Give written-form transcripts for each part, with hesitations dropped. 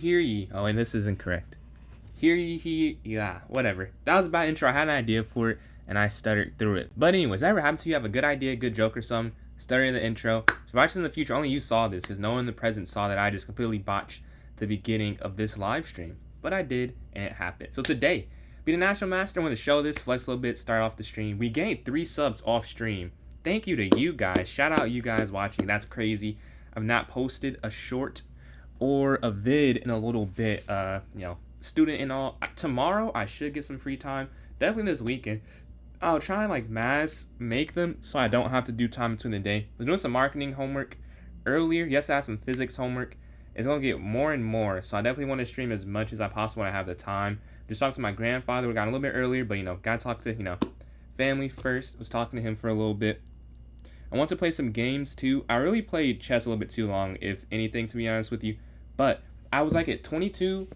hear ye. Oh, and this isn't correct. Hear ye, yeah, whatever. That was a bad intro. I had an idea for it, and I stuttered through it. But anyways, that ever happened to you? Have a good idea, good joke or something, stutter in the intro. So watch in the future, only you saw this, because no one in the present saw that I just completely botched the beginning of this live stream. But I did, and it happened. So today, be the National Master. I want to show this, flex a little bit, start off the stream. We gained 3 subs off stream. Thank you to you guys. Shout out you guys watching. That's crazy. I've not posted a short or a vid in a little bit. Student and all. Tomorrow I should get some free time. Definitely this weekend. I'll try and like mass make them so I don't have to do time between the day. I was doing some marketing homework earlier. Yes, I have some physics homework. It's gonna get more and more. So I definitely want to stream as much as I possibly when I have the time. Just talked to my grandfather. We got a little bit earlier, but gotta talk to family first. Was talking to him for a little bit. I want to play some games too. I really played chess a little bit too long, if anything, to be honest with you. But I was like at 22-17.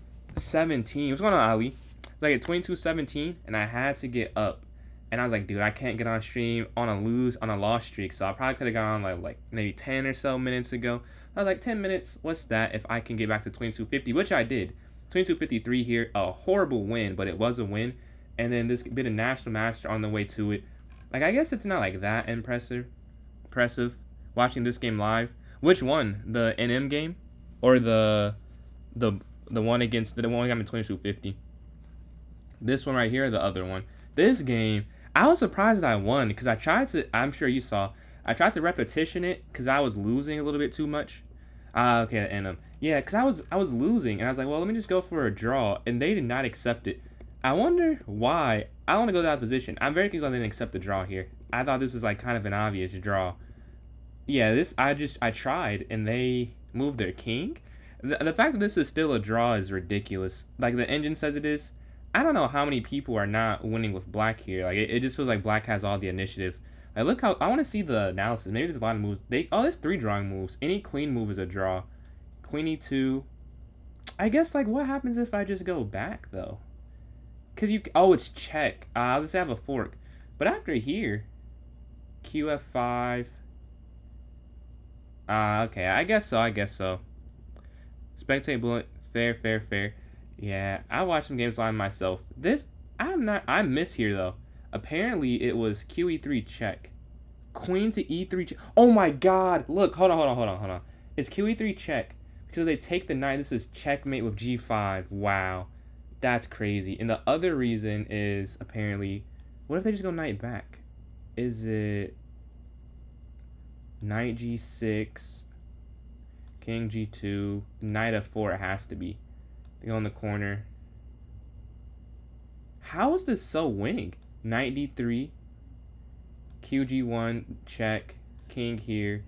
What's going on, Ali? I was like at 22-17, and I had to get up. And I was like, dude, I can't get on stream on a loss streak. So I probably could have got on like maybe 10 or so minutes ago. I was like, 10 minutes, what's that if I can get back to 2250, which I did. 2253 here, a horrible win, but it was a win. And then this bit of National Master on the way to it. Like, I guess it's not like that impressive watching this game live. Which one? The NM game? Or the one against the one that got me 2250? This one right here, or the other one? This game, I was surprised that I won because I tried to, I'm sure you saw, I tried to repetition it because I was losing a little bit too much. Okay, and yeah, because I was losing, and I was like, well, let me just go for a draw, and they did not accept it. I wonder why. I don't want to go to that position. I'm very confused I didn't accept the draw here. I thought this was like kind of an obvious draw. Yeah, I tried, and they moved their king. The fact that this is still a draw is ridiculous. Like the engine says it is. I don't know how many people are not winning with black here. Like it just feels like black has all the initiative. Like look how I want to see the analysis. Maybe there's a lot of moves. There's 3 drawing moves. Any queen move is a draw. Queen e2. I guess like what happens if I just go back though? Cause it's check. I'll just have a fork. But after here, qf5. Okay. I guess so. Spectate bullet. Fair. Yeah, I watched some games live myself. I miss here though. Apparently it was QE3 check. Queen to E3 check. Oh my god. Look, hold on. It's QE3 check. Because they take the knight. This is checkmate with G5. Wow. That's crazy. And the other reason is apparently, what if they just go knight back? Is it knight G6, king G2, knight F4 it has to be. They go in the corner. How is this so winning? Knight D3, QG1, check, king here.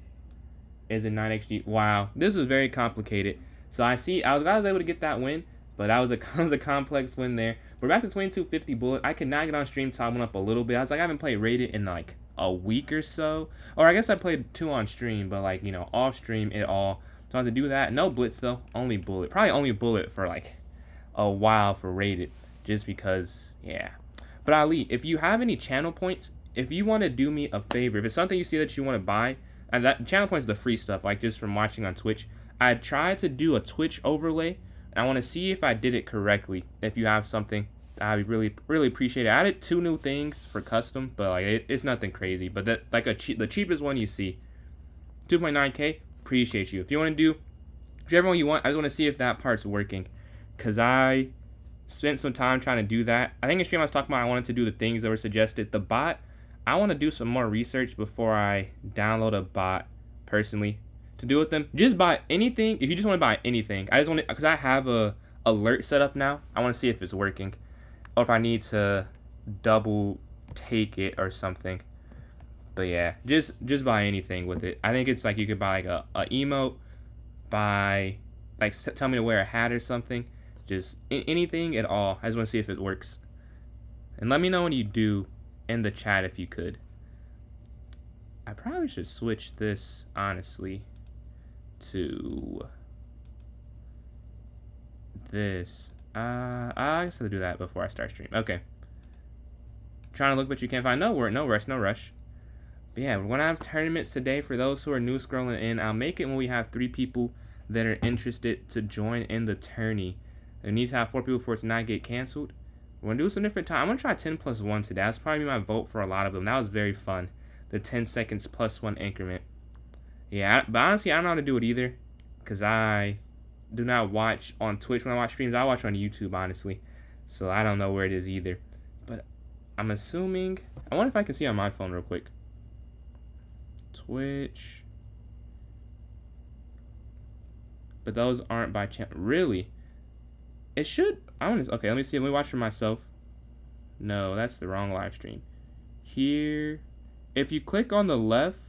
Is it knight XG? Wow, this was very complicated. So I was able to get that win, but that was a complex win there. We're back to 2250 bullet. I could not get on stream to one up a little bit. I was like, I haven't played rated in like a week or so. Or I guess I played 2 on stream, but like, off stream it all. So I had to do that. No blitz though, only bullet. Probably only bullet for like a while for rated, just because, yeah. But Ali, if you have any channel points, if you want to do me a favor, if it's something you see that you want to buy, and that channel points is the free stuff, like just from watching on Twitch. I tried to do a Twitch overlay, and I want to see if I did it correctly. If you have something, I'd really appreciate it. I added 2 new things for custom, but like it's nothing crazy. But that like the cheapest one you see, 2.9K. Appreciate you. If you want to do whichever one you want, I just want to see if that part's working, because I spent some time trying to do that. I think in stream I was talking about I wanted to do the things that were suggested. The bot, I want to do some more research before I download a bot personally to do with them. Just buy anything. If you just want to buy anything, I just want to, because I have a alert set up now. I want to see if it's working or if I need to double take it or something. But yeah, just buy anything with it. I think it's like you could buy like a emote, buy like tell me to wear a hat or something. Just anything at all. I just want to see if it works. And let me know when you do in the chat if you could. I probably should switch this honestly to this. I guess I'll do that before I start stream. Okay. Trying to look, but you can't find. No rush. But yeah, we're gonna have tournaments today for those who are new scrolling in. I'll make it when we have 3 people. that are interested to join in the tourney. We need to have 4 people for it to not get canceled. We're going to do some different time. I'm going to try 10 plus 1 today. That's probably my vote for a lot of them. That was very fun. The 10 seconds plus 1 increment. Yeah, but honestly, I don't know how to do it either. Because I do not watch on Twitch when I watch streams. I watch on YouTube, honestly. So I don't know where it is either. But I'm assuming... I wonder if I can see on my phone real quick. Twitch. But those aren't by chance. Really? It should. I want to. Okay, let me see. Let me watch for myself. No, that's the wrong live stream. Here. If you click on the left.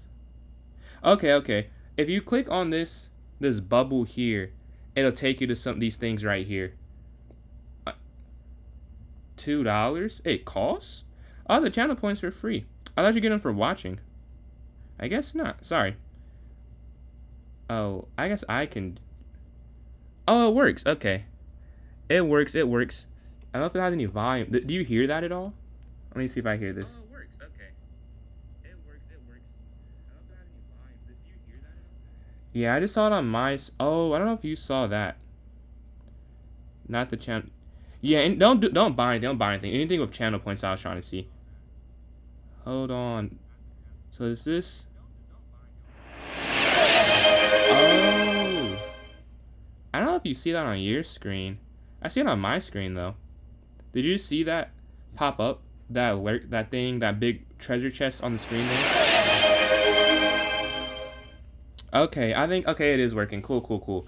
Okay. If you click on this bubble here, it'll take you to some of these things right here. $2? It costs? Oh, the channel points are free. I thought you get them for watching. I guess not. Sorry. Oh, I guess I can. Oh, it works. Okay. It works. I don't know if it has any volume. Do you hear that at all? Let me see if I hear this. Oh, it works. Okay. It works. I don't know if it has any volume. Do you hear that at all? Yeah, I just saw it on my... Oh, I don't know if you saw that. Not the channel... Yeah, and don't buy anything. Anything with channel points I was trying to see. Hold on. So is this... Oh. I don't know if you see that on your screen. I see it on my screen though. Did you see that pop up? That alert, that thing, that big treasure chest on the screen there? Okay, I think, okay, it is working. Cool.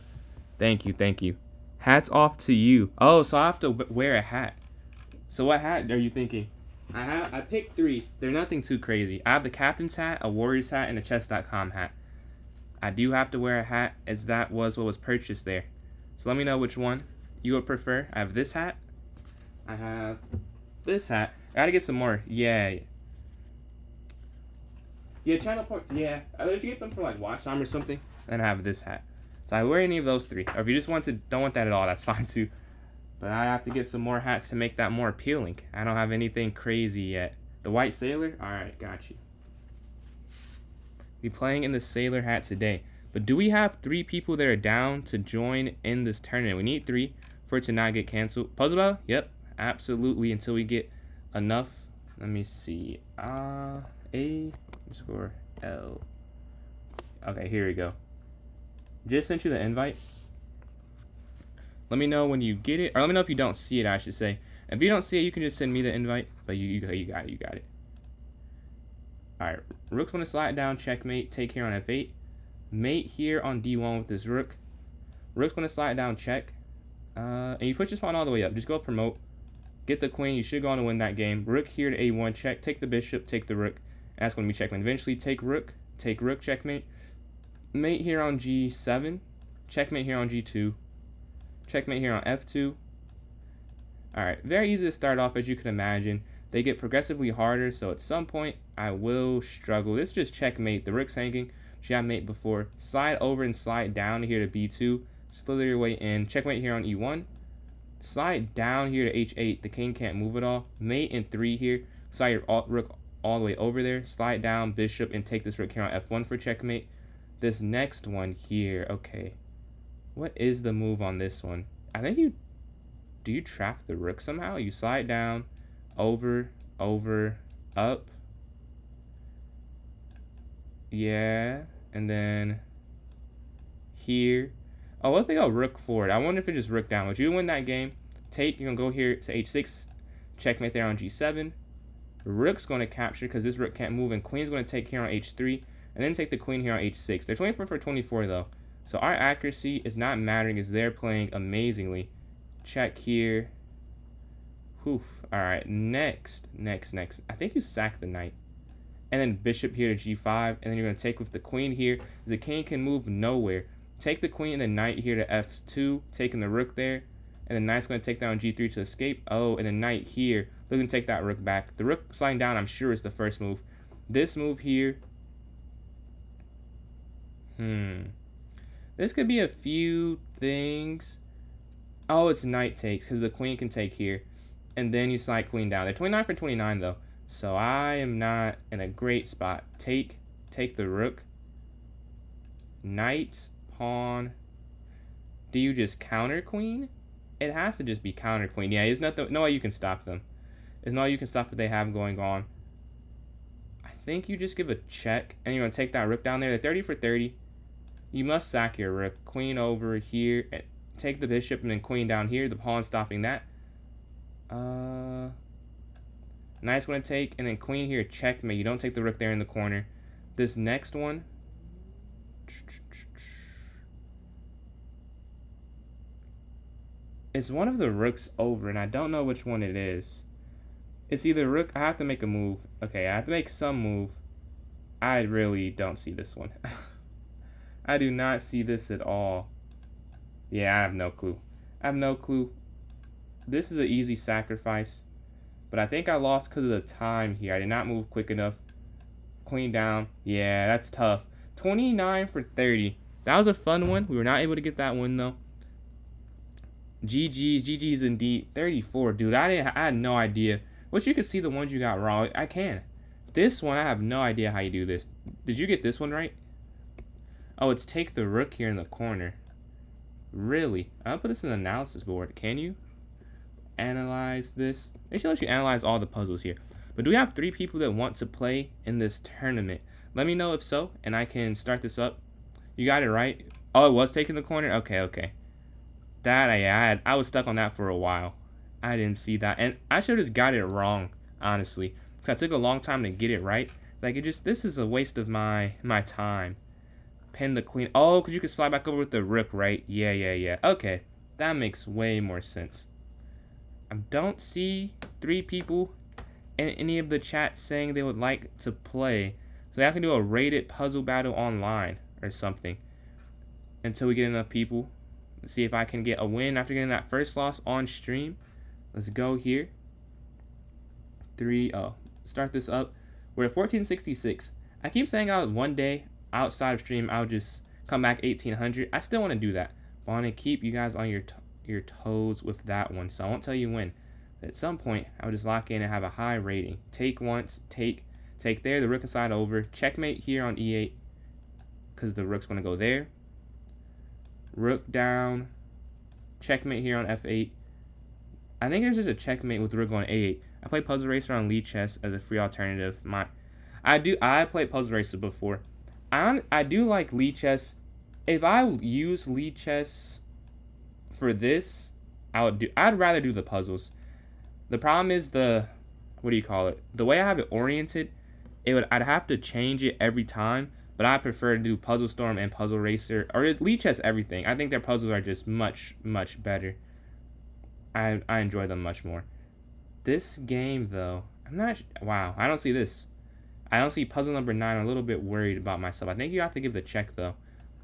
Thank you. Hats off to you. Oh, so I have to wear a hat. So what hat are you thinking? I picked 3. They're nothing too crazy. I have the captain's hat, a warrior's hat, and a chess.com hat. I do have to wear a hat as that was what was purchased there. So let me know which one you would prefer. I have this hat. I have this hat. I gotta get some more. Yeah, channel points. Yeah, I let you get them for like watch time or something. And I have this hat. So I wear any of those 3. Or if you just don't want that at all, that's fine too. But I have to get some more hats to make that more appealing. I don't have anything crazy yet. The white sailor? Alright, got you. Be playing in the sailor hat today. But do we have 3 people that are down to join in this tournament? We need 3 for it to not get canceled. Puzzle bell? Yep, absolutely. Until we get enough. Let me see. A score L. Okay, here we go. Just sent you the invite. Let me know when you get it, or let me know if you don't see it, I should say. If you don't see it, you can just send me the invite. But you got it. Alright, rook's gonna slide down, checkmate, take here on f8. Mate here on d1 with this rook. Rook's gonna slide down, check. And you push this pawn all the way up. Just go promote. Get the queen. You should go on to win that game. Rook here to a1, check. Take the bishop, take the rook. And that's gonna be checkmate. Eventually take rook, checkmate. Mate here on g7. Checkmate here on g2. Checkmate here on f2. Alright, very easy to start off as you can imagine. They get progressively harder, so at some point I will struggle. This is just checkmate. The rook's hanging. She had mate before. Slide over and slide down here to b2. Slither your way in. Checkmate here on e1. Slide down here to h8. The king can't move at all. Mate in 3 here. Slide your rook all the way over there. Slide down bishop and take this rook here on f1 for checkmate. This next one here. Okay. What is the move on this one? I think you... Do you trap the rook somehow? You slide down, over, up. Yeah. And then here. Oh, what if they go rook forward? I wonder if it just rook down. Would you win that game? Take, you're going to go here to h6. Checkmate there on g7. Rook's going to capture because this rook can't move. And queen's going to take here on h3. And then take the queen here on h6. They're 24 for 24 though. So our accuracy is not mattering as they're playing amazingly. Check here. Oof. Alright, next. I think you sack the knight. And then bishop here to g5. And then you're going to take with the queen here. The king can move nowhere. Take the queen and the knight here to f2. Taking the rook there. And the knight's going to take down g3 to escape. Oh, and the knight here. They're going to take that rook back. The rook sliding down, I'm sure, is the first move. This move here. This could be a few things. Oh, it's knight takes because the queen can take here. And then you slide queen down. They're 29 for 29 though. So I am not in a great spot. Take the rook. Knight, pawn. Do you just counter queen? It has to just be counter queen. Yeah, there's no way you can stop them. There's no way you can stop what they have going on. I think you just give a check, and you're going to take that rook down there. They're 30 for 30. You must sack your rook. Queen over here. Take the bishop, and then queen down here. The pawn stopping that. Knight's going to take, and then queen here. Checkmate. You don't take the rook there in the corner. This next one. It's one of the rooks over, and I don't know which one it is. It's either rook. I have to make a move. Okay, I have to make some move. I really don't see this one. I do not see this at all. Yeah, I have no clue. I have no clue. This is an easy sacrifice. But I think I lost because of the time here. I did not move quick enough. Queen down. Yeah, that's tough. 29 for 30. That was a fun one. We were not able to get that one, though. GG's indeed. 34, dude. I had no idea. Wish you could see the ones you got wrong. I can. This one, I have no idea how you do this. Did you get this one right? Oh, it's take the rook here in the corner. Really? I'll put this in the analysis board. Can you analyze this? They should let you analyze all the puzzles here. But do we have 3 people that want to play in this tournament? Let me know if so, and I can start this up. You got it right. Oh, it was taking the corner? Okay. I was stuck on that for a while. I didn't see that. And I should have just got it wrong, honestly. Because I took a long time to get it right. Like, this is a waste of my time. Pin the queen. Oh, because you could slide back over with the rook, right? Yeah. Okay. That makes way more sense. I don't see 3 people in any of the chats saying they would like to play. So I can do a rated puzzle battle online or something. Until we get enough people. Let's see if I can get a win after getting that first loss on stream. Let's go here. Start this up. We're at 1466. I keep saying one day outside of stream I'll just come back 1800. I still want to do that. But I want to keep you guys on your toes with that one. So I won't tell you when. But at some point I'll just lock in and have a high rating. Take once, take there. The rook aside over. Checkmate here on e8 because the rook's going to go there. Rook down. Checkmate here on f8. I think there's just a checkmate with rook on a8. I play Puzzle Racer on Lee Chess as a free alternative. I played Puzzle Racer before. I do like Lee Chess. If I use Lee Chess for this, I'd rather do the puzzles. The problem is the way I have it oriented, I'd have to change it every time. But I prefer to do Puzzle Storm and Puzzle Racer, or is Lee Chess everything. I think their puzzles are just much better. I enjoy them much more. This game though, wow, I don't see this. I don't see puzzle number 9. I'm a little bit worried about myself. I think you have to give the check though,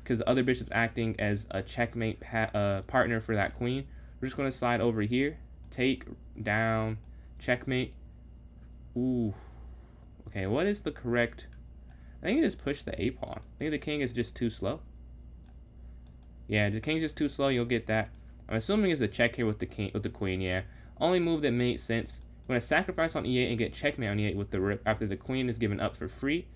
because the other bishop's acting as a checkmate partner for that queen. We're just going to slide over here, take down, checkmate. Ooh, okay. What is the correct? I think you just push the a pawn. I think the king is just too slow. Yeah, the king's just too slow. You'll get that. I'm assuming it's a check here with the queen. Yeah, only move that made sense. I'm going to sacrifice on e8 and get checkmate on e8 with the rook after the queen is given up for free.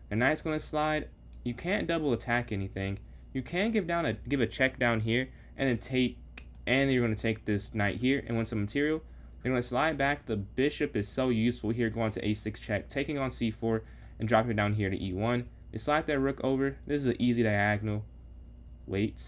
The knight's going to slide. You can't double attack anything. You can give a check down here and then you're going to take this knight here and win some material. They're going to slide back. The bishop is so useful here, going to a6 check, taking on c4. And drop it down here to e1. They slide that rook over. This is an easy diagonal. Wait.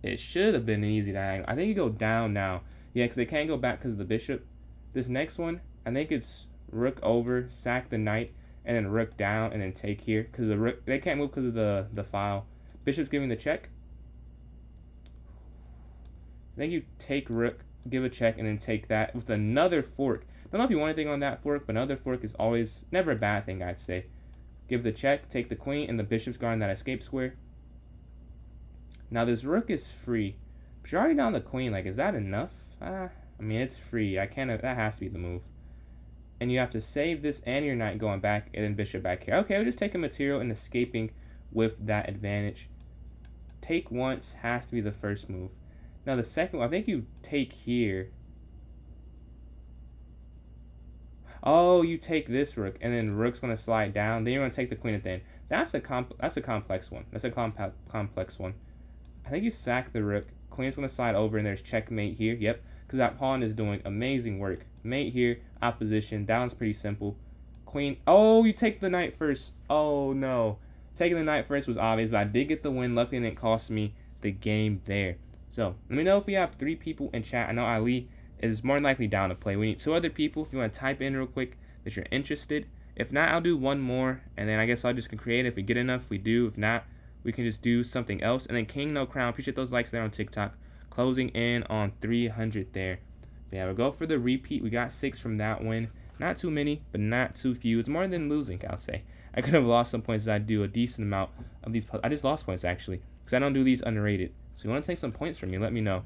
It should have been an easy diagonal. I think you go down now. Yeah, because they can't go back because of the bishop. This next one, I think it's rook over, sack the knight, and then rook down, and then take here. Because the rook, they can't move because of the file. Bishop's giving the check. I think you take rook, give a check, and then take that with another fork. I don't know if you want anything on that fork, but another fork is always never a bad thing, I'd say. Give the check, take the queen, and the bishop's guarding that escape square. Now this rook is free, but you're already down the queen. Like, is that enough? I mean, it's free. That has to be the move. And you have to save this and your knight going back, and then bishop back here. Okay, we'll just take a material and escaping with that advantage. Take once has to be the first move. Now the second one, I think you take here. Oh, you take this rook, and then rook's going to slide down. Then you're going to take the queen at the end. That's a complex one. That's a complex one. I think you sack the rook. queen's going to slide over, and there's checkmate here. Yep, because that pawn is doing amazing work. Mate here, opposition. That one's pretty simple. Queen. Oh, you take the knight first. Oh, no. Taking the knight first was obvious, but I did get the win. Luckily, it cost me the game there. So, let me know if we have 3 people in chat. I know Ali is more than likely down to play. We need 2 other people. If you want to type in real quick that you're interested. If not, I'll do 1 more, and then I guess I'll just create it. If we get enough, we do. If not, we can just do something else. And then King No Crown. Appreciate those likes there on TikTok. Closing in on 300 there. But yeah, we'll go for the repeat. We got 6 from that win. Not too many, but not too few. It's more than losing, I'll say. I could have lost some points as I do a decent amount of these. I just lost points, actually, because I don't do these unrated. So if you want to take some points from me, let me know.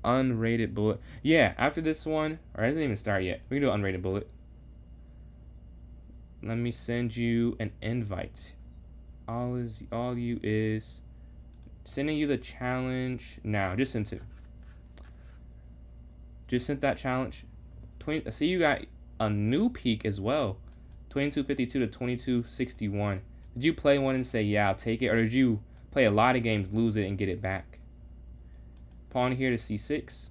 Unrated bullet. Yeah, after this one, or it doesn't even start yet. We can do an unrated bullet. Let me send you an invite. All you is sending you the challenge now. Just sent it. Just sent that challenge. See, you got a new peak as well. 2252 to 2261. Did you play one and say, yeah, I'll take it? Or did you play a lot of games, lose it, and get it back? Pawn here to c6.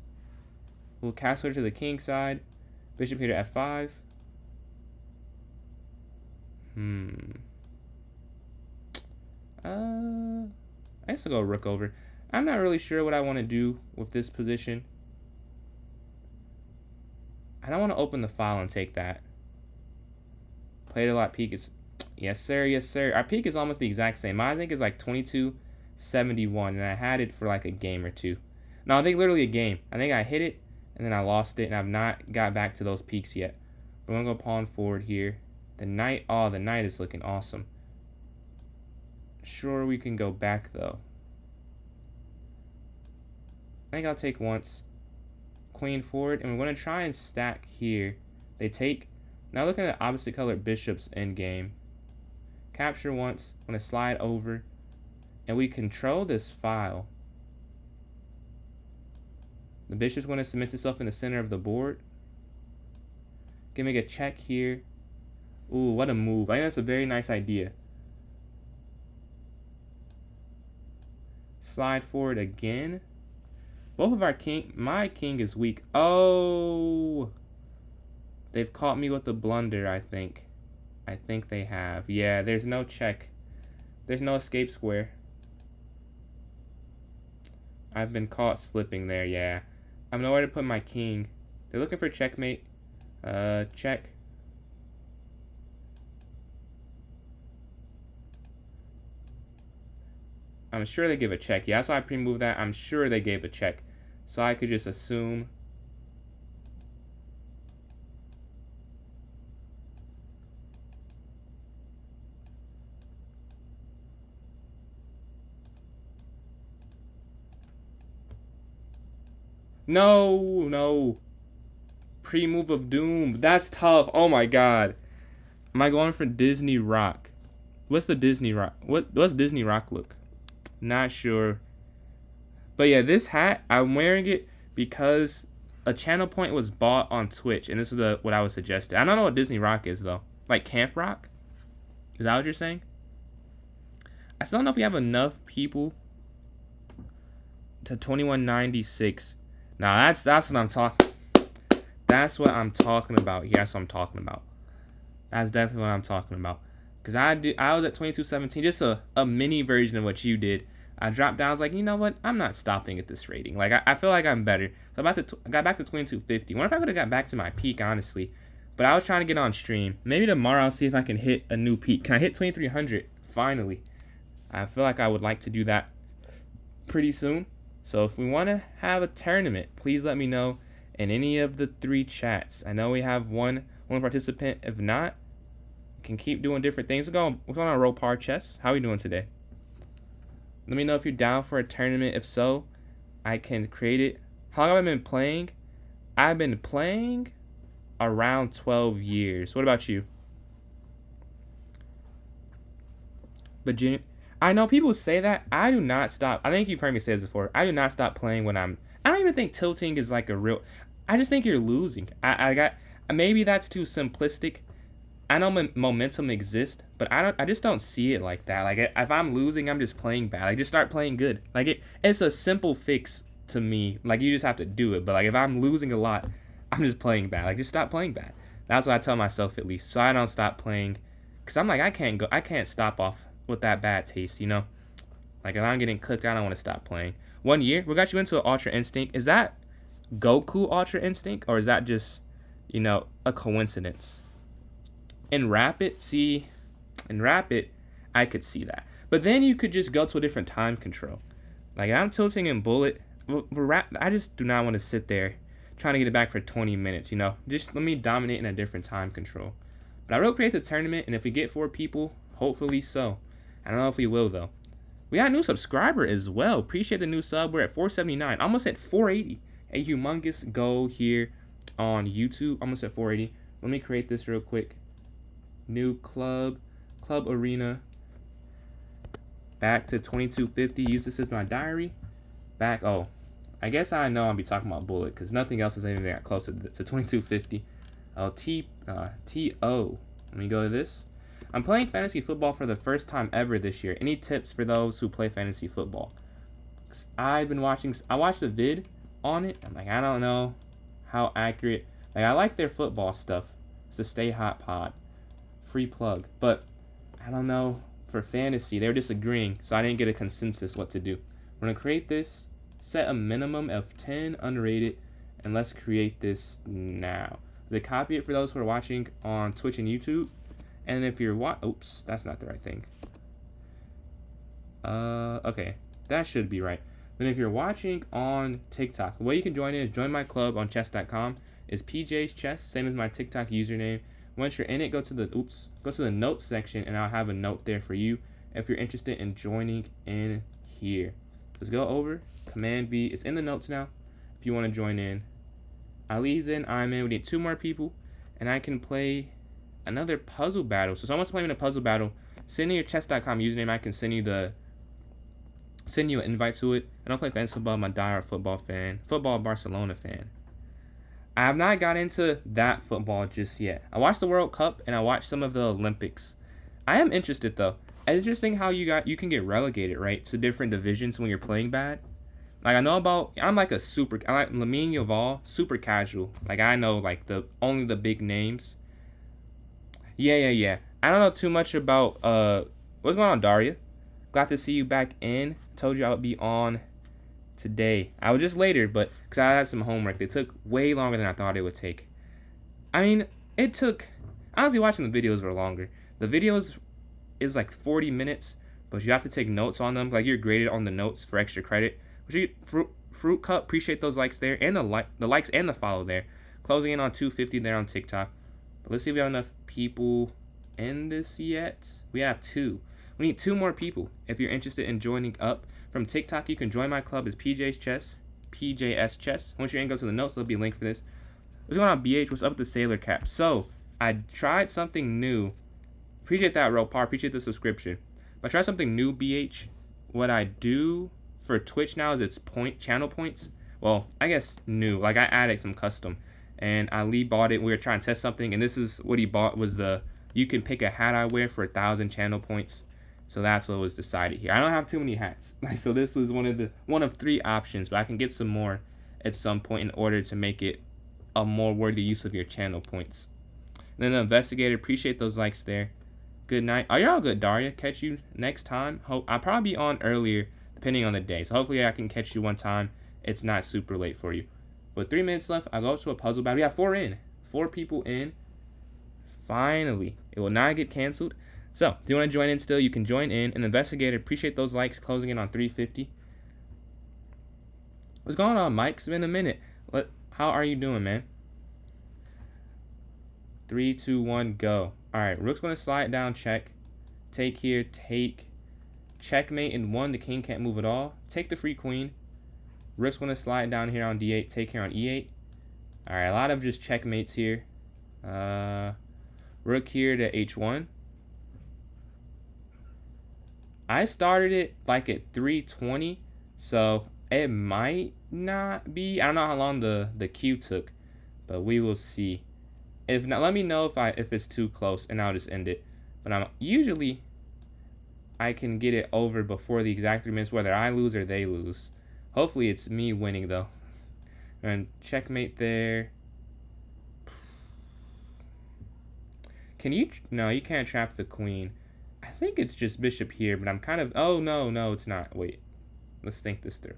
We'll castle to the king side. Bishop here to f5. I guess I'll go rook over. I'm not really sure what I want to do with this position. I don't want to open the file and take that. Played a lot. Peak is... Yes, sir. Yes, sir. Our peak is almost the exact same. Mine, I think, is like 2271, and I had it for like a game or 2. No, I think literally a game. I think I hit it, and then I lost it, and I've not got back to those peaks yet. We're going to go pawn forward here. The knight... Oh, the knight is looking awesome. Sure, we can go back, though. I think I'll take once. Queen forward, and we're going to try and stack here. They take... Now looking at opposite colored bishops in game. Capture once. I'm going to slide over. And we control this file. The bishop's going to cement itself in the center of the board. Giving a check here. Ooh, what a move. I think that's a very nice idea. Slide forward again. Both of our king... My king is weak. Oh... They've caught me with the blunder, I think. I think they have. Yeah, there's no check. There's no escape square. I've been caught slipping there, yeah. I have nowhere to put my king. They're looking for checkmate. Check. I'm sure they give a check. Yeah, that's why I pre-moved that. I'm sure they gave a check. So I could just assume... No, no. Pre-move of doom. That's tough. Oh my god. Am I going for Disney Rock? What's the Disney Rock? What's Disney Rock look? Not sure. But yeah, this hat, I'm wearing it because a channel point was bought on Twitch, and this is what I was suggested. I don't know what Disney Rock is though. Like Camp Rock? Is that what you're saying? I still don't know if we have enough people to 2196. Now that's what I'm talking. That's what I'm talking about. Yeah, that's what I'm talking about. That's definitely what I'm talking about. Cause I was at 2217, just a mini version of what you did. I dropped down. I was like, you know what? I'm not stopping at this rating. Like I feel like I'm better. So I got back to 2250. Wonder if I could have got back to my peak, honestly. But I was trying to get on stream. Maybe tomorrow I'll see if I can hit a new peak. Can I hit 2300? Finally. I feel like I would like to do that pretty soon. So if we want to have a tournament, please let me know in any of the 3 chats. I know we have one participant. If not, we can keep doing different things. We're going on roll par chess. How are we doing today? Let me know if you're down for a tournament. If so, I can create it. How long have I been playing? I've been playing around 12 years. What about you? But I know people say that. I do not stop. I think you've heard me say this before. I do not stop playing when I don't even think tilting is like a real... I just think you're losing. I got... Maybe that's too simplistic. I know momentum exists, but I just don't see it like that. Like if I'm losing, I'm just playing bad. Like just start playing good. Like it's a simple fix to me. Like you just have to do it. But like if I'm losing a lot, I'm just playing bad. Like just stop playing bad. That's what I tell myself at least. So I don't stop playing, cause I'm like I can't stop off with that bad taste. You know, like if I'm getting cooked, I don't want to stop playing. 1 year, we got you into an Ultra Instinct. Is that Goku Ultra Instinct, or is that just, a coincidence? In Rapid, I could see that. But then you could just go to a different time control. Like I'm tilting in Bullet. I just do not want to sit there trying to get it back for 20 minutes, Just let me dominate in a different time control. But I will create the tournament, and if we get 4 people, hopefully so. I don't know if we will, though. We got a new subscriber as well. Appreciate the new sub. We're at 479. Almost at 480. A humongous goal here on YouTube. Almost at 480. Let me create this real quick. New club arena. Back to 2250. Use this as my diary. Back. Oh, I guess I know I'll be talking about Bullet because nothing else is even that close to 2250. Oh, TO. Let me go to this. I'm playing fantasy football for the first time ever this year. Any tips for those who play fantasy football? I watched a vid on it. I'm like, I don't know how accurate. Like, I like their football stuff. It's the Stay Hot Pod. Free plug. But I don't know. For fantasy, they were disagreeing, so I didn't get a consensus what to do. We're going to create this. Set a minimum of 10 underrated. And let's create this now. They copy it for those who are watching on Twitch and YouTube. And if you're oops, that's not the right thing. Okay, that should be right. Then if you're watching on TikTok, the way you can join in is join my club on chess.com. Is PJ's Chess, same as my TikTok username. Once you're in it, go to the notes section, and I'll have a note there for you if you're interested in joining in here. Let's go over Command B. It's in the notes now. If you want to join in, Ali's in, I'm in. We need 2 more people, and I can play another puzzle battle. So someone's playing a puzzle battle. Send me your chess.com username. I can send you an invite to it. I don't play fantasy football. I'm a diehard football Barcelona fan. I have not got into that football just yet. I watched the World Cup and I watched some of the Olympics. I am interested though. It's interesting how you can get relegated, right, to different divisions when you're playing bad. Like I'm like Lamine Yamal, super casual. Like I know like only the big names. Yeah. I don't know too much about what's going on, Daria. Glad to see you back in. Told you I would be on today. I was just later, but because I had some homework. It took way longer than I thought it would take. I mean, it took, honestly, watching the videos were longer. The videos is like 40 minutes, but you have to take notes on them. Like you're graded on the notes for extra credit. Fruit Cup, appreciate those likes there, and the likes and the follow there. Closing in on 250 there on TikTok. But let's see if we have enough people in this yet. We have 2. We need 2 more people. If you're interested in joining up from TikTok, you can join my club as PJ's Chess, PJS Chess. Once you're in, go to the notes. There'll be a link for this. What's going on, BH? What's up with the Sailor Cap? So I tried something new. Appreciate that, Ropar. Appreciate the subscription. But I tried something new, BH. What I do for Twitch now is it's channel points. Well, I guess new. Like I added some custom, and Ali bought it. We were trying to test something, and this is what he bought was you can pick a hat I wear for 1,000 channel points. So that's what was decided here. I don't have too many hats. So this was one of 3 options, but I can get some more at some point in order to make it a more worthy use of your channel points. And then the investigator, appreciate those likes there. Good night. Oh, you're all good, Daria. Catch you next time. I'll probably be on earlier, depending on the day. So hopefully I can catch you one time. It's not super late for you. But 3 minutes left. I'll go to a puzzle battle. We have 4 people in. Finally. It will not get canceled. So, if you want to join in still, you can join in. And investigator, appreciate those likes, closing in on 350. What's going on, Mike? It's been a minute. How are you doing, man? 3, 2, 1, go. All right, rook's going to slide down, check. Take here, take. Checkmate in 1. The king can't move at all. Take the free queen. Rook's going to slide down here on d8. Take here on e8. All right, a lot of just checkmates here. Rook here to h1. I started it like at 320, so it might not be. I don't know how long the queue took, but we will see. If not, let me know if it's too close, and I'll just end it. But I'm usually I can get it over before the exact 3 minutes, whether I lose or they lose. Hopefully it's me winning though. And checkmate there. Can you? No, you can't trap the queen. I think it's just bishop here, but I'm kind of. Oh no, it's not. Wait, let's think this through.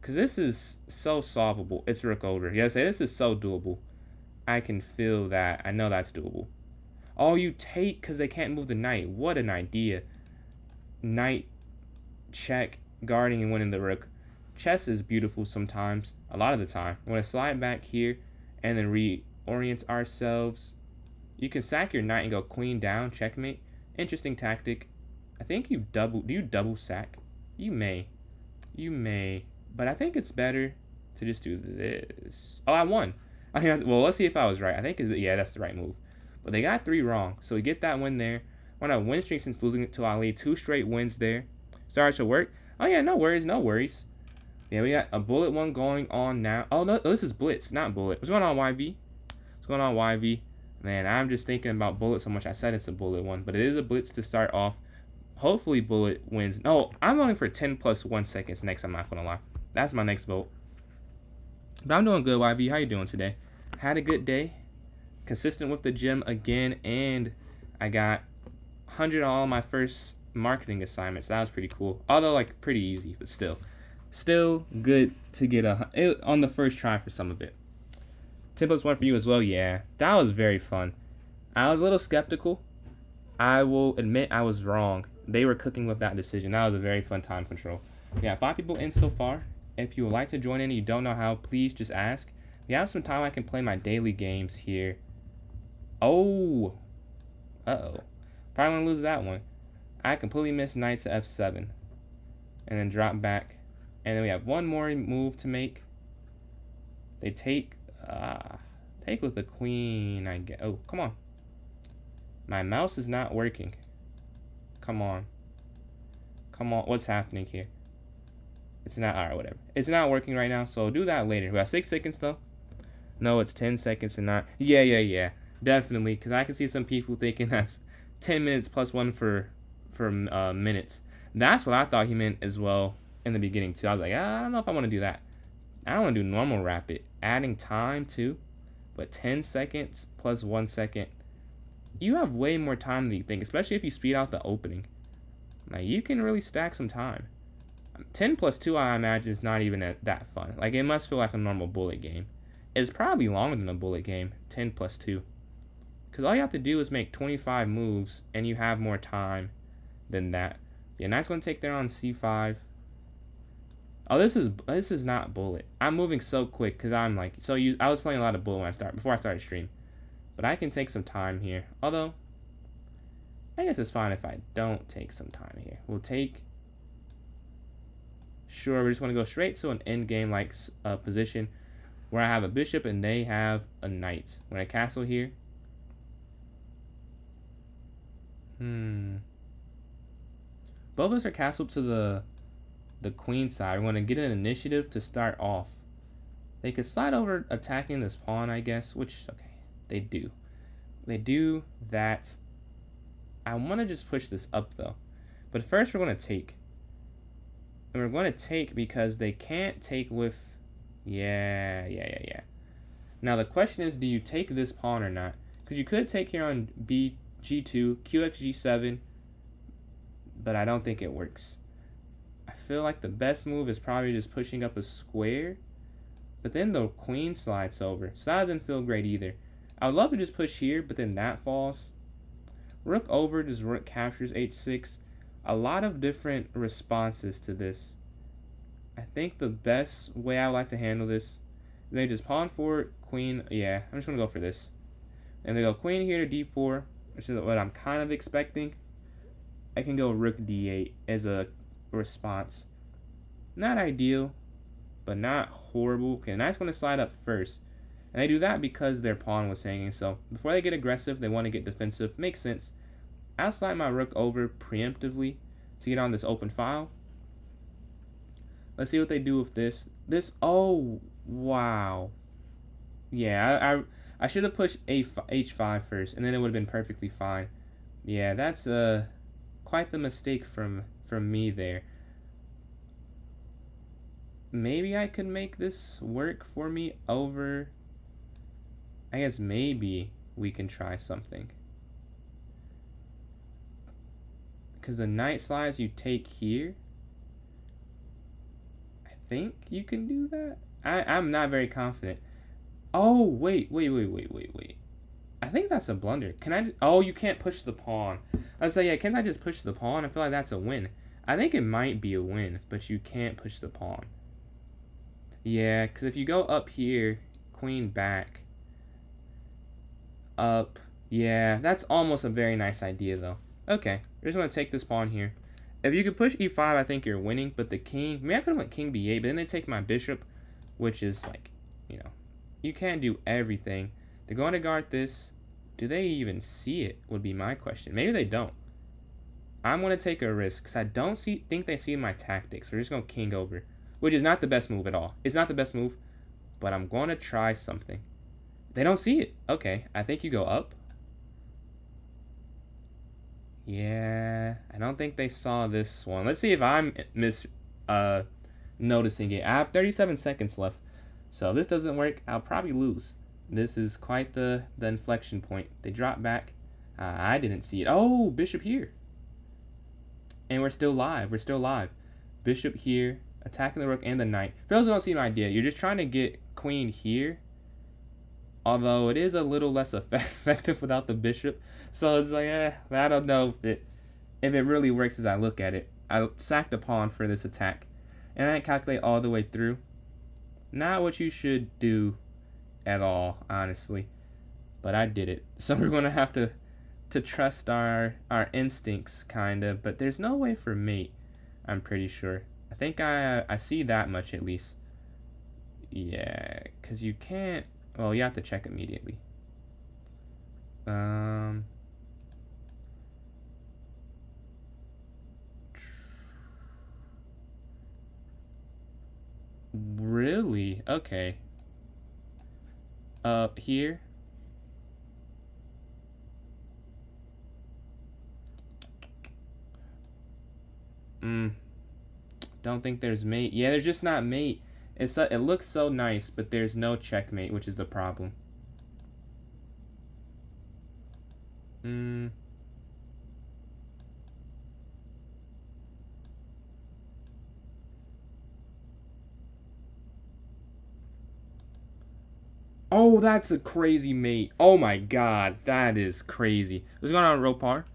Cause this is so solvable. It's rook over. Yes, this is so doable. I can feel that. I know that's doable. Oh, you take because they can't move the knight. What an idea. Knight check, guarding and winning the rook. Chess is beautiful sometimes. A lot of the time. We're going to slide back here and then reorient ourselves. You can sack your knight and go queen down, checkmate. Interesting tactic. I think you double. Do you double sack? You may. But I think it's better to just do this. Oh, I won. Well, let's see if I was right. I think, yeah, that's the right move. But they got 3 wrong. So we get that win there. We're on a win streak since losing it to Ali. 2 straight wins there. Starts to work. Oh, yeah, no worries. Yeah, we got a bullet one going on now. Oh, no, this is blitz, not bullet. What's going on, YV? What's going on, YV? Man, I'm just thinking about bullet so much. I said it's a bullet one, but it is a blitz to start off. Hopefully, bullet wins. No, I'm voting for 10 plus 1 seconds next. I'm not going to lie. That's my next vote. But I'm doing good, YV. How you doing today? Had a good day. Consistent with the gym again, and I got 100 on all my first marketing assignments. That was pretty cool. Although, like, pretty easy, but still good to get on the first try for some of it. 10 plus 1 for you as well. Yeah, that was very fun. I was a little skeptical. I will admit I was wrong. They were cooking with that decision. That was a very fun time control. Yeah, 5 people in so far. If you would like to join in and you don't know how, please just ask. We have some time. I can play my daily games here. Oh. Uh-oh. Probably want to lose that one. I completely missed knight to f7. And then drop back. And then we have one more move to make. They take with the queen, I guess. Oh, come on. My mouse is not working. Come on. What's happening here? It's not, alright, whatever. It's not working right now, so do that later. We have 6 seconds, though. No, it's 10 seconds and not. Yeah. Definitely, because I can see some people thinking that's 10 minutes plus 1 for minutes. That's what I thought he meant as well in the beginning, too. I was like, I don't know if I want to do that. I don't want to do normal rapid. Adding time, too. But 10 seconds plus 1 second. You have way more time than you think, especially if you speed out the opening. Like, you can really stack some time. 10 plus 2, I imagine, is not even that fun. Like, it must feel like a normal bullet game. It's probably longer than a bullet game, 10 plus 2. Because all you have to do is make 25 moves, and you have more time than that. Yeah, knight's going to take there on c5. Oh, this is not bullet. I'm moving so quick because I'm like, I was playing a lot of bullet before I started stream. But I can take some time here. Although, I guess it's fine if I don't take some time here. We'll take... Sure, we just want to go straight to an endgame-like position where I have a bishop and they have a knight. When I castle here... Both of us are castled to the queen side. We want to get an initiative to start off. They could slide over attacking this pawn, I guess, which, okay, they do. They do that. I want to just push this up, though. But first, we're going to take. And we're going to take because they can't take with... Yeah. Now, the question is, do you take this pawn or not? Because you could take here on G2, QX G7, but I don't think it works. I feel like the best move is probably just pushing up a square, but then the queen slides over, so that doesn't feel great either. I would love to just push here, but then that falls. Rook over, just rook captures h6. A lot of different responses to this. I think the best way I like to handle this is they just pawn forward, queen. Yeah, I'm just going to go for this. And they go queen here to d4, which is what I'm kind of expecting. I can go rook d8 as a response. Not ideal, but not horrible. Okay, knight's going to slide up first. And they do that because their pawn was hanging. So before they get aggressive, they want to get defensive. Makes sense. I'll slide my rook over preemptively to get on this open file. Let's see what they do with this. Oh, wow. Yeah, I should have pushed h5 first, and then it would have been perfectly fine. Yeah, that's quite the mistake from me there. Maybe I could make this work for me over. I guess maybe we can try something. Because the knight slides you take here. I think you can do that. I'm not very confident. Oh, wait. I think that's a blunder. Can I? Oh, you can't push the pawn. I was like, yeah, can't I just push the pawn? I feel like that's a win. I think it might be a win, but you can't push the pawn. Yeah, because if you go up here, queen back, up, yeah, that's almost a very nice idea, though. Okay, we're just going to take this pawn here. If you could push e5, I think you're winning, but the king, maybe I could have went king b8, but then they take my bishop, which is like, you know, you can't do everything. They're going to guard this. Do they even see it, would be my question. Maybe they don't. I'm going to take a risk, because I don't think they see my tactics. We're just going to king over, which is not the best move at all. It's not the best move, but I'm going to try something. They don't see it. Okay, I think you go up. Yeah, I don't think they saw this one. Let's see if I'm noticing it. I have 37 seconds left, so if this doesn't work, I'll probably lose. This is quite the inflection point. They drop back. I didn't see it. Oh, bishop here. And we're still live. We're still live. Bishop here, attacking the rook and the knight. For those who don't see my idea, you're just trying to get queen here. Although it is a little less effective without the bishop. So it's like, I don't know if it really works as I look at it. I sacked a pawn for this attack. And I calculate all the way through. Not what you should do at all, honestly. But I did it. So we're going to have to trust our instincts, kind of. But there's no way for mate, I'm pretty sure. I think I see that much at least. Yeah, because you can't. Well, you have to check immediately. Really? Okay. Here. Don't think there's mate. Yeah, there's just not mate. It looks so nice, but there's no checkmate, which is the problem. Oh, that's a crazy mate. Oh my god, that is crazy. What's going on, Ropar?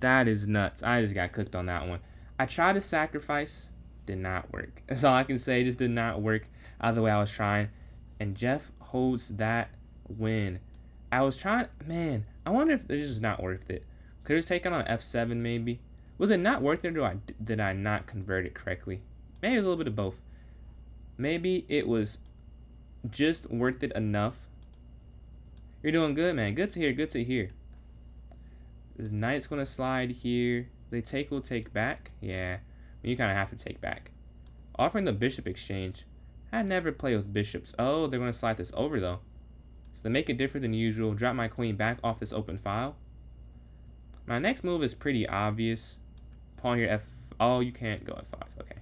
That is nuts. I just got cooked on that one. I tried to sacrifice. Did not work. That's all I can say. Just did not work out of the way I was trying. And Jeff holds that win. I was trying. Man, I wonder if this is not worth it. Could have taken on f7 maybe. Was it not worth it, or did I not convert it correctly? Maybe it was a little bit of both. Maybe it was just worth it enough. You're doing good, man. Good to hear. Good to hear. The knight's going to slide here. They take will take back. Yeah. You kind of have to take back. Offering the bishop exchange. I never play with bishops. Oh, they're going to slide this over, though. So they make it different than usual. Drop my queen back off this open file. My next move is pretty obvious. Pawn here, f... Oh, you can't go f5. Okay.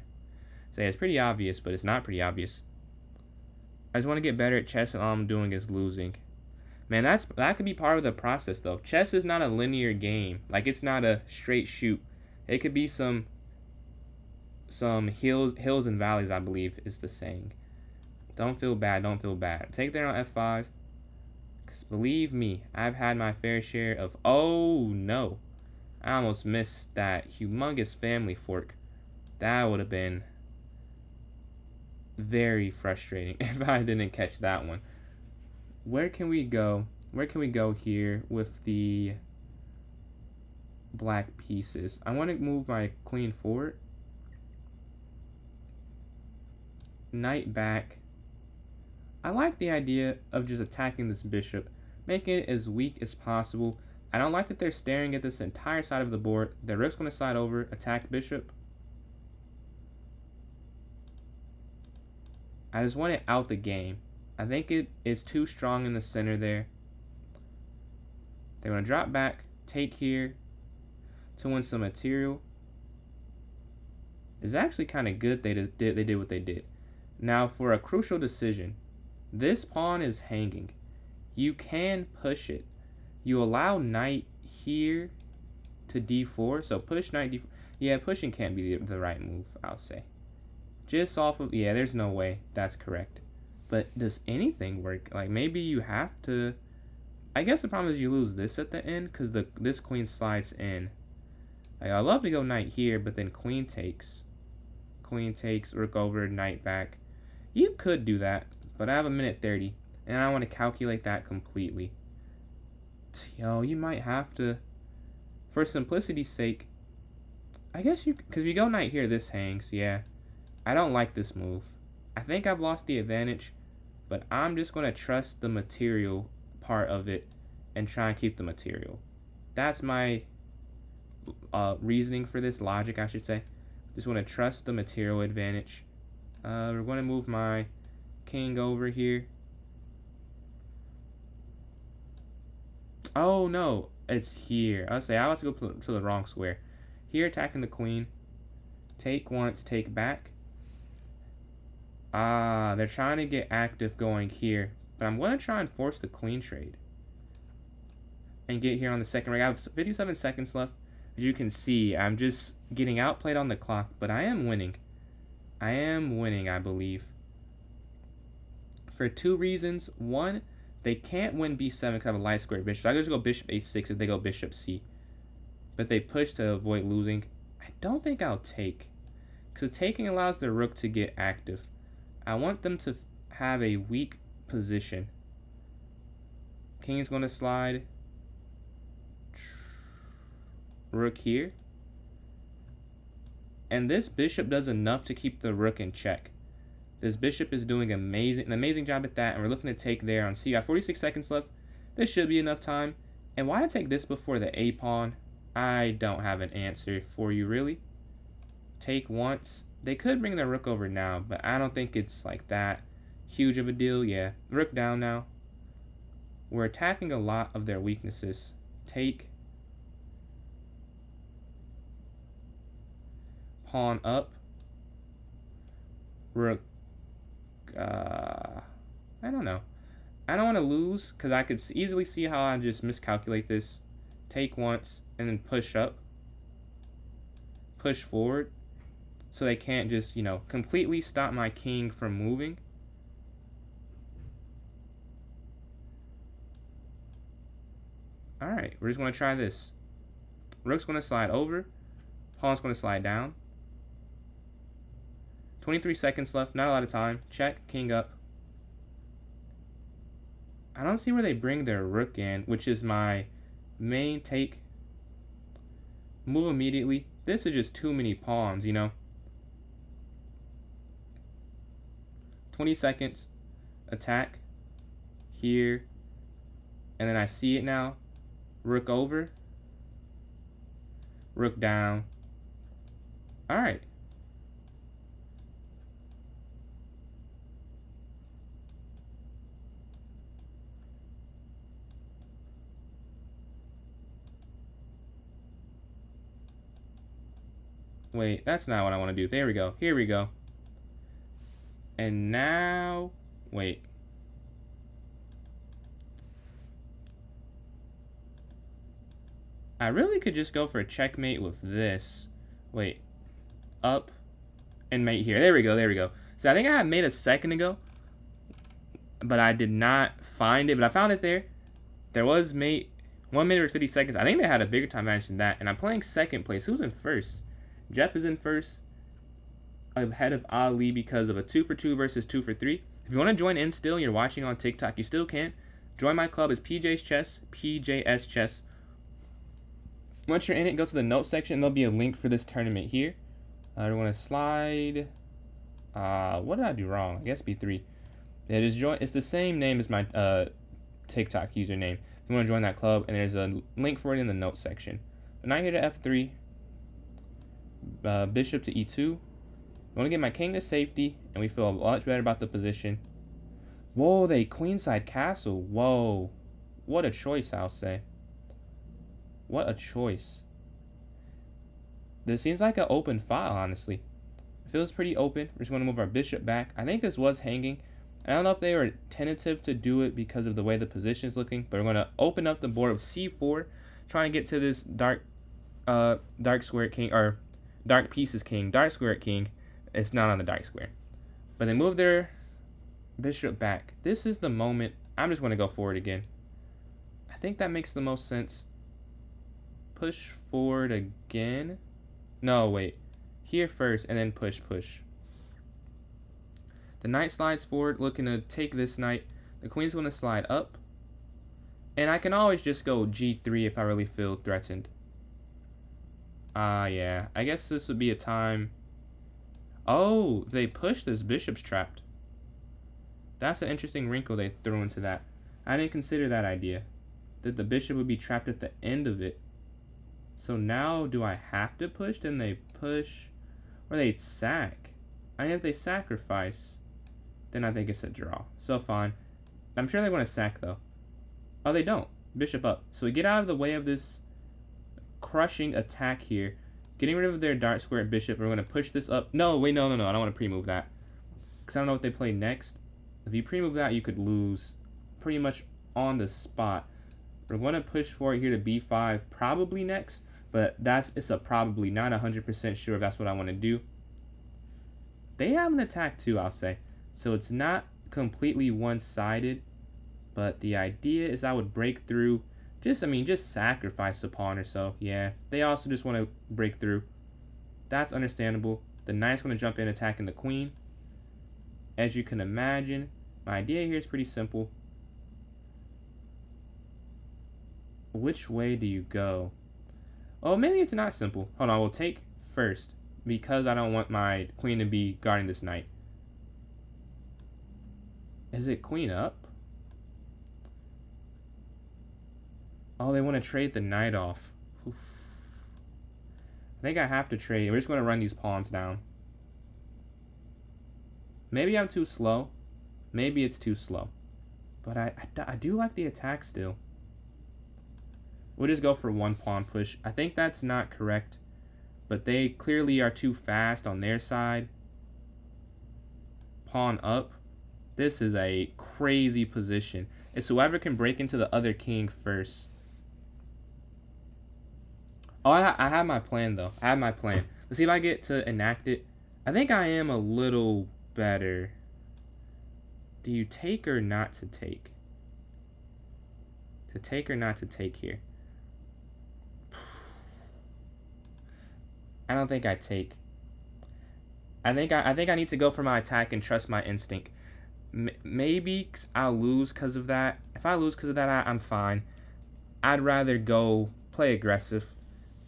So yeah, it's pretty obvious, but it's not pretty obvious. I just want to get better at chess, and all I'm doing is losing. Man, that could be part of the process, though. Chess is not a linear game. Like, it's not a straight shoot. It could be some hills and valleys, I believe is the saying. Don't feel bad, don't feel bad. Take there on f5. Because believe me, I've had my fair share of... Oh, no. I almost missed that humongous family fork. That would have been very frustrating if I didn't catch that one. Where can we go? Where can we go here with the black pieces? I want to move my queen forward. Knight back. I like the idea of just attacking this bishop, making it as weak as possible. I don't like that they're staring at this entire side of the board. The rook's going to slide over, attack bishop. I just want it out the game. I think it's too strong in the center there. They're going to drop back, take here to win some material. It's actually kind of good they did what they did. Now for a crucial decision, this pawn is hanging. You can push it. You allow knight here to d4, so push knight d4. Yeah, pushing can't be the right move, I'll say. Just off of, yeah, there's no way that's correct. But does anything work? Like, maybe you have to, I guess the problem is you lose this at the end, because this queen slides in. Like, I'd love to go knight here, but then queen takes, rook over, knight back. You could do that, but I have a minute 30, and I want to calculate that completely. Yo, you might have to, for simplicity's sake, I guess you, because if you go knight here, this hangs, yeah. I don't like this move. I think I've lost the advantage, but I'm just going to trust the material part of it and try and keep the material. That's my reasoning for this, logic I should say. Just want to trust the material advantage. We're going to move my king over here. Oh no, it's here. I'll say I want to go to the wrong square. Here, attacking the queen. Take once, take back. Ah, they're trying to get active going here. But I'm going to try and force the queen trade. And get here on the second ring. I have 57 seconds left. As you can see, I'm just getting outplayed on the clock. But I am winning. I am winning, I believe. For two reasons. One, they can't win b7 because I have a light square bishop. So I just go bishop a6 if they go bishop c. But they push to avoid losing. I don't think I'll take. Because taking allows the rook to get active. I want them to have a weak position. King is going to slide. Rook here. And this bishop does enough to keep the rook in check. This bishop is doing an amazing job at that. And we're looking to take there on c. I got 46 seconds left. This should be enough time. And why to take this before the a pawn? I don't have an answer for you, really. Take once. They could bring their rook over now, but I don't think it's like that huge of a deal. Yeah, rook down now. We're attacking a lot of their weaknesses. Take. Pawn up. Rook. I don't know. I don't want to lose because I could easily see how I just miscalculate this. Take once and then push up. Push forward. So they can't just, you know, completely stop my king from moving. Alright, we're just going to try this. Rook's going to slide over. Pawn's going to slide down. 23 seconds left, not a lot of time. Check, king up. I don't see where they bring their rook in, which is my main take. Move immediately. This is just too many pawns, you know. 20 seconds. Attack. Here. And then I see it now. Rook over. Rook down. Alright. Wait, that's not what I want to do. There we go. Here we go. And now, wait. I really could just go for a checkmate with this. Wait. Up and mate here. There we go. There we go. So I think I had mate a second ago, but I did not find it. But I found it there. There was mate. 1 minute or 50 seconds. I think they had a bigger time advantage than that. And I'm playing second place. Who's in first? Jeff is in first, ahead of Ali because of a 2-for-2 versus 2-for-3. If you want to join in still and you're watching on TikTok, you still can. Join my club. It's PJ's Chess, PJS Chess. Once you're in it, go to the notes section. There'll be a link for this tournament here. We're going to slide. What did I do wrong? I guess B3. Yeah, just join. It's the same name as my TikTok username. If you want to join that club, and there's a link for it in the notes section. Knight here to F3. Bishop to E2. I want to get my king to safety, and we feel much better about the position. Whoa, they queenside castle. Whoa. What a choice, I'll say. What a choice. This seems like an open file, honestly. It feels pretty open. We're just going to move our bishop back. I think this was hanging. I don't know if they were tentative to do it because of the way the position is looking, but we're going to open up the board with c4, trying to get to this dark square king, or dark pieces king, dark square king. It's not on the dark square. But they move their bishop back. This is the moment. I'm just going to go forward again. I think that makes the most sense. Push forward again. No, wait. Here first, and then push. The knight slides forward, looking to take this knight. The queen's going to slide up. And I can always just go g3 if I really feel threatened. Yeah. I guess this would be a time. Oh, they push this bishop's trapped. That's an interesting wrinkle they threw into that. I didn't consider that idea. That the bishop would be trapped at the end of it. So now, do I have to push? Then they push. Or they sack. I mean, if they sacrifice, then I think it's a draw. So fine. I'm sure they want to sack, though. Oh, they don't. Bishop up. So we get out of the way of this crushing attack here. Getting rid of their dark square bishop. We're going to push this up. No, wait, no. I don't want to pre-move that. Because I don't know what they play next. If you pre-move that, you could lose pretty much on the spot. We're going to push forward here to b5, probably next. But it's a probably, not 100% sure if that's what I want to do. They have an attack too, I'll say. So it's not completely one-sided. But the idea is I would break through. Just sacrifice a pawn or so. Yeah, they also just want to break through. That's understandable. The knight's going to jump in, attacking the queen. As you can imagine, my idea here is pretty simple. Which way do you go? Oh, maybe it's not simple. Hold on, we'll take first because I don't want my queen to be guarding this knight. Is it queen up? Oh, they want to trade the knight off. Oof. I think I have to trade. We're just going to run these pawns down. Maybe I'm too slow. Maybe it's too slow. But I do like the attack still. We'll just go for one pawn push. I think that's not correct. But they clearly are too fast on their side. Pawn up. This is a crazy position. It's whoever can break into the other king first. Oh, I have my plan, though. I have my plan. Let's see if I get to enact it. I think I am a little better. Do you take or not to take? To take or not to take here? I don't think I take. I think I need to go for my attack and trust my instinct. Maybe I'll lose because of that. If I lose because of that, I'm fine. I'd rather go play aggressive.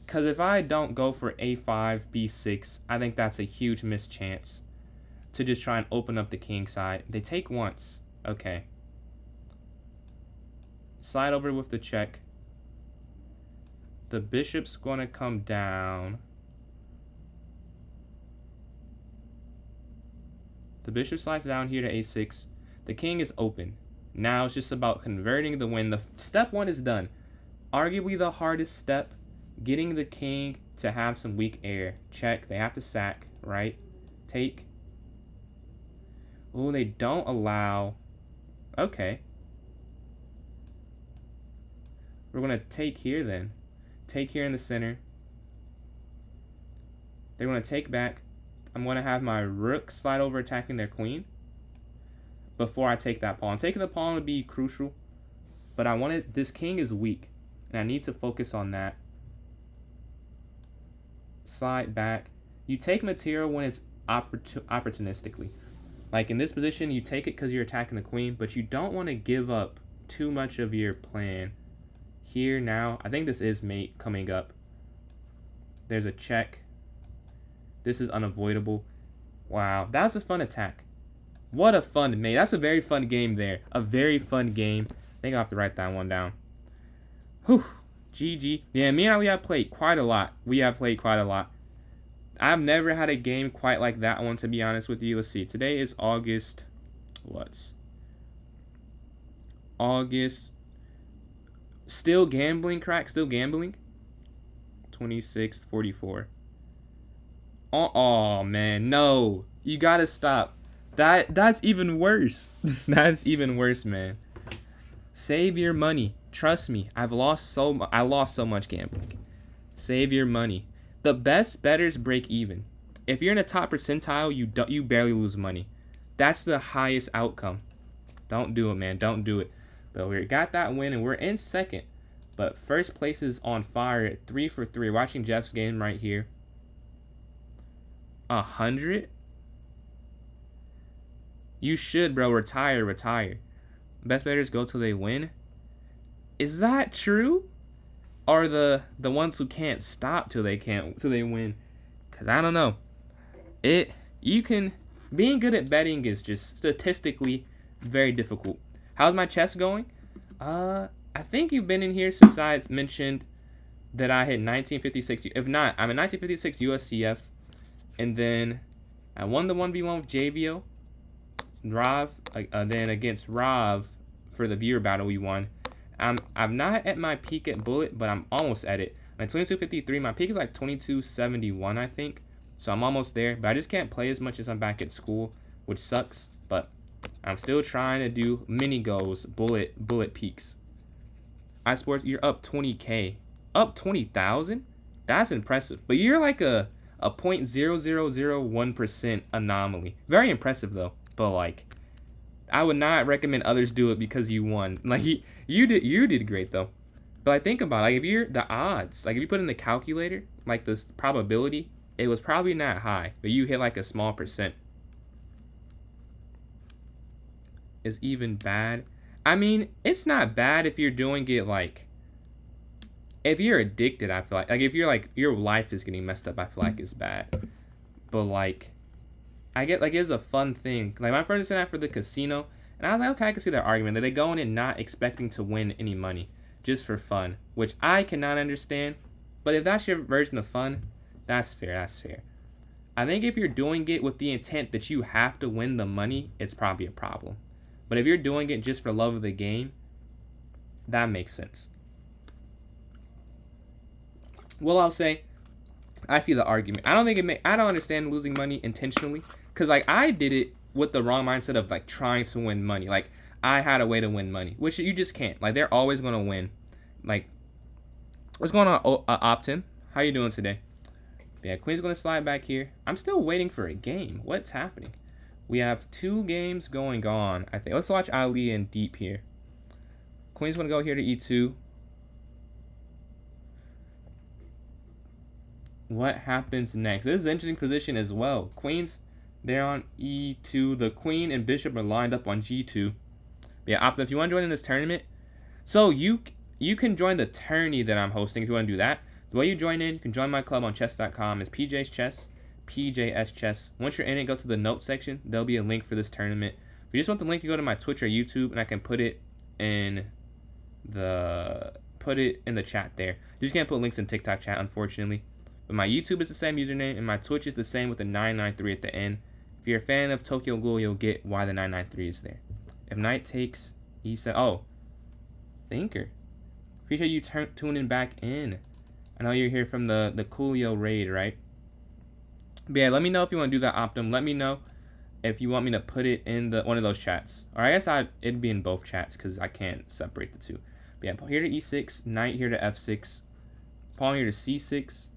Because if I don't go for a5, b6, I think that's a huge mischance to just try and open up the king side. They take once. Okay. Slide over with the check. The bishop's going to come down. The bishop slides down here to a6. The king is open. Now it's just about converting the win. The step one is done. Arguably the hardest step. Getting the king to have some weak air. Check. They have to sack, right? Take. Oh, they don't allow. Okay. We're going to take here then. Take here in the center. They're going to take back. I'm going to have my rook slide over attacking their queen before I take that pawn. Taking the pawn would be crucial, but this king is weak, and I need to focus on that. Slide back. You take material when it's opportunistically. Like in this position, you take it because you're attacking the queen, but you don't want to give up too much of your plan. Here now, I think this is mate coming up. There's a check. This is unavoidable. Wow, that was a fun attack. What a fun mate. That's a very fun game there. A very fun game. I think I'll have to write that one down. Whew. GG. Yeah, me and Ali have played quite a lot. We have played quite a lot. I've never had a game quite like that one, to be honest with you. Let's see. Today is August, what? August. Still gambling, crack. Still gambling. 26th, 44. Oh man, no. You gotta stop. That's even worse. That's even worse, man. Save your money. Trust me. I lost so much gambling. Save your money. The best bettors break even. If you're in a top percentile, you barely lose money. That's the highest outcome. Don't do it, man. Don't do it. But we got that win, and we're in second. But first place is on fire at 3 for 3. Watching Jeff's game right here. 100? You should, bro. Retire. Best bettors go till they win. Is that true? Or the ones who can't stop till they win? Cause I don't know. Being good at betting is just statistically very difficult. How's my chess going? I think you've been in here since I mentioned that I hit 1956. If not, I'm in 1956 USCF, and then I won the 1v1 with JVO. Rav, then against Rav for the viewer battle we won. I'm not at my peak at Bullet, but I'm almost at it. I'm at 2253. My peak is like 2271, I think. So I'm almost there, but I just can't play as much as I'm back at school, which sucks. But I'm still trying to do mini goals, bullet peaks. iSports, you're up 20K, up 20,000. That's impressive. But you're like a 0.0001% anomaly. Very impressive though. But like, I would not recommend others do it because you won. Like you did great though. But I think about it, like if you're the odds, like if you put in the calculator, like this probability, it was probably not high, but you hit like a small percent. Is even bad. I mean, it's not bad if you're doing it like, if you're addicted, I feel like if you're like, your life is getting messed up, I feel like it's bad. But like, I get like, it's a fun thing. Like my friends said that for the casino, and I was like, okay, I can see their argument that they go in and not expecting to win any money, just for fun, which I cannot understand. But if that's your version of fun, that's fair. That's fair. I think if you're doing it with the intent that you have to win the money, it's probably a problem. But if you're doing it just for love of the game, that makes sense. Well, I'll say, I see the argument. I don't understand losing money intentionally, cause like I did it with the wrong mindset of like trying to win money. Like I had a way to win money, which you just can't. Like they're always gonna win. Like, what's going on, Optim? How you doing today? Yeah, Queen's gonna slide back here. I'm still waiting for a game. What's happening? We have 2 games going on, I think. Let's watch Ali and Deep here. Queen's gonna go here to E2. What happens next? This is an interesting position as well. Queen's, they're on E2. The Queen and Bishop are lined up on G2. Yeah, Optim, if you want to join in this tournament, so you can join the tourney that I'm hosting if you want to do that. The way you join in, you can join my club on chess.com. It's PJ's Chess, PJS Chess. Once you're in it, go to the notes section. There'll be a link for this tournament. If you just want the link, you go to my Twitch or YouTube, and I can put it in the chat there. You just can't put links in TikTok chat, unfortunately. But my YouTube is the same username, and my Twitch is the same with the 993 at the end. If you're a fan of Tokyo Ghoul, you'll get why the 993 is there. If knight takes e7, oh, Thinker. Appreciate you tuning back in. I know you're here from the Coolio raid, right? But yeah, let me know if you want to do that, Optim. Let me know if you want me to put it in one of those chats. Or I guess it'd be in both chats because I can't separate the two. But yeah, here to e6, knight here to f6, pawn here to c6,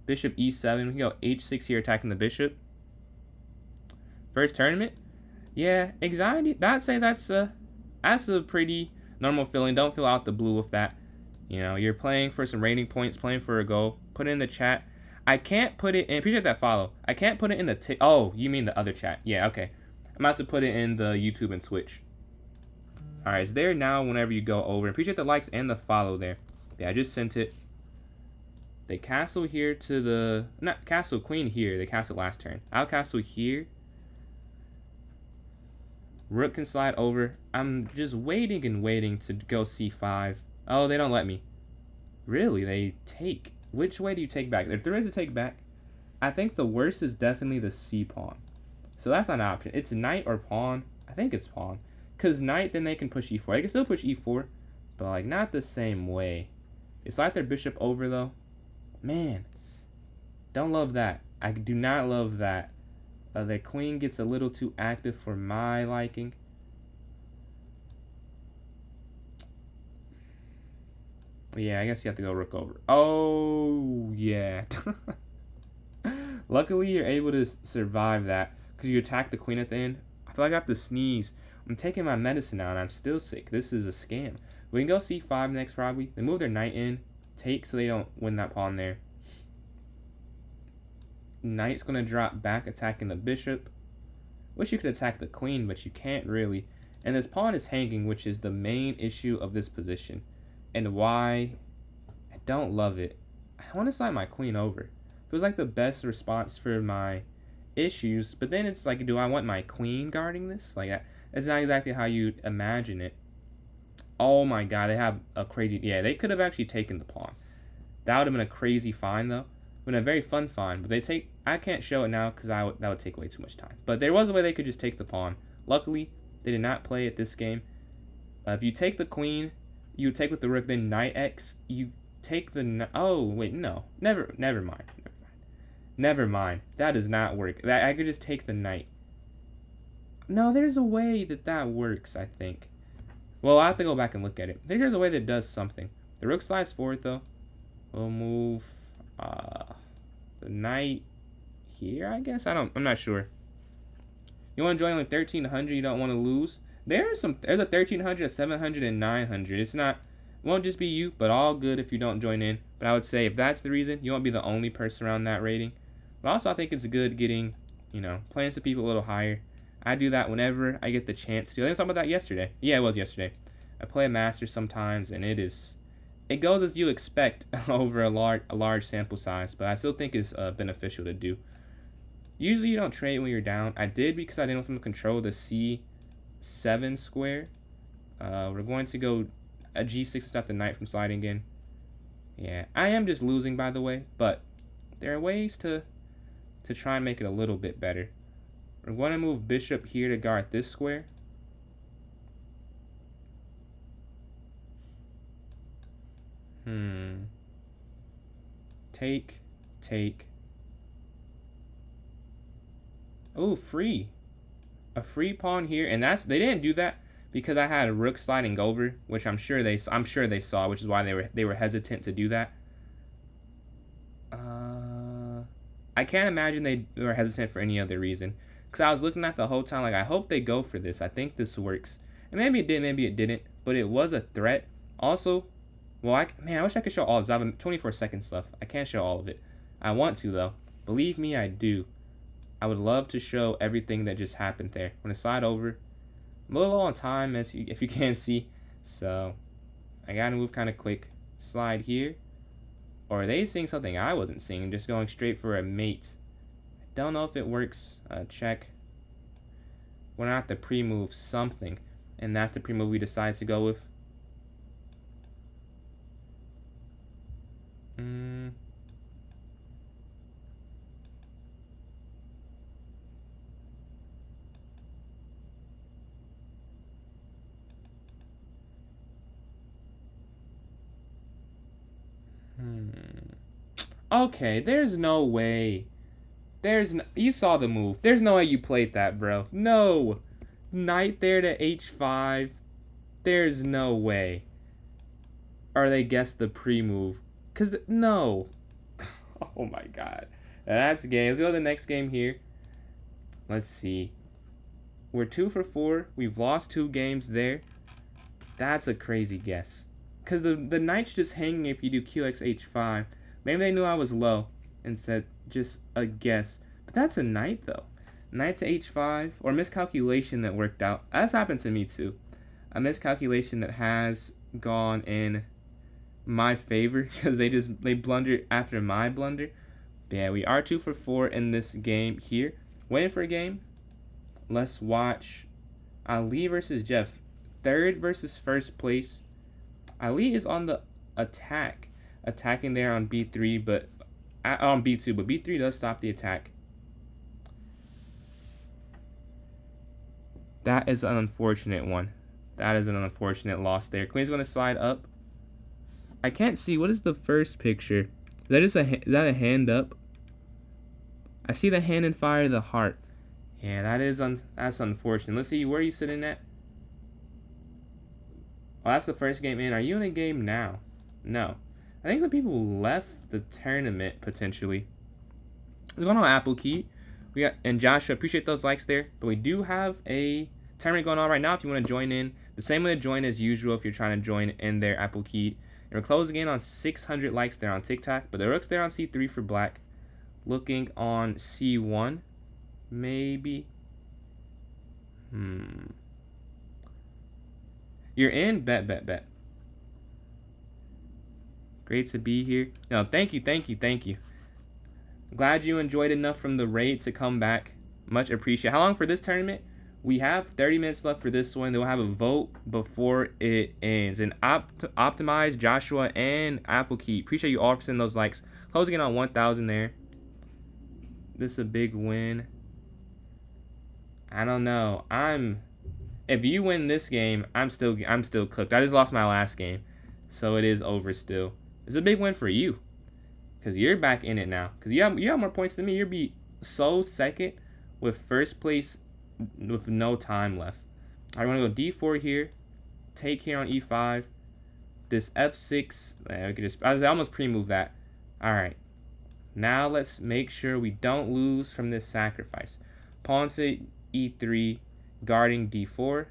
bishop e7. We can go h6 here attacking the bishop. First tournament? Yeah, anxiety. I'd say that's a pretty normal feeling. Don't feel out the blue with that. You know, you're playing for some rating points, playing for a goal. Put it in the chat. I can't put it in. Appreciate that follow. I can't put it in the oh, you mean the other chat? Yeah, okay. I'm about to put it in the YouTube and Twitch. All right, it's there now. Whenever you go over, appreciate the likes and the follow there. Yeah, I just sent it. They castle here to the not castle queen here. They castle last turn. I'll castle here. Rook can slide over. I'm just waiting and waiting to go c5. Oh, they don't let me. Really? They take. Which way do you take back? If there is a take back, I think the worst is definitely the c pawn. So that's not an option. It's knight or pawn. I think it's pawn. Because knight, then they can push e4. They can still push e4, but like not the same way. They slide their bishop over though. Man, don't love that. I do not love that. The queen gets a little too active for my liking. Yeah, I guess you have to go rook over. Oh, yeah. Luckily, you're able to survive that because you attack the queen at the end. I feel like I have to sneeze. I'm taking my medicine now and I'm still sick. This is a scam. We can go c5 next probably. They move their knight in. Take so they don't win that pawn there. Knight's going to drop back attacking the bishop. Wish you could attack the queen, but you can't really. And this pawn is hanging, which is the main issue of this position. And why I don't love it. I want to slide my queen over. It was like the best response for my issues, but then it's like, do I want my queen guarding this? Like that's not exactly how you'd imagine it. Oh my god, they have a crazy, yeah, they could have actually taken the pawn. That would have been a crazy find though. Been a very fun find, but they take, I can't show it now because that would take way too much time. But there was a way they could just take the pawn. Luckily, they did not play it this game. If you take the queen, you take with the rook, then knight x, you take the, oh wait, no, never mind, that does not work. I could just take the knight. No, there's a way that works, I think. Well, I have to go back and look at it. There's a way that does something. The rook slides forward though. We'll move the knight here, I guess. I'm not sure. You want to join like 1300, you don't want to lose. There's a 1300, a 700, and 900. It won't just be you, but all good if you don't join in. But I would say if that's the reason, you won't be the only person around that rating. But also I think it's good getting, playing some people a little higher. I do that whenever I get the chance to. I think I was talking about that yesterday. Yeah, it was yesterday. I play a master sometimes, and it goes as you expect over a large sample size, but I still think it's beneficial to do. Usually you don't trade when you're down. I did because I didn't want them to control the c7 square. We're going to go a g6 to stop the knight from sliding in. Yeah, I am just losing, by the way, but there are ways to try and make it a little bit better. We're going to move bishop here to guard this square. Take. Oh, free. A free pawn here, and they didn't do that because I had a rook sliding over, which I'm sure they saw, which is why they were hesitant to do that. I can't imagine they were hesitant for any other reason, because I was looking at the whole time like, I hope they go for this. I think this works, and maybe it did, maybe it didn't, but it was a threat. Also, well, I wish I could show all of this. I have 24 seconds left. I can't show all of it. I want to though. Believe me, I do. I would love to show everything that just happened there. I'm gonna slide over. I'm a little low on time, if you can't see, so I gotta move kind of quick. Slide here. Or are they seeing something I wasn't seeing, just going straight for a mate? I don't know if it works. Check. We're gonna have to pre-move something, and that's the pre-move we decide to go with. Okay, there's no way. You saw the move. There's no way you played that, bro. No. Knight there to h5. There's no way. Or they guessed the pre-move. No. Oh my god. That's gay. Let's go to the next game here. Let's see. We're 2 for 4. We've lost 2 games there. That's a crazy guess. Because the knight's just hanging if you do qx h5. Maybe they knew I was low and said just a guess. But that's a knight though. Knight to h5, or miscalculation that worked out. That's happened to me too. A miscalculation that has gone in my favor because they blundered after my blunder. But yeah, we are 2 for 4 in this game here. Waiting for a game. Let's watch Ali versus Jeff. 3rd versus 1st place. Ali is on the attacking there on b3, but on b2, but b3 does stop the attack. That is an unfortunate one. That is an unfortunate loss there. Queen's going to slide up. I can't see. What is the first picture? Is that a hand up? I see the hand and fire the heart. Yeah, that's unfortunate. Let's see, where are you sitting at? Oh, that's the first game in. Are you in a game now? No. I think some people left the tournament, potentially. What's going on, Apple Key? And Joshua, appreciate those likes there. But we do have a tournament going on right now if you want to join in. The same way to join as usual if you're trying to join in there, Apple Key. And we're closing in on 600 likes there on TikTok. But the rook's there on C3 for black. Looking on C1, maybe. You're in? Bet. Great to be here. No, thank you. Glad you enjoyed enough from the raid to come back. Much appreciated. How long for this tournament? We have 30 minutes left for this one. They'll have a vote before it ends. And Optimize, Joshua, and Apple Key. Appreciate you all for sending those likes. Closing in on 1,000 there. This is a big win. I don't know. If you win this game, I'm still cooked. I just lost my last game, so it is over still. It's a big win for you, cause you're back in it now. Cause you have more points than me. You'll be so second with first place with no time left. I want to go D4 here, take here on E5. This F6. I could just. I almost pre-moved that. All right. Now let's make sure we don't lose from this sacrifice. Pawn to E3, guarding D4.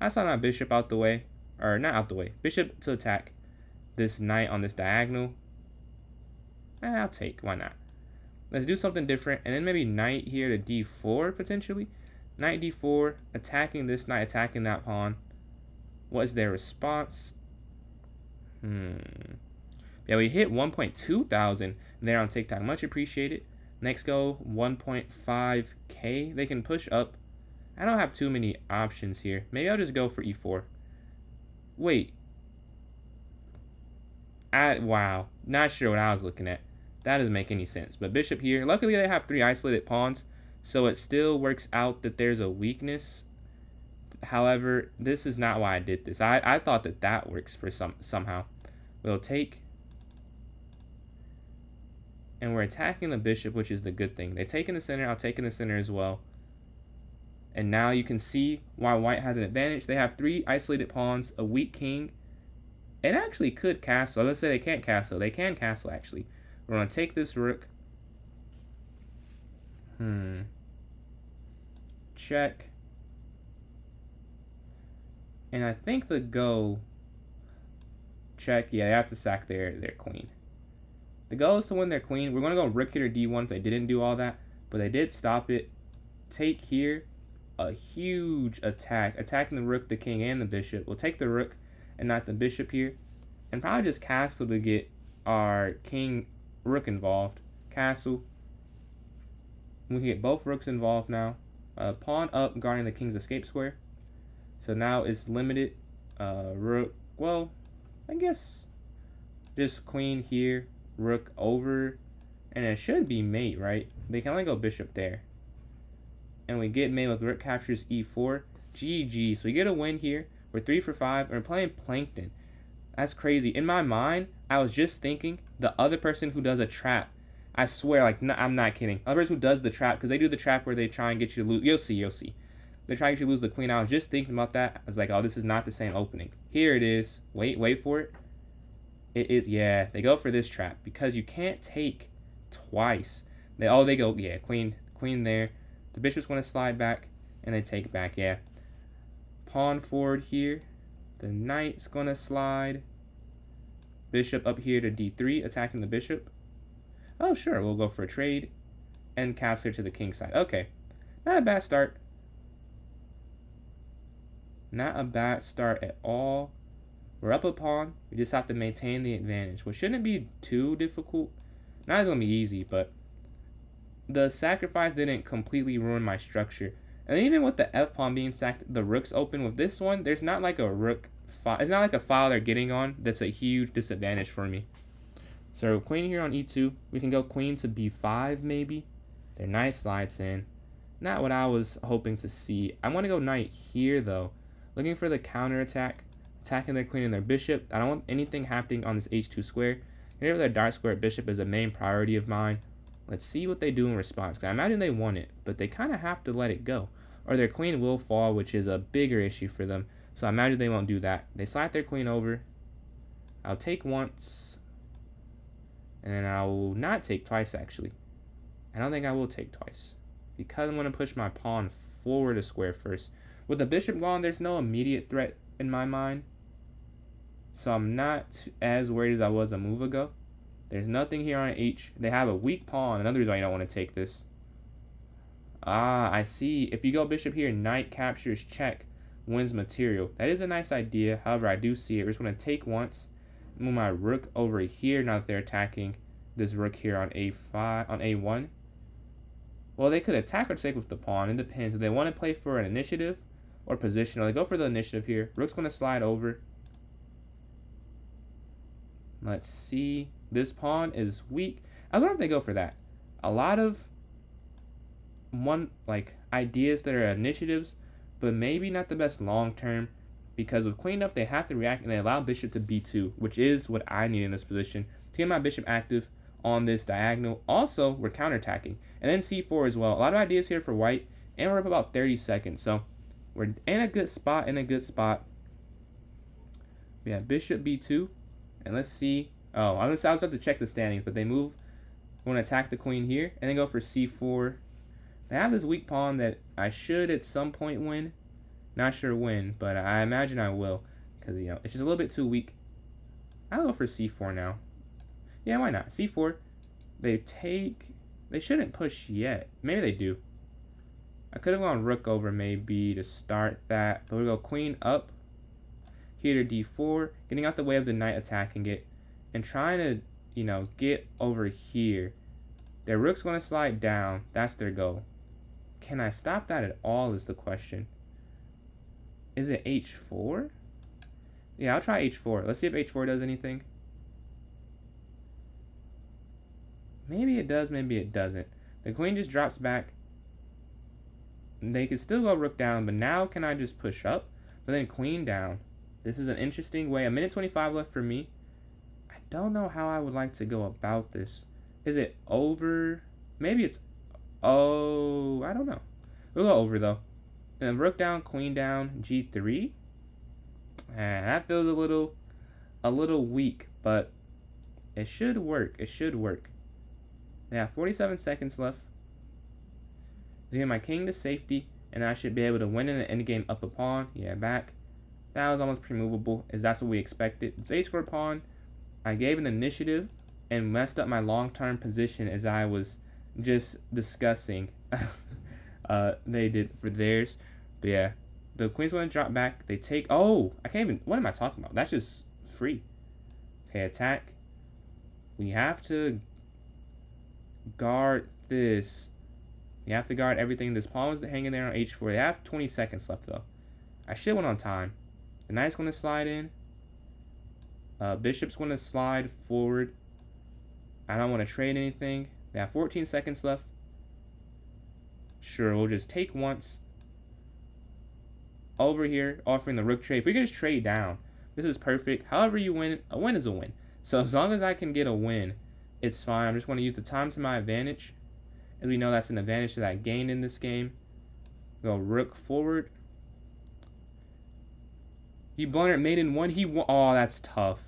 I saw my bishop out the way, or not out the way. Bishop to attack this knight on this diagonal. I'll take, why not? Let's do something different, and then maybe knight here to D4 potentially. Knight D4, attacking this knight, attacking that pawn. What is their response? Yeah, we hit 1.2 thousand there on TikTok. Much appreciated. Next go 1.5K. They can push up. I don't have too many options here. Maybe I'll just go for E4. Wait. Wow. Not sure what I was looking at. That doesn't make any sense. But bishop here. Luckily, they have 3 isolated pawns. So it still works out that there's a weakness. However, this is not why I did this. I thought that works for somehow. We'll take. And we're attacking the bishop, which is the good thing. They take in the center. I'll take in the center as well. And now you can see why white has an advantage. They have 3 isolated pawns, a weak king. It actually could castle. Let's say they can't castle. They can castle, actually. We're going to take this rook. Check. And I think the go... Check. Yeah, they have to sack their queen. The goal is to win their queen. We're going to go rook here to D1 if they didn't do all that. But they did stop it. Take here. A huge attack. Attacking the rook, the king, and the bishop. We'll take the rook and not the bishop here. And probably just castle to get our king rook involved. Castle. We can get both rooks involved now. Pawn up, guarding the king's escape square. So now it's limited. Rook. Well, I guess just queen here. Rook over. And it should be mate, right? They can only go bishop there. And we get mate with rook captures E4. GG. So we get a win here. We're 3 for 5. And we're playing Plankton. That's crazy. In my mind, I was just thinking the other person who does a trap. I swear, like, no, I'm not kidding. The other person who does the trap, because they do the trap where they try and get you to lose. You'll see. They try to get you to lose the queen. I was just thinking about that. I was like, oh, this is not the same opening. Here it is. Wait for it. It is, yeah. They go for this trap because you can't take twice. They go, yeah, queen there. The bishop's going to slide back, and they take back, yeah. Pawn forward here. The knight's going to slide. Bishop up here to D3, attacking the bishop. Oh, sure, we'll go for a trade. And castle to the king side. Okay, not a bad start. Not a bad start at all. We're up a pawn. We just have to maintain the advantage, which shouldn't be too difficult. Not as going to be easy, but the sacrifice didn't completely ruin my structure. And even with the f pawn being sacked, the rook's open. With this one, there's not like a rook file. It's not like a file they're getting on. That's a huge disadvantage for me. So queen here on E2. We can go queen to B5 maybe. Their knight slides in. not what I was hoping to see. I want to go knight here, though. Looking for the counter attack. Attacking their queen and their bishop. I don't want anything happening on this h2 square. Here, their dark square bishop is a main priority of mine. Let's see what they do in response. I imagine they want it, but they kind of have to let it go. Or their queen will fall, which is a bigger issue for them. So I imagine they won't do that. They slide their queen over. I'll take once. And then I will not take twice, actually. I don't think I will take twice. Because I'm going to push my pawn forward a square first. With the bishop gone, there's no immediate threat in my mind. So I'm not as worried as I was a move ago. There's nothing here on h. They have a weak pawn. Another reason why you don't want to take this. Ah, I see. If you go bishop here, knight captures check, wins material. That is a nice idea. However, I do see it. We're just going to take once. Move my rook over here now that they're attacking this rook here on a5, on a1. Well, they could attack or take with the pawn. It depends. Do they want to play for an initiative or position? Or they go for the initiative here. Rook's going to slide over. Let's see. This pawn is weak. I wonder if they go for that. A lot of ideas that are initiatives, but maybe not the best long term, because with queen up they have to react and they allow bishop to b2, which is what I need in this position to get my bishop active on this diagonal. Also, we're counterattacking, and then c4 as well. A lot of ideas here for white, and we're up about 30 seconds, so we're in a good spot. We have bishop b2, and let's see. Oh, I was about to check the standings, but they move. We want to attack the queen here, and then go for c4. They have this weak pawn that I should at some point win. Not sure when, but I imagine I will, because it's just a little bit too weak. I'll go for c4 now. Yeah, why not? c4. They take. They shouldn't push yet. Maybe they do. I could have gone rook over maybe to start that, but we'll go queen up here to d4, getting out the way of the knight attacking it, and trying to, get over here. Their rook's going to slide down. That's their goal. Can I stop that at all is the question. Is it h4? Yeah, I'll try h4. Let's see if h4 does anything. Maybe it does, maybe it doesn't. The queen just drops back. They could still go rook down, but now can I just push up? But then queen down. This is an interesting way. 1:25 left for me. I don't know how I would like to go about this. Is it over? Maybe it's... Oh, I don't know. We'll go over, though. And then rook down, queen down, g3. And that feels a little weak, but it should work. It should work. They have 47 seconds left. Get my king to safety, and I should be able to win in the endgame up a pawn. Yeah, back. That was almost pre-movable, as that's what we expected. It's h4 pawn. I gave an initiative and messed up my long-term position as I was just discussing. They did for theirs. But yeah, the queen's going to drop back. They take... Oh, I can't even... What am I talking about? That's just free. Okay, attack. We have to guard this. We have to guard everything. This pawn is hanging there on h4. They have 20 seconds left, though. I should win on time. The knight's going to slide in. Bishop's going to slide forward. I don't want to trade anything. They have 14 seconds left. Sure, we'll just take once. Over here, offering the rook trade. If we can just trade down, this is perfect. However you win, a win is a win. So as long as I can get a win, it's fine. I'm just going to use the time to my advantage. As we know, that's an advantage that I gained in this game. Go rook forward. He blundered mate in one. He won. Oh, that's tough.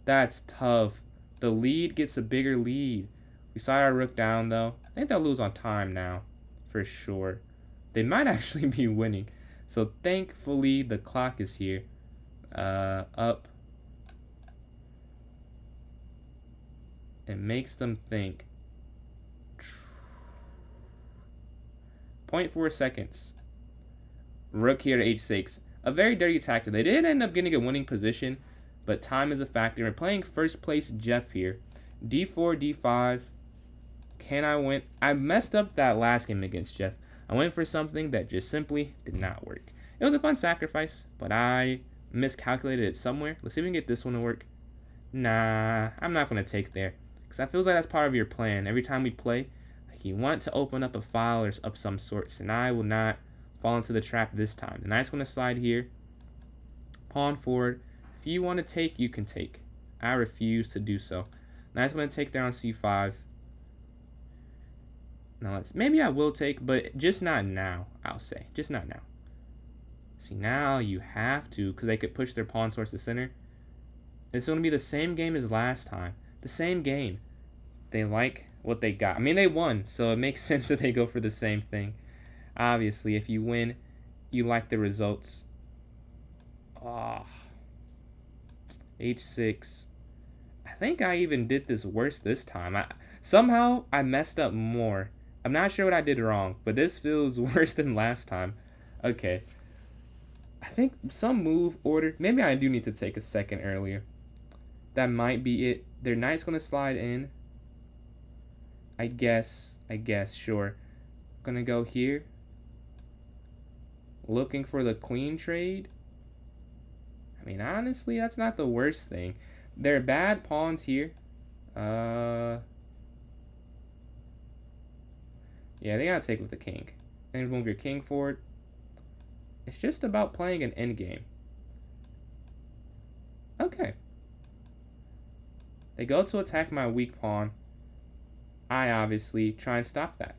That's tough. The lead gets a bigger lead. We saw our rook down, though. I think they'll lose on time now, for sure. They might actually be winning. So thankfully, the clock is here. Up. It makes them think. 0.4 seconds. Rook here to h6. A very dirty tactic. They did end up getting a winning position, but time is a factor. We're playing first place Jeff here. d4, d5. Can I win? I messed up that last game against Jeff. I went for something that just simply did not work. It was a fun sacrifice, but I miscalculated it somewhere. Let's see if we can get this one to work. Nah, I'm not going to take there. Because I feel like that's part of your plan. Every time we play, Like, you want to open up a file or of some sort, and I will not fall into the trap this time. The knight's going to slide here. Pawn forward. If you want to take, you can take. I refuse to do so. Knight's going to take there on c5. Now maybe I will take, but just not now, I'll say. Just not now. See, now you have to, because they could push their pawn towards the center. It's going to be the same game as last time. The same game. They like what they got. I mean, they won, so it makes sense that they go for the same thing. Obviously, if you win, you like the results. Ah, h6. I think I even did this worse this time. Somehow I messed up more. I'm not sure what I did wrong, but this feels worse than last time. Okay. I think some move order. Maybe I do need to take a second earlier. That might be it. Their knight's going to slide in. I guess, sure. Gonna go here. Looking for the queen trade. I mean, honestly, that's not the worst thing. They're bad pawns here. Yeah, they gotta take with the king. And move your king forward. It's just about playing an endgame. Okay. They go to attack my weak pawn. I obviously try and stop that.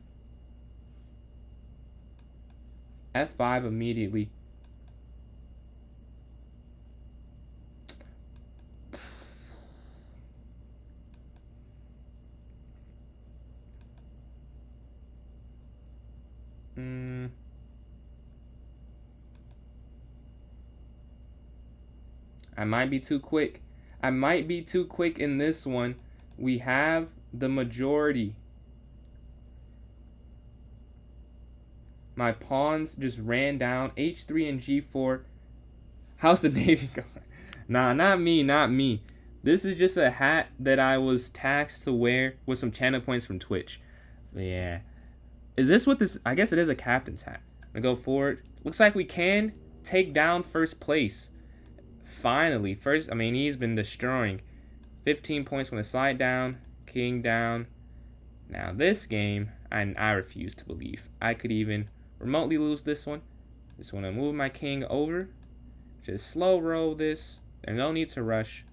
f5 immediately. I might be too quick. I might be too quick in this one. We have the majority. My pawns just ran down. h3 and g4. How's the navy going? Nah, not me, not me. This is just a hat that I was taxed to wear with some channel points from Twitch. Yeah. Is this what this... I guess it is a captain's hat. I'm gonna go forward. Looks like we can take down first place. Finally. First, I mean, he's been destroying. 15 points when to slide down. King down. Now this game, I refuse to believe I could even remotely lose this one. Just want to move my king over. Just slow roll this. There's no need to rush.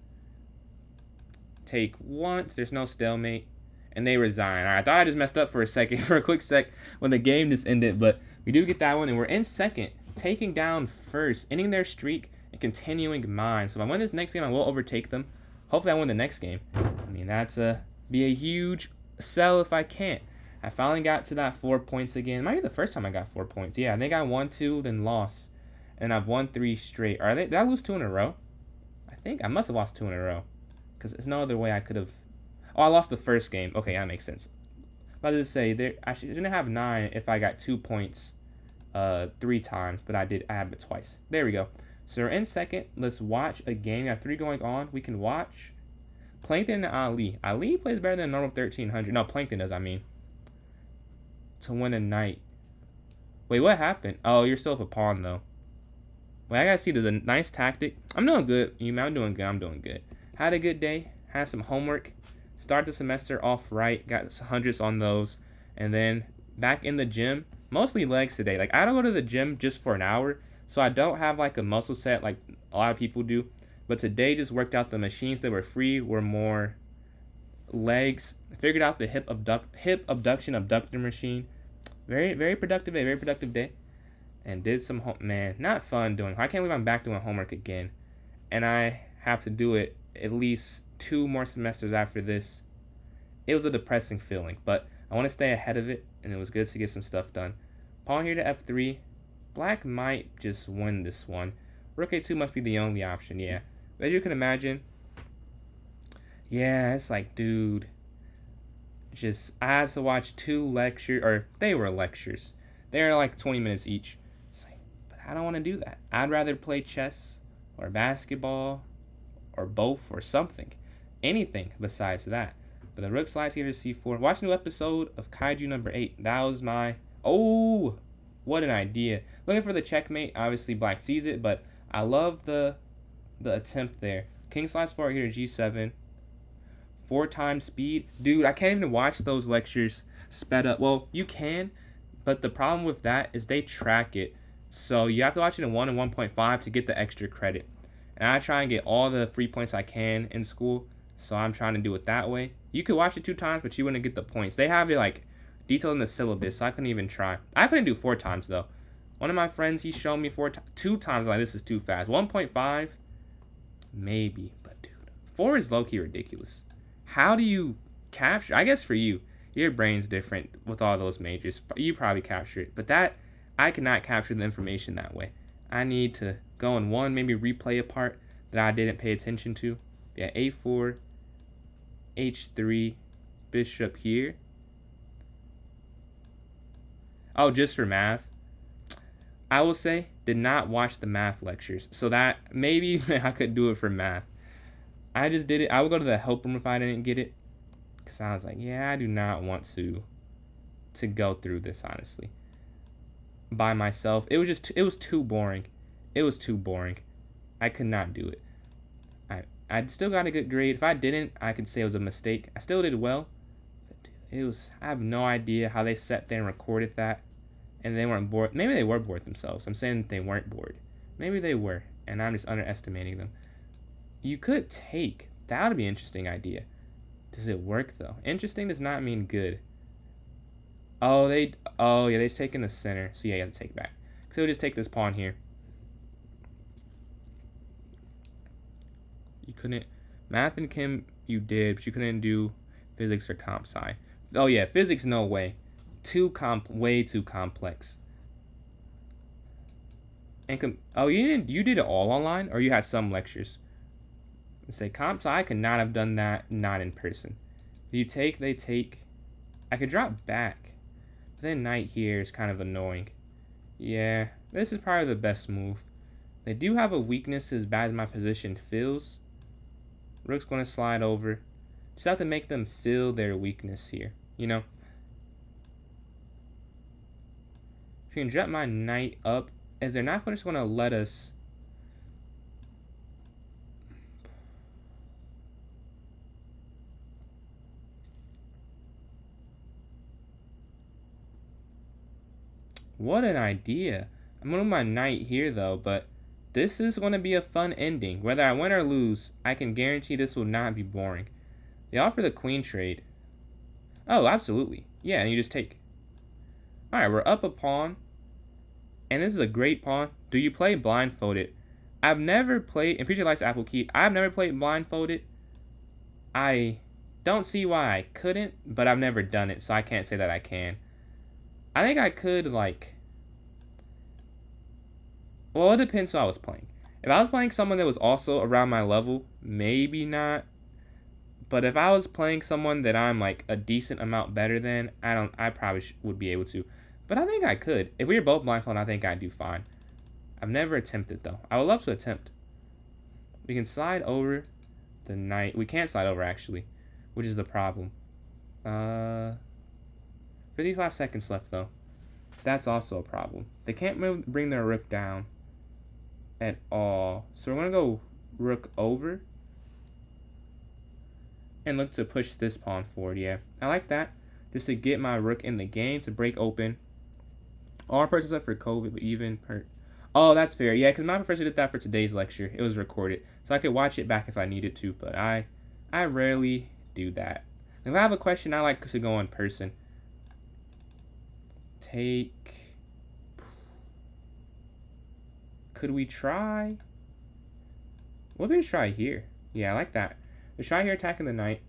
Take once. There's no stalemate. And they resign. Right, I thought I just messed up for a second, for a quick sec, when the game just ended. But we do get that one, and we're in second. Taking down first. Ending their streak and continuing mine. So if I win this next game, I will overtake them. Hopefully I win the next game. I mean, that's be a huge sell if I can't. I finally got to that 4 points again. It might be the first time I got 4 points. Yeah, I think I won 2, then lost. And I've won 3 straight. Did I lose 2 in a row? I think I must have lost 2 in a row. Because there's no other way I could have... Oh, I lost the first game. Okay, that makes sense. But as I say, I shouldn't have 9 if I got 2 points 3 times. But I have it twice. There we go. So we're in second. Let's watch a game. We have 3 going on. We can watch Plankton and Ali. Ali plays better than normal 1300. No, Plankton does, I mean. To win a knight. Wait, what happened? Oh, you're still with a pawn, though. Wait, I gotta see. There's a nice tactic. I'm doing good. I'm doing good. I'm doing good. Had a good day. Had some homework. Start the semester off right. Got hundreds on those. And then back in the gym. Mostly legs today. Like, I don't go to the gym just for an hour. So I don't have like a muscle set like a lot of people do. But today just worked out the machines that were free were more legs. I figured out the hip abduction abductor machine. Very productive day. Very productive day. And did some man, not fun doing. I can't believe I'm back doing homework again. And I have to do it at least 2 more semesters after this. It was a depressing feeling, but I want to stay ahead of it, and it was good to get some stuff done. Pawn here to f3. Black might just win this one. Rook a2 must be the only option, yeah. But as you can imagine, yeah, it's like, dude, just, I had to watch 2 lectures, or they were lectures. They were like 20 minutes each. It's like, but I don't want to do that. I'd rather play chess, or basketball, or both, or something. Anything besides that. But the rook slides here to c4. Watch a new episode of Kaiju number 8. That was my, oh, what an idea. Looking for the checkmate. Obviously, black sees it, but I love the attempt there. King slides forward here to g7. 4 times speed. Dude, I can't even watch those lectures. sped up. Well, you can, but the problem with that is they track it. So you have to watch it in 1 and 1.5 to get the extra credit. And I try and get all the free points I can in school. So I'm trying to do it that way. You could watch it 2 times, but you wouldn't get the points. They have it like detailed in the syllabus, so I couldn't even try. I couldn't do 4 times though. One of my friends, he showed me 2 times. Like, this is too fast. 1.5, maybe, but dude, 4 is low-key ridiculous. How do you capture? I guess for you, your brain's different with all those majors. You probably capture it, but that I cannot capture the information that way. I need to go in 1, maybe replay a part that I didn't pay attention to. Yeah, A4, H3, bishop here. Oh, just for math. I will say, did not watch the math lectures. So that, maybe I could do it for math. I just did it. I would go to the help room if I didn't get it. Because I was like, yeah, I do not want to go through this, honestly. By myself. It was too boring. It was too boring. I could not do it. I still got a good grade. If I didn't, I could say it was a mistake. I still did well. But dude, I have no idea how they sat there and recorded that. And they weren't bored. Maybe they were bored themselves. I'm saying that they weren't bored. Maybe they were. And I'm just underestimating them. You could take. That would be an interesting idea. Does it work, though? Interesting does not mean good. Oh, yeah, they've taken the center. So, yeah, you have to take it back. So, we'll just take this pawn here. You couldn't. Math and chem, you did, but you couldn't do physics or comp sci. Oh, yeah, physics, no way. Way too complex. And you did it all online, or you had some lectures? Let's say comp sci, I could not have done that, not in person. If you take, they take. I could drop back. But then knight here is kind of annoying. Yeah, this is probably the best move. They do have a weakness as bad as my position feels. Rook's going to slide over. Just have to make them feel their weakness here, you know? If you can drop my knight up, as they're not just going to let us. What an idea. I'm going to move my knight here, though, but this is going to be a fun ending. Whether I win or lose, I can guarantee this will not be boring. They offer the queen trade. Oh, absolutely. Yeah, and you just take. Alright, we're up a pawn. And this is a great pawn. Do you play blindfolded? I've never played, and Preacher likes Apple Key. I've never played blindfolded. I don't see why I couldn't, but I've never done it, so I can't say that I can. I think I could, like. Well, it depends who I was playing. If I was playing someone that was also around my level, maybe not. But if I was playing someone that I'm like a decent amount better than, I probably would be able to. But I think I could. If we were both blindfolded, I think I'd do fine. I've never attempted, though. I would love to attempt. We can slide over the knight. We can't slide over, actually, which is the problem. 55 seconds left, though. That's also a problem. They can't bring their rook down at all. So we're going to go rook over and look to push this pawn forward. Yeah, I like that. Just to get my rook in the game, to break open. All persons up for COVID, but even per. Oh, that's fair. Yeah, because my professor did that for today's lecture. It was recorded, so I could watch it back if I needed to. But I rarely do that. If I have a question, I like to go in person. Take. Could we try? What if we try here? Yeah, I like that. Let's try here attacking the knight.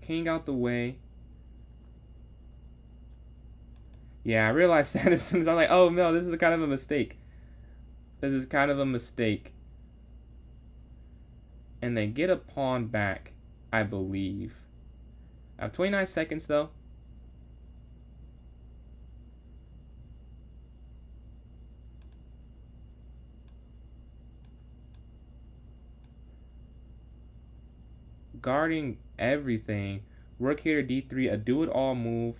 King out the way. Yeah, I realized that as soon as I'm like, oh no, this is kind of a mistake. This is kind of a mistake. And they get a pawn back, I believe. I have 29 seconds though. Guarding everything. Rook here to d3, a do-it-all move.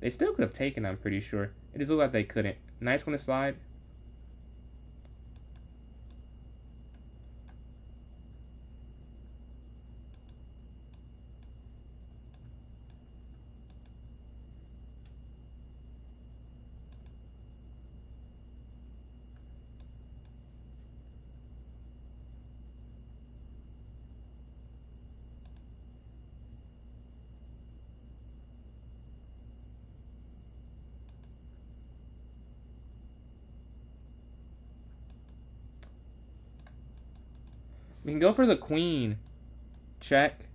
They still could have taken, I'm pretty sure. It just looked like they couldn't. Knight's going to slide. We can go for the queen. Check.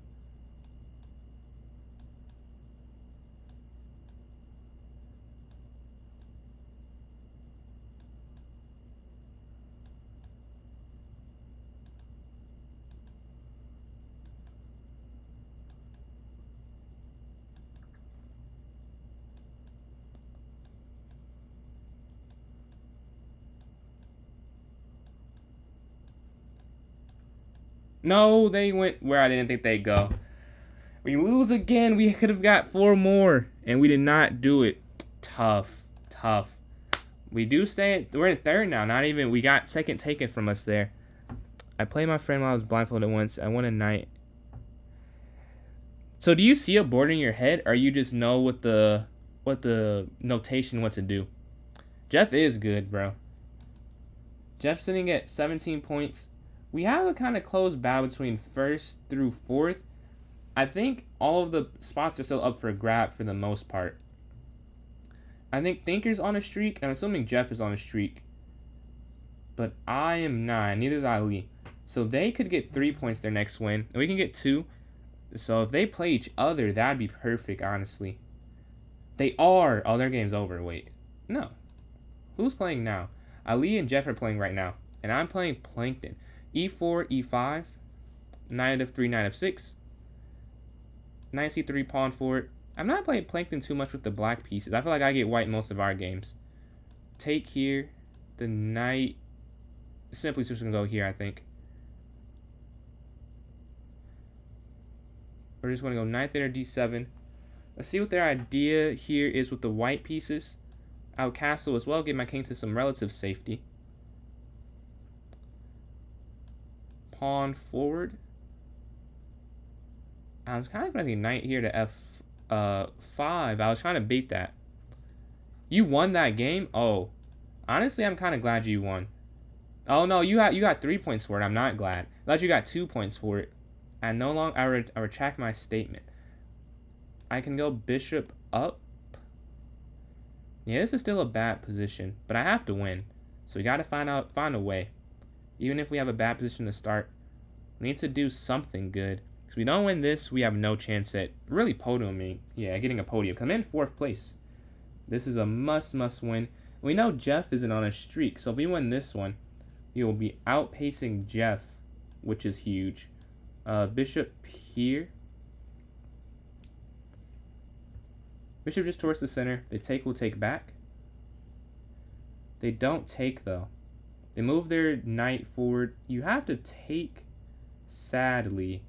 No, they went where I didn't think they'd go. We lose again. We could have got 4 more, and we did not do it. Tough. We do stay. We're in third now. Not even. We got second taken from us there. I played my friend while I was blindfolded once. I won a night. So do you see a board in your head, or you just know what the notation what to do? Jeff is good, bro. Jeff's sitting at 17 points. We have a kind of close battle between first through fourth. I think all of the spots are still up for a grab for the most part. I think Thinker's on a streak. I'm assuming Jeff is on a streak. But I am not. Neither is Ali. So they could get 3 points their next win. And we can get 2. So if they play each other, that'd be perfect, honestly. They are. Oh, their game's over. Wait. No. Who's playing now? Ali and Jeff are playing right now. And I'm playing Plankton. E4, E5. Knight of 3, Knight of 6. Knight C3, pawn forward. I'm not playing Plankton too much with the black pieces. I feel like I get white most of our games. Take here. The knight. Simply just going to go here, I think. We're just going to go knight there, D7. Let's see what their idea here is with the white pieces. I'll castle as well, give my king to some relative safety. Pawn forward. I was kind of going to knight here to F5. I was trying to beat that. You won that game? Oh. Honestly, I'm kind of glad you won. Oh, no, you got 3 points for it. I'm not glad. I thought you got 2 points for it. And no longer, I retract my statement. I can go bishop up. Yeah, this is still a bad position, but I have to win. So we got to find a way. Even if we have a bad position to start, we need to do something good. If we don't win this, we have no chance at really podiuming. Yeah, getting a podium. I'm in 4th place. This is a must win. We know Jeff isn't on a streak, so if we win this one, we will be outpacing Jeff, which is huge. Bishop here. Bishop just towards the center. They take, we'll take back. They don't take, though. They move their knight forward. You have to take, sadly.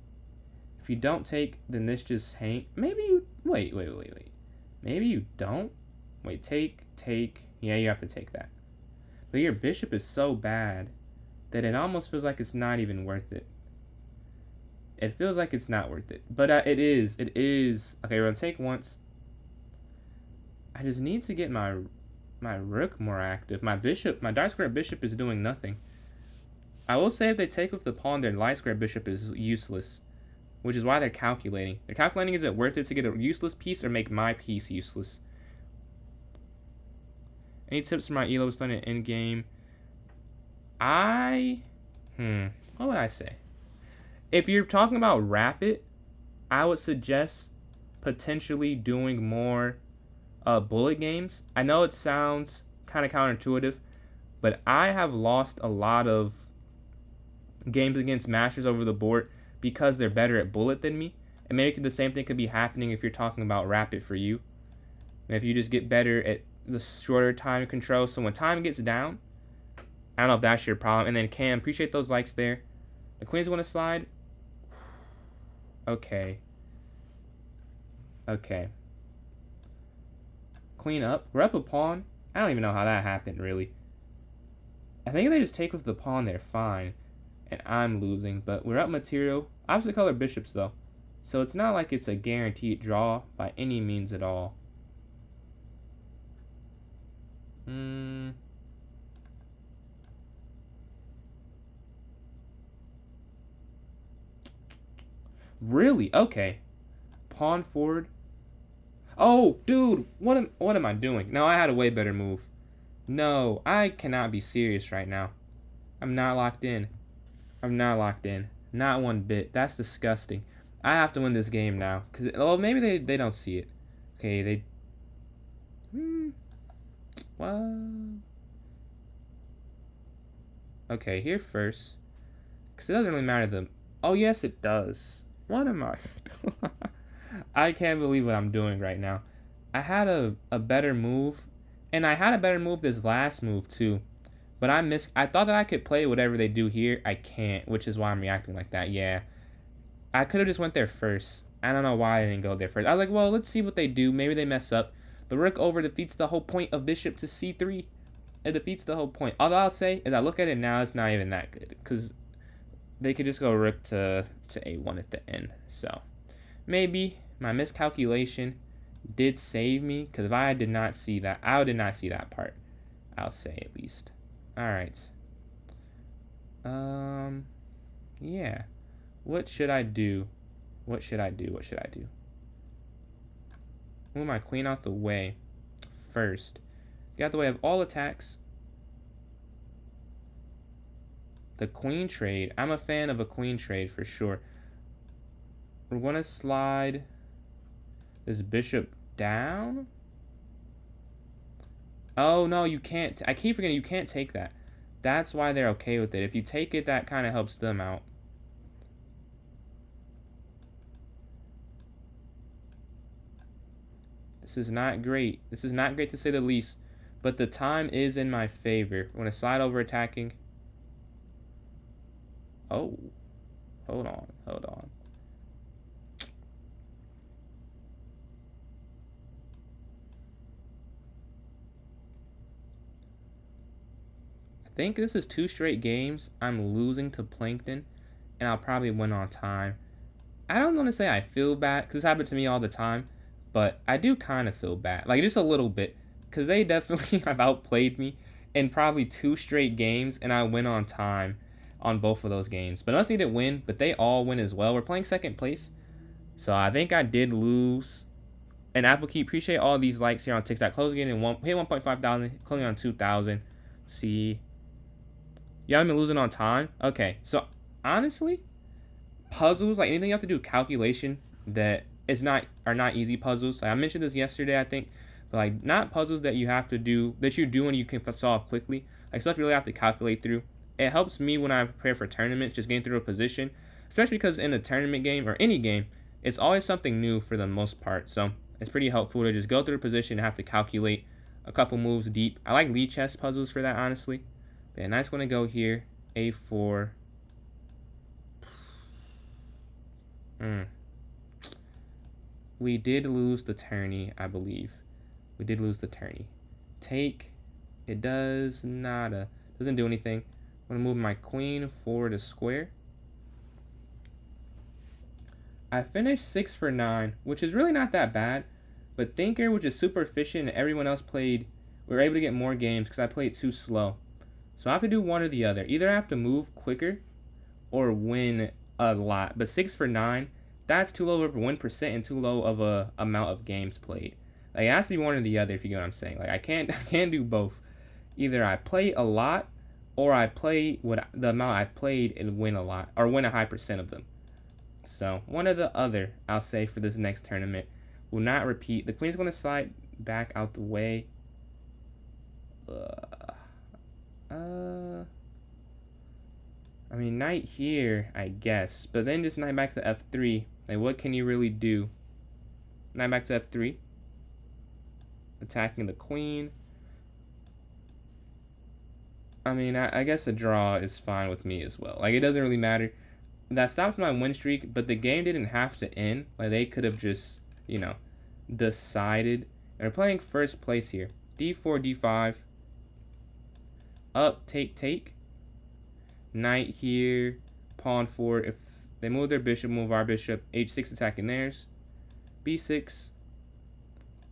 If you don't take, then this just hang. Maybe you, wait. Maybe you don't. Wait, take. Yeah, you have to take that. But your bishop is so bad that it almost feels like it's not even worth it. It feels like it's not worth it. But it is. Okay, we're going to take once. I just need to get my rook more active. My dark square bishop is doing nothing. I will say if they take with the pawn, their light square bishop is useless. Which is why they're calculating. They're calculating, is it worth it to get a useless piece or make my piece useless? Any tips for my elo stun in endgame? What would I say? If you're talking about rapid, I would suggest potentially doing more bullet games. I know it sounds kind of counterintuitive, but I have lost a lot of games against masters over the board because they're better at bullet than me. And maybe the same thing could be happening if you're talking about rapid for you. And if you just get better at the shorter time control. So when time gets down, I don't know if that's your problem. And then Cam, appreciate those likes there. The queen's going to slide. Okay. Queen up. We're up a pawn. I don't even know how that happened, really. I think if they just take with the pawn, they're fine. And I'm losing. But we're up material. Opposite color bishops, though. So it's not like it's a guaranteed draw by any means at all. Really? Okay. Pawn forward. Oh, dude. What am I doing? No, I had a way better move. No, I cannot be serious right now. I'm not locked in. Not one bit. That's disgusting. I have to win this game now. Because, well, maybe they don't see it. Okay, they... Well... Okay, here first. Because it doesn't really matter to them. Oh, yes, it does. What am I? I can't believe what I'm doing right now. I had a better move. And I had a better move this last move, too. But I thought that I could play whatever they do here. I can't, which is why I'm reacting like that. Yeah. I could have just went there first. I don't know why I didn't go there first. I was like, well, let's see what they do. Maybe they mess up. The rook over defeats the whole point of bishop to c3. It defeats the whole point. All I'll say is I look at it now, it's not even that good. Because they could just go rook to a1 at the end. So, maybe my miscalculation did save me. Because if I did not see that, I did not see that part. I'll say at least. Alright. Yeah. What should I do? What should I do? What should I do? Move my queen out the way first. Get out the way of all attacks. The queen trade. I'm a fan of a queen trade for sure. We're going to slide this bishop down. Oh, no, you can't. I keep forgetting you can't take that. That's why they're okay with it. If you take it, that kind of helps them out. This is not great. This is not great to say the least. But the time is in my favor. I'm going to slide over attacking. Oh. Hold on. Hold on. I think this is 2 straight games. I'm losing to Plankton. And I'll probably win on time. I don't want to say I feel bad. Because this happens to me all the time. But I do kind of feel bad. Like, just a little bit. Because they definitely have outplayed me in probably 2 straight games. And I win on time on both of those games. But us didn't win. But they all win as well. We're playing second place. So I think I did lose. And Applekeep, appreciate all these likes here on TikTok. Closing in hit 1.5 thousand. Closing on 2,000. See. Y'all been losing on time? Okay. So, honestly, puzzles, like anything you have to do calculation that are not easy puzzles. Like I mentioned this yesterday, I think, but like not puzzles that you have to do that you do and you can solve quickly. Like stuff you really have to calculate through. It helps me when I prepare for tournaments, just getting through a position, especially because in a tournament game or any game, it's always something new for the most part. So it's pretty helpful to just go through a position and have to calculate a couple moves deep. I like lead chess puzzles for that, honestly. But yeah, nice one to go here. A4. We did lose the tourney, I believe. We did lose the tourney. Take. It does nada. Doesn't do anything. I'm going to move my queen forward a square. I finished 6 for 9, which is really not that bad. But Thinker, which is super efficient, and everyone else we were able to get more games because I played too slow. So I have to do one or the other. Either I have to move quicker or win a lot. But 6 for 9, that's too low of a win percent and too low of a amount of games played. Like it has to be one or the other if you get what I'm saying. Like I can't do both. Either I play a lot or I play the amount I've played and win a lot or win a high percent of them. So one or the other, I'll say for this next tournament. Will not repeat. The queen's going to slide back out the way. I mean, knight here, I guess. But then just knight back to f3. Like, what can you really do? Knight back to f3. Attacking the queen. I mean, I guess a draw is fine with me as well. Like, it doesn't really matter. That stops my win streak, but the game didn't have to end. Like, they could have just, you know, decided. And we're playing first place here. d4, d5. Up, take. Knight here. Pawn 4. If they move their bishop, move our bishop. h6 attacking theirs. b6.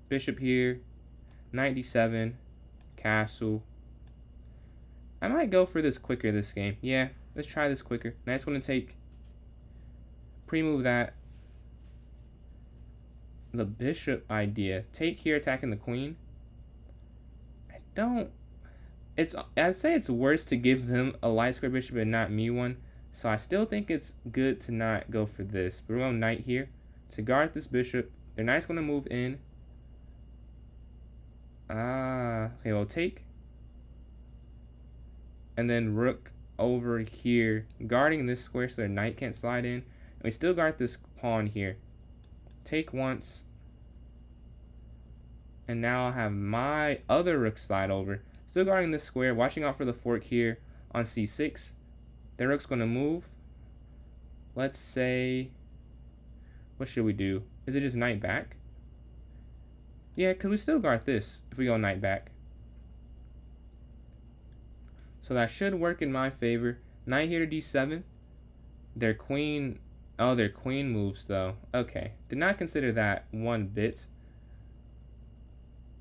Bishop here. Knight d7. Castle. I might go for this quicker this game. Yeah, let's try this quicker. Knight's going to take. Pre-move that. The bishop idea. Take here, attacking the queen. I'd say it's worse to give them a light square bishop and not me one. So I still think it's good to not go for this. But we're going knight here to guard this bishop. Their knight's going to move in. Okay, we'll take. And then rook over here, guarding this square so their knight can't slide in. And we still guard this pawn here. Take once. And now I'll have my other rook slide over. Still guarding this square, watching out for the fork here on c6. Their rook's going to move. Let's say, what should we do? Is it just knight back? Yeah, because we still guard this if we go knight back. So that should work in my favor. Knight here to d7. Their queen, oh, their queen moves though. Okay, did not consider that one bit.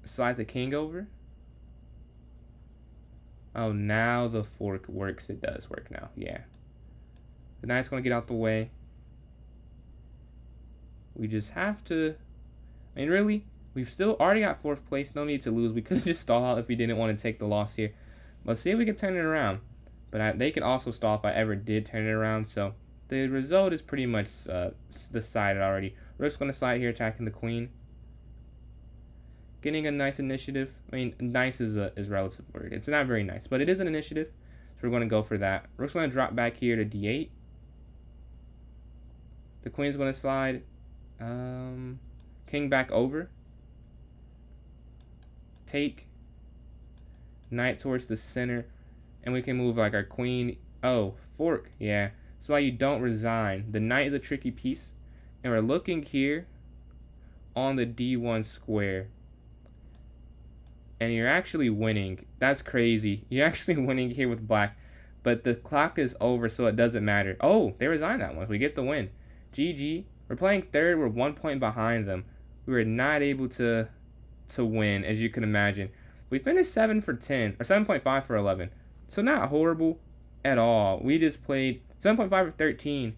Slide the king over. Oh, now the fork works. It does work now, yeah. The knight's going to get out the way. We just have to, I mean, really, we've still already got 4th place. No need to lose. We could just stall out if we didn't want to take the loss here. Let's see if we can turn it around. But they could also stall if I ever did turn it around. So the result is pretty much decided already. Rook's going to slide here, attacking the queen. Getting a nice initiative. I mean, nice is a relative word. It's not very nice, but it is an initiative. So we're going to go for that. Rook's going to drop back here to d8. The queen's going to slide. King back over. Take. Knight towards the center. And we can move like our queen. Oh, fork. Yeah. That's why you don't resign. The knight is a tricky piece. And we're looking here on the d1 square. And you're actually winning. That's crazy. You're actually winning here with black. But the clock is over, so it doesn't matter. Oh, they resigned that one. We get the win. GG. We're playing third. We're 1 point behind them. We were not able to win, as you can imagine. We finished 7 for 10, or 7.5 for 11. So not horrible at all. We just played 7.5 for 13.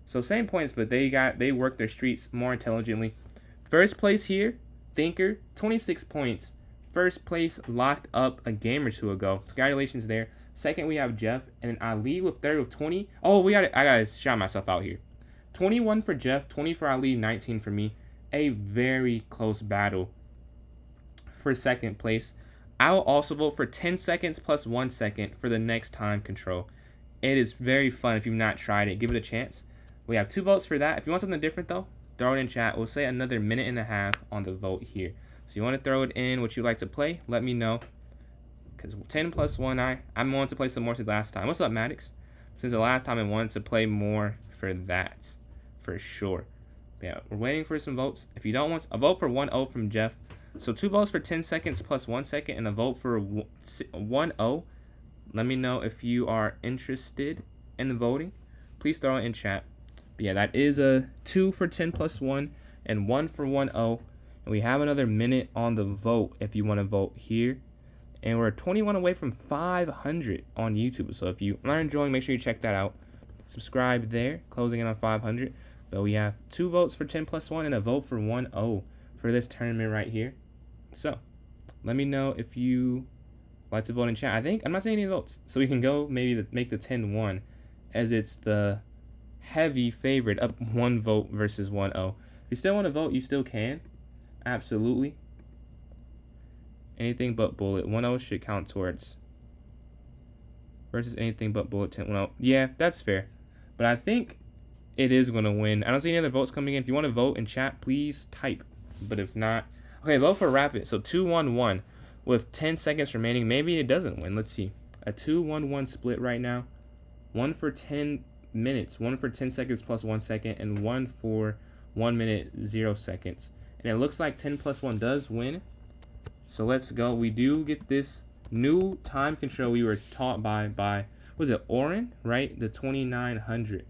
So same points, but they worked their streets more intelligently. First place here, Thinker, 26 points. First place locked up a game or two ago. Congratulations there. Second, we have Jeff, and then Ali with third with 20. Oh, I gotta shout myself out here. 21 for Jeff, 20 for Ali, 19 for me. A very close battle for second place. I will also vote for 10 seconds plus 1 second for the next time control. It is very fun if you've not tried it. Give it a chance. We have 2 votes for that. If you want something different though, throw it in chat. We'll say another minute and a half on the vote here. So you want to throw it in what you like to play, let me know. Because 10 plus 1, I'm wanting to play some more since last time. What's up, Maddox? Since the last time I wanted to play more for that, for sure. Yeah, we're waiting for some votes. If you don't want a vote for 1-0 from Jeff. So 2 votes for 10 seconds plus 1 second and a vote for 1-0. Let me know if you are interested in voting. Please throw it in chat. But yeah, that is a 2 for 10 plus 1 and 1 for 1-0. And we have another minute on the vote if you want to vote here. And we're 21 away from 500 on YouTube. So if you are enjoying, make sure you check that out. Subscribe there, closing in on 500. But we have 2 votes for 10 plus 1 and a vote for 1-0 for this tournament right here. So let me know if you like to vote in chat. I'm not seeing any votes. So we can go maybe make the 10-1 as it's the heavy favorite, up 1 vote versus 1-0. If you still want to vote, you still can. Absolutely. Anything but bullet. 1-0 should count towards. Versus anything but bullet 10-1-0. Yeah, that's fair. But I think it is going to win. I don't see any other votes coming in. If you want to vote in chat, please type. But if not, okay, vote for Rapid. So 2-1-1 with 10 seconds remaining. Maybe it doesn't win. Let's see. A 2-1-1 split right now. 1 for 10 minutes. 1 for 10 seconds plus 1 second. And 1 for 1 minute, 0 seconds. And it looks like 10 plus 1 does win. So let's go. We do get this new time control we were taught by was it Oren, right? The 2900.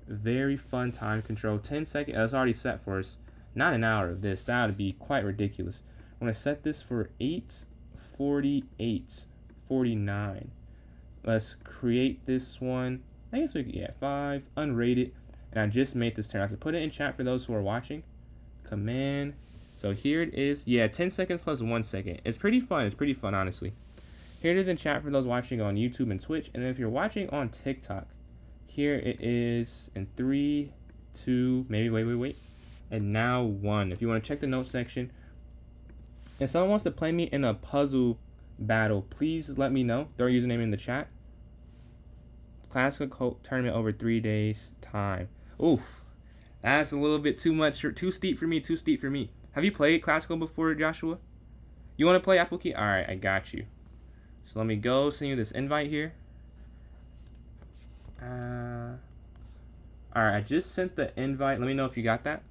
Very fun time control. 10 seconds. That's already set for us. Not an hour of this. That would be quite ridiculous. I'm going to set this for 8:48:49. Let's create this one. I guess we could, yeah, 5. Unrated. And I just made this turn. I have to put it in chat for those who are watching. Command. So here it is. Yeah, 10 seconds plus 1 second. It's pretty fun. It's pretty fun, honestly. Here it is in chat for those watching on YouTube and Twitch. And if you're watching on TikTok, Here it is in 3, 2, maybe wait. And now 1. If you want to check the notes section. If someone wants to play me in a puzzle battle, please let me know. Throw a username in the chat. Classical tournament over 3 days time. Oof. That's a little bit too much. Too steep for me. Have you played classical before, Joshua? You want to play Apple Key? Alright, I got you. So let me go send you this invite here. Alright, I just sent the invite. Let me know if you got that.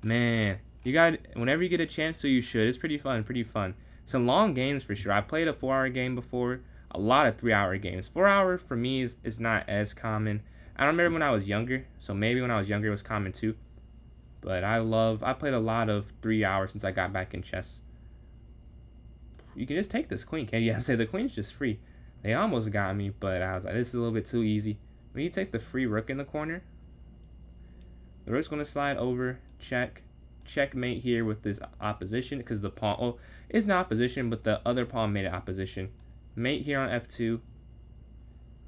Man, you got whenever you get a chance to, you should. It's pretty fun. Some long games for sure. I played a 4-hour game before. A lot of 3-hour games. 4-hour for me is not as common. I don't remember when I was younger, so maybe when I was younger it was common too. But I played a lot of 3 hours since I got back in chess. You can just take this queen, can't you? I say the queen's just free. They almost got me, but I was like, this is a little bit too easy. When you take the free rook in the corner, the rook's going to slide over, checkmate here with this opposition, because the pawn, oh, it's not opposition, but the other pawn made it opposition. Mate here on f2.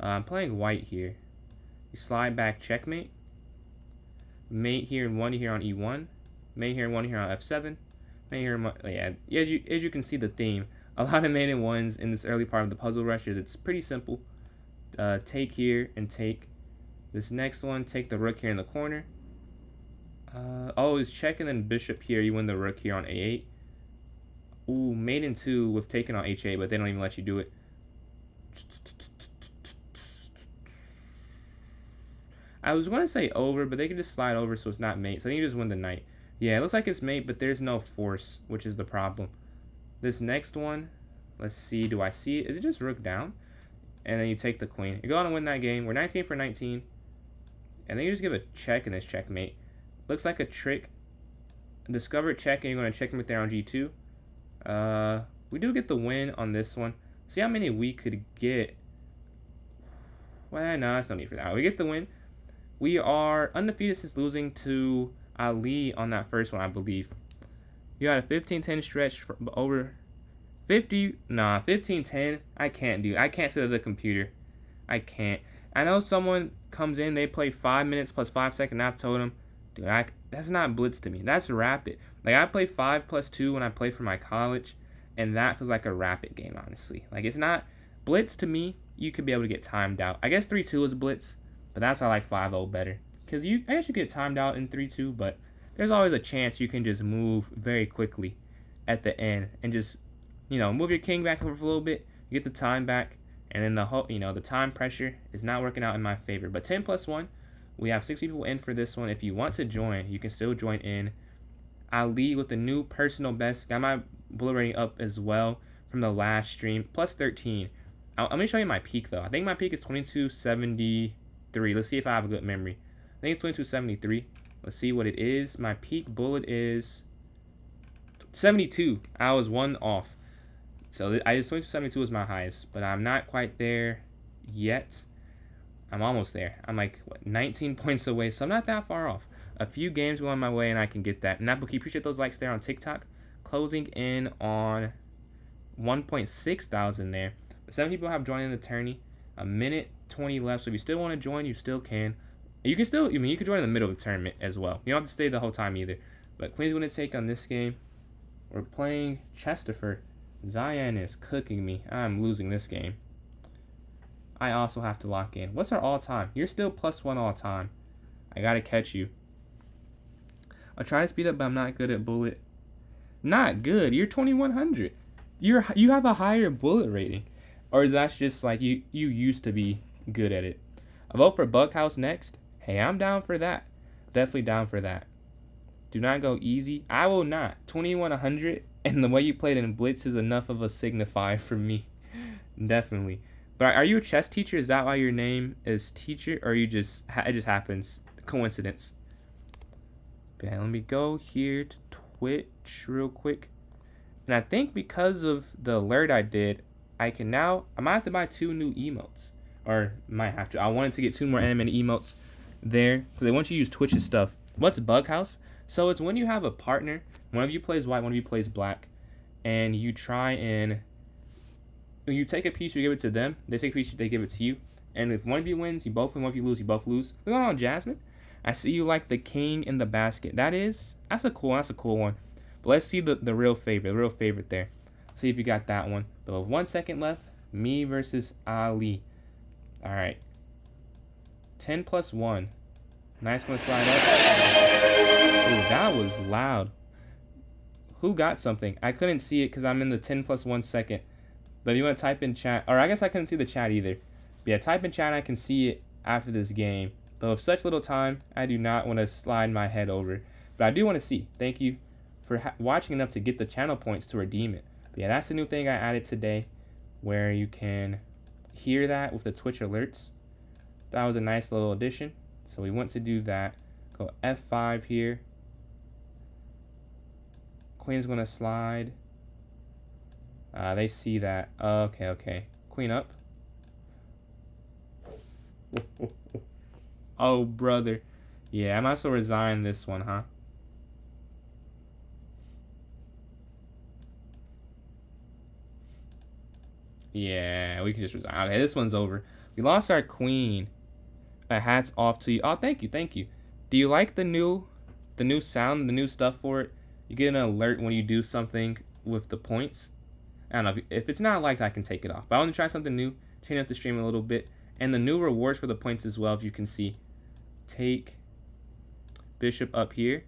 I'm playing white here. You slide back, checkmate. Mate here and 1 here on e1. Mate here and 1 here on f7. Mate here and 1, yeah, as you can see the theme. A lot of mate and 1s in this early part of the puzzle rushes. It's pretty simple. Take here and take this next one. Take the rook here in the corner. Oh, it's check and then bishop here. You win the rook here on a8. Ooh, mate and 2 with taken on h8, but they don't even let you do it. I was going to say over, but they can just slide over, so it's not mate. So I think you just win the knight. Yeah, it looks like it's mate, but there's no force, which is the problem. This next one, let's see. Do I see it? Is it just rook down? And then you take the queen. You're going to win that game. We're 19 for 19. And then you just give a check in this checkmate. Looks like a trick. Discover check, and you're going to checkmate there on g2. We do get the win on this one. See how many we could get. Well, no, there's no need for that. We get the win. We are undefeated since losing to Ali on that first one, I believe. You got a 15-10 stretch for over 50. Nah, 15-10. I can't do. I can't sit at the computer. I can't. I know someone comes in, they play 5 minutes plus 5 seconds. I've told them, dude, that's not blitz to me. That's rapid. Like, I play 5+2 when I play for my college, and that feels like a rapid game, honestly. Like, it's not blitz to me. You could be able to get timed out. I guess 3-2 is blitz, but that's why I like 5-0 better. Because I guess you get timed out in 3-2, but there's always a chance you can just move very quickly at the end and just, move your king back over for a little bit, you get the time back, and then the whole, the time pressure is not working out in my favor. But 10+1, we have 6 people in for this one. If you want to join, you can still join in. I'll lead with the new personal best. Got my bullet rating up as well from the last stream, plus 13. I'm going to show you my peak, though. I think my peak is 2273. Let's see if I have a good memory. I think it's 2273. Let's see what it is. My peak bullet is 72. I was 1 off. So I just 2272 is my highest, but I'm not quite there yet. I'm almost there. I'm like 19 points away, so I'm not that far off. A few games going my way, and I can get that. And Apple Key, appreciate those likes there on TikTok. Closing in on 1.6 thousand there. But 7 people have joined in the tourney. A minute 20 left, so if you still want to join, you still can. You can still, you can join in the middle of the tournament as well. You don't have to stay the whole time either. But Queen's going to take on this game. We're playing Chesterford. Zion is cooking me. I'm losing this game. I also have to lock in. What's our all-time? You're still +1 all-time. I got to catch you. I'll try to speed up, but I'm not good at bullet. Not good. You're 2100. You have a higher bullet rating. Or that's just like you used to be good at it. I vote for Bughouse next. Hey, I'm down for that. Definitely down for that. Do not go easy. I will not. 2100, and the way you played in Blitz is enough of a signifier for me. Definitely. But are you a chess teacher? Is that why your name is teacher? Or you just it just happens? Coincidence. Okay, let me go here to Twitch real quick. And I think because of the alert I did, I might have to buy 2 new emotes. Or might have to. I wanted to get 2 more animated emotes there. Because they want you to use Twitch's stuff. What's Bughouse? So it's when you have a partner. One of you plays white, one of you plays black. And you try and... When you take a piece, you give it to them. They take a piece, they give it to you. And if one of you wins, you both win. One of you lose, you both lose. What's going on, Jasmine? I see you like the king in the basket. That's a cool one. But let's see the real favorite there. See if you got that one. But with 1 second left, me versus Ali. All right. 10 plus 1. Nice, gonna slide up. Ooh, that was loud. Who got something? I couldn't see it because I'm in the 10 plus 1 second. But if you want to type in chat, or I guess I couldn't see the chat either. But yeah, type in chat, I can see it after this game. But with such little time, I do not want to slide my head over. But I do want to see. Thank you for watching enough to get the channel points to redeem it. But yeah, that's the new thing I added today, where you can hear that with the Twitch alerts. That was a nice little addition. So we want to do that. Go F5 here. Queen's going to slide. They see that. Okay. Queen up. Oh, brother. Yeah, I might as well resign this one, huh? Yeah, we can just resign. Okay, this one's over. We lost our queen. Hats off to you. Oh, thank you. Do you like the new sound, the new stuff for it? You get an alert when you do something with the points. I don't know. If it's not liked, I can take it off. But I want to try something new. Change up the stream a little bit. And the new rewards for the points as well, if you can see. Take bishop up here.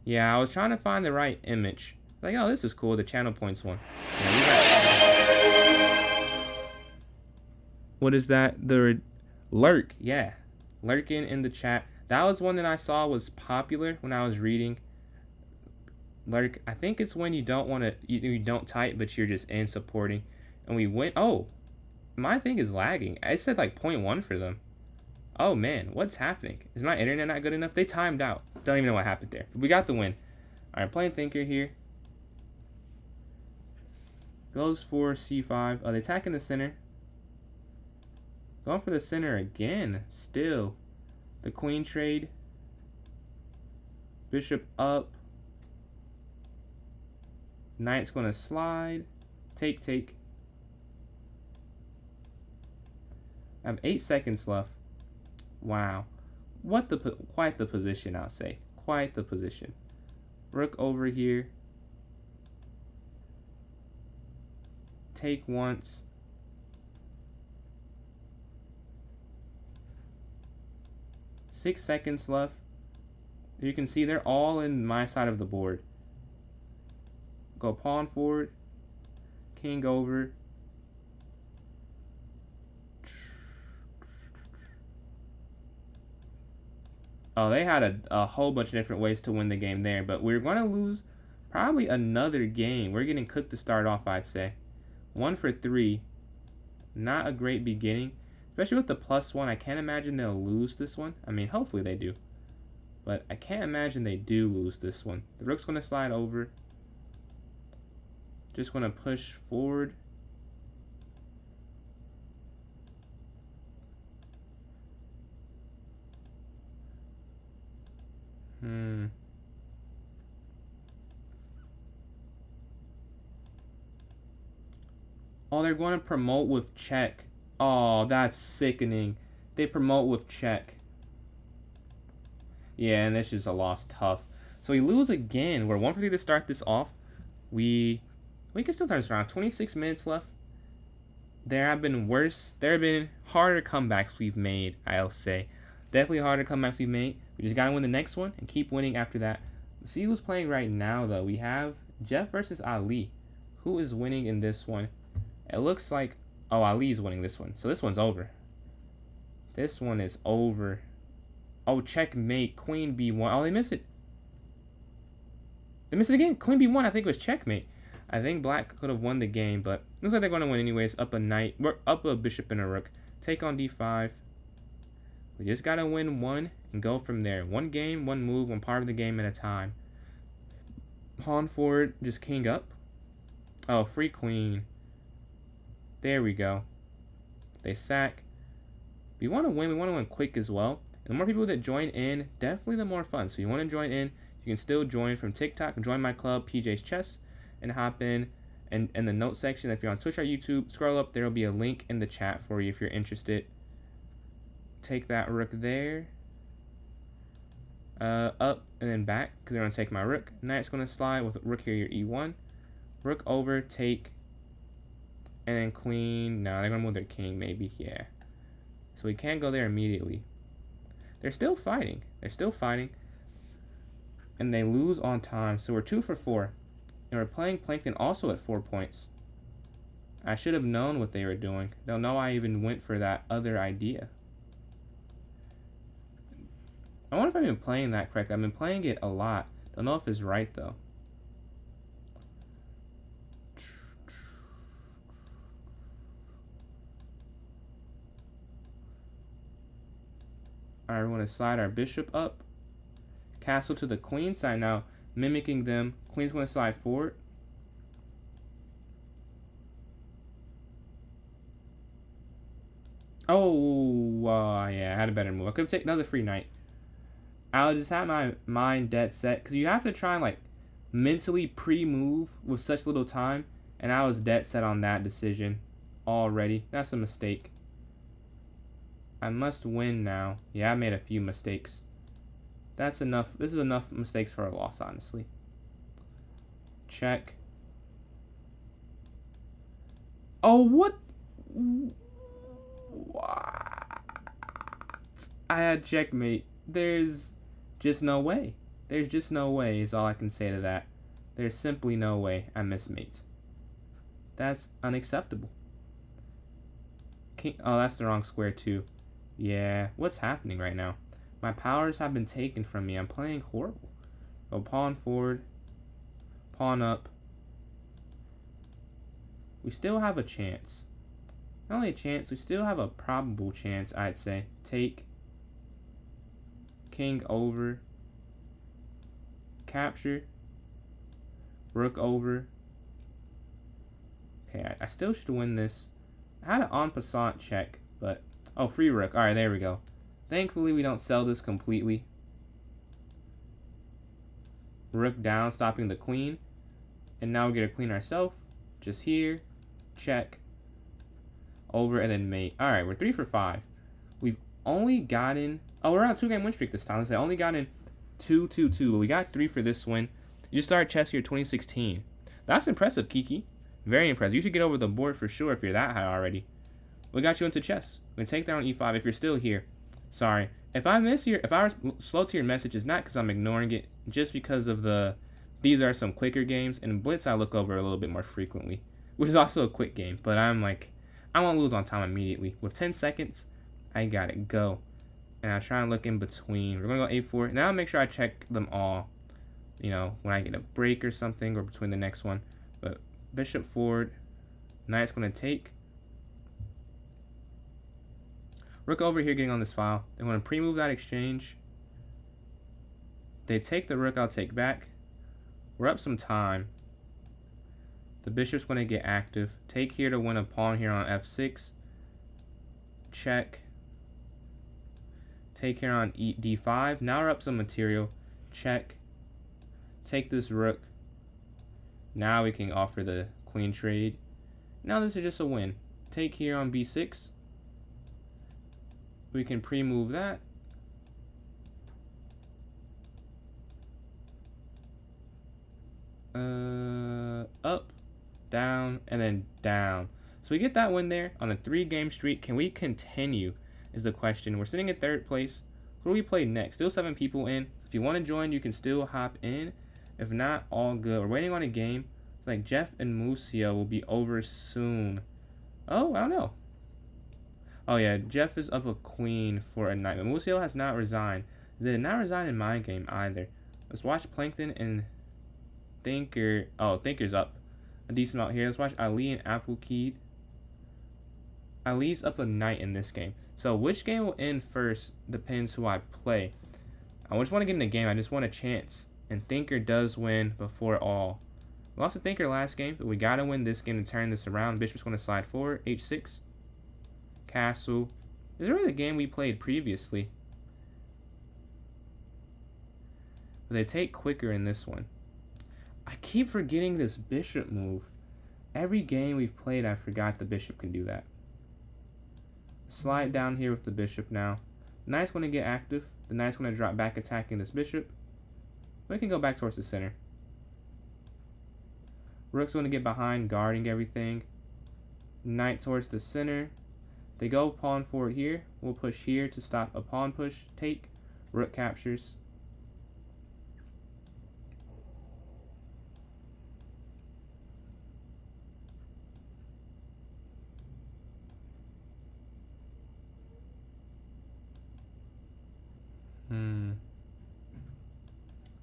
Yeah, I was trying to find the right image. Like, oh, this is cool. The channel points one. Yeah, we got... What is that? The lurk. Yeah. Lurking in the chat. That was one that I saw was popular when I was reading. Lurk. I think it's when you don't want to, you don't type, but you're just in supporting. And we went, oh, my thing is lagging. I said like 0.1 for them. Oh man, what's happening? Is my internet not good enough? They timed out. Don't even know what happened there. But we got the win. All right, playing thinker here. Goes for c5. Oh, they attack in the center. Going for the center again. Still. The queen trade. Bishop up. Knight's going to slide. Take. I have 8 seconds left. Wow. Quite the position, I'll say. Quite the position. Rook over here. Take once. Six seconds left. You can see they're all in my side of the board. Go pawn forward. King over. Oh, they had a whole bunch of different ways to win the game there, but we're going to lose probably another game. We're getting cooked to start off, I'd say. 1 for 3. Not a great beginning. Especially with the +1, I can't imagine they'll lose this one. I mean, hopefully they do. But I can't imagine they do lose this one. The rook's going to slide over. Just going to push forward. Oh, they're going to promote with check. Oh, that's sickening. They promote with check. Yeah, and this is a loss tough. So we lose again. We're 1 for 3 to start this off. We can still turn this around. 26 minutes left. There have been worse. There have been harder comebacks we've made, I'll say. Definitely harder comebacks we've made. We just got to win the next one and keep winning after that. Let's see who's playing right now, though. We have Jeff versus Ali. Who is winning in this one? It looks like... Oh, Ali is winning this one. So this one's over. This one is over. Oh, checkmate. Queen B1. Oh, they missed it. They missed it again. Queen B1. I think it was checkmate. I think black could have won the game, but looks like they're going to win anyways. Up a knight. We're up a bishop and a rook. Take on D5. We just got to win one and go from there. One game, one move, one part of the game at a time. Pawn forward, just king up. Oh, free queen. There we go. They sack. We want to win. We want to win quick as well. And the more people that join in, definitely the more fun. So you want to join in, you can still join from TikTok and join my club, PJ's Chess, and hop in in the notes section. If you're on Twitch or YouTube, scroll up. There will be a link in the chat for you if you're interested. Take that rook there. Up and then back because they're going to take my rook. Knight's going to slide with rook here, your e1. Rook over, take, and then queen. No, they're going to move their king maybe. Yeah. So we can't go there immediately. They're still fighting. They're still fighting. And they lose on time. So we're 2 for 4. And we're playing Plankton also at 4 points. I should have known what they were doing. Don't know I even went for that other idea. I wonder if I've been playing that correctly. I've been playing it a lot. Don't know if it's right though. Alright, we want to slide our bishop up. Castle to the queen side now, mimicking them. Queen's going to slide forward. Oh, yeah, I had a better move. I could have taken another free knight. I just had my mind dead set because you have to try and like mentally pre-move with such little time, and I was dead set on that decision already. That's a mistake. I must win now. Yeah, I made a few mistakes. That's enough. This is enough mistakes for a loss, honestly. Check. Oh, what? What? I had checkmate. There's just no way. There's just no way is all I can say to that. There's simply no way I missed mate. That's unacceptable. King, oh, that's the wrong square too. Yeah, what's happening right now? My powers have been taken from me. I'm playing horrible. Go pawn forward. Pawn up. We still have a chance. Not only a chance, we still have a probable chance, I'd say. Take. King over. Capture. Rook over. Okay, I still should win this. I had an en passant check, but... Oh, free rook. Alright, there we go. Thankfully, we don't sell this completely. Rook down, stopping the queen. And now we get a queen ourselves. Just here. Check. Over, and then mate. Alright, we're 3 for 5. We've only gotten... Oh, we're on a 2-game win streak this time. Let's say only gotten 2-2-2. But we got 3 for this win. You started chess year 2016. That's impressive, Kiki. Very impressive. You should get over the board for sure if you're that high already. We got you into chess. We can take that on e5 if you're still here. Sorry. If I miss your... If I was slow to your message, it's not because I'm ignoring it. Just because of the... These are some quicker games. And Blitz I look over a little bit more frequently. Which is also a quick game. But I'm like... I won't lose on time immediately. With 10 seconds, I got it. Go. And I try and look in between. We're going to go a4. Now I'll make sure I check them all. You know, when I get a break or something. Or between the next one. But bishop forward. Knight's going to take. Rook over here getting on this file. They want to pre-move that exchange. They take the rook, I'll take back. We're up some time. The bishop's going to get active. Take here to win a pawn here on f6. Check. Take here on d5. Now we're up some material. Check. Take this rook. Now we can offer the queen trade. Now this is just a win. Take here on b6. We can pre-move that. Up, down, and then down. So we get that win there on a 3-game streak. Can we continue is the question. We're sitting at 3rd place. Who do we play next? Still 7 people in. If you want to join, you can still hop in. If not, all good. We're waiting on a game. Like Jeff and Musio will be over soon. Oh, I don't know. Oh yeah, Jeff is up a queen for a knight. But Musio has not resigned. They did not resign in my game either. Let's watch Plankton and Thinker. Oh, Thinker's up a decent amount here. Let's watch Ali and Applekeed. Ali's up a knight in this game. So which game will end first depends who I play. I just want to get in the game. I just want a chance. And Thinker does win before all. We lost to Thinker last game, but we got to win this game to turn this around. Bishop's going to slide forward. H6. Castle. This is really the game we played previously. But they take quicker in this one. I keep forgetting this bishop move. Every game we've played, I forgot the bishop can do that. Slide down here with the bishop now. The knight's going to get active. The knight's going to drop back attacking this bishop. We can go back towards the center. Rook's going to get behind, guarding everything. Knight towards the center. They go pawn forward here. We'll push here to stop a pawn push. Take. Rook captures.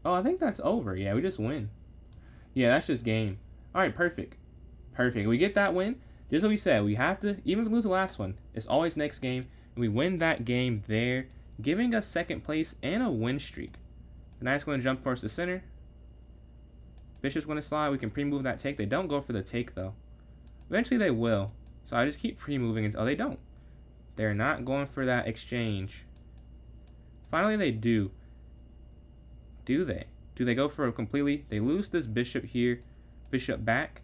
Oh, I think that's over. Yeah, we just win. Yeah, that's just game. Alright, perfect. Perfect. We get that win. Just what we said. We have to, even if we lose the last one, it's always next game. And we win that game there, giving us second place and a win streak. The knight's going to jump towards the center. Bishop's going to slide. We can pre-move that take. They don't go for the take, though. Eventually, they will. So I just keep pre-moving until they don't. They're not going for that exchange. Finally, they do. Do they? Do they go for a completely? They lose this bishop here. Bishop back.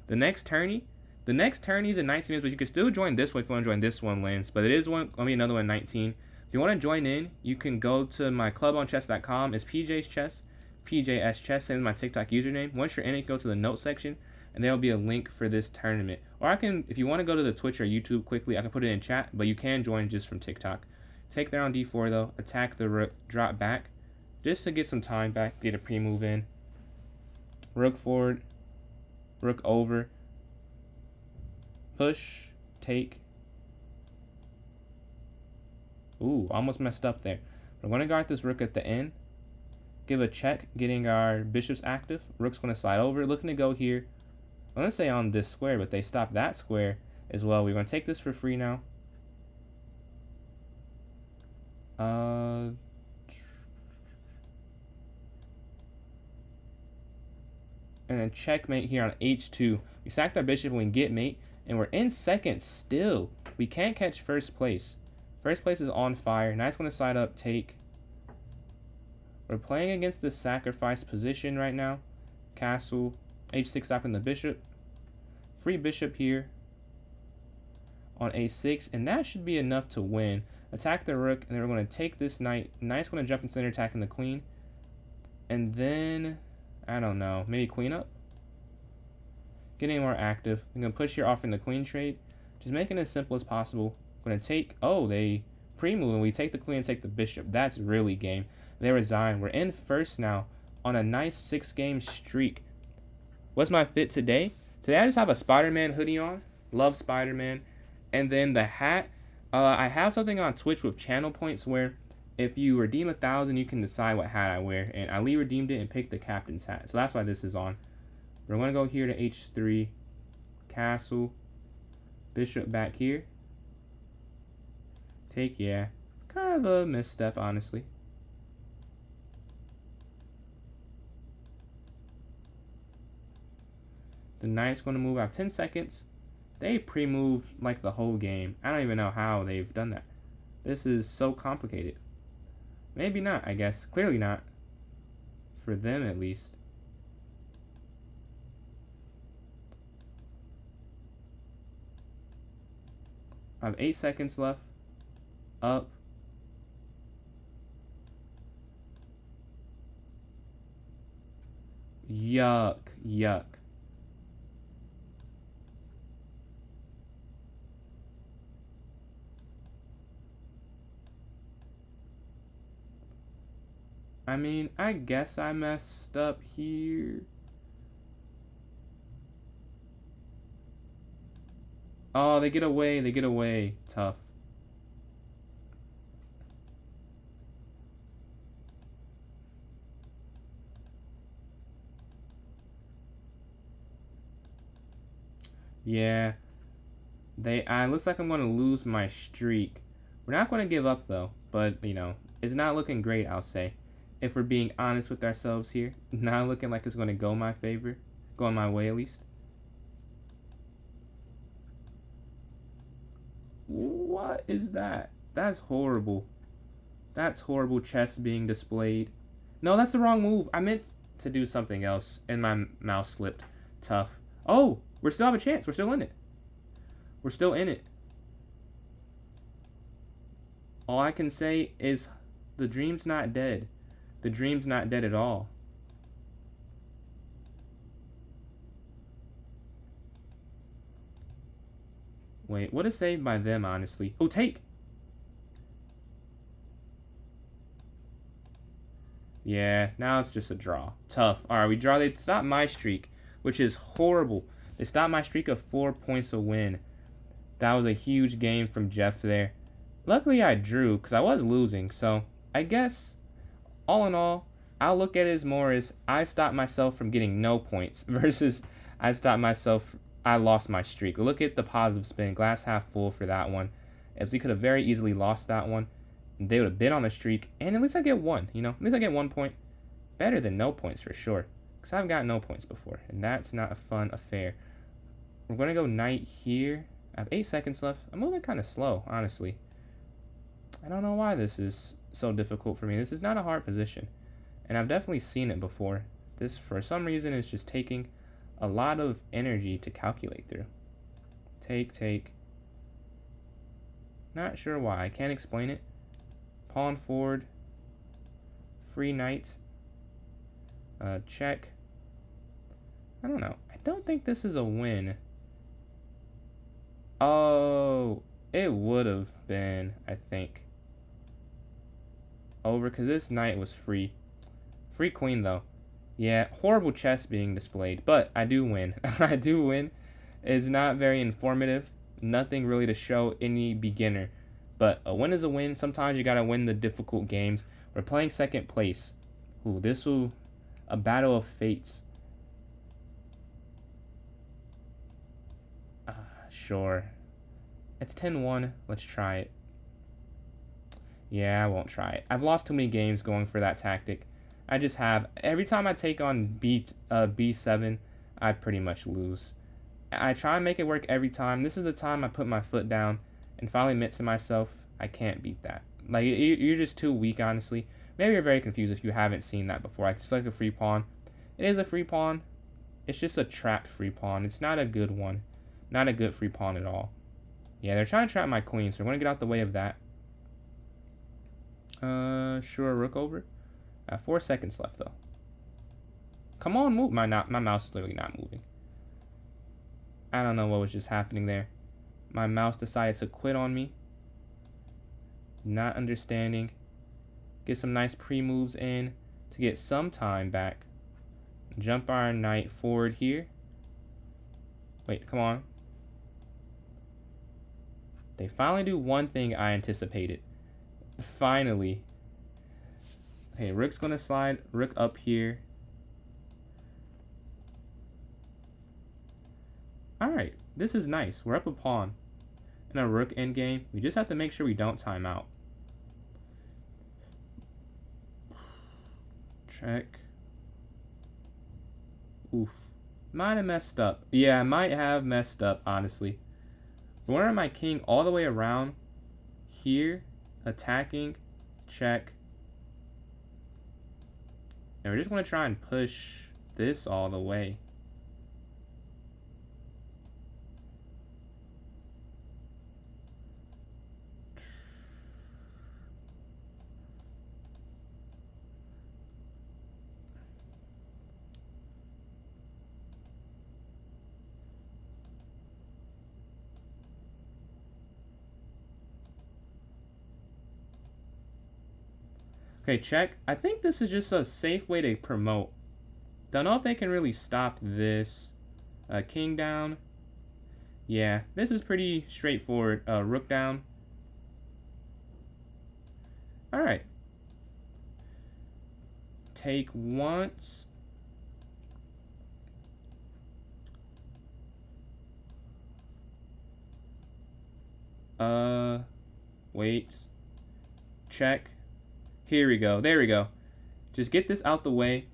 The next tourney is in 19 minutes, but you can still join this one if you want to join this one, Lance. But it is going to be another one in 19. If you want to join in, you can go to my clubonchess.com. It's PJ's Chess, PJS Chess, same as my TikTok username. Once you're in, you can go to the notes section, and there will be a link for this tournament. Or I can, if you want to go to the Twitch or YouTube quickly, I can put it in chat, but you can join just from TikTok. Take there on d4 though. Attack the rook, drop back, just to get some time back, get a pre-move in. Rook forward, rook over, push, take. Ooh, almost messed up there. We're going to guard this rook at the end. Give a check, getting our bishops active. Rook's going to slide over, looking to go here. I'm going to say on this square, but they stop that square as well. We're going to take this for free now. And then checkmate here on h2. We sacked our bishop and we get mate, and we're in second still. We can't catch first place. First place is on fire. Knight's going to slide up, take. We're playing against the sacrifice position right now. Castle, h6 stopping the bishop. Free bishop here on a6, and that should be enough to win. Attack the rook, and then we're going to take this knight. Knight's going to jump in center, attacking the queen. And then, I don't know, maybe queen up? Getting more active. I'm going to push here, offering the queen trade. Just making it as simple as possible. I'm going to take, oh, they pre-move, and we take the queen and take the bishop. That's really game. They resign. We're in first now on a nice 6-game streak. What's my fit today? Today I just have a Spider-Man hoodie on. Love Spider-Man. And then the hat. I have something on Twitch with channel points where if you redeem 1,000, you can decide what hat I wear. And Ali redeemed it and picked the captain's hat. So that's why this is on. We're going to go here to h3. Castle. Bishop back here. Take, yeah. Kind of a misstep, honestly. The knight's going to move. I have 10 seconds. They pre-moved like the whole game. I don't even know how they've done that. This is so complicated. Maybe not, I guess. Clearly not. For them, at least. I have 8 seconds left. Up. Yuck. Yuck. I mean, I guess I messed up here. Oh, they get away. They get away. Tough. Yeah. Looks like I'm going to lose my streak. We're not going to give up, though. But, you know, it's not looking great, I'll say. If we're being honest with ourselves here. Not looking like it's going to go my favor. Go my way, at least. What is that? That's horrible. That's horrible chess being displayed. No, that's the wrong move. I meant to do something else, and my mouse slipped. Tough. Oh, we still have a chance. We're still in it. We're still in it. All I can say is the dream's not dead. The dream's not dead at all. Wait, what a save by them, honestly. Oh, take! Yeah, now it's just a draw. Tough. Alright, we draw. They stopped my streak, which is horrible. They stopped my streak of 4 points a win. That was a huge game from Jeff there. Luckily, I drew, because I was losing. So, I guess, all in all, I'll look at it as more as I stopped myself from getting no points versus I lost my streak. Look at the positive spin, glass half full for that one, as we could have very easily lost that one. They would have been on a streak, and at least I get one, you know? At least I get 1 point. Better than no points for sure, because I've got no points before, and that's not a fun affair. We're going to go knight here. I have 8 seconds left. I'm moving kind of slow, honestly. I don't know why this is so difficult for me. This is not a hard position, and I've definitely seen it before. This, for some reason, is just taking a lot of energy to calculate through. Take. Not sure why. I can't explain it. Pawn forward. Free knight. Check. I don't know. I don't think this is a win. Oh, it would have been, I think. Over, because this knight was free. Free queen, though. Yeah, horrible chess being displayed, but I do win. I do win. It's not very informative. Nothing really to show any beginner. But a win is a win. Sometimes you gotta win the difficult games. We're playing second place. Ooh, this will... a battle of fates. Sure. It's 10-1. Let's try it. Yeah, I won't try it. I've lost too many games going for that tactic. I just have. Every time I take on B7, I pretty much lose. I try and make it work every time. This is the time I put my foot down and finally admit to myself, I can't beat that. Like, you're just too weak, honestly. Maybe you're very confused if you haven't seen that before. I select a free pawn. It is a free pawn. It's just a trapped free pawn. It's not a good one. Not a good free pawn at all. Yeah, they're trying to trap my queen, so we're going to get out the way of that. Sure, rook over. 4 seconds left, though. Come on, move. My mouse is literally not moving. I don't know what was just happening there. My mouse decided to quit on me. Not understanding. Get some nice pre-moves in to get some time back. Jump our knight forward here. Wait, come on. They finally do one thing I anticipated. Finally. Okay, rook's going to slide. Rook up here. Alright, this is nice. We're up a pawn. And a rook endgame. We just have to make sure we don't time out. Check. Oof. Might have messed up. Yeah, I might have messed up, honestly. But running my king all the way around here, attacking, check. And we're just going to try and push this all the way. Okay, check. I think this is just a safe way to promote. Don't know if they can really stop this. King down. Yeah, this is pretty straightforward. Rook down. Alright. Take once. Wait. Check. Here we go. There we go. Just get this out the way.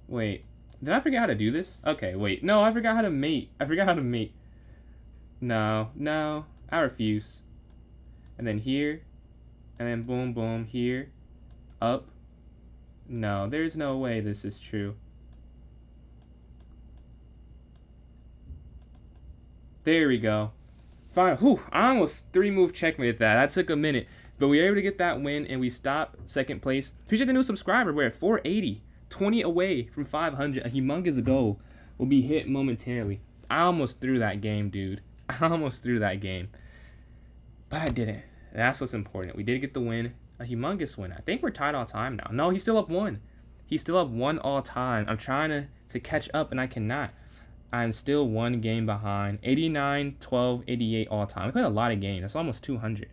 Wait. Did I forget how to do this? Okay, wait. No, I forgot how to mate. I forgot how to mate. No. I refuse. And then here. And then boom, boom, here. Up. No, there's no way this is true. There we go. Fine. Whew, I almost 3-move checkmate that. That took a minute. But we were able to get that win, and we stopped second place. Appreciate the new subscriber. We're at 480. 20 away from 500. A humongous goal will be hit momentarily. I almost threw that game, dude. I almost threw that game. But I didn't. That's what's important. We did get the win. A humongous win. I think we're tied all time now. No, he's still up 1. He's still up 1 all time. I'm trying to catch up, and I cannot. I'm still 1 game behind. 89, 12, 88 all time. We played a lot of games. That's almost 200.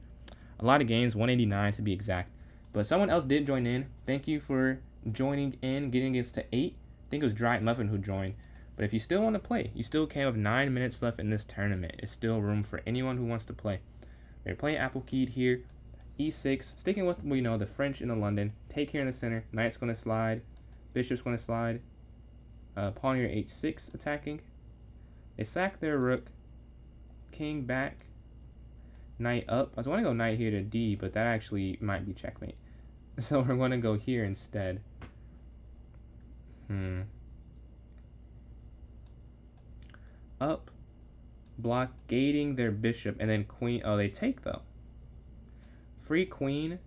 A lot of games, 189 to be exact. But someone else did join in. Thank you for joining in, getting us to 8. I think it was Dry Muffin who joined. But if you still want to play, you still can have 9 minutes left in this tournament. It's still room for anyone who wants to play. We're playing Apple Keyed here. E6, sticking with, the French in the London. Take here in the center. Knight's going to slide. Bishop's going to slide. Pawn here, H6, attacking. They sack their rook. King back. Knight up. I was going to go knight here to D, but that actually might be checkmate. So we're going to go here instead. Up. Blockading their bishop, and then queen. Oh, they take, though. Free queen.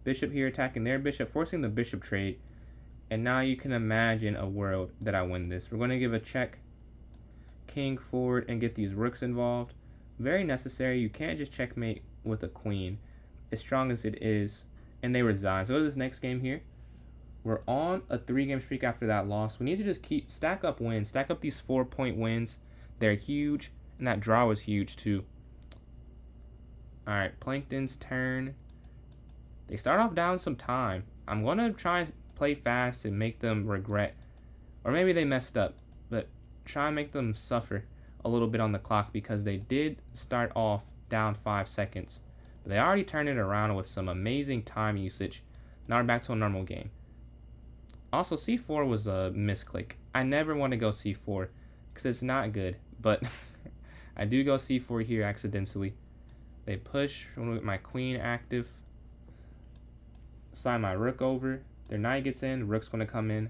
Bishop here attacking their bishop, forcing the bishop trade. And now you can imagine a world that I win this. We're going to give a check. King forward and get these rooks involved. Very necessary. You can't just checkmate with a queen, as strong as it is. And they resign. So go to this next game here. We're on a 3-game streak after that loss. We need to just stack up wins. Stack up these 4-point wins. They're huge. And that draw was huge too. Alright, Plankton's turn. They start off down some time. I'm going to try and play fast and make them regret. Or maybe they messed up. But try and make them suffer a little bit on the clock, because they did start off down 5 seconds. But they already turned it around with some amazing time usage. Now we're back to a normal game. Also, C4 was a misclick. I never want to go C4 because it's not good. But I do go C4 here accidentally. They push. I'm going to get my queen active. Slide my rook over. Their knight gets in. Rook's going to come in.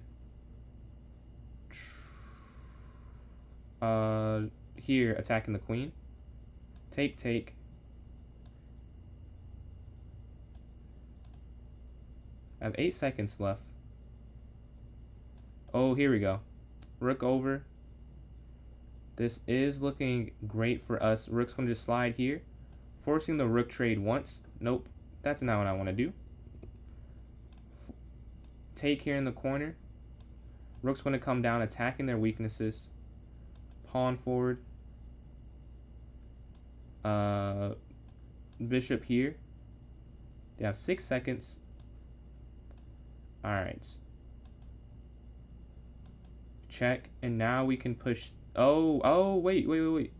Here, attacking the queen. Take, take. I have 8 seconds left. Oh, here we go. Rook over. This is looking great for us. Rook's going to just slide here. Forcing the rook trade once. Nope. That's not what I want to do. Take here in the corner. Rook's going to come down, attacking their weaknesses. Pawn forward. Bishop here. They have 6 seconds. Alright. Check. And now we can push. Oh, wait.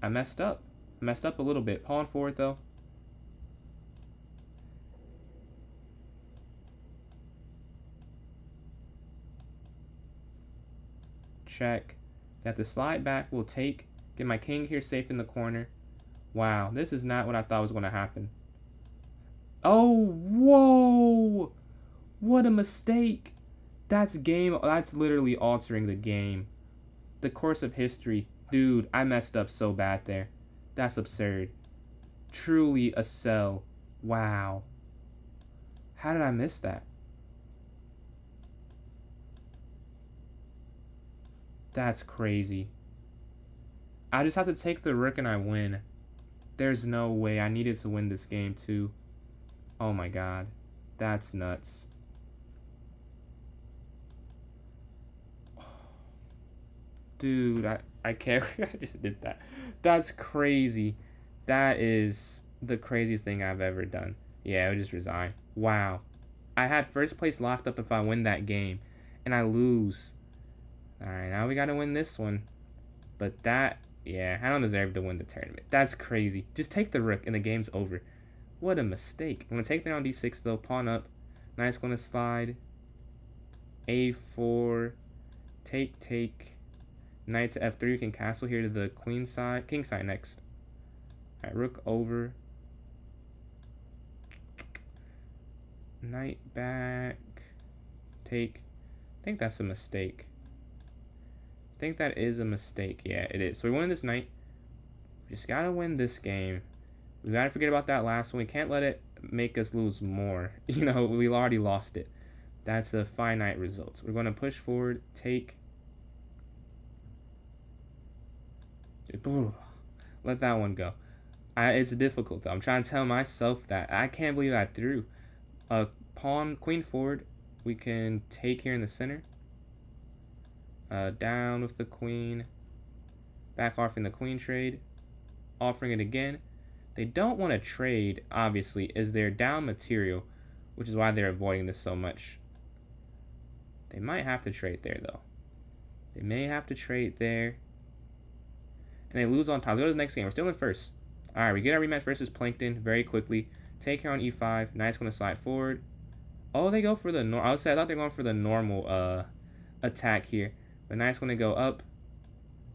I messed up. Messed up a little bit. Pawn forward, though. Check. Got the slide back. We'll take. Get my king here safe in the corner. Wow, this is not what I thought was going to happen. Oh, whoa! What a mistake. That's literally altering the game. The course of history. Dude, I messed up so bad there. That's absurd. Truly a sell. Wow. How did I miss that? That's crazy. I just have to take the rook and I win. There's no way. I needed to win this game too. Oh my god. That's nuts. Dude, I can't. I just did that. That's crazy. That is the craziest thing I've ever done. Yeah, I would just resign. Wow. I had first place locked up if I win that game. And I lose. Alright, now we gotta win this one. But that, yeah, I don't deserve to win the tournament. That's crazy. Just take the rook and the game's over. What a mistake. I'm gonna take there on d6 though. Pawn up. Knight's gonna slide. a4. Take. Knight to f3. We can castle here to the queen side. King side next. Alright, rook over. Knight back. Take. I think that's a mistake. I think that is a mistake. Yeah, it is. So we won this knight. We just gotta win this game. We gotta forget about that last one. We can't let it make us lose more. You know, we already lost it. That's a finite result. We're gonna push forward, take. Let that one go. It's difficult though. I'm trying to tell myself that. I can't believe I threw. Pawn, queen forward. We can take here in the center. Down with the queen. Back offering the queen trade. Offering it again. They don't want to trade, obviously, is their down material, which is why they're avoiding this so much. They might have to trade there, though. They may have to trade there. And they lose on top. Let's go to the next game. We're still in first. Alright, we get our rematch versus Plankton very quickly. Take here on e5. Knight's going to slide forward. Oh, they go for the normal. I thought they were going for the normal attack here. But Knight's going to go up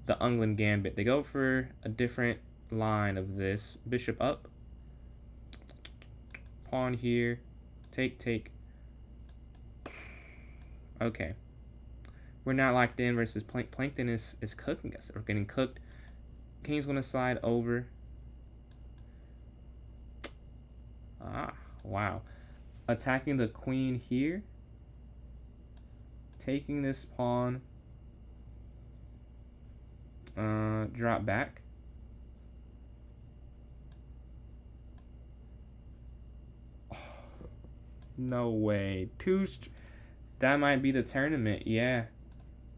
the England Gambit. They go for a different line of this. Bishop up. Pawn here. Take, take. Okay. We're not locked in versus Plankton is cooking us. We're getting cooked. King's going to slide over. Ah, wow. Attacking the queen here. Taking this pawn. Drop back. Oh, no way. That might be the tournament. Yeah.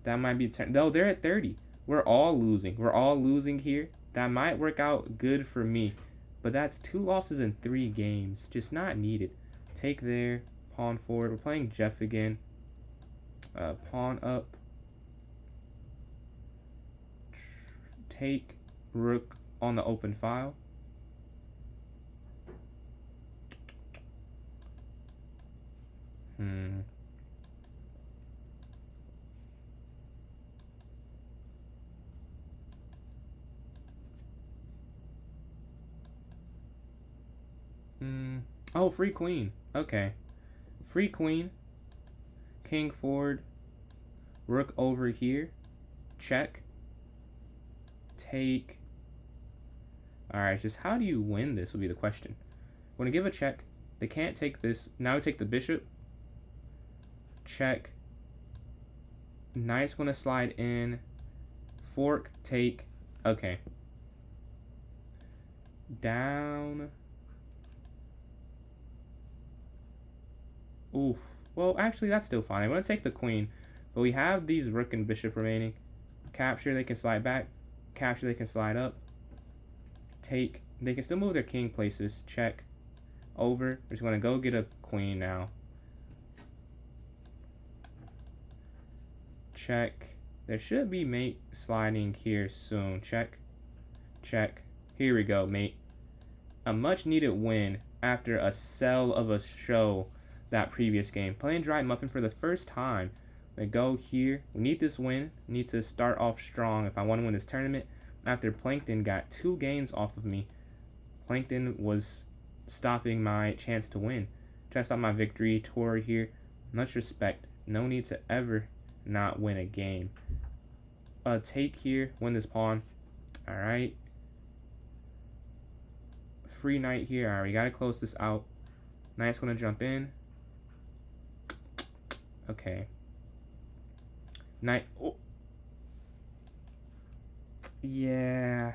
That might be no, they're at 30. We're all losing. We're all losing here. That might work out good for me. But that's 2 losses in 3 games. Just not needed. Take there. Pawn forward. We're playing Jeff again. Pawn up. Take rook on the open file. Oh, free queen. Okay. Free queen. King forward. Rook over here. Check. Take. Alright, just how do you win this will be the question. I'm going to give a check. They can't take this. Now we take the bishop. Check. Knight's going to slide in. Fork. Take. Okay. Down. Oof. Well, actually, that's still fine. I'm going to take the queen. But we have these rook and bishop remaining. Capture, they can slide back. Capture, they can slide up. Take. They can still move their king places. Check. Over. We're just going to go get a queen now. Check. There should be mate sliding here soon. Check. Check. Here we go, mate. A much needed win after a sell of a show that previous game. Playing Dry Muffin for the first time. We go here. We need this win. Need to start off strong if I want to win this tournament. After Plankton got 2 gains off of me. Plankton was stopping my chance to win. Try to stop my victory tour here. Much respect. No need to ever not win a game. Take here. Win this pawn. Alright. Free knight here. Alright, we gotta close this out. Knight's gonna jump in. Okay. Knight. Oh. Yeah.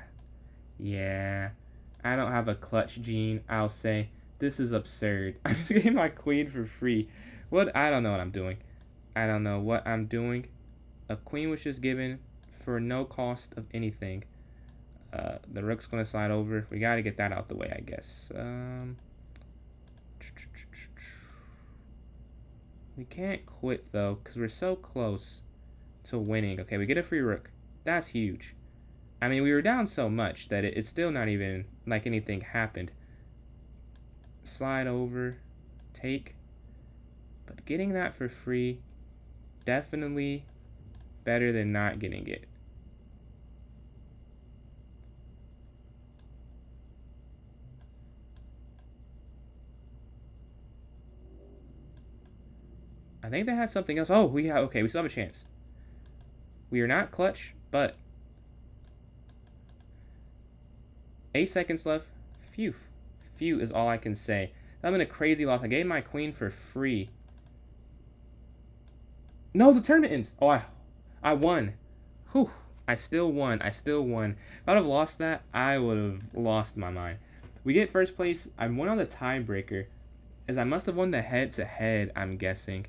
Yeah. I don't have a clutch gene, I'll say. This is absurd. I'm just getting my queen for free. What? I don't know what I'm doing. I don't know what I'm doing. A queen was just given for no cost of anything. The rook's going to slide over. We got to get that out the way, I guess. We can't quit, though, because we're so close to winning. Okay, we get a free rook. That's huge. I mean, we were down so much that it's still not even like anything happened. Slide over. Take. But getting that for free, definitely better than not getting it. I think they had something else. Oh, okay, we still have a chance. We are not clutch, but 8 seconds left. Phew. Phew is all I can say. I'm in a crazy loss. I gave my queen for free. No, the tournament ends. Oh, I won. Whew. I still won. If I'd have lost that, I would have lost my mind. We get first place. I won on the tiebreaker, as I must have won the head-to-head, I'm guessing.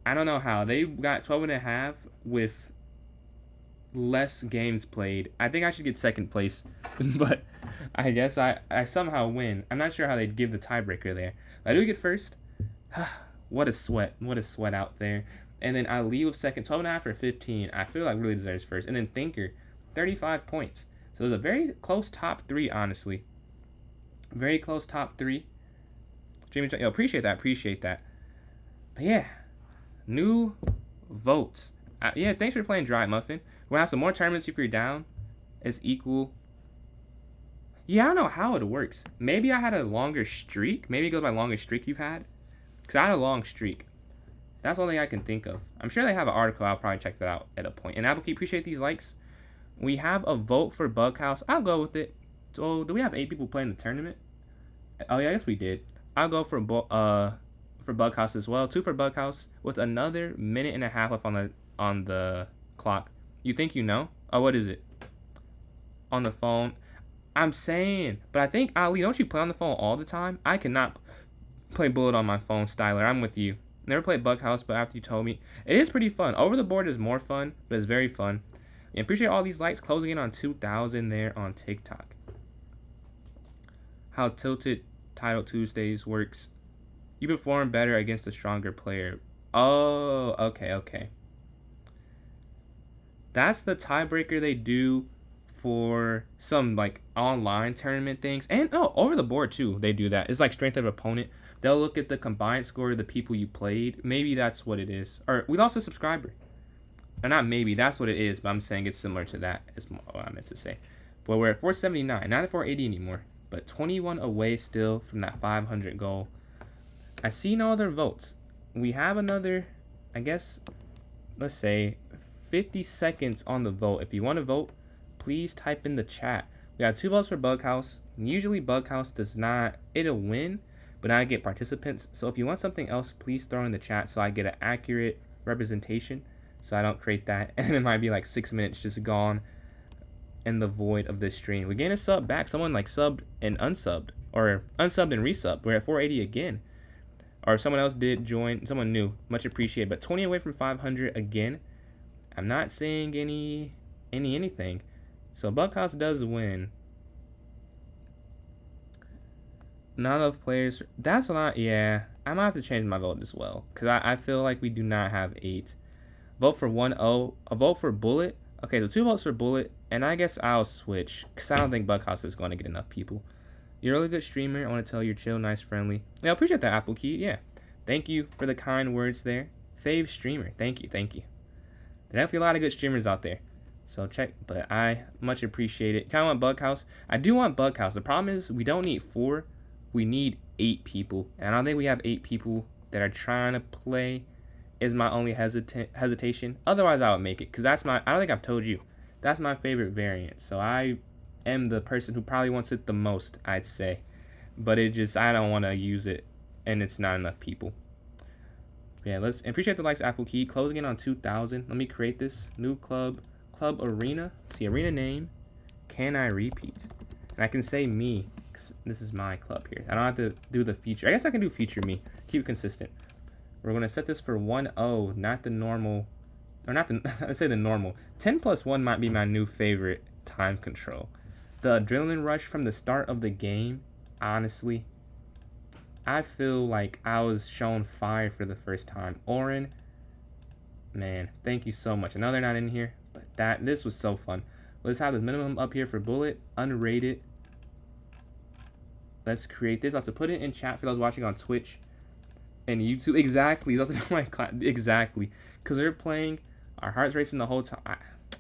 I don't know how. They got 12.5 with less games played. I think I should get second place, but I guess I somehow win. I'm not sure how they'd give the tiebreaker there. I do get first. What a sweat. What a sweat out there. And then I leave with second, 12.5 or 15. I feel like really deserves first. And then Thinker, 35 points. So it was a very close top 3, honestly. Very close top 3. Jimmy, yo, appreciate that. But yeah, new votes. Yeah, thanks for playing Dry Muffin. We're gonna have some more tournaments if you're down. It's equal. Yeah, I don't know how it works. Maybe I had a longer streak. Maybe it goes by longest streak you've had. Because I had a long streak. That's the only thing I can think of. I'm sure they have an article. I'll probably check that out at a point. And Applekeep, appreciate these likes. We have a vote for Bughouse. I'll go with it. So, do we have 8 people playing the tournament? Oh, yeah, I guess we did. I'll go for Bughouse as well. 2 for Bughouse with another minute and a half left on the clock. You think you know? Oh, what is it? On the phone. I'm saying, but I think, Ali, don't you play on the phone all the time? I cannot play Bullet on my phone, Styler. I'm with you. Never played Bughouse, but after you told me, it is pretty fun. Over the board is more fun, but it's very fun. And appreciate all these likes, closing in on 2,000 there on TikTok. How Tilted Title Tuesdays works. You perform better against a stronger player. Oh, okay. That's the tiebreaker they do for some like online tournament things. And over the board too, they do that. It's like strength of opponent. They'll look at the combined score of the people you played. Maybe that's what it is. Or we lost a subscriber. Or not maybe, that's what it is, but I'm saying it's similar to that is what I meant to say. But we're at 479, not at 480 anymore. But 21 away still from that 500 goal. I see no other votes. We have another, I guess, let's say 50 seconds on the vote. If you want to vote, please type in the chat. We got 2 votes for Bughouse. Usually Bughouse does not, it'll win, but I get participants. So if you want something else, please throw in the chat so I get an accurate representation, so I don't create that and it might be like 6 minutes just gone in the void of this stream. We gain a sub back. Someone like subbed and unsubbed, or unsubbed and resubbed. We're at 480 again. Or someone else did join, someone new. Much appreciated. But 20 away from 500 again. I'm not seeing anything. So Bughouse does win. Not enough players. That's a lot. Yeah, I might have to change my vote as well, because I feel like we do not have 8. Vote for 1-0. A vote for Bullet. Okay, so 2 votes for Bullet, and I guess I'll switch, because I don't think Bughouse is going to get enough people. You're a really good streamer. I want to tell you, you're chill, nice, friendly. Yeah, I appreciate that, Apple Key. Yeah, thank you for the kind words there. Fave streamer. Thank you. There are definitely a lot of good streamers out there. So check, but I much appreciate it. Kind of want Bughouse. I do want Bughouse. The problem is we don't need 4. We need 8 people. And I don't think we have 8 people that are trying to play is my only hesitation. Otherwise, I would make it. Because that's my, I don't think I've told you, that's my favorite variant. So I am the person who probably wants it the most, I'd say. But it just, I don't want to use it. And it's not enough people. Yeah, let's appreciate the likes, Apple Key. Closing in on 2,000. Let me create this new club arena. See, arena name. Can I repeat? And I can say me. This is my club here. I don't have to do the feature. I guess I can do feature me. Keep it consistent. We're going to set this for 1-0, not the normal. Or not the, let's say the normal. 10+1 might be my new favorite time control. The adrenaline rush from the start of the game, honestly, I feel like I was shown fire for the first time. Oren, man, thank you so much. I know they're not in here, but this was so fun. Let's have the minimum up here for Bullet, unrated. Let's create this. I'll have to put it in chat for those watching on Twitch and YouTube. Exactly. Exactly. Because they're playing. Our heart's racing the whole time.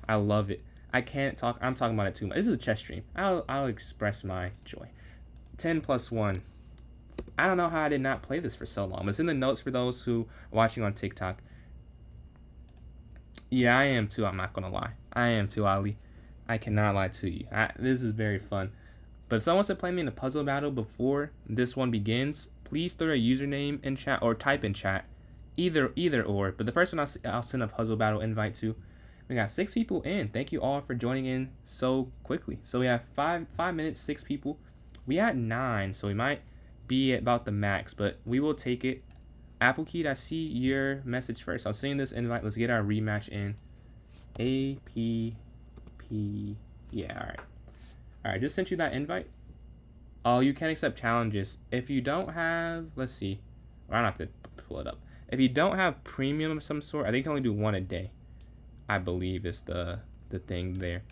I love it. I can't talk. I'm talking about it too much. This is a chess stream. I'll express my joy. 10+1. I don't know how I did not play this for so long. It's in the notes for those who are watching on TikTok. Yeah, I am too. I'm not gonna lie. I am too, Ali. I cannot lie to you. This is very fun. But if someone wants to play me in a puzzle battle before this one begins, please throw a username in chat or type in chat. Either or. But the first one I'll send a puzzle battle invite to. We got 6 people in. Thank you all for joining in so quickly. So we have 5 minutes, 6 people. We at 9, so we might be at about the max, but we will take it. Applekeed, I see your message first. I'll send this invite. Let's get our rematch in. APP. Yeah, alright. Alright, just sent you that invite. Oh, you can accept challenges. If you don't have, let's see. Well, I don't have to pull it up. If you don't have premium of some sort, I think you can only do 1 a day. I believe is the thing there.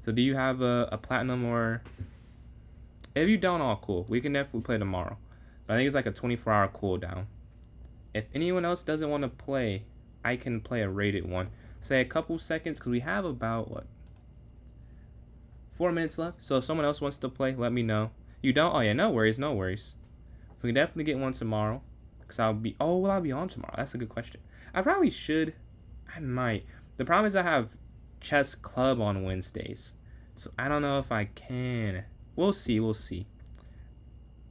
So do you have a platinum or... If you don't, all cool. We can definitely play tomorrow. But I think it's like a 24-hour cooldown. If anyone else doesn't want to play, I can play a rated one. Say a couple seconds, because we have about, what? 4 minutes left. So if someone else wants to play, let me know. You don't? Oh yeah, no worries, no worries. We can definitely get one tomorrow. Because I'll be... Oh, will I be on tomorrow? That's a good question. I probably should. I might. The problem is I have chess club on Wednesdays. So I don't know if I can. We'll see, we'll see.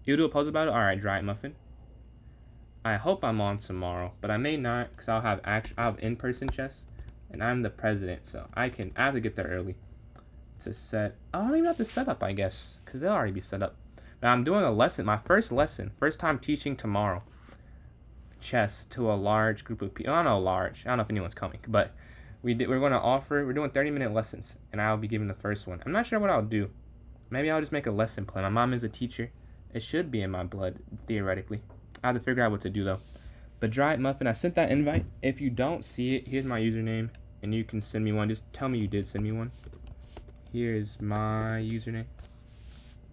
You'll do a puzzle battle? Alright, Dry Muffin. I hope I'm on tomorrow, but I may not, because I'll have in-person chess, and I'm the president, so I have to get there early to set. Oh, I don't even have to set up, I guess, because they'll already be set up. But I'm doing a lesson, my first time teaching tomorrow, chess to a large group of people. I don't know large. I don't know if anyone's coming, but we're doing 30-minute lessons, and I'll be giving the first one. I'm not sure what I'll do. Maybe I'll just make a lesson plan. My mom is a teacher. It should be in my blood, theoretically. I have to figure out what to do, though. But Dry Muffin, I sent that invite. If you don't see it, here's my username, and you can send me one. Just tell me you did send me one. Here's my username.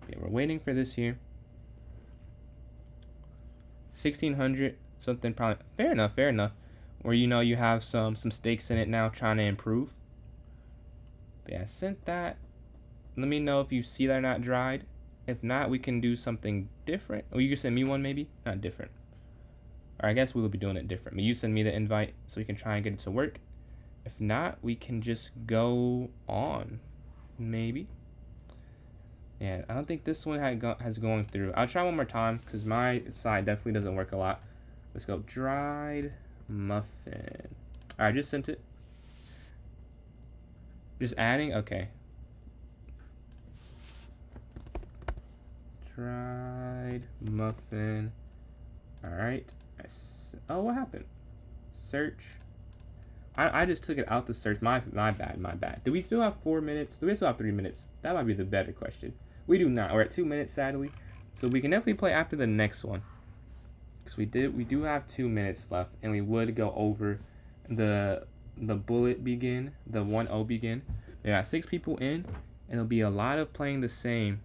Okay, we're waiting for this here. 1600, something probably. Fair enough, fair enough. Where you know you have some stakes in it now, trying to improve. But yeah, I sent that. Let me know if you see that or not, Dried. If not, we can do something different. Or you can send me one, maybe? Not different. Or I guess we will be doing it different. But you send me the invite so we can try and get it to work. If not, we can just go on. Maybe. Yeah, I don't think this one has going through. I'll try one more time because my side definitely doesn't work a lot. Let's go. Dried Muffin. Alright, I just sent it. Just adding? Okay. Dried Muffin. Alright. Oh, what happened? Search. I just took it out the search. My bad. Do we still have 4 minutes? Do we still have 3 minutes? That might be the better question. We do not. We're at 2 minutes, sadly. So we can definitely play after the next one. Because we do have 2 minutes left. And we would go over the bullet begin. The 1-0 begin. There got 6 people in. And it'll be a lot of playing the same.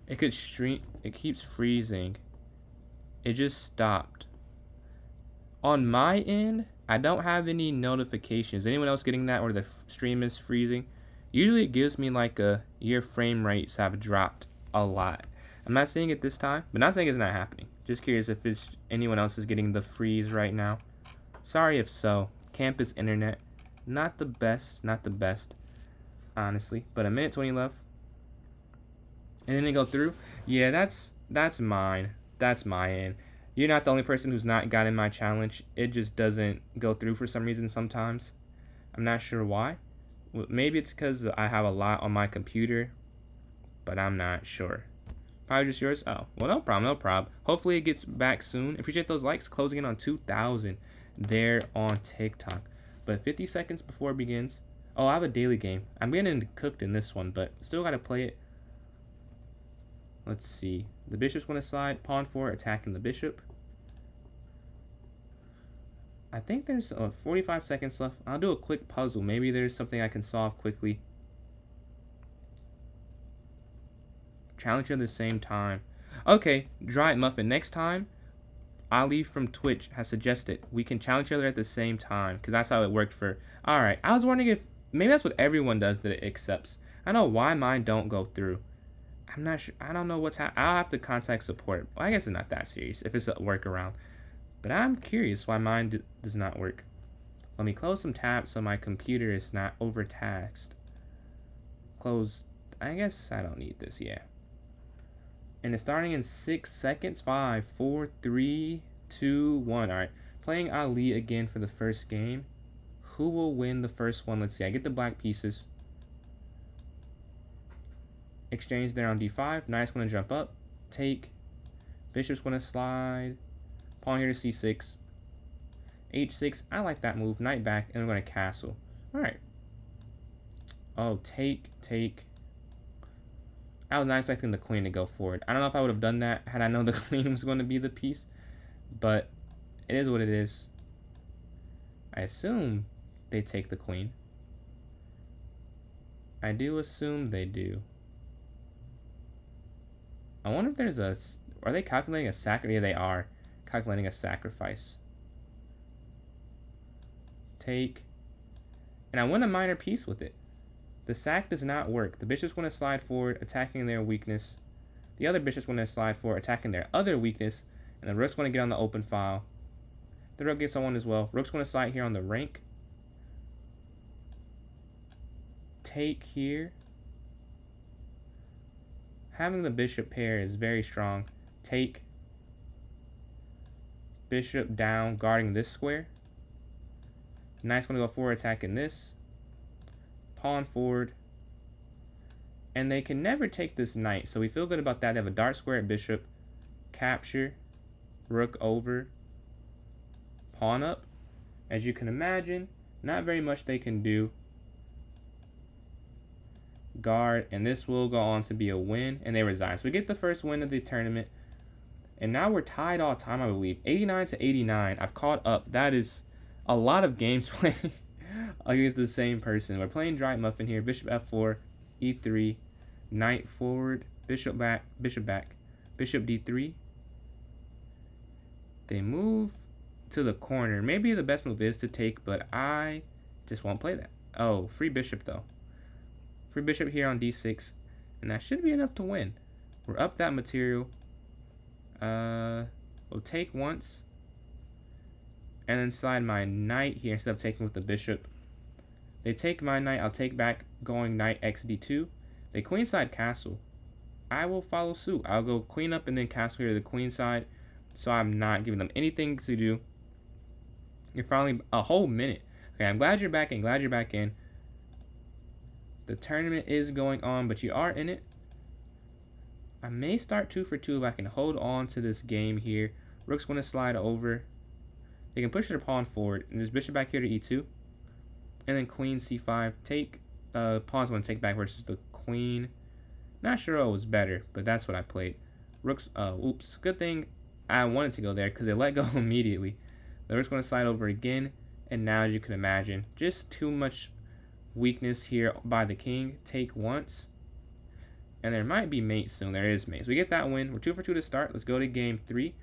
It could stream. It keeps freezing. It just stopped. On my end, I don't have any notifications. Anyone else getting that, or the stream is freezing? Usually it gives me like your frame rates have dropped a lot. I'm not saying it this time, but not saying it's not happening. Just curious if anyone else is getting the freeze right now. Sorry if so. Campus internet, not the best, honestly. But a minute 20 left. And then they go through. Yeah, that's mine. That's my end. You're not the only person who's not gotten my challenge. It just doesn't go through for some reason sometimes. I'm not sure why. Well, maybe it's because I have a lot on my computer, but I'm not sure. Probably just yours. Oh, well, no problem. Hopefully it gets back soon. Appreciate those likes. Closing in on 2,000 there on TikTok. But 50 seconds before it begins. Oh, I have a daily game. I'm getting cooked in this one, but still got to play it. Let's see. The bishop's going to slide. Pawn 4 attacking the bishop. I think there's 45 seconds left. I'll do a quick puzzle. Maybe there's something I can solve quickly. Challenge at the same time. Okay, Dry Muffin. Next time, Ali from Twitch has suggested we can challenge each other at the same time. Because that's how it worked for... Alright, I was wondering if... Maybe that's what everyone does that it accepts. I don't know why mine don't go through. I'm not sure. I don't know what's happening. I'll have to contact support. Well, I guess it's not that serious if it's a workaround. But I'm curious why mine does not work. Let me close some tabs so my computer is not overtaxed. Close. I guess I don't need this. Yeah. And it's starting in 6 seconds. 5, 4, 3, 2, 1. All right. Playing Ali again for the first game. Who will win the first one? Let's see. I get the black pieces. Exchange there on d5. Knight's going to jump up. Take. Bishop's going to slide. Pawn here to c6. h6. I like that move. Knight back. And we're going to castle. Alright. Oh, take. I was not expecting the queen to go forward. I don't know if I would have done that had I known the queen was going to be the piece. But it is what it is. I assume they take the queen. I do assume they do. I wonder if there's a... Are they calculating a sacrifice? Yeah, they are calculating a sacrifice. Take. And I win a minor piece with it. The sack does not work. The bishop's going to slide forward, attacking their weakness. The other bishop's going to slide forward, attacking their other weakness. And the rook's going to get on the open file. The rook gets on one as well. Rook's going to slide here on the rank. Take here. Having the bishop pair is very strong. Take. Bishop down, guarding this square. Knight's going to go forward, attacking this. Pawn forward. And they can never take this knight, so we feel good about that. They have a dark square at bishop. Capture. Rook over. Pawn up. As you can imagine, not very much they can do. Guard, and this will go on to be a win, and they resign. So we get the first win of the tournament, and now we're tied all time, I believe. 89 to 89. I've caught up. That is a lot of games playing against the same person. We're playing Dry Muffin here. Bishop f4, e3, knight forward, bishop back, bishop d3. They move to the corner. Maybe the best move is to take, but I just won't play that. Oh, free bishop though. Free bishop here on d6, and that should be enough to win. We're up that material. We'll take once, and then slide my knight here instead of taking with the bishop. They take my knight, I'll take back, going knight x d2. They queenside castle. I will follow suit. I'll go queen up and then castle here to the queen side, so I'm not giving them anything to do. You're finally a whole minute. Okay, I'm glad you're back in. Glad you're back in. The tournament is going on, but you are in it. I may start 2 for 2 if I can hold on to this game here. Rook's going to slide over. They can push their pawn forward. And there's bishop back here to e2. And then queen c5. Take. Pawn's going to take back versus the queen. Not sure it was better, but that's what I played. Rook's. Oops. Good thing I wanted to go there because they let go immediately. The rook's going to slide over again. And now, as you can imagine, just too much weakness here by the king. Take once, and there might be mate soon. There is mate, so we get that win. We're 2 for 2 to start. Let's go to game 3.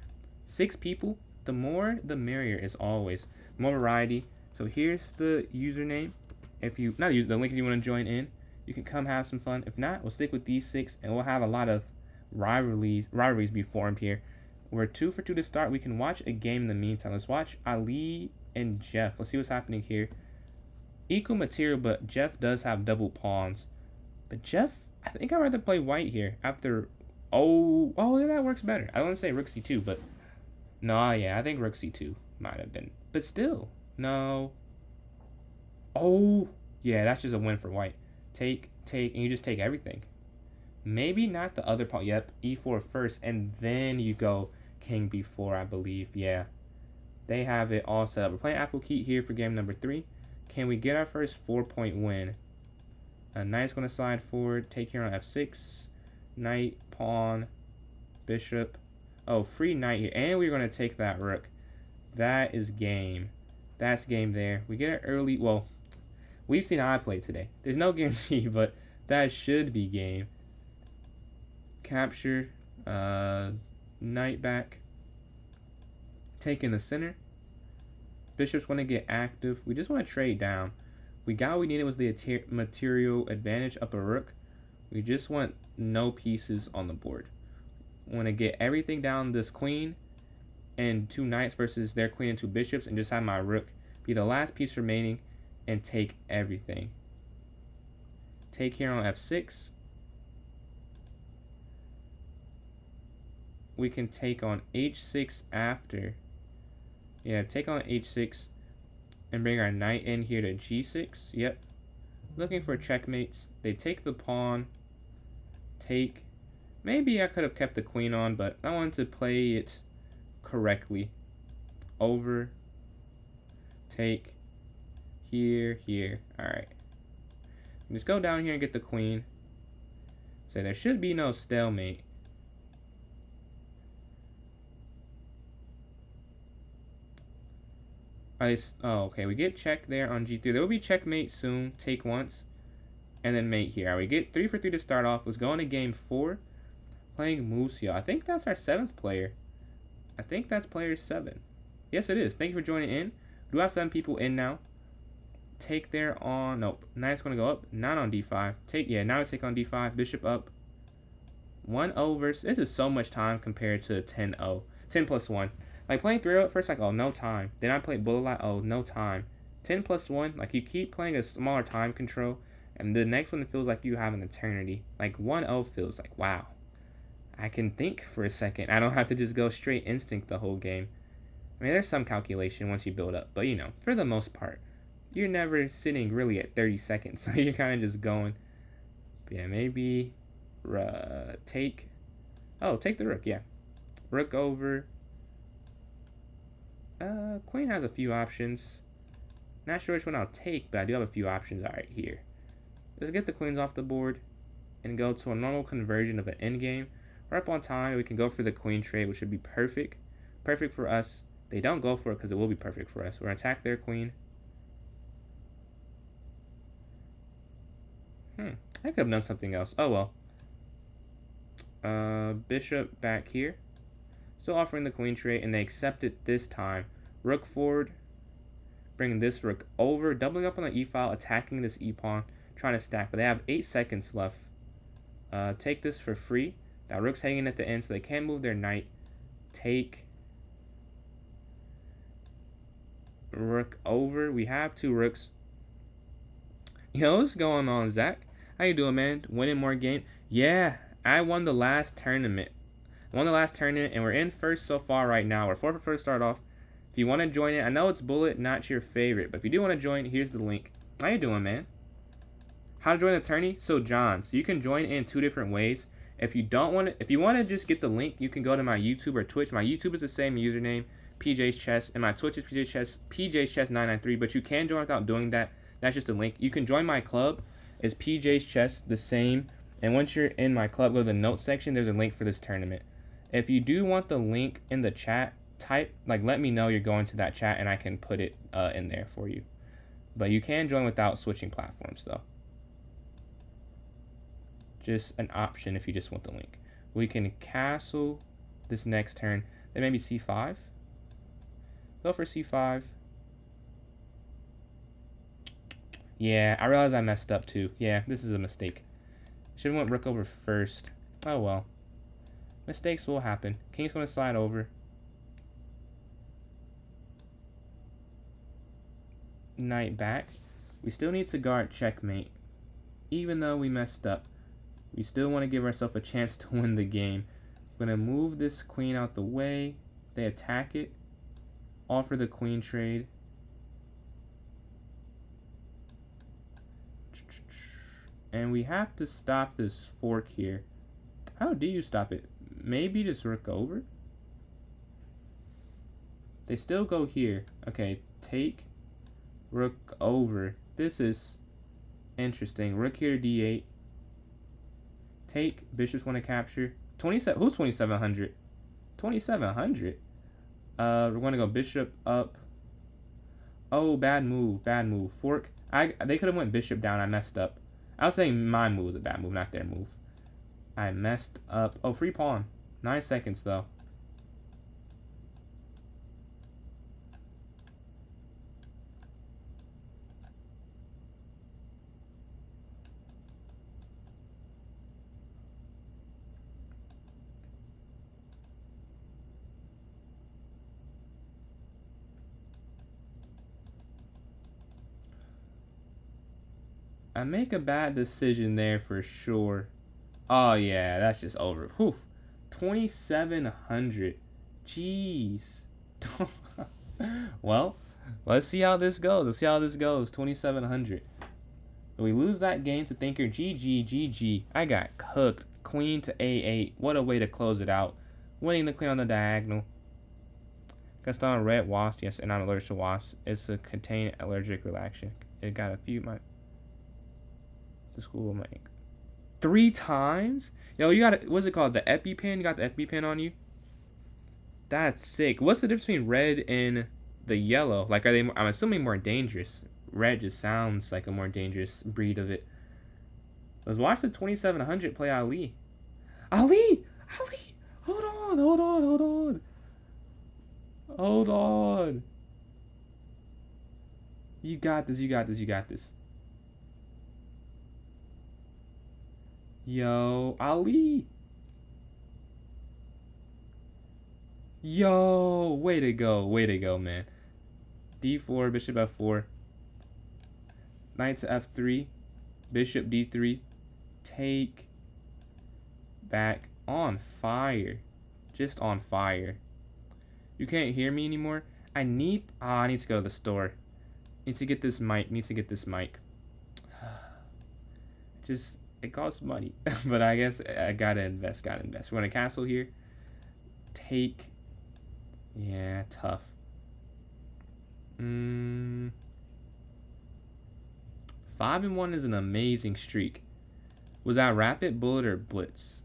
6 people, the more the merrier, is always more variety. So here's the username. If you not use the link, if you want to join in, you can come have some fun. If not, we'll stick with these 6, and we'll have a lot of rivalries be formed here. We're 2 for 2 to start. We can watch a game in the meantime. Let's watch Ali and Jeff. Let's see what's happening here. Equal material, but Jeff does have double pawns. But Jeff, I think I'd rather play white here after... Oh, yeah, that works better. I want to say rook c2, but... No, yeah, I think rook c2 might have been. But still, no. Oh, yeah, that's just a win for white. Take, and you just take everything. Maybe not the other pawn. Yep, e4 first, and then you go king b4, I believe. Yeah, they have it all set up. We're playing Apple Key here for game number 3. Can we get our first 4-point win? Knight's going to slide forward. Take here on f6. Knight, pawn, bishop. Oh, free knight here. And we're going to take that rook. That is game. That's game there. We get it early. Well, we've seen how I played today. There's no guarantee, but that should be game. Capture. Knight back. Take in the center. Bishop's want to get active. We just want to trade down. We got what we needed was the material advantage up a rook. We just want no pieces on the board. We want to get everything down this queen and 2 knights versus their queen and 2 bishops, and just have my rook be the last piece remaining and take everything. Take here on f6. We can take on h6 after. Yeah, take on h6 and bring our knight in here to g6. Yep. Looking for checkmates. They take the pawn. Take. Maybe I could have kept the queen on, but I wanted to play it correctly. Over. Take. Here, here. Alright. Just go down here and get the queen. So there should be no stalemate. Oh, okay. We get check there on g3. There will be checkmate soon. Take once. And then mate here. We get 3 for 3 to start off. Let's go into game 4. Playing Musio. I think that's our 7th player. I think that's player 7. Yes, it is. Thank you for joining in. We do have 7 people in now. Take there on... Nope. Knight's going to go up. Not on d5. Take... Yeah, now we take on d5. Bishop up. 1-0 versus... This is so much time compared to 10-0. 10 plus 1. Like, playing 3-0 at first, like, oh, no time. Then I played bullet light, oh, no time. 10 plus 1, like, you keep playing a smaller time control, and the next one feels like you have an eternity. Like, 1-0 feels like, wow. I can think for a second. I don't have to just go straight instinct the whole game. I mean, there's some calculation once you build up, but, you know, for the most part, you're never sitting really at 30 seconds, so you're kind of just going. But yeah, maybe take... Oh, take the rook, yeah. Rook over... Queen has a few options. Not sure which one I'll take, but I do have a few options. Alright, here. Let's get the queens off the board and go to a normal conversion of an endgame. We're up on time. We can go for the queen trade, which would be perfect. Perfect for us. They don't go for it because it will be perfect for us. We're going to attack their queen. I could have done something else. Oh, well. Bishop back here. Still offering the queen trade, and they accept it this time. Rook forward, bringing this rook over, doubling up on the e-file, attacking this e-pawn, trying to stack. But they have 8 seconds left. Take this for free. That rook's hanging at the end, so they can't move their knight. Take. Rook over. We have 2 rooks. Yo, what's going on, Zach? How you doing, man? Winning more game? Yeah, I won the last tournament. And we're in first so far right now. We're 4 for first start off. If you want to join it, I know it's bullet, not your favorite, but if you do want to join, here's the link. How you doing, man? How to join the tourney? So John, so you can join in 2 different ways. If you want to just get the link, you can go to my YouTube or Twitch. My YouTube is the same username, PJ's Chess, and my Twitch is PJ's Chess 993. But you can join without doing that. That's just a link. You can join my club. It's PJ's Chess, the same. And once you're in my club, go to the notes section. There's a link for this tournament. If you do want the link in the chat, let me know you're going to that chat and I can put it in there for you. But you can join without switching platforms though. Just an option if you just want the link. We can castle this next turn. Then maybe c5. Go for c5. Yeah, I realize I messed up too. Yeah, this is a mistake. Should have went rook over first. Oh well. Mistakes will happen. King's going to slide over. Knight back. We still need to guard checkmate. Even though we messed up, we still want to give ourselves a chance to win the game. We're going to move this queen out the way. They attack it. Offer the queen trade. And we have to stop this fork here. How do you stop it? Maybe just rook over? They still go here. Okay, take rook over. This is interesting. Rook here to d8. Take. Bishops want to capture. 27. Who's 2700? 2700? We're going to go bishop up. Oh, bad move. Bad move. Fork. They could have went bishop down. I messed up. I was saying my move was a bad move, not their move. I messed up. Oh, free pawn. 9 seconds, though. I make a bad decision there for sure. Oh yeah, that's just over. Whew. 2,700. Jeez. Well, let's see how this goes. 2,700. We lose that game to Thinker. GG, GG. I got cooked. Queen to A8. What a way to close it out. Winning the queen on the diagonal. Gaston red wasp. Yes, and I'm allergic to wasps. It's a contained allergic reaction. It got a few. The school mic. 3 times? Yo, you got what's it called? The EpiPen? You got the EpiPen on you? That's sick. What's the difference between red and the yellow? Like, are they? I'm assuming more dangerous. Red just sounds like a more dangerous breed of it. Let's watch the 2,700 play Ali. Ali! Ali! Hold on, hold on, hold on. Hold on. You got this, you got this, you got this. Yo, Ali. Yo, way to go, man. D4, bishop F4. Knight to F3. Bishop D3. Take. Back. On fire. Just on fire. You can't hear me anymore? I need to go to the store. Need to get this mic. Just, it costs money. But I guess I gotta invest. We're gonna castle here. Take. Yeah, tough. 5-1 is an amazing streak. Was that rapid, bullet, or blitz?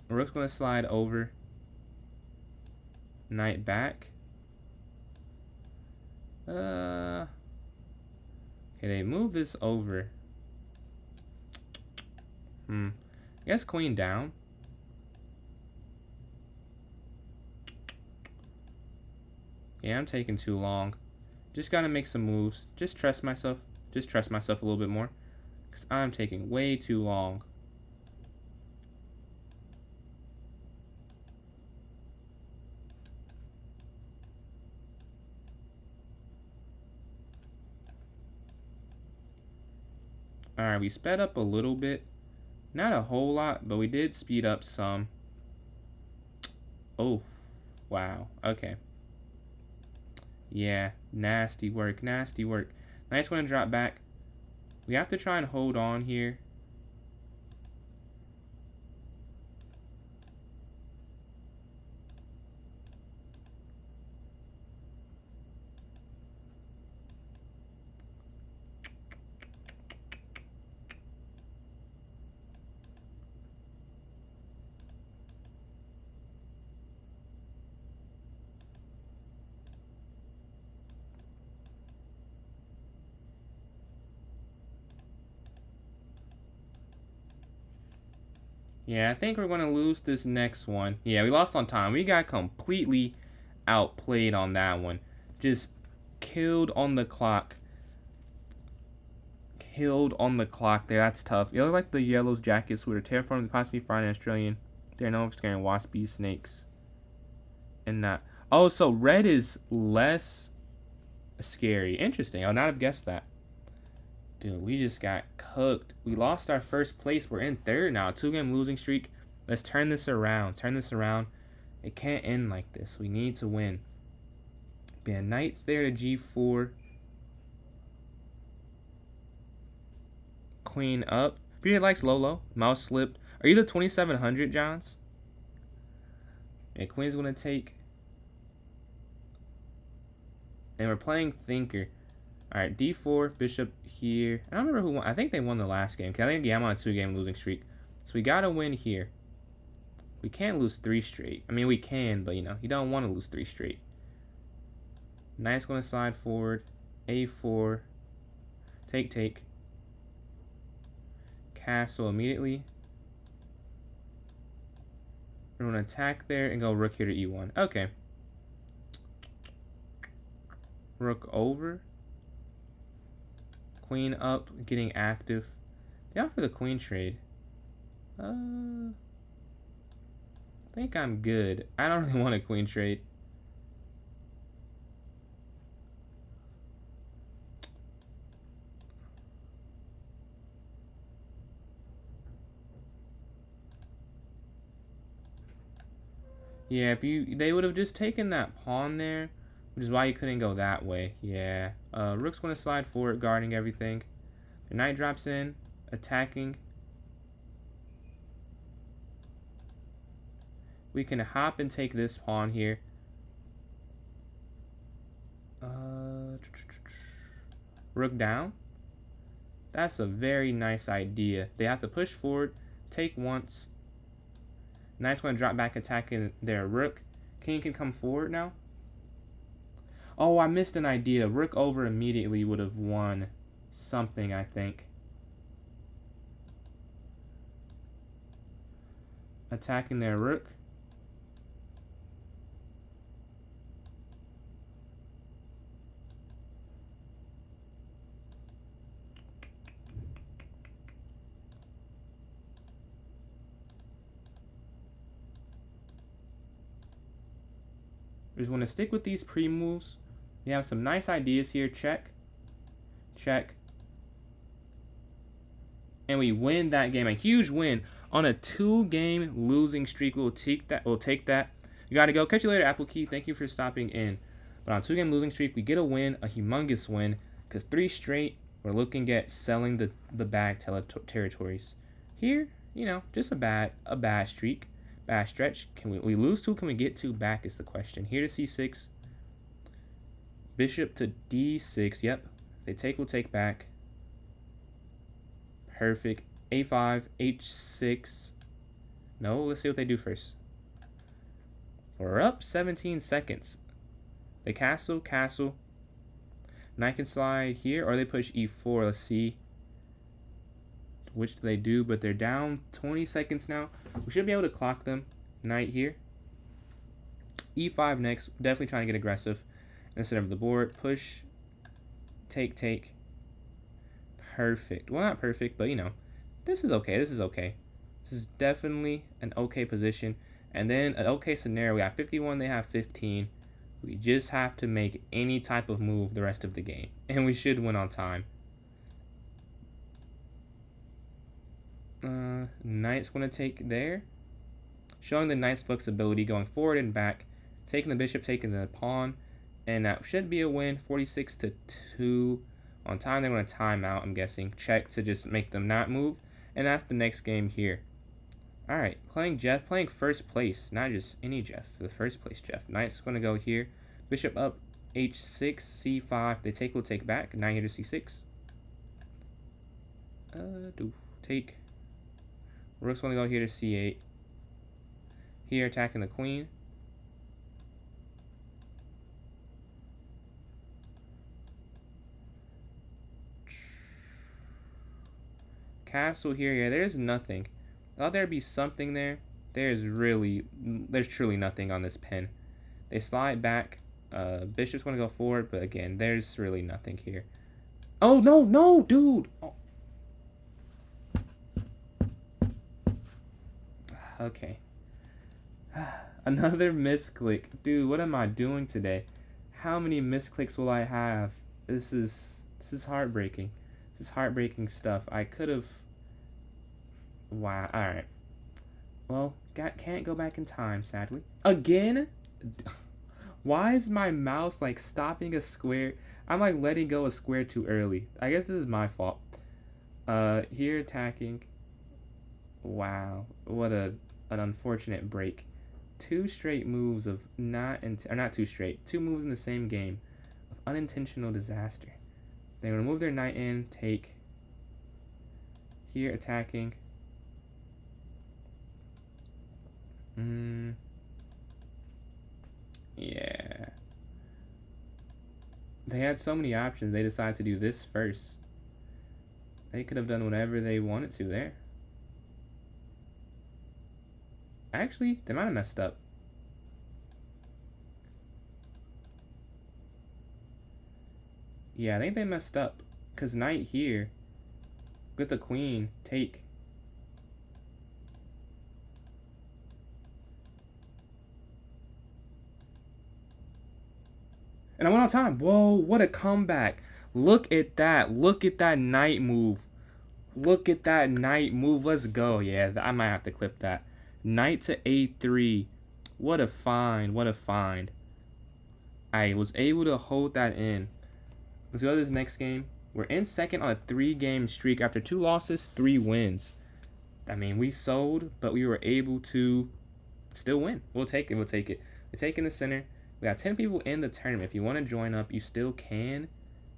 Rook's gonna slide over. Knight back. Okay, they move this over. I guess queen down. Yeah, I'm taking too long. Just gotta make some moves. Just trust myself a little bit more. Because I'm taking way too long. Alright, we sped up a little bit. Not a whole lot, but we did speed up some. Oh, wow. Okay. Yeah, nasty work. Knight's going to drop back. We have to try and hold on here. Yeah, I think we're going to lose this next one. Yeah, we lost on time. We got completely outplayed on that one. Just killed on the clock. Killed on the clock there. That's tough. You look like the Yellow's jackets with a terraformed, possibly fine Australian. They're known for scaring wasp bees, snakes. And not. Oh, so red is less scary. Interesting. I would not have guessed that. Dude, we just got cooked. We lost our first place. We're in third now. 2-game losing streak. Let's turn this around. It can't end like this. We need to win. Yeah, knight's there to G4. Queen up. Peter likes Lolo. Mouse slipped. Are you the 2,700, Johns? Yeah, queen's going to take. And we're playing Thinker. Alright, D4, bishop here. I don't remember who won. I think they won the last game. I think, yeah, I'm on a 2-game losing streak. So we got to win here. We can't lose 3 straight. I mean, we can, but, you know, you don't want to lose 3 straight. Knight's going to slide forward. A4. Take. Castle immediately. We're going to attack there and go rook here to E1. Okay. Rook over. Queen up, getting active. They offer the queen trade. I think I'm good. I don't really want a queen trade. Yeah, they would have just taken that pawn there, which is why you couldn't go that way. Yeah. Rook's going to slide forward, guarding everything. The knight drops in, attacking. We can hop and take this pawn here. Rook down. That's a very nice idea. They have to push forward, take once. Knight's going to drop back, attacking their rook. King can come forward now. Oh, I missed an idea. Rook over immediately would have won something, I think. Attacking their rook. We just want to stick with these pre-moves. We have some nice ideas here. Check. Check. And we win that game. A huge win. On a 2-game losing streak, we'll take that. You got to go. Catch you later, Apple Key. Thank you for stopping in. But on a 2-game losing streak, we get a win. A humongous win. Because 3 straight, we're looking at selling the bag territories. Here, you know, just a bad streak. Bad stretch. Can we lose 2? Can we get 2 back is the question. Here to c6. Bishop to d6. Yep. They take, we'll take back. Perfect. a5, h6. No, let's see what they do first. We're up 17 seconds. They castle. Knight can slide here, or they push e4. Let's see. Which do they do? But they're down 20 seconds now. We should be able to clock them. Knight here. e5 next. Definitely trying to get aggressive. Instead of the board. Push. Take. Perfect. Well, not perfect, but you know. This is okay. This is definitely an okay position. And then an okay scenario. We have 51. They have 15. We just have to make any type of move the rest of the game. And we should win on time. Knight's going to take there. Showing the knight's flexibility, going forward and back. Taking the bishop, taking the pawn. And that should be a win. 46-2. On time, they want to time out, I'm guessing. Check to just make them not move. And that's the next game here. Alright, playing Jeff, playing first place. Not just any Jeff, the first place Jeff. Knight's going to go here. Bishop up, h6, c5. They take, will take back. Knight here to c6. Take. Rook's going to go here to c8. Here, attacking the queen. Castle here. Yeah, there's nothing. I thought there'd be something there. There's truly nothing on this pin. They slide back. Bishop's going to go forward, but again, there's really nothing here. Oh, no, dude. Oh. Okay. Another misclick. Dude, what am I doing today? How many misclicks will I have? This is heartbreaking. This is heartbreaking stuff. I could have... Wow. Alright. Well, can't go back in time, sadly. Again? Why is my mouse, like, stopping a square? I'm, like, letting go a square too early. I guess this is my fault. Here attacking. Wow. What an unfortunate break. 2 straight moves of not 2 straight. 2 moves in the same game of unintentional disaster. They're going to move their knight in, take. Here, attacking. Yeah. They had so many options, they decided to do this first. They could have done whatever they wanted to there. Actually, they might have messed up. Yeah, I think they messed up. Because knight here, with the queen, take. And I went on time. Whoa, what a comeback. Look at that. Look at that knight move. Look at that knight move. Let's go. Yeah, I might have to clip that. Knight to a3. What a find. What a find. I was able to hold that in. Let's go to this next game. We're in second on a 3-game streak after 2 losses, 3 wins. I mean, we sold, but we were able to still win. We'll take it. We'll take it. We're taking the center. We got 10 people in the tournament. If you want to join up, you still can.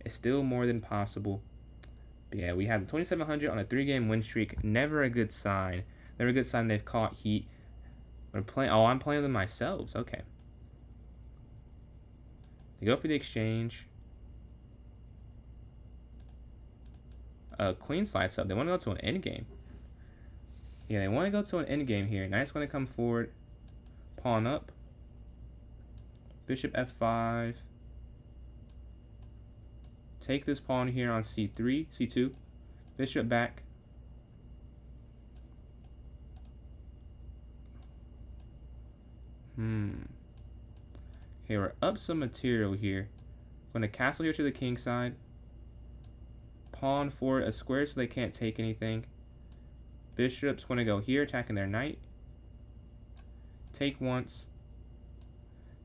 It's still more than possible. But yeah, we have 2,700 on a 3-game win streak. Never a good sign. Never a good sign they've caught heat. We're playing. Oh, I'm playing them myself. Okay. They go for the exchange. Queen slides up. They want to go to an end game. Yeah, they want to go to an end game here. Knight's going to come forward. Pawn up. Bishop f5. Take this pawn here on c3, c2. Bishop back. Okay, we're up some material here. I'm going to castle here to the king side. Pawn forward a square so they can't take anything. Bishop's going to go here, attacking their knight. Take once.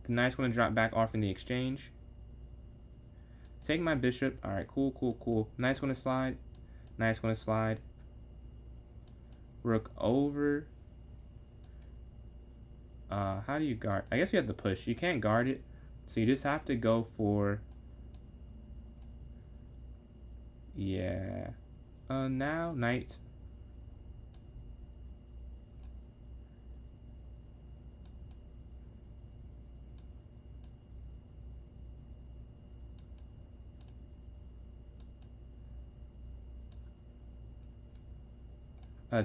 The knight's going to drop back off in the exchange. Take my bishop. Alright, cool, cool, cool. Knight's going to slide. Knight's going to slide. Rook over. How do you guard? I guess you have to push. You can't guard it. So you just have to go for... Yeah. Now, knight.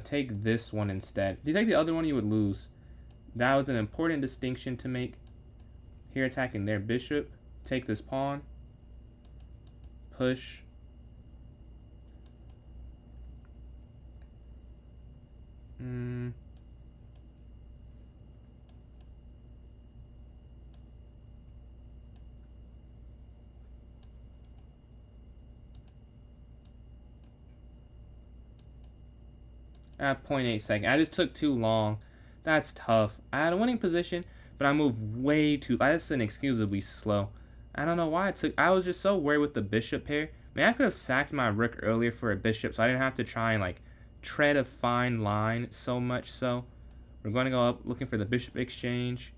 Take this one instead. If you take the other one, you would lose. That was an important distinction to make. Here attacking their bishop. Take this pawn. Push. At 0.8 seconds. I just took too long. That's tough. I had a winning position, but I moved way too... That's inexcusably slow. I don't know why it took... I was just so worried with the bishop pair. I mean, I could have sacked my rook earlier for a bishop, so I didn't have to try and, like, tread a fine line so much so. We're going to go up looking for the bishop exchange.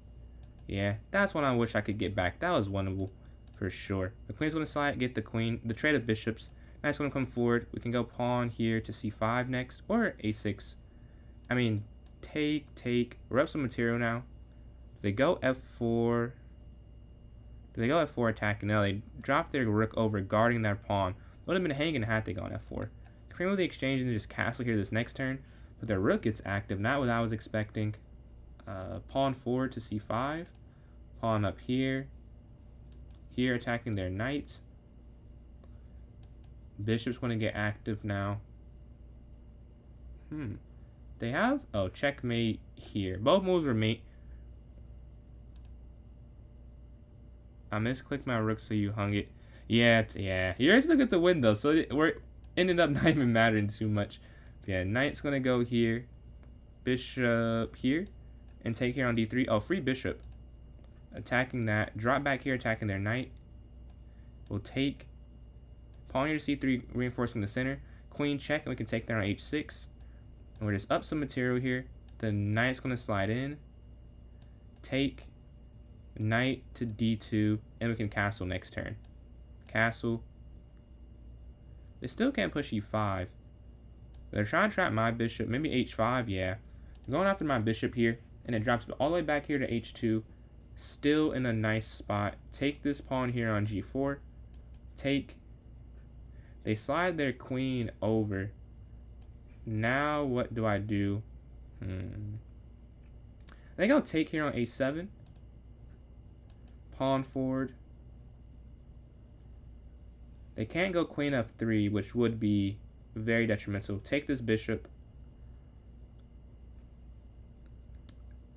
Yeah, that's one I wish I could get back. That was winnable for sure. The queen's going to slide, get the queen. The trade of bishops. Knight's going to come forward. We can go pawn here to c5 next, or a6. I mean, take. We're up some material now. Do they go f4? Do they go f4 attacking? No, they drop their rook over, guarding their pawn. Would have been hanging had they gone f4. Cream with the exchange and then just castle here this next turn. But their rook gets active. Not what I was expecting. Pawn forward to c5. Pawn up here. Here attacking their knight. Bishop's going to get active now. They have... Oh, checkmate here. Both moves were mate. I misclicked my rook, so you hung it. Yeah. You're still get the win, though, so we're ended up not even mattering too much. Yeah, knight's going to go here. Bishop here. And take here on d3. Oh, free bishop. Attacking that. Drop back here, attacking their knight. We'll take... Pawn here to c3, reinforcing the center. Queen check, and we can take there on h6. And we're just up some material here. The knight's going to slide in. Take. Knight to d2. And we can castle next turn. Castle. They still can't push e5. They're trying to trap my bishop. Maybe h5, yeah. I'm going after my bishop here. And it drops all the way back here to h2. Still in a nice spot. Take this pawn here on g4. Take. They slide their queen over. Now what do I do? I think I'll take here on a7. Pawn forward. They can't go queen f3, which would be very detrimental. Take this bishop.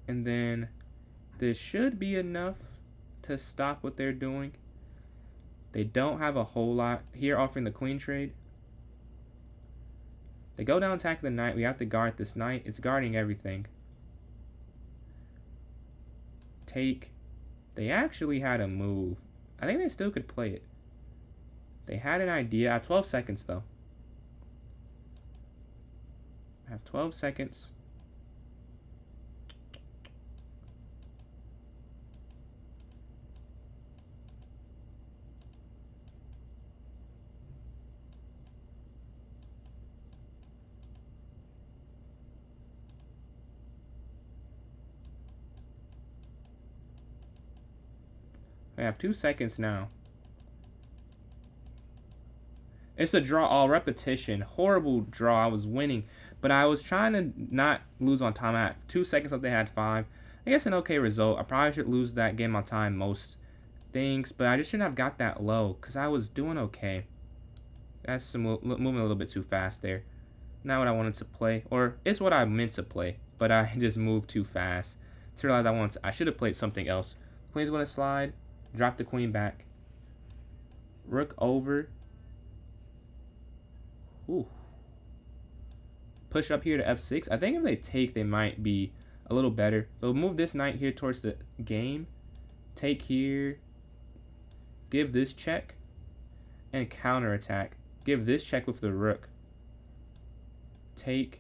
And then this should be enough to stop what they're doing. They don't have a whole lot here offering the queen trade. They go down attacking the knight. We have to guard this knight. It's guarding everything. take. They actually had a move. I think they still could play it. They had an idea. I have 12 seconds, though. I have 12 seconds. I have 2 seconds now. It's a draw, all repetition. Horrible draw. I was winning, but I was trying to not lose on time. I had 2 seconds left. They had 5. I guess an okay result. I probably should lose that game on time most things, but I just shouldn't have got that low because I was doing okay. That's moving a little bit too fast there. Not what I wanted to play, or it's what I meant to play, but I just moved too fast to realize I should have played something else. Queen's going to slide. Drop the queen back. Rook over. Ooh. Push up here to f6. I think if they take, they might be a little better. They'll move this knight here towards the game. Take here. Give this check. And counterattack. Give this check with the rook. Take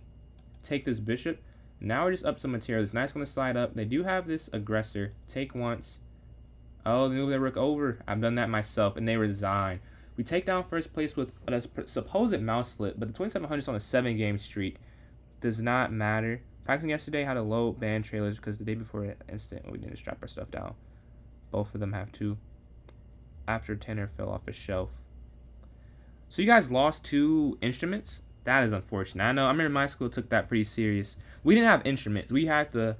this bishop. Now we're just up some material. This knight's going to slide up. They do have this aggressor. Take once. Oh, they move their rook over. I've done that myself, and they resign. We take down first place with a supposed mouse slip, but the 2700 is on a 7-game streak. Does not matter. Practicing yesterday had a low ban trailers because the day before instant we didn't strap our stuff down. Both of them have to. After tenor fell off a shelf. So you guys lost 2 instruments? That is unfortunate. I know. I remember my school took that pretty serious. We didn't have instruments. We had the,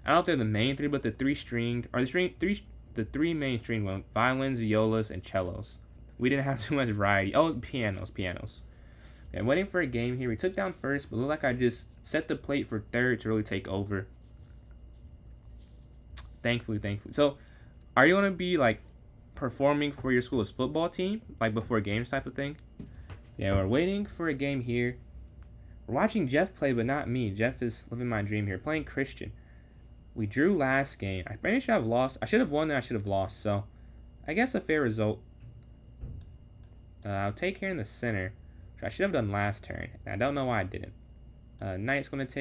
I don't know if they're the main 3, but the 3-stringed, or the 3 main string ones: violins, violas, and cellos. We didn't have too much variety. Oh, pianos. Okay, I'm waiting for a game here. We took down first, but looked like I just set the plate for third to really take over. Thankfully. So, are you going to be, like, performing for your school's football team? Like, before games type of thing? Yeah, we're waiting for a game here. We're watching Jeff play, but not me. Jeff is living my dream here. Playing Christian. We drew last game. I maybe should have lost. I should have won, then I should have lost. So, I guess a fair result. I'll take here in the center, which I should have done last turn. I don't know why I didn't. Knight's going to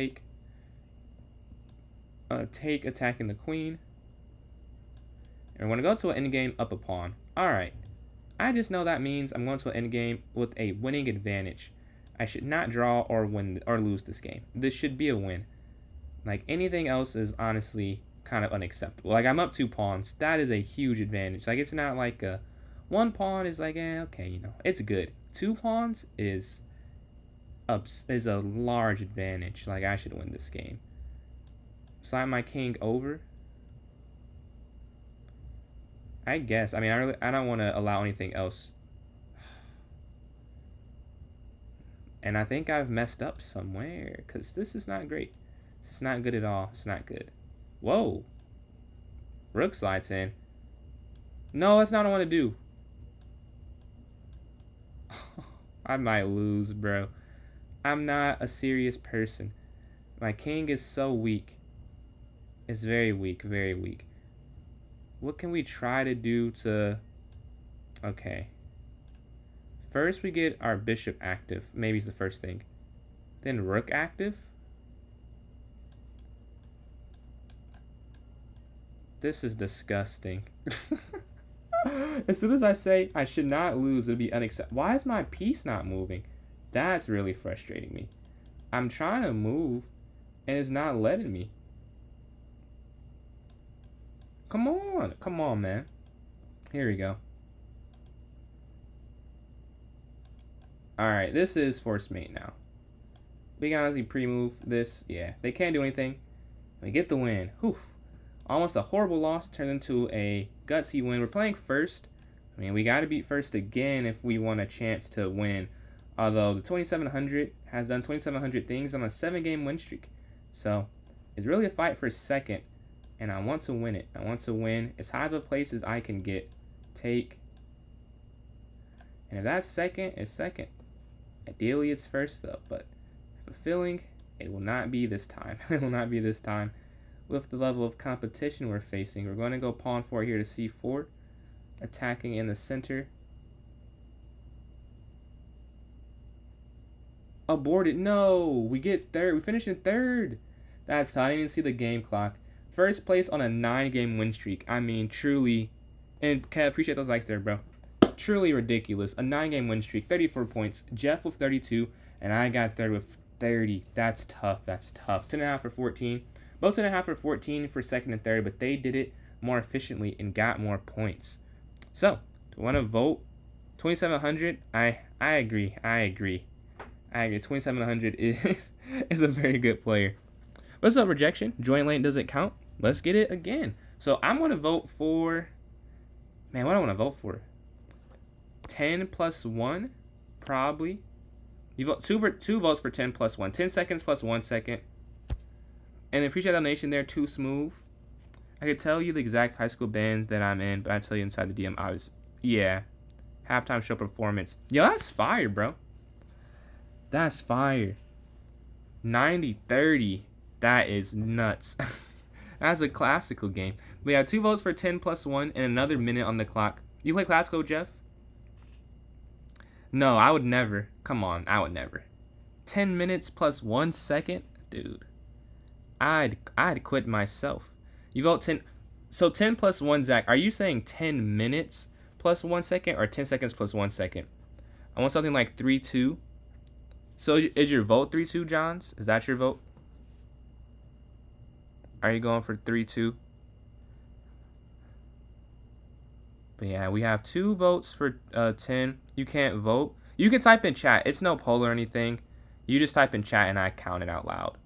take attacking the queen. And we're going to go to an endgame up a pawn. Alright. I just know that means I'm going to an endgame with a winning advantage. I should not draw or win or lose this game. This should be a win. Like, anything else is honestly kind of unacceptable. Like, I'm up 2 pawns. That is a huge advantage. Like, it's not like a 1 pawn is like, okay, you know, it's good. 2 pawns is a large advantage. Like, I should win this game. Slide my king over. I guess. I mean, I don't want to allow anything else. And I think I've messed up somewhere, because this is not great. This is not good at all. It's not good. Whoa. Rook slides in. No, that's not what I want to do. I might lose, bro. I'm not a serious person. My king is so weak. It's very weak, very weak. What can we try to do to... Okay. First, we get our bishop active. Maybe it's the first thing. Then rook active. This is disgusting. As soon as I say I should not lose, it'll be unacceptable. Why is my piece not moving? That's really frustrating me. I'm trying to move, and it's not letting me. Come on, man. Here we go. Alright, this is force mate now. We can honestly pre-move this. Yeah, they can't do anything. We get the win. Whew. Almost a horrible loss turned into a gutsy win. We're playing first. I mean, we got to beat first again if we want a chance to win. Although the 2700 has done 2700 things on a 7-game win streak. So, it's really a fight for second. And I want to win it. I want to win as high of a place as I can get. Take. And if that's second, it's second. Ideally, it's first, though. But fulfilling, it will not be this time. It will not be this time. with the level of competition we're facing. We're going to go pawn 4 here to c4, attacking in the center. Aborted. No, we get third. We finish in third. That's I didn't even see the game clock. First place on a 9-game win streak. I mean, truly, and Kev, appreciate those likes there, bro. Truly ridiculous. A 9-game win streak, 34 points. Jeff with 32, and I got third with 30. That's tough. That's tough. 10.5 for 14. Both 10.5 for 14 for second and third, but they did it more efficiently and got more points. So, do you want to vote? 2,700. I agree. I agree. 2,700 is a very good player. What's up, rejection? Join lane doesn't count. Let's get it again. So I'm gonna vote for. Man, what do I want to vote for? 10 plus 1, probably. You vote two votes for 10 plus 1. 10 seconds plus 1 second. And appreciate that donation there. Too smooth. I could tell you the exact high school band that I'm in, but I'd tell you inside the DM. Yeah. Halftime show performance. Yo, that's fire, bro. That's fire. 90-30. That is nuts. That's a classical game. We have 2 votes for 10 plus 1 and another minute on the clock. You play classical, Jeff? No, I would never. Come on, I would never. 10 minutes plus 1 second? Dude. I'd quit myself. You vote 10. So 10 plus 1, Zach. Are you saying 10 minutes plus 1 second or 10 seconds plus 1 second? I want something like 3-2. So is your vote 3-2, Johns? Is that your vote? Are you going for 3-2? But yeah, we have 2 votes for 10. You can't vote. You can type in chat. It's no poll or anything. You just type in chat and I count it out loud.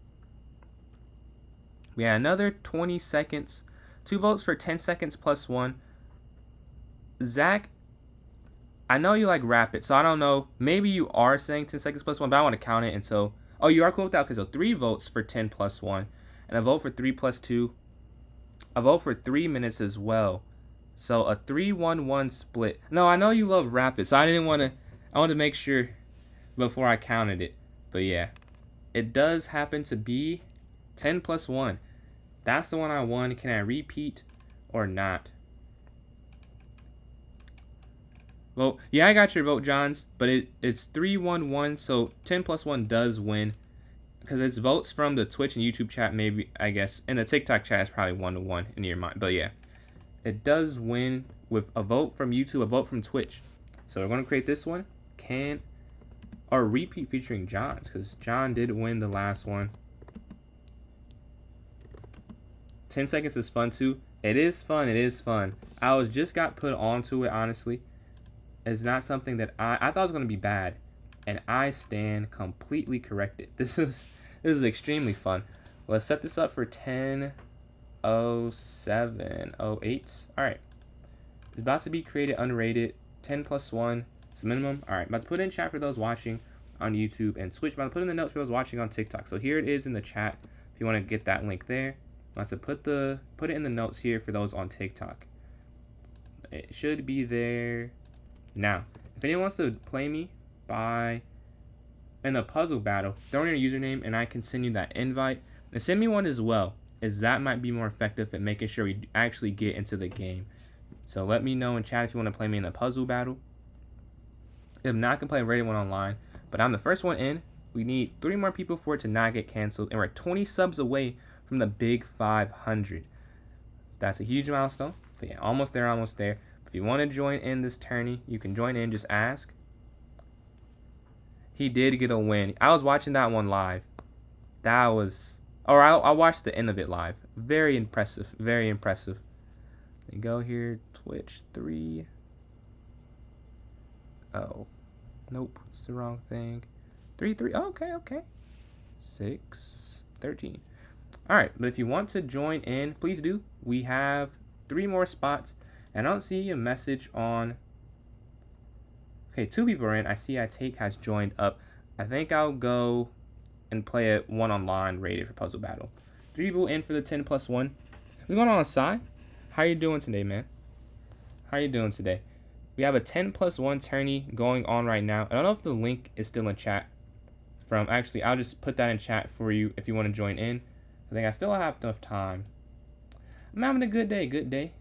We had another 20 seconds. 2 votes for 10 seconds plus 1. Zach, I know you like rapid, so I don't know. Maybe you are saying 10 seconds plus 1, but I want to count it until... Oh, you are cool with that? Okay, so 3 votes for 10 plus 1. And a vote for 3 plus 2. A vote for 3 minutes as well. So a 3-1-1 split. No, I know you love rapid, so I didn't want to... I wanted to make sure before I counted it. But yeah, it does happen to be 10 plus 1. That's the one I won. Can I repeat or not? Well, yeah, I got your vote, Johns, but it's 3-1-1, so 10 plus 1 does win. Because it's votes from the Twitch and YouTube chat, maybe, I guess. And the TikTok chat is probably 1-1 in your mind. But yeah, it does win with a vote from YouTube, a vote from Twitch. So we're going to create this one. Or repeat featuring Johns, because John did win the last one. 10 seconds is fun too. It is fun. It is fun. I just got put onto it, honestly. It's not something that I thought it was going to be bad, and I stand completely corrected. This is extremely fun. Let's set this up for 10:07:08. All right, it's about to be created unrated. 10 plus 1 is the minimum. All right, about to put it in chat for those watching on YouTube and Twitch. About to put in the notes for those watching on TikTok. So here it is in the chat. If you want to get that link there, I'm about to put it in the notes here for those on TikTok. It should be there. Now, if anyone wants to play me in a puzzle battle, throw in your username and I can send you that invite. And send me one as well, as that might be more effective at making sure we actually get into the game. So let me know in chat if you want to play me in a puzzle battle. If not, I can play a rated one online. But I'm the first one in. We need 3 more people for it to not get canceled. And we're 20 subs away from the big 500. That's a huge milestone. But yeah, almost there, almost there. If you want to join in this tourney, you can join in. Just ask. He did get a win. I was watching that one live. That was... Or I watched the end of it live. Very impressive. Very impressive. Let me go here. Twitch 3. Oh. Nope. It's the wrong thing. 3. Oh, okay. 6. 13. Alright. But if you want to join in, please do. We have 3 more spots. And I don't see a message on... Okay, 2 people are in. I see Take has joined up. I think I'll go and play a one online rated for puzzle battle. 3 people in for the 10 plus 1. What's going on, Sai? How you doing today, man? How you doing today? We have a 10 plus 1 tourney going on right now. I don't know if the link is still in chat. Actually, I'll just put that in chat for you if you want to join in. I think I still have enough time. I'm having a good day,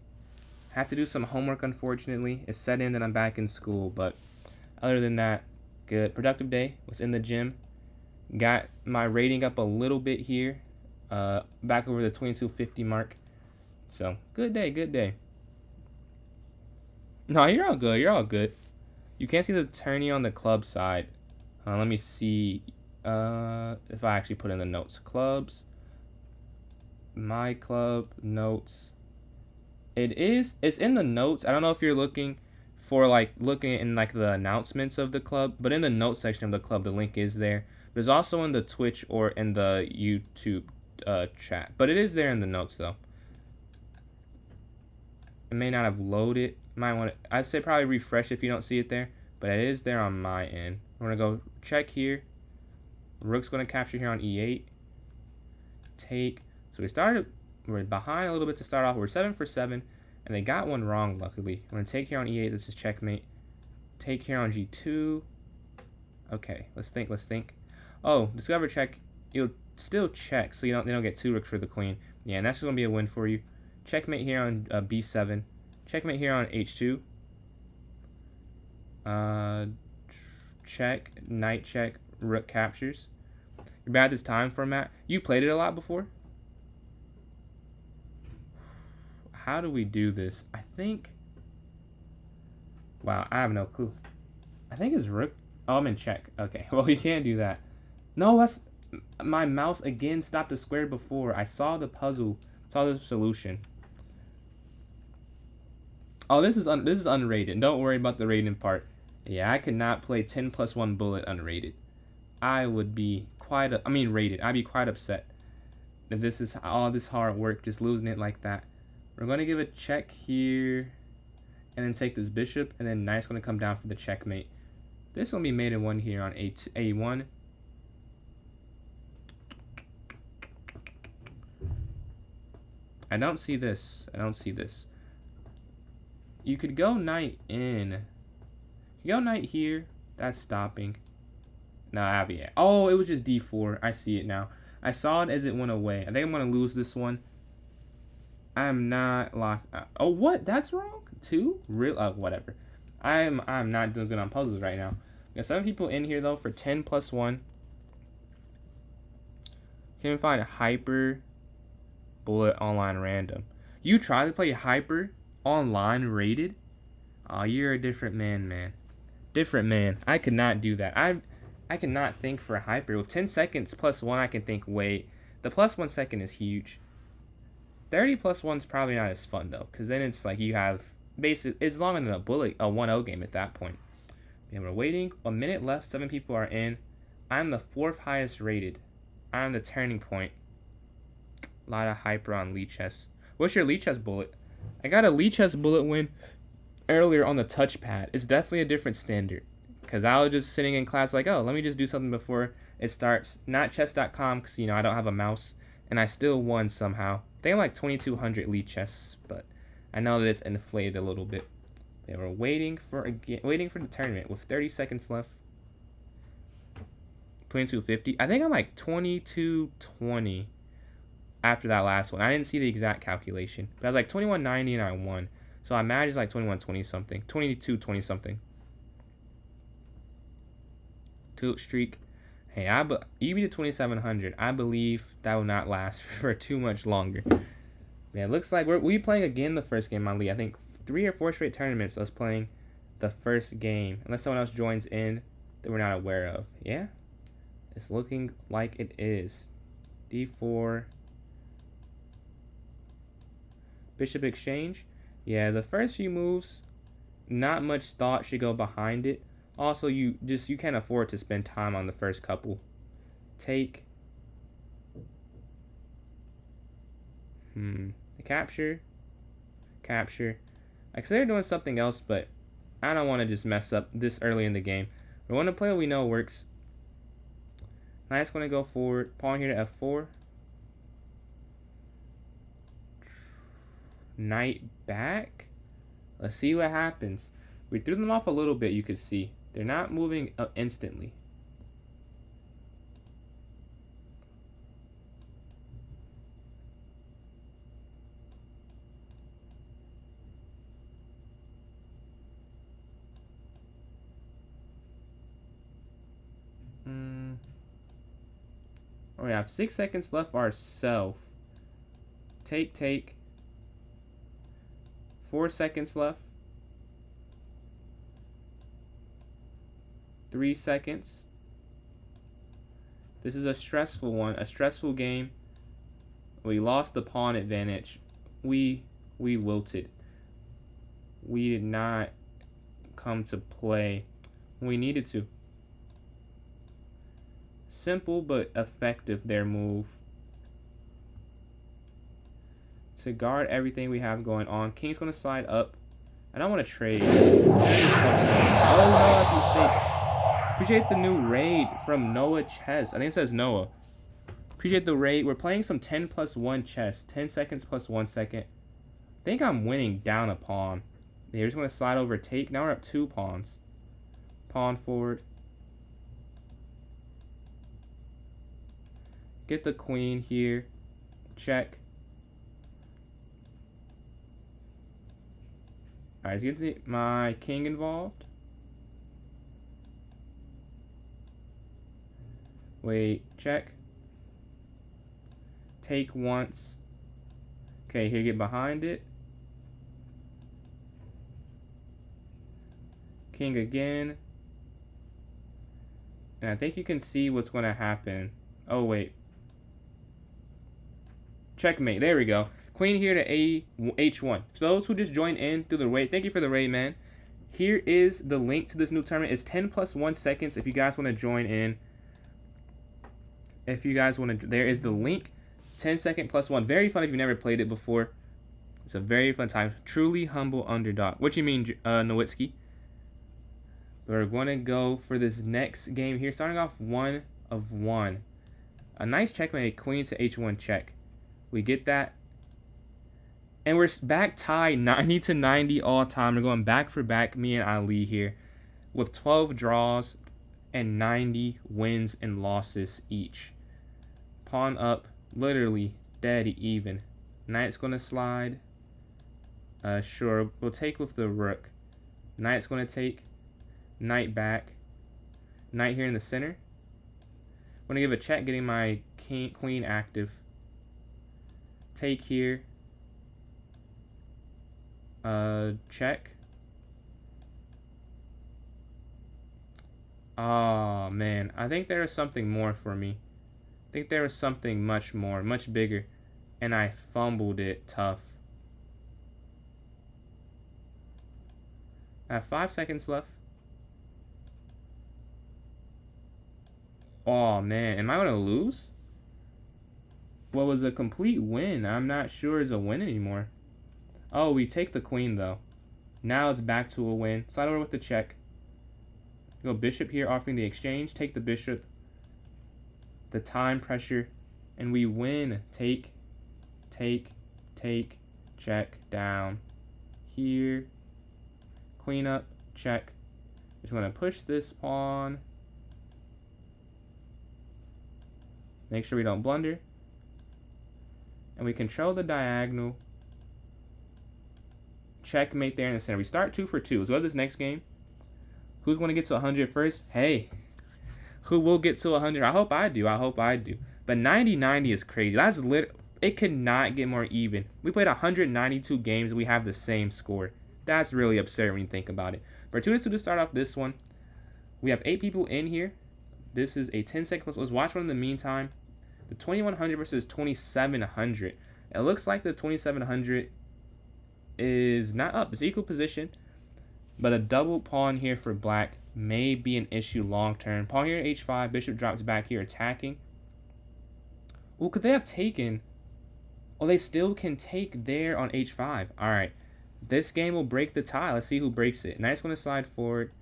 Had to do some homework, unfortunately. It's set in that I'm back in school, but other than that, good. Productive day. Was in the gym. Got my rating up a little bit here. Back over the 2250 mark. So, good day. No, you're all good. You can't see the tourney on the club side. Let me see if I actually put in the notes. Clubs. My club notes. It's in the notes. I don't know if you're looking for looking in the announcements of the club, but in the notes section of the club the link is there. There's also in the Twitch or in the YouTube chat, but it is there in the notes though. It may not have loaded. Might want to, I'd say probably refresh if you don't see it there, but it is there on my end. I'm gonna go check here. Rook's gonna capture here on E8. Take. So we're behind a little bit to start off. We're 7 for 7, and they got one wrong, luckily. We're going to take here on E8. This is checkmate. Take here on G2. Okay, let's think. Oh, discover check. You'll still check, so they don't get 2 rooks for the queen. Yeah, and that's going to be a win for you. Checkmate here on B7. Checkmate here on H2. Check, knight check, rook captures. You're bad this time format. You played it a lot before? How do we do this? I think... Wow, I have no clue. I think it's rook... Oh, I'm in check. Okay, well, you can't do that. No, that's... My mouse again stopped a square before. I saw the puzzle. Saw the solution. Oh, this is unrated. Don't worry about the rating part. Yeah, I could not play 10 plus 1 bullet unrated. I would be quite... rated. I'd be quite upset if this is all this hard work, just losing it like that. We're going to give a check here, and then take this bishop, and then knight's going to come down for the checkmate. This is going to be mate in 1 here on A1. I don't see this. You could go knight in. You go knight here. That's stopping. No, I have it. Oh, it was just D4. I see it now. I saw it as it went away. I think I'm going to lose this one. I'm not locked. Oh, what? That's wrong? 2? Real? Whatever. I'm not doing good on puzzles right now. We got 7 people in here though for 10 plus 1. Can't even find a hyper bullet online random. You try to play hyper online rated? Oh, you're a different man. Different man. I could not do that. I cannot think for a hyper. With 10 seconds plus 1, I can think, wait. The plus 1 second is huge. 30 plus 1 is probably not as fun though, because then it's like you have it's longer than a bullet, a 1-0 game at that point. And we're waiting. A minute left. 7 people are in. I'm the 4th highest rated. I'm the turning point. A lot of hyper on Lee chess. What's your Lee chess bullet? I got a Lee chess bullet win earlier on the touchpad. It's definitely a different standard, because I was just sitting in class like, oh, let me just do something before it starts. Not chess.com, because I don't have a mouse, and I still won somehow. I think I'm like 2200 Lee chess, but I know that it's inflated a little bit. Okay, we're waiting for the tournament with 30 seconds left. 2250. I think I'm like 2220 after that last one. I didn't see the exact calculation, but I was like 2190 and I won. So I imagine it's like 2120 something, 2220 something. Tilt streak. Hey, you beat a 2700. I believe that will not last for too much longer. Yeah, it looks like we playing again the first game on Lee. I think 3 or 4 straight tournaments us playing the first game, unless someone else joins in that we're not aware of. Yeah, it's looking like it is. D4. Bishop exchange. Yeah, the first few moves, not much thought should go behind it. Also, you can't afford to spend time on the first couple. Take. Capture. I consider doing something else, but I don't want to just mess up this early in the game. We want to play what we know works. Knight's going to go forward. Pawn here to F4. Knight back. Let's see what happens. We threw them off a little bit, you could see. They're not moving up instantly. We have 6 seconds left ourselves. Take. 4 seconds left. 3 seconds. This is a stressful one, a stressful game. We lost the pawn advantage. We wilted. We did not come to play when we needed to. Simple but effective their move. To guard everything we have going on. King's going to slide up. I don't want to trade. Oh no, that's a mistake. Appreciate the new raid from Noah Chess. I think it says Noah. Appreciate the raid. We're playing some 10+1 chess. 10 seconds plus 1 second. I think I'm winning down a pawn. They're just going to slide over take. Now we're up 2 pawns. Pawn forward. Get the queen here. Check. Alright, let's get my king involved. Wait, check. Take once. Okay, here, get behind it. King again. And I think you can see what's going to happen. Oh, wait. Checkmate. There we go. Queen here to H1. For those who just joined in through the raid, thank you for the raid, man. Here is the link to this new tournament. It's 10+1 seconds if you guys want to join in. If you guys want to, there is the link. 10 second plus 1. Very fun if you've never played it before. It's a very fun time. Truly humble underdog. What you mean, Nowitzki? We're going to go for this next game here. Starting off 1 of 1. A nice checkmate. Queen to H1 check. We get that. And we're back tied 90-90 all time. We're going back for back, me and Ali here, with 12 draws and 90 wins and losses each. Pawn up, literally dead even. Knight's going to slide. Sure, we'll take with the rook. Knight's going to take. Knight back. Knight here in the center. I'm going to give a check, getting my queen active. Take here. Check. Oh man, I think there is something more for me. I think there was something much more, much bigger, and I fumbled it tough. I have 5 seconds left. Oh man, am I gonna lose? What was a complete win? I'm not sure is a win anymore. Oh, we take the queen though. Now it's back to a win. Slide over with the check. Go bishop here, offering the exchange. Take the bishop. The time pressure. And we win. Take. Check. Down. Here. Queen up. Check. Just want to push this pawn. Make sure we don't blunder. And we control the diagonal. Checkmate there in the center. We start 2 for 2. Let's go to this next game. Who's going to get to 100 first? Hey, who will get to 100? I hope I do. But 90-90 is crazy. That's it could not get more even. We played 192 games. We have the same score. That's really absurd when you think about it. But 2-2 to start off this one. We have 8 people in here. This is a 10-second. Let's watch one in the meantime. The 2100 versus 2700. It looks like the 2700 is not up. It's equal position. But a double pawn here for black may be an issue long term. Pawn here at h5. Bishop drops back here attacking. Well, could they have taken? Oh, they still can take there on h5. All right. This game will break the tie. Let's see who breaks it. Knight's going to slide forward.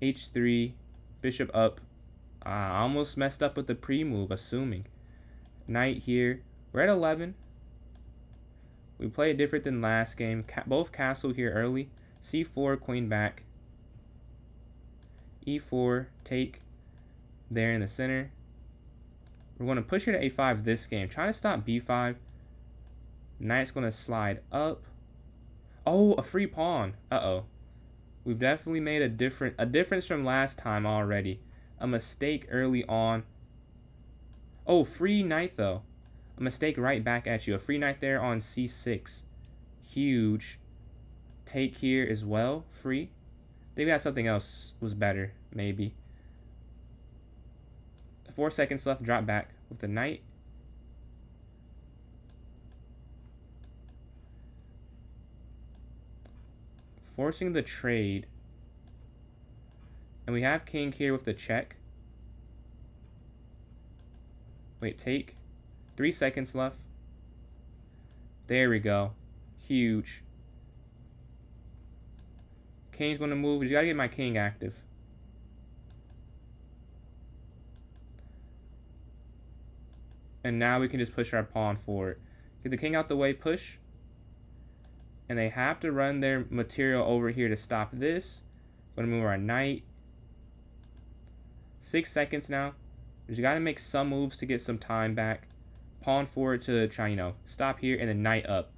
h3. Bishop up. I almost messed up with the pre-move, assuming. Knight here. We're at 11. We play it different than last game. Both castle here early. c4, queen back. e4, take there in the center. We're going to push it to a5 this game. Trying to stop b5. Knight's going to slide up. Oh, a free pawn. Uh-oh. We've definitely made a difference from last time already. A mistake early on. Oh, free knight though. A mistake right back at you. A free knight there on c6. Huge. Take here as well. Free. I think we had something else was better. Maybe. 4 seconds left. Drop back with the knight. Forcing the trade. And we have king here with the check. Wait, take. 3 seconds left. There we go. Huge. King's going to move. You got to get my king active. And now we can just push our pawn forward. Get the king out the way, push. And they have to run their material over here to stop this. Going to move our knight. 6 seconds now. You got to make some moves to get some time back. Pawn forward to try, you know, stop here, and then knight up.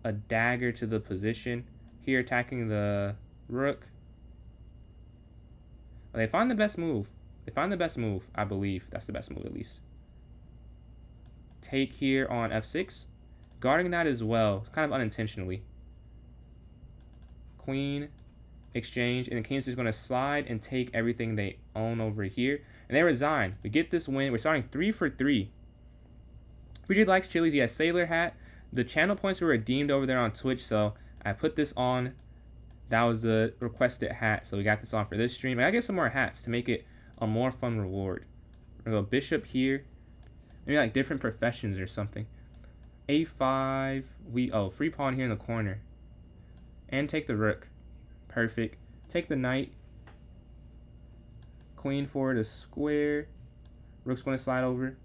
A dagger to the position. Here attacking the rook. Well, they find the best move. They find the best move, I believe. That's the best move, at least. Take here on f6. Guarding that as well, kind of unintentionally. Queen, exchange, and the king's just going to slide and take everything they own over here. And they resign. We get this win. We're starting 3 for 3. BJ likes chilies. He has sailor hat. The channel points were redeemed over there on Twitch, so I put this on. That was the requested hat, so we got this on for this stream. I gotta get some more hats to make it a more fun reward. We're gonna go bishop here. Maybe like different professions or something. A5. Free pawn here in the corner. And take the rook. Perfect. Take the knight. Queen forward a square. Rook's going to slide over.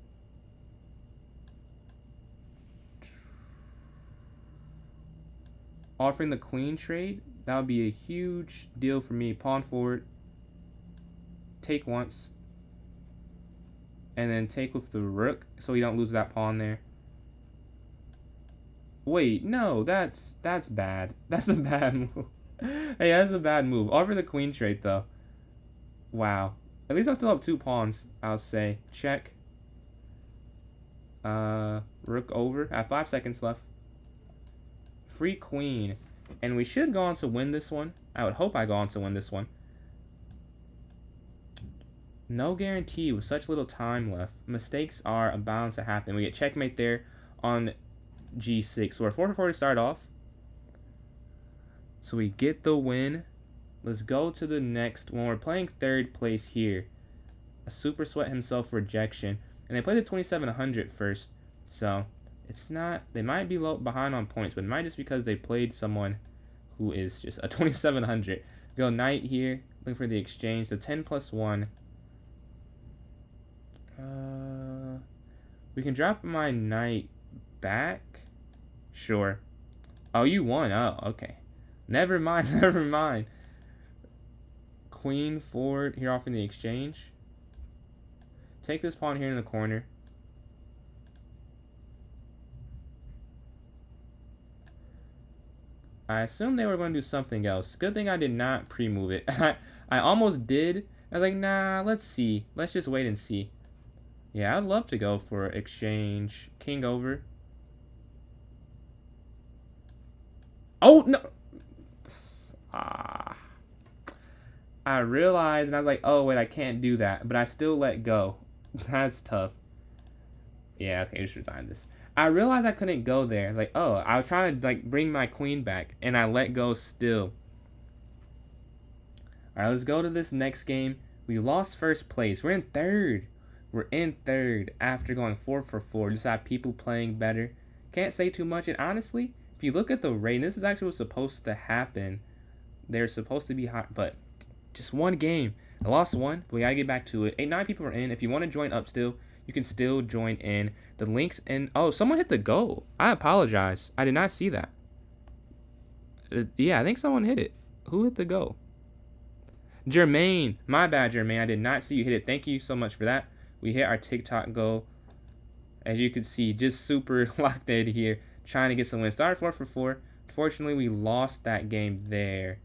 Offering the queen trade. That would be a huge deal for me. Pawn forward. Take once. And then take with the rook so we don't lose that pawn there. Wait, no, that's bad. That's a bad move. Hey, that's a bad move. Offer the queen trade, though. Wow. At least I'm still up 2 pawns, I'll say. Check. Rook over. I have 5 seconds left. Free queen. And we should go on to win this one. I would hope I go on to win this one. No guarantee with such little time left. Mistakes are bound to happen. We get checkmate there on g6. So we're 4 for 4 to start off. So we get the win. Let's go to the next one. We're playing 3rd place here. A super sweat himself rejection. And they played the 2700 first. So it's not, they might be low behind on points, but it might just because they played someone who is just a 2700. Go knight here. Looking for the exchange. The 10+1. We can drop my knight back. Sure. Oh, you won. Oh, okay. Never mind. Never mind. Queen forward here off in the exchange. Take this pawn here in the corner. I assumed they were going to do something else. Good thing I did not pre-move it. I almost did. I was like, nah, let's see. Let's just wait and see. Yeah, I'd love to go for exchange. King over. Oh, no. I realized, and I was like, oh, wait, I can't do that. But I still let go. That's tough. Yeah, okay, just resign this. I realized I couldn't go there. I was like, oh, I was trying to like bring my queen back, and I let go still. All right, let's go to this next game. We lost 1st place. We're in 3rd. We're in 3rd after going 4 for 4. Just have people playing better. Can't say too much. And honestly, if you look at the rating, this is actually what's supposed to happen. They're supposed to be hot, but just one game. I lost 1, but we gotta get back to it. 9 people are in. If you want to join up still, you can still join in. The links in. Oh, someone hit the goal. I apologize. I did not see that. Yeah, I think someone hit it. Who hit the goal? Jermaine. My bad, Jermaine. I did not see you hit it. Thank you so much for that. We hit our TikTok goal. As you can see, just super locked in here, trying to get some wins. Started 4 for 4. Unfortunately, we lost that game there.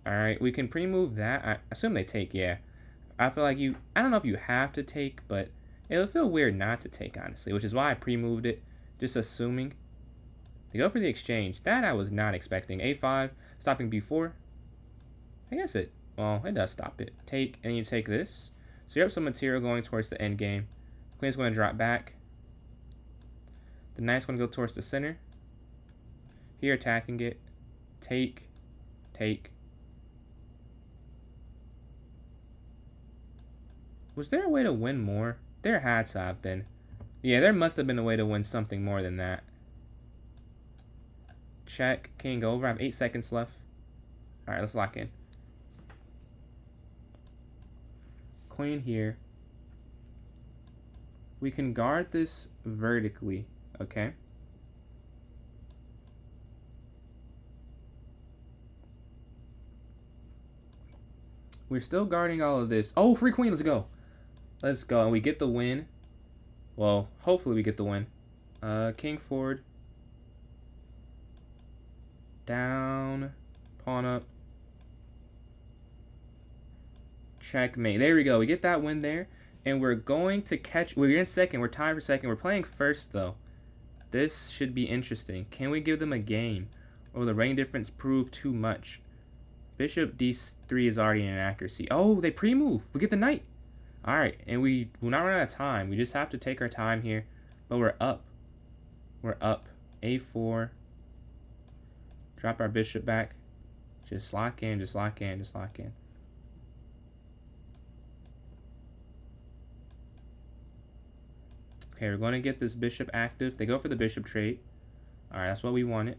Alright, we can pre-move that. I assume they take, yeah. I feel like I don't know if you have to take, but it would feel weird not to take, honestly, which is why I pre-moved it, just assuming. They go for the exchange. That I was not expecting. A5, stopping B4. I guess it does stop it. Take, and you take this. So you have some material going towards the end game. Queen's going to drop back. The knight's going to go towards the center. Here, attacking it. Take, take. Was there a way to win more? There had to have been. Yeah, there must have been a way to win something more than that. Check, king over. I have 8 seconds left. Alright, let's lock in. Queen here. We can guard this vertically, okay? We're still guarding all of this. Oh, free queen, let's go. Let's go, and we get the win. Well, hopefully we get the win. King forward. Down. Pawn up. Checkmate. There we go. We get that win there. And we're going to catch... We're in second. We're tied for second. We're playing first, though. This should be interesting. Can we give them a game? Or will the rating difference prove too much? Bishop D3 is already an inaccuracy. Oh, they pre-move. We get the knight. Alright, and we will not run out of time. We just have to take our time here. But we're up. We're up. A4. Drop our bishop back. Just lock in, just lock in, just lock in. Okay, we're going to get this bishop active. They go for the bishop trade. Alright, that's what we wanted.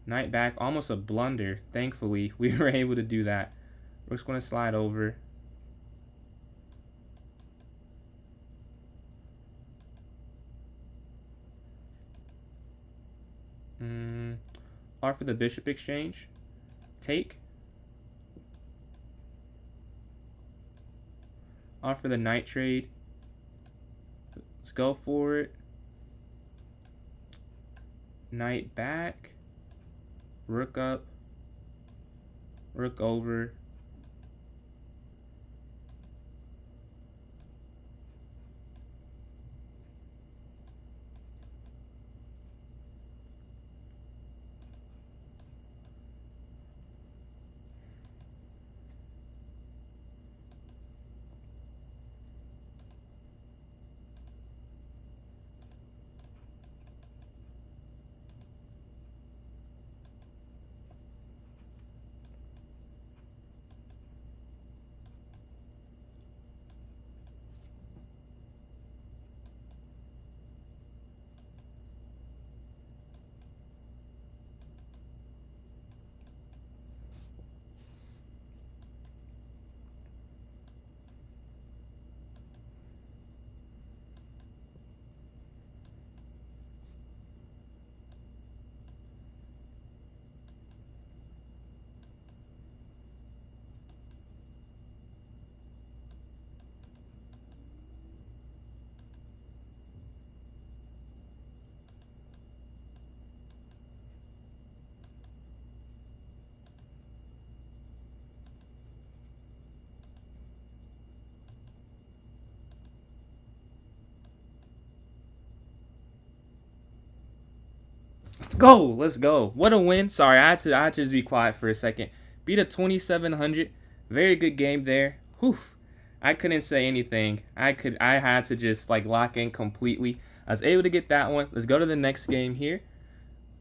Knight back, almost a blunder. Thankfully, we were able to do that. Rook's going to slide over. Offer the bishop exchange. Take. Offer the knight trade. Let's go for it. Knight back. Rook up. Rook over. Let's go. Let's go. What a win. Sorry, I had to just be quiet for a second. Beat a 2700. Very good game there. Whew. I couldn't say anything. I had to just like lock in completely. I was able to get that one. Let's go to the next game here.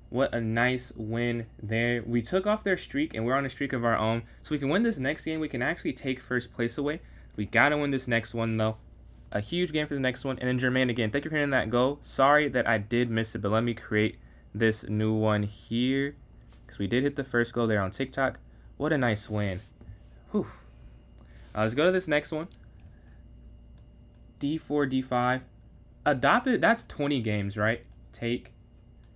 What a nice win there. We took off their streak and we're on a streak of our own. So we can win this next game. We can actually take first place away. We got to win this next one though. A huge game for the next one. And then Jermaine again. Thank you for hearing that go. Sorry that I did miss it, but let me create this new one here. Because we did hit the first goal there on TikTok. What a nice win. Whew. Let's go to this next one. D4, D5. Adopted, that's 20 games, right? Take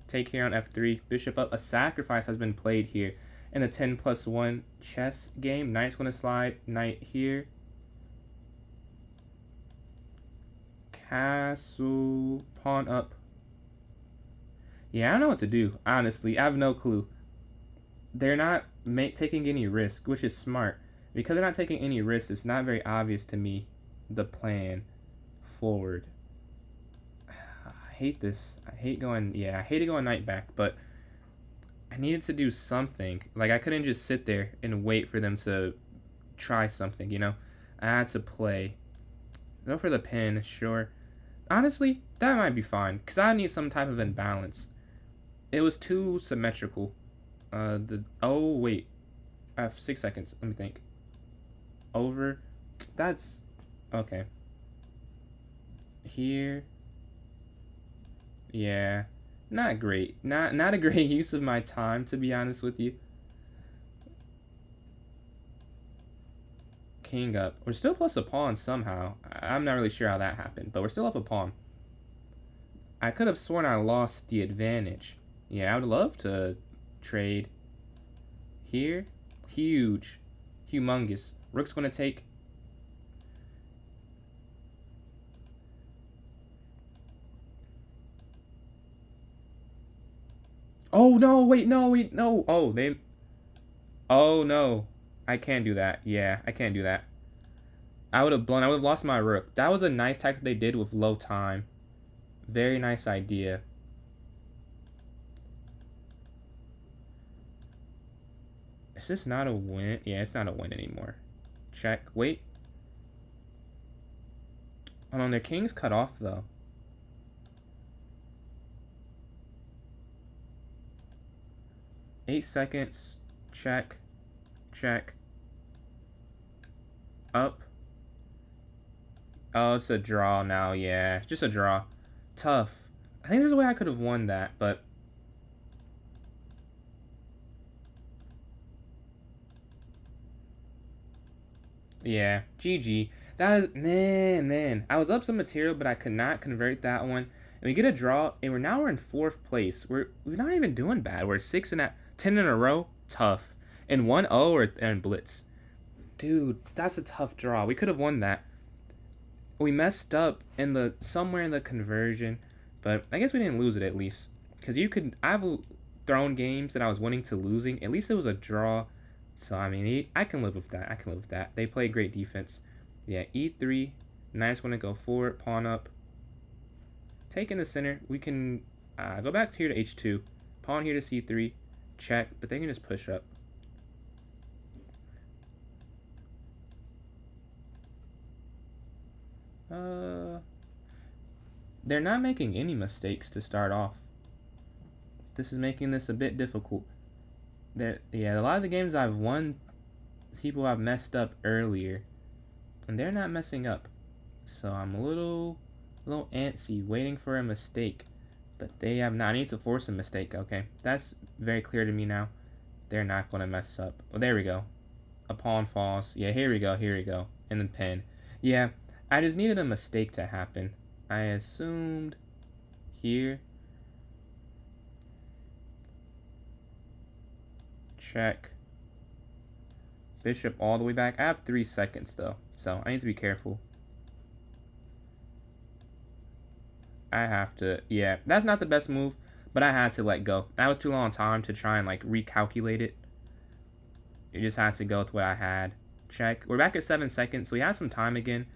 here on F3. Bishop up. A sacrifice has been played here in the 10+1 chess game. Knight's going to slide. Knight here. Castle. Pawn up. Yeah, I don't know what to do, honestly. I have no clue. They're not taking any risk, which is smart. Because they're not taking any risk, it's not very obvious to me the plan forward. I hate this. I hate going, yeah, I hate to go on knight back, but I needed to do something. Like, I couldn't just sit there and wait for them to try something, you know? I had to play. Go for the pin, sure. Honestly, that might be fine, because I need some type of imbalance. It was too symmetrical. Oh, wait. I have 6 seconds. Let me think. Over. That's... Okay. Here. Yeah. Not great. Not a great use of my time, to be honest with you. King up. We're still plus a pawn somehow. I'm not really sure how that happened, but we're still up a pawn. I could have sworn I lost the advantage. Yeah, I would love to trade. Here. Huge. Humongous. Rook's going to take. Oh, no, wait, no, wait, no. Oh, they... Oh, no. I can't do that. Yeah, I can't do that. I would have lost my rook. That was a nice tactic they did with low time. Very nice idea. Is this not a win? Yeah, it's not a win anymore. Check. Wait. Hold on, their king's cut off, though. Eight seconds. Check. Check. Up. Oh, it's a draw now, yeah. Just a draw. Tough. I think there's a way I could have won that, but... Yeah, GG. That is... Man. I was up some material, but I could not convert that one. And we get a draw, and we're in 4th place. We're not even doing bad. We're 10 in a row. Tough. And 1-0 or and blitz. Dude, that's a tough draw. We could have won that. We messed up in somewhere in the conversion, but I guess we didn't lose it at least. Because I've thrown games that I was winning to losing. At least it was a draw. So, I mean, I can live with that. They play great defense. Yeah, E3. Knight's going to go forward, pawn up. Take in the center. We can go back here to H2. Pawn here to C3. Check, but they can just push up. They're not making any mistakes to start off. This is making this a bit difficult. Yeah, a lot of the games I've won, people have messed up earlier, and they're not messing up. So I'm a little antsy, waiting for a mistake, but they have not. I need to force a mistake. Okay, that's very clear to me now. They're not going to mess up. Oh, there we go. A pawn falls. Yeah, here we go. And then pin. Yeah, I just needed a mistake to happen. I assumed here. Check. Bishop all the way back. I have 3 seconds though, so I need to be careful. I have to, yeah, that's not the best move, but I had to let go. That was too long time to try and like recalculate it. You just had to go with what I had. Check. We're back at 7 seconds, so we have some time again.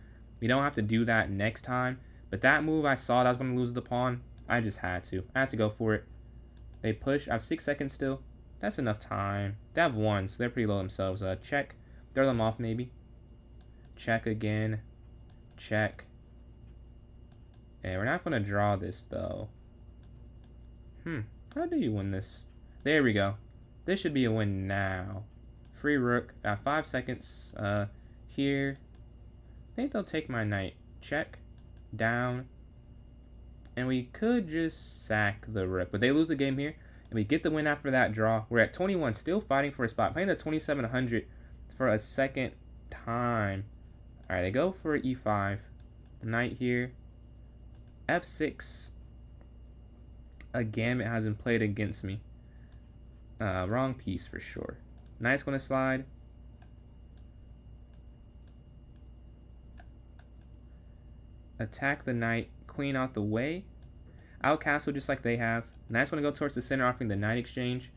We don't have to do that next time. But that move, I saw that I was going to lose the pawn. I just had to. I had to go for it. They push. I have 6 seconds still. That's enough time. They have 1, so they're pretty low themselves. Check. Throw them off, maybe. Check again. Check. And we're not going to draw this, though. How do you win this? There we go. This should be a win now. Free rook. 5 seconds. Here. I think they'll take my knight. Check. Down. And we could just sack the rook. But they lose the game here. And we get the win after that draw. We're at 21. Still fighting for a spot. Playing the 2700 for a second time. Alright, they go for E5. Knight here. F6. A gambit has been played against me. Wrong piece for sure. Knight's going to slide. Attack the knight. Queen out the way. Out castle just like they have. Knight's going to go towards the center, offering the knight exchange.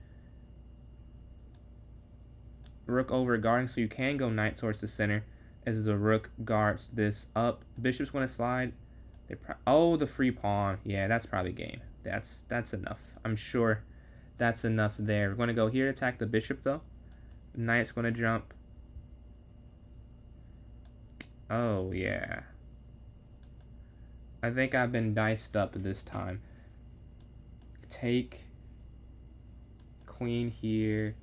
rook over guarding, so you can go knight towards the center as the rook guards this up. Bishop's going to slide. Oh, the free pawn. Yeah, that's probably game. That's enough. I'm sure that's enough there. We're going to go here to attack the bishop, though. Knight's going to jump. Oh, yeah. I think I've been diced up this time. Take. Queen here.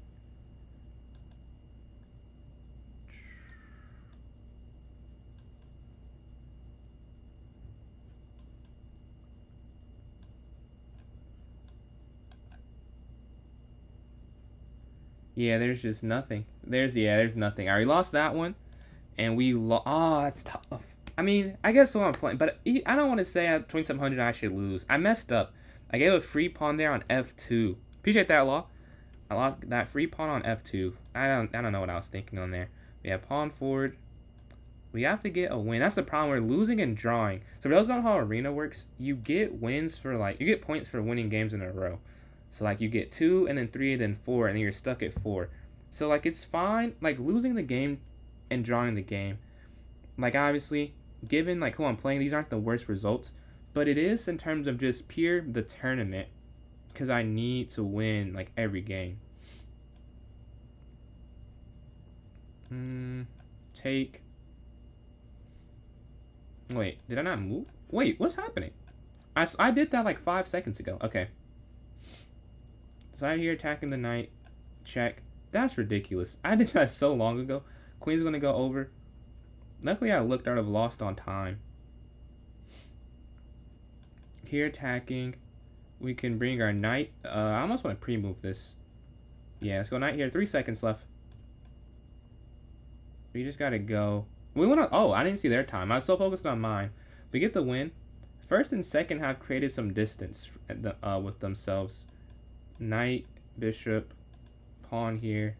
Yeah, there's just nothing. There's nothing. I already lost that one. And we oh, that's tough. I mean, I guess so I'm playing, but I don't want to say at 2700 I should lose. I messed up. I gave a free pawn there on f2. Appreciate that, Law. I lost that free pawn on f2. I don't know what I was thinking on there. We have pawn forward. We have to get a win. That's the problem. We're losing and drawing. So for those who don't know how arena works, you get wins for you get points for winning games in a row. So like you get 2 and then 3 and then 4 and then you're stuck at 4. So like it's fine. Like losing the game and drawing the game. Like obviously, given like who I'm playing, these aren't the worst results. But it is in terms of just pure the tournament. Because I need to win like every game. Take. Wait, did I not move? Wait, what's happening? I did that like 5 seconds ago. Okay. So I'm here attacking the knight. Check. That's ridiculous. I did that so long ago. Queen's going to go over. Luckily, I looked out of lost on time. Here attacking. We can bring our knight. I almost want to pre-move this. Yeah, let's go knight here. 3 seconds left. We just got to go. We want to... Oh, I didn't see their time. I was so focused on mine. We get the win. First and second have created some distance with themselves. Knight, bishop, pawn here.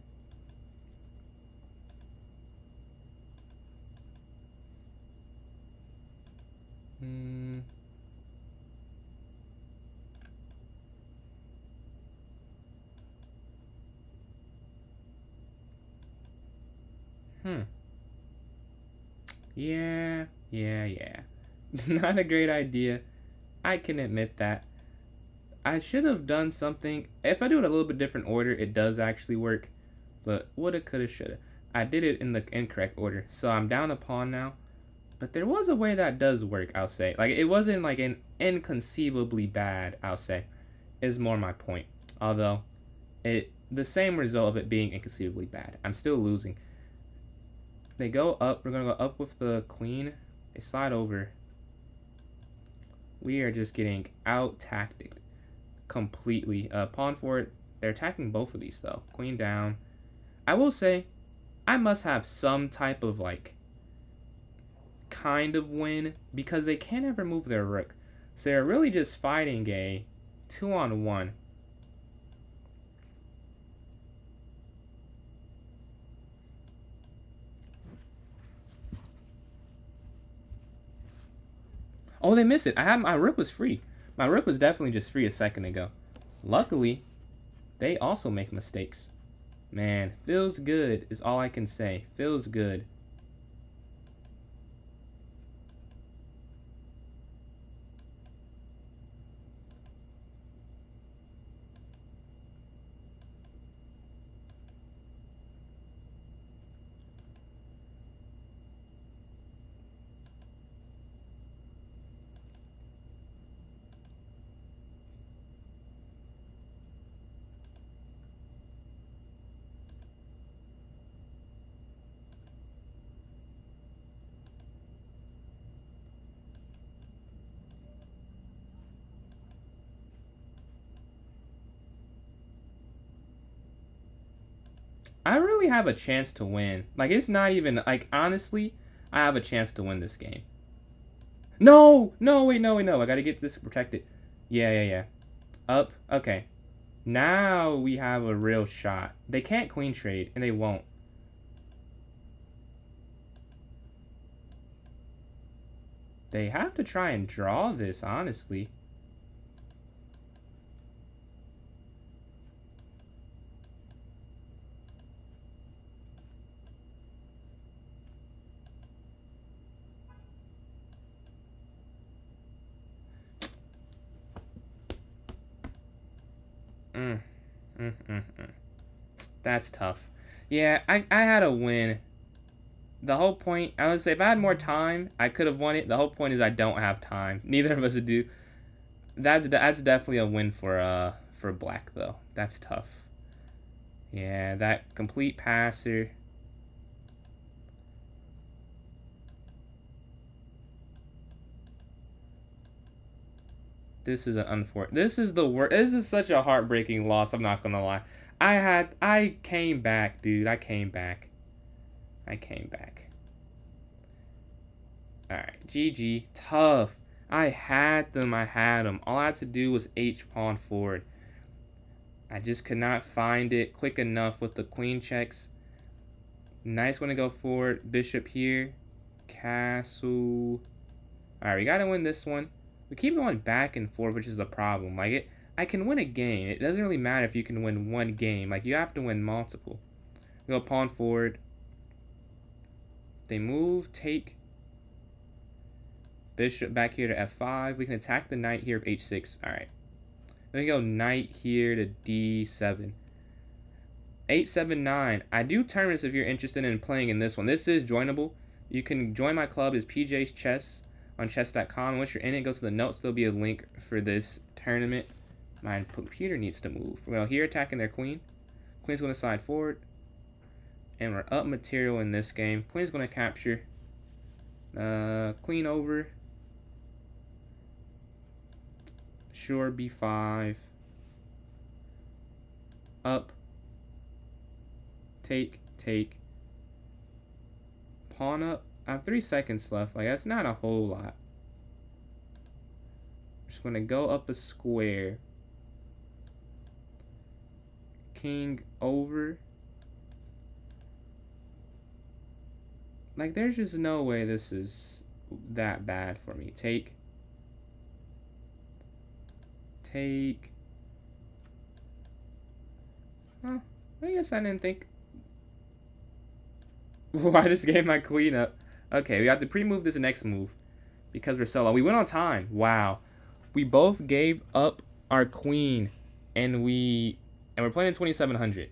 Yeah. Not a great idea. I can admit that. I should have done something. If I do it a little bit different order, it does actually work. But woulda, coulda, shoulda. I did it in the incorrect order. So I'm down a pawn now. But there was a way that does work, I'll say. Like, it wasn't like an inconceivably bad, I'll say, is more my point. Although, the same result of it being inconceivably bad. I'm still losing. They go up. We're going to go up with the queen. They slide over. We are just getting out-tacticked completely. Pawn forward. They're attacking both of these, though. Queen down. I will say, I must have some type of, like, kind of win because they can't ever move their rook. So they're really just fighting a 2-on-1. Oh, they missed it. My rook was free. My rook was definitely just free a second ago. Luckily, they also make mistakes. Man, feels good is all I can say. Feels good. I really have a chance to win. Like, it's not even, like, honestly, I have a chance to win this game. No! Wait, no. I gotta get this protected. Yeah. Up. Okay. Now we have a real shot. They can't queen trade, and they won't. They have to try and draw this, honestly. That's tough. Yeah, I had a win. The whole point, I would say, if I had more time, I could have won it. The whole point is I don't have time. Neither of us do. That's definitely a win for black though. That's tough. Yeah, that complete passer. This is an unfortunate. This is the worst. This is such a heartbreaking loss. I'm not gonna lie. I came back, dude. I came back. I came back. All right, GG. Tough. I had them. I had them. All I had to do was H pawn forward. I just could not find it quick enough with the queen checks. Nice one to go forward. Bishop here. Castle. All right, we gotta win this one. We keep going back and forth, which is the problem. Like I can win a game. It doesn't really matter if you can win one game. Like you have to win multiple. Go pawn forward. They move, take. Bishop back here to f5. We can attack the knight here of h6. All right. Then we go knight here to d7. 879. I do tournaments if you're interested in playing in this one. This is joinable. You can join my club. Is PJ's Chess on chess.com. Once you're in it, go to the notes. There'll be a link for this tournament. My computer needs to move. Well, here attacking their queen. Queen's going to slide forward. And we're up material in this game. Queen's going to capture. Queen over. Sure, b5. Up. Take. Pawn up. I have 3 seconds left. Like, that's not a whole lot. Just going to go up a square. King over. Like, there's just no way this is that bad for me. Take. Huh. I guess I didn't think. I just gave my queen up. Okay, we have to pre-move this next move because we're so low. We went on time. Wow. We both gave up our queen and we're playing in 2700.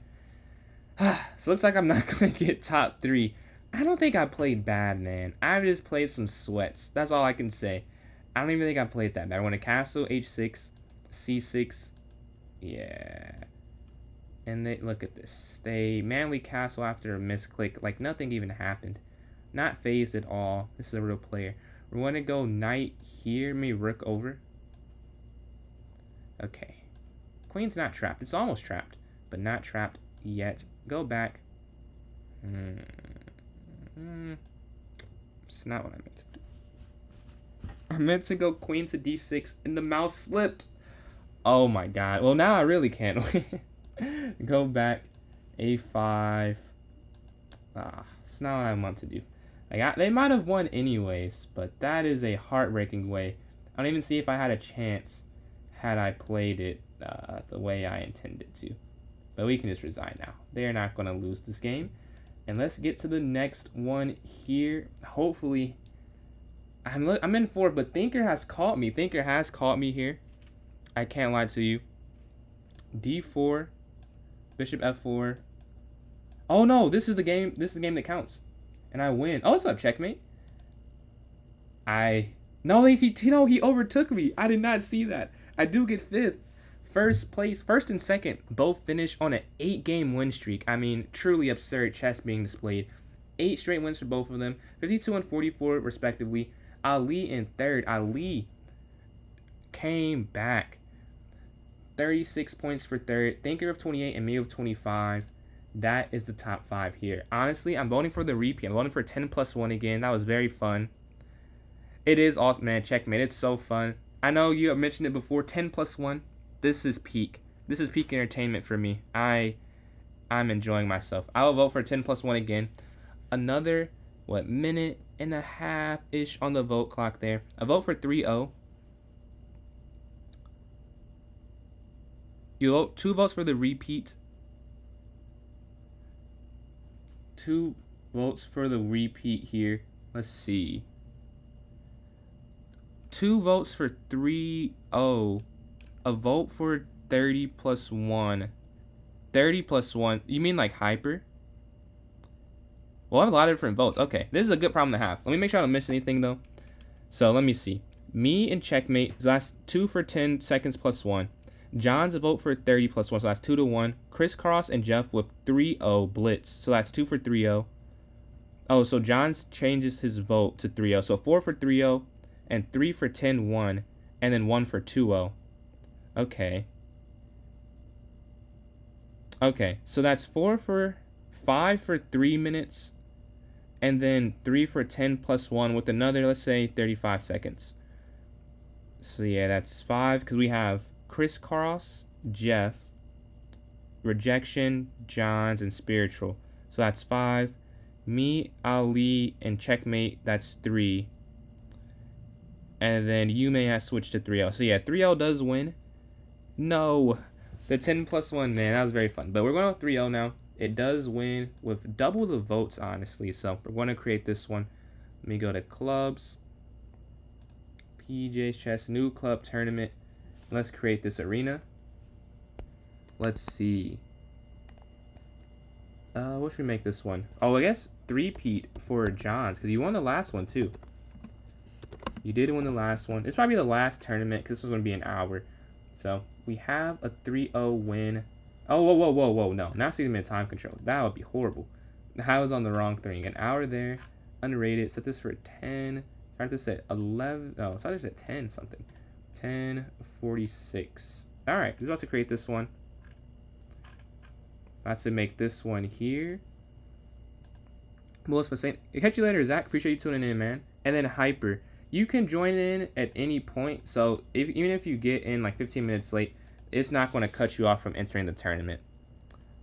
So it looks like I'm not going to get top 3. I don't think I played bad, man. I just played some sweats. That's all I can say. I don't even think I played that bad. I went to castle, h6, c6. Yeah. And they look at this. They manly castle after a misclick. Like nothing even happened. Not phased at all. This is a real player. We're going to go knight here. Maybe rook over. Okay. Queen's not trapped. It's almost trapped. But not trapped yet. Go back. It's not what I meant to do. I meant to go queen to d6 and the mouse slipped. Oh my god. Well, now I really can't win. Go back. a5. It's not what I want to do. They might have won anyways, but that is a heartbreaking way. I don't even see if I had a chance had I played it the way I intended to. But we can just resign now. They're not going to lose this game. And let's get to the next one here. Hopefully, I'm in 4th, but Thinker has caught me. Thinker has caught me here. I can't lie to you. d4, bishop f4. Oh no, this is the game. This is the game that counts, and I win. Oh, what's up, checkmate? No, he overtook me. I did not see that. I do get 5th. First and second, both finish on an 8-game win streak. I mean, truly absurd chess being displayed. 8 straight wins for both of them, 52 and 44 respectively. Ali in 3rd. Ali came back. 36 points for 3rd. Thinker of 28 and me of 25. That is the top 5 here. Honestly, I'm voting for the repeat. I'm voting for 10+1 again. That was very fun. It is awesome, man. Checkmate. It's so fun. I know you have mentioned it before. 10+1. This is peak. This is peak entertainment for me. I'm enjoying myself. I will vote for 10+1 again. Another, minute and a half-ish on the vote clock there. I vote for 3-0. You vote 2 votes for the repeat. 2 votes for the repeat here. Let's see. 2 votes for 3-0. A vote for 30+1. 30 plus 1. You mean like hyper? Well, I have a lot of different votes. Okay, this is a good problem to have. Let me make sure I don't miss anything, though. So, let me see. Me and checkmate, so that's 2 for 10 seconds plus 1. John's a vote for 30 plus 1, so that's 2 to 1. Crisscross and Jeff with 3-0 blitz, so that's 2 for 3-0. Oh, so John's changes his vote to 3-0. So 4 for 3-0 and 3 for 10-1 and then 1 for 2-0. Okay. Okay, so that's 5 for 3 minutes and then 3 for 10 plus 1 with another, let's say, 35 seconds. So yeah, that's 5 because we have Crisscross, Jeff, Rejection, Johns, and Spiritual. So that's 5. Me, Ali, and checkmate, that's 3. And then you may have switched to 3-0. So yeah, 3-0 does win. No. The 10 plus 1, man, that was very fun. But we're going with 3-0 now. It does win with double the votes, honestly. So we're going to create this one. Let me go to clubs. PJ's Chess, new club tournament. Let's create this arena. Let's see. What should we make this one? Oh, I guess 3-peat for John's, because you won the last one, too. You did win the last one. It's probably the last tournament, because this was going to be an hour. So, we have a 3-0 win. Oh, whoa, no. Now 60-minute time control. That would be horrible. I was on the wrong thing. An hour there. Unrated. Set this for 10. Start this at 11. Oh, start this at 10 something. 10:46. Alright, we're about to create this one. About to make this one here. Willis for saying, catch you later, Zach. Appreciate you tuning in, man. And then Hyper. You can join in at any point. So even if you get in like 15 minutes late, it's not going to cut you off from entering the tournament.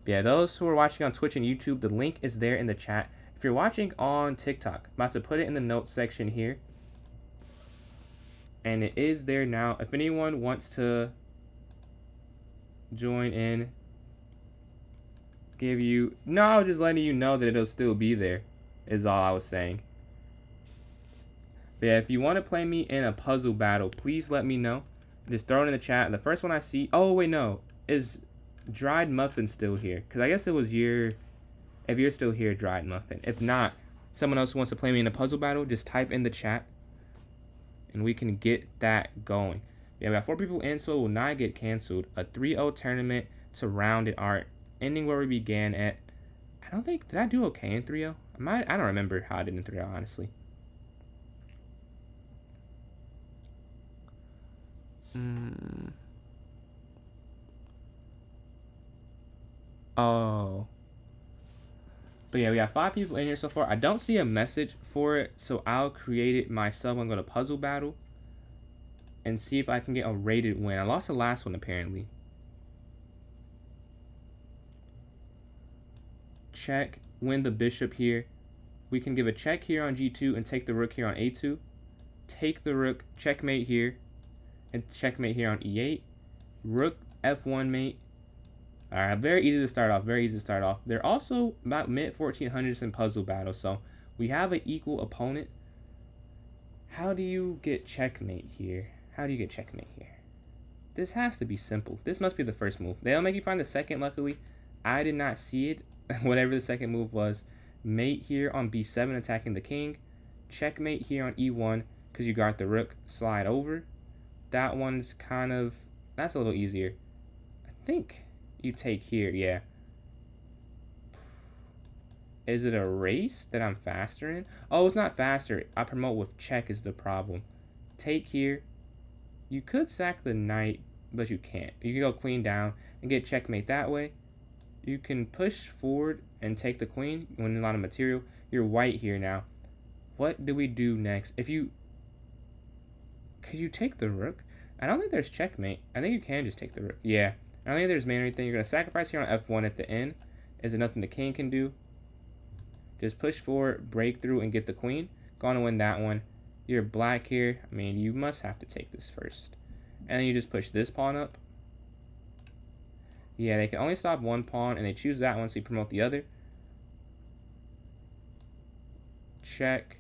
But yeah, those who are watching on Twitch and YouTube, the link is there in the chat. If you're watching on TikTok, I'm about to put it in the notes section here. And it is there now. If anyone wants to join in, I was just letting you know that it'll still be there, is all I was saying. But yeah, if you want to play me in a puzzle battle, please let me know. Just throw it in the chat. The first one I see, oh wait, no, is Dried Muffin still here? Because I guess it was if you're still here, Dried Muffin. If not, someone else who wants to play me in a puzzle battle, just type in the chat and we can get that going. Yeah, we got 4 people in, so it will not get canceled. A 3-0 tournament to round it art, ending where we began at. I don't think, did I do okay in 3-0? I don't remember how I did in 3-0, honestly. Oh. But yeah, we got 5 people in here so far. I don't see a message for it, so I'll create it myself. I'm going to puzzle battle and see if I can get a rated win. I lost the last one, apparently. Check, win the bishop here. We can give a check here on G2 and take the rook here on A2. Take the rook, checkmate here, and checkmate here on E8. Rook F1 mate. Alright, very easy to start off, They're also about mid 1400s in puzzle battle, so we have an equal opponent. How do you get checkmate here? This has to be simple. This must be the first move. They'll make you find the second, luckily. I did not see it, whatever the second move was. Mate here on B7, attacking the king. Checkmate here on E1, because you got the rook. Slide over. That one's that's a little easier. I think you take here, yeah. Is it a race that I'm faster in? Oh, it's not faster. I promote with check is the problem. Take here. You could sack the knight, but you can't. You can go queen down and get checkmate that way. You can push forward and take the queen. You win a lot of material. You're white here now. What do we do next? Could you take the rook? I don't think there's checkmate. I think you can just take the rook. Yeah. I don't think there's main or anything. You're going to sacrifice here on F1 at the end. Is there nothing the king can do? Just push forward, break through, and get the queen. Going to win that one. You're black here. I mean, you must have to take this first. And then you just push this pawn up. Yeah, they can only stop one pawn, and they choose that one, so you promote the other. Check.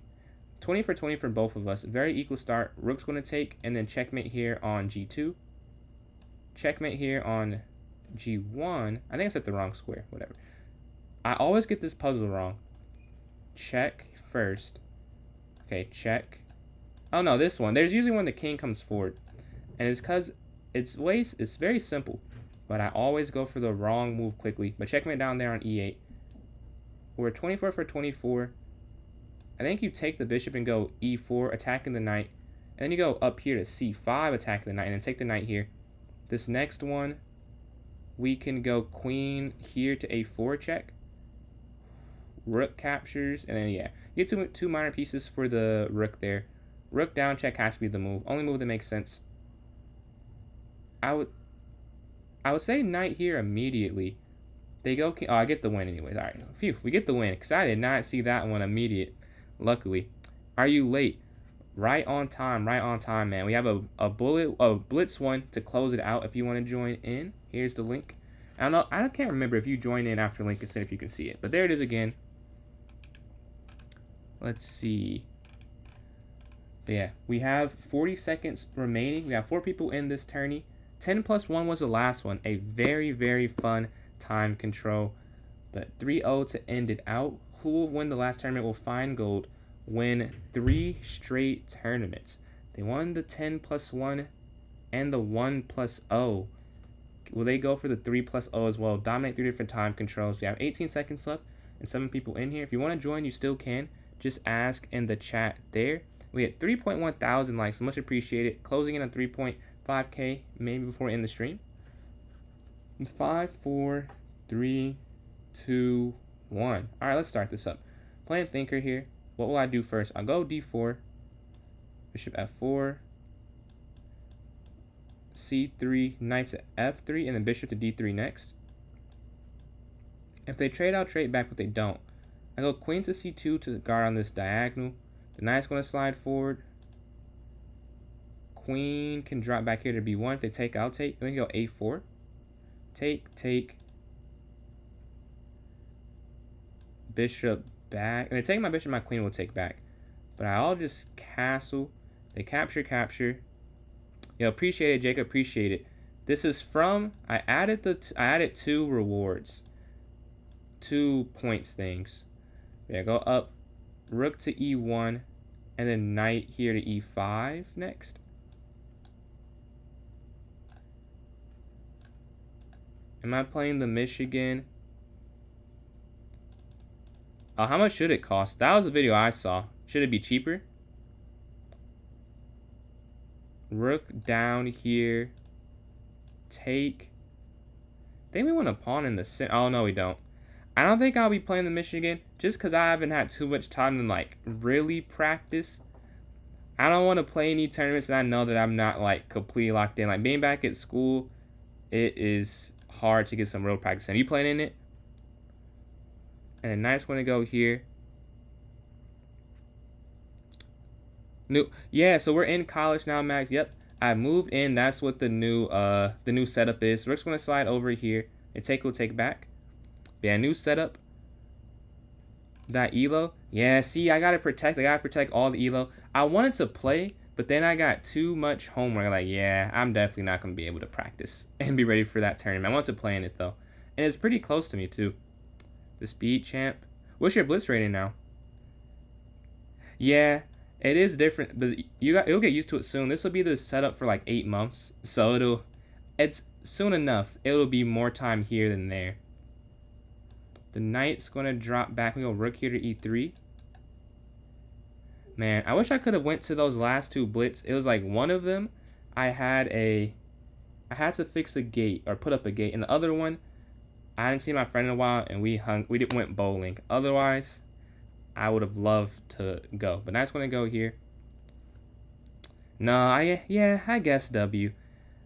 20 for 20 for both of us. Very equal start. Rook's going to take, and then checkmate here on G2. Checkmate here on G1. I think I set the wrong square. Whatever. I always get this puzzle wrong. Check first. Okay, check. Oh no, this one. There's usually when the king comes forward. And it's because it's very simple. But I always go for the wrong move quickly. But checkmate down there on E8. We're 24 for 24. I think you take the bishop and go E4, attacking the knight. And then you go up here to C5, attacking the knight, and then take the knight here. This next one, we can go queen here to A4 check. Rook captures, and then, yeah. You get two minor pieces for the rook there. Rook down check has to be the move. Only move that makes sense. I would say knight here immediately. They go king. Oh, I get the win anyways. All right, phew, we get the win. Because I did not see that one immediate. Luckily. Are you late? Right on time, man. We have a blitz one to close it out if you want to join in. Here's the link. I don't know. I can't remember if you join in after link instead if you can see it. But there it is again. Let's see. But yeah, we have 40 seconds remaining. We have 4 people in this tourney. 10 plus 1 was the last one. A very, very fun time control. But 3-0 to end it out. Who will win the last tournament will find gold. Win 3 straight tournaments. They won the 10 plus 1 and the 1 plus 0. Will they go for the 3 plus 0 as well? Dominate 3 different time controls. We have 18 seconds left and 7 people in here. If you want to join, you still can. Just ask in the chat there. We had 3.1 thousand likes. Much appreciated. Closing in on 3.5K maybe before we end the stream. 5, 4, 3, 2, 1. All right, let's start this up. Playing thinker here. What will I do first? I'll go D4. Bishop F4. C3. Knight to F3. And then bishop to D3 next. If they trade, I'll trade back, but they don't. I go queen to C2 to guard on this diagonal. The knight's going to slide forward. Queen can drop back here to B1. If they take, I'll take. Then we go A4. Take. Bishop back. And they take my bishop, my queen will take back. But I'll just castle. They capture. Yo, appreciate it, Jacob. Appreciate it. This is from, I added 2 rewards. 2 points things. Yeah, go up. Rook to E1. And then knight here to E5 next. Am I playing the Michigan? How much should it cost? That was a video I saw. Should it be cheaper? Rook down here. Take. I think we want a pawn in the center. Oh, no, we don't. I don't think I'll be playing the Michigan just because I haven't had too much time to, like, really practice. I don't want to play any tournaments and I know that I'm not, like, completely locked in. Like, being back at school, it is hard to get some real practice. Are you playing in it? And then knight's going to go here. Yeah, so we're in college now, Max. Yep, I moved in. That's what the new setup is. Rook's going to slide over here. And take will take back. Yeah, new setup. That elo. Yeah, see, I gotta protect all the elo. I wanted to play, but then I got too much homework. Like, yeah, I'm definitely not gonna be able to practice and be ready for that tournament. I want to play in it though, and it's pretty close to me too. The speed champ. What's your blitz rating now? Yeah, it is different, but you'll get used to it soon. This will be the setup for like 8 months, so it's soon enough. It'll be more time here than there. The knight's going to drop back. We go rook here to E3. Man, I wish I could have went to those last 2 blitz. It was like one of them, I had to fix a gate or put up a gate. And the other one, I hadn't seen my friend in a while and we went bowling. Otherwise, I would have loved to go. But knight's going to go here. No, I guess W.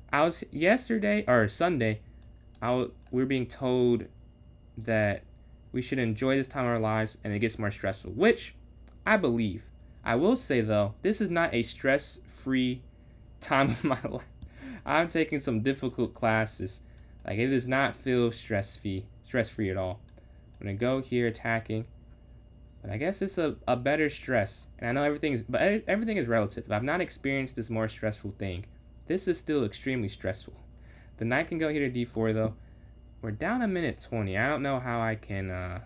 I was Sunday, we were being told that we should enjoy this time of our lives and it gets more stressful, which I believe. I will say though, this is not a stress-free time of my life. I'm taking some difficult classes. Like, it does not feel stress-free at all. I'm gonna go here attacking, but I guess it's a better stress. And I know everything is relative. I've not experienced this more stressful thing. This is still extremely stressful. The knight can go here to D4 though. We're down a minute 20. I don't know how I can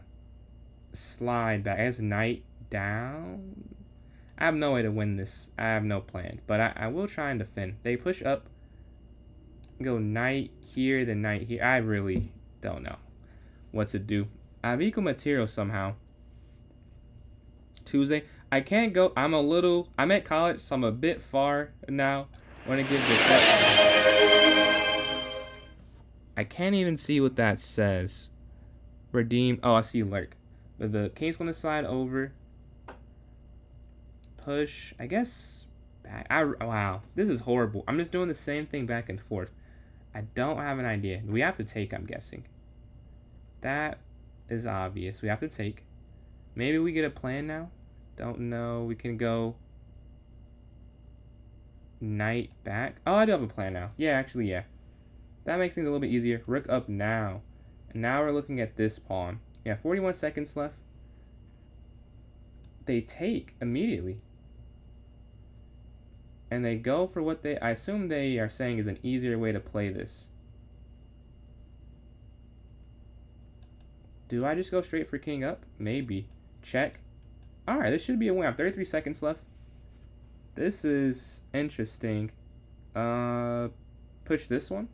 slide back. As knight down. I have no way to win this. I have no plan. But I will try and defend. They push up. Go knight here, then knight here. I really don't know what to do. I have equal material somehow. Tuesday. I can't go. I'm at college, so I'm a bit far now. Want to give the I can't even see what that says. Redeem. Oh, I see lurk. But the king's going to slide over. Push. I guess back. Wow. This is horrible. I'm just doing the same thing back and forth. I don't have an idea. We have to take, I'm guessing. That is obvious. We have to take. Maybe we get a plan now. Don't know. We can go knight back. Oh, I do have a plan now. Yeah, actually, yeah. That makes things a little bit easier. Rook up now. And now we're looking at this pawn. Yeah, 41 seconds left. They take immediately. And they go for what I assume they are saying is an easier way to play this. Do I just go straight for king up? Maybe. Check. Alright, this should be a win. I have 33 seconds left. This is interesting. Push this one.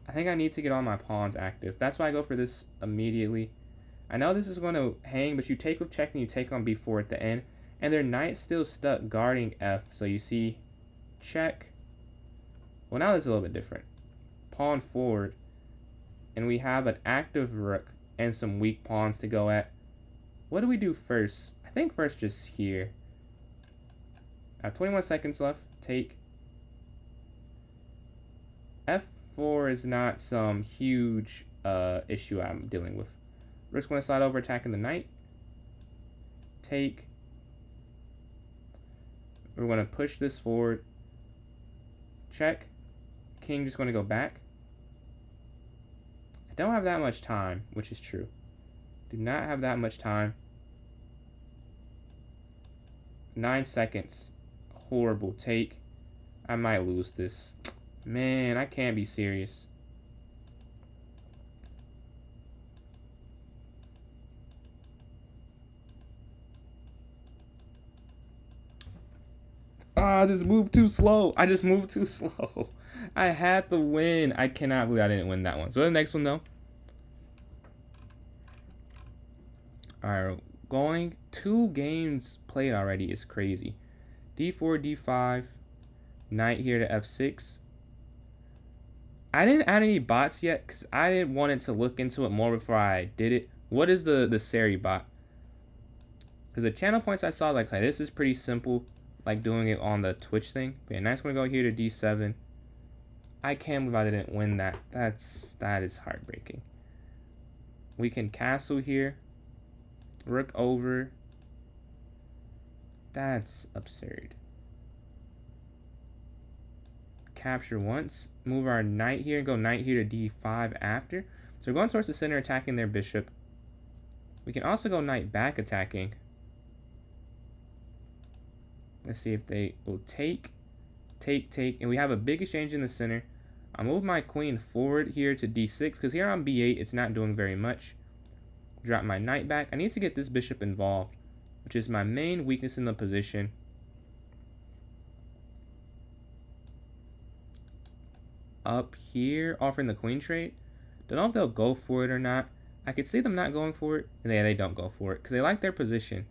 I think I need to get all my pawns active. That's why I go for this immediately. I know this is going to hang, but you take with check and you take on b4 at the end. And their knight's still stuck guarding f. So you see check. Well, now this is a little bit different. Pawn forward. And we have an active rook and some weak pawns to go at. What do we do first? I think first just here. I have 21 seconds left. Take. F4 is not some huge issue I'm dealing with. Rook's going to slide over, attacking the knight. Take. We're going to push this forward. Check. King just going to go back. I don't have that much time, which is true. Do not have that much time. 9 seconds. Horrible take. I might lose this. Man, I can't be serious. I just moved too slow. I just moved too slow. I had the win. I cannot believe I didn't win that one. So the next one, though. Alright, going 2 games played already is crazy. D4, D5, knight here to F6. I didn't add any bots yet because I didn't want it to look into it more before I did it. What is the Seri bot? Because the channel points I saw, like, hey, this is pretty simple, like doing it on the Twitch thing. But yeah, knight's going to go here to D7. I can't believe I didn't win that. That is heartbreaking. We can castle here. Rook over. That's absurd. Capture once. Move our knight here and go knight here to D5 after. So we're going towards the center, attacking their bishop. We can also go knight back attacking. Let's see if they will take. And we have a big exchange in the center. I'll move my queen forward here to D6 because here on B8 it's not doing very much. Drop my knight back. I need to get this bishop involved, which is my main weakness in the position. Up here, offering the queen trade. Don't know if they'll go for it or not. I could see them not going for it, and they don't go for it because they like their position.